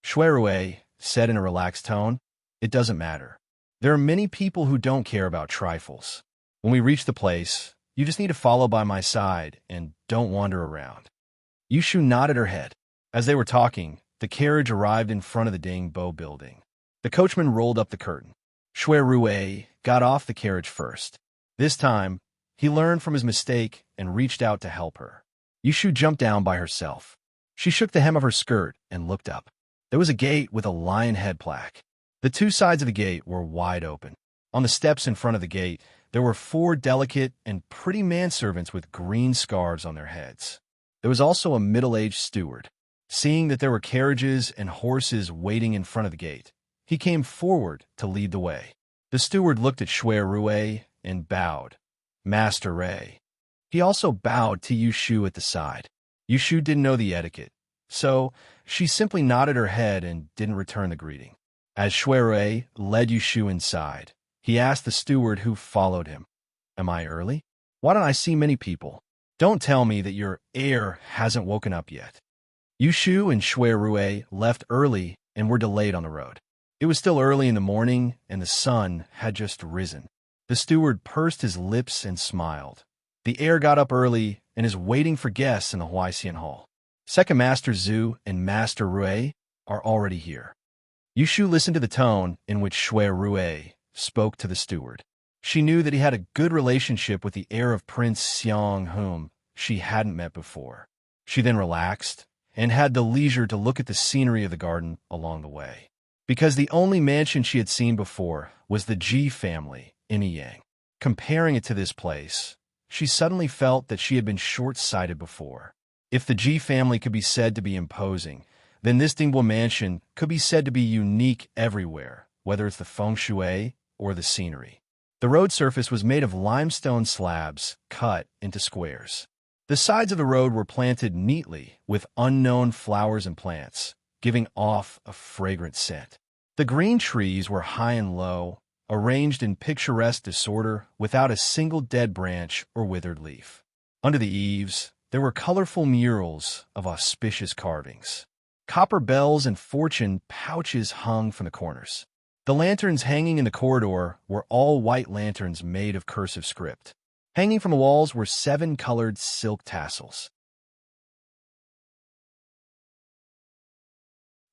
Speaker 1: Shui Rue said in a relaxed tone, "It doesn't matter. There are many people who don't care about trifles. When we reach the place, you just need to follow by my side and don't wander around." Yushu nodded her head. As they were talking, the carriage arrived in front of the Dingbo building. The coachman rolled up the curtain. Shui Rue got off the carriage first. This time, he learned from his mistake and reached out to help her. Yushu jumped down by herself. She shook the hem of her skirt and looked up. There was a gate with a lion head plaque. The two sides of the gate were wide open. On the steps in front of the gate, there were 4 delicate and pretty manservants with green scarves on their heads. There was also a middle-aged steward. Seeing that there were carriages and horses waiting in front of the gate, he came forward to lead the way. The steward looked at Shui Rue and bowed. "Master Ray." He also bowed to Yushu at the side. Yushu didn't know the etiquette, so she simply nodded her head and didn't return the greeting. As Shui Rue led Yushu inside, he asked the steward who followed him, "Am I early? Why don't I see many people? Don't tell me that your heir hasn't woken up yet." Yushu and Shui Rue left early and were delayed on the road. It was still early in the morning, and the sun had just risen. The steward pursed his lips and smiled. The heir got up early and is waiting for guests in the Huaxian Hall. Second Master Zhu and Master Rue are already here. Yushu listened to the tone in which Shui Rue spoke to the steward. She knew that he had a good relationship with the heir of Prince Xiang, whom she hadn't met before. She then relaxed and had the leisure to look at the scenery of the garden along the way. Because the only mansion she had seen before was the Ji family in Yang. Comparing it to this place, she suddenly felt that she had been short-sighted before. If the Ji family could be said to be imposing, then this Dinghua mansion could be said to be unique everywhere, whether it's the feng shui or the scenery. The road surface was made of limestone slabs cut into squares. The sides of the road were planted neatly with unknown flowers and plants, giving off a fragrant scent. The green trees were high and low, arranged in picturesque disorder without a single dead branch or withered leaf. Under the eaves, there were colorful murals of auspicious carvings. Copper bells and fortune pouches hung from the corners. The lanterns hanging in the corridor were all white lanterns made of cursive script. Hanging from the walls were 7 colored silk tassels.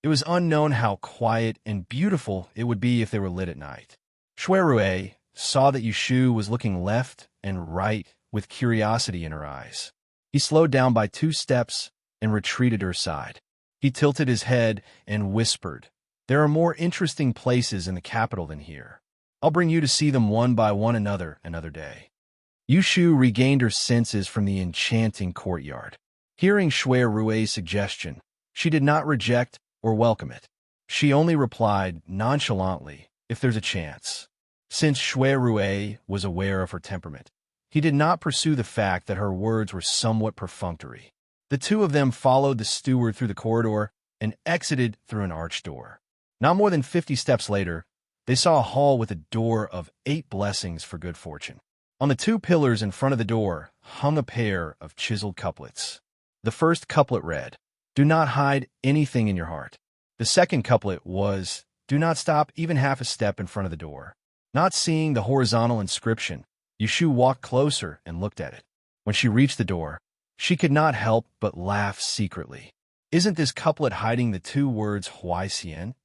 Speaker 1: It was unknown how quiet and beautiful it would be if they were lit at night. Shui Rue saw that Yushu was looking left and right with curiosity in her eyes. He slowed down by 2 steps and retreated to her side. He tilted his head and whispered, "There are more interesting places in the capital than here. I'll bring you to see them one by one another day." Yushu regained her senses from the enchanting courtyard. Hearing Shui Rui's suggestion, she did not reject or welcome it. She only replied nonchalantly, if there's a chance. Since Shui Rui was aware of her temperament, he did not pursue the fact that her words were somewhat perfunctory. The two of them followed the steward through the corridor and exited through an arched door. Not more than 50 steps later, they saw a hall with a door of 8 blessings for good fortune. On the 2 pillars in front of the door hung a pair of chiseled couplets. The first couplet read, "Do not hide anything in your heart." The second couplet was, "Do not stop even half a step in front of the door." Not seeing the horizontal inscription, Yushu walked closer and looked at it. When she reached the door, she could not help but laugh secretly. Isn't this couplet hiding the 2 words Huai Xian?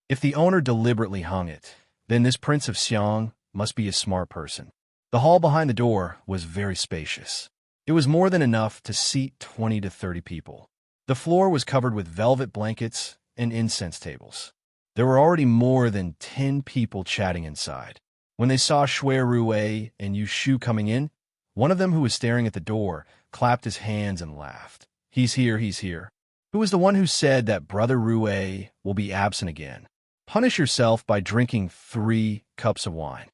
Speaker 1: If the owner deliberately hung it, then this Prince of Xiang must be a smart person. The hall behind the door was very spacious. It was more than enough to seat 20 to 30 people. The floor was covered with velvet blankets and incense tables. There were already more than 10 people chatting inside. When they saw Shui Rui and Yushu coming in, one of them who was staring at the door clapped his hands and laughed. He's here, he's here. Who is the one who said that Brother Rui will be absent again? Punish yourself by drinking 3 cups of wine.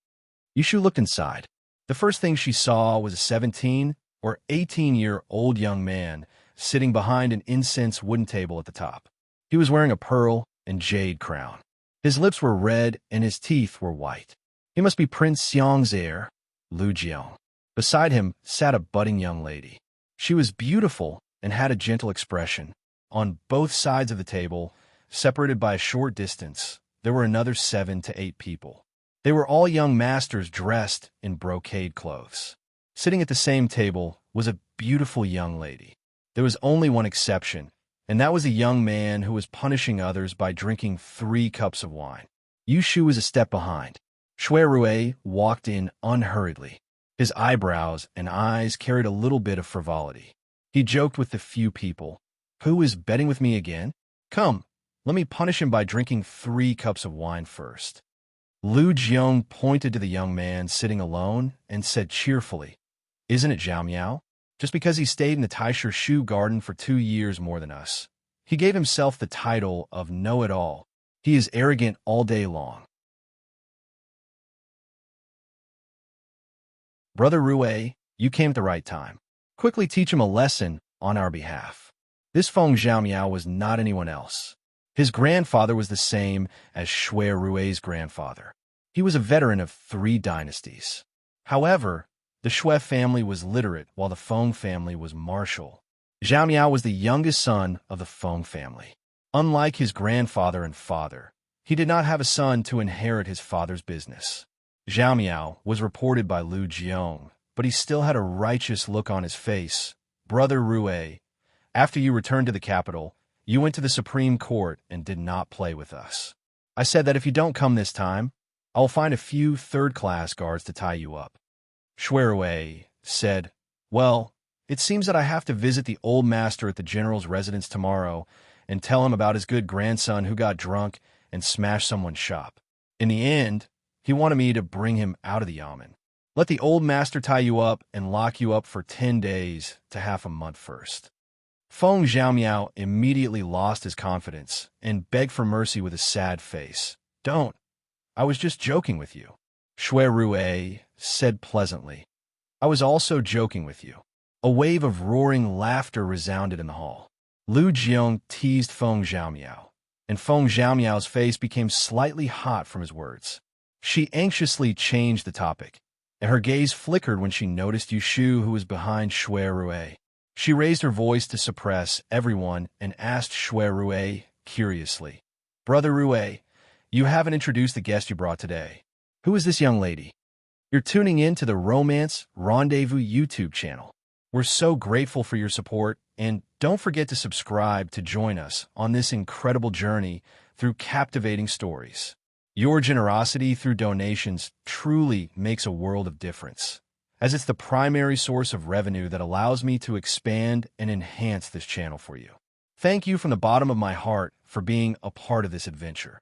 Speaker 1: Yushu looked inside. The first thing she saw was a 17 or 18-year-old young man sitting behind an incense wooden table at the top. He was wearing a pearl and jade crown. His lips were red and his teeth were white. He must be Prince Xiang's heir, Lu Jiang. Beside him sat a budding young lady. She was beautiful and had a gentle expression. On both sides of the table, separated by a short distance, there were another 7 to 8 people. They were all young masters dressed in brocade clothes. Sitting at the same table was a beautiful young lady. There was only one exception, and that was a young man who was punishing others by drinking 3 cups of wine. Yushu was a step behind. Shui Rui walked in unhurriedly. His eyebrows and eyes carried a little bit of frivolity. He joked with the few people. Who is betting with me again? Come, let me punish him by drinking 3 cups of wine first. Lu Jiang pointed to the young man sitting alone and said cheerfully, "Isn't it Zhao Miao? Just because he stayed in the Taisher Shu garden for 2 years more than us. He gave himself the title of know-it-all. He is arrogant all day long." Brother Rui, you came at the right time. Quickly teach him a lesson on our behalf. This Feng Zhao Miao was not anyone else. His grandfather was the same as Shui Rui's grandfather. He was a veteran of 3 dynasties. However, the Shui family was literate while the Feng family was martial. Zhao Miao was the youngest son of the Feng family. Unlike his grandfather and father, he did not have a son to inherit his father's business. Zhao Miao was reported by Lu Jiang, but he still had a righteous look on his face. Brother Rui, after you returned to the capital, you went to the Supreme Court and did not play with us. I said that if you don't come this time, I will find a few third-class guards to tie you up. Shui Rui said, "Well, it seems that I have to visit the old master at the general's residence tomorrow and tell him about his good grandson who got drunk and smashed someone's shop. In the end, he wanted me to bring him out of the yamen. Let the old master tie you up and lock you up for 10 days to half a month first." Feng Zhao Miao immediately lost his confidence and begged for mercy with a sad face. "Don't. I was just joking with you." Shui Rui said pleasantly, "I was also joking with you." A wave of roaring laughter resounded in the hall. Lu Jiang teased Feng Zhao Miao, and Feng Zhao Miao's face became slightly hot from his words. She anxiously changed the topic, and her gaze flickered when she noticed Yushu, who was behind Shui Rui. She raised her voice to suppress everyone and asked Shui Rui curiously, "Brother Rui, you haven't introduced the guest you brought today. Who is this young lady?" "You're tuning in to the Romance Rendezvous YouTube channel. We're so grateful for your support, and don't forget to subscribe to join us on this incredible journey through captivating stories. Your generosity through donations truly makes a world of difference, as it's the primary source of revenue that allows me to expand and enhance this channel for you. Thank you from the bottom of my heart for being a part of this adventure.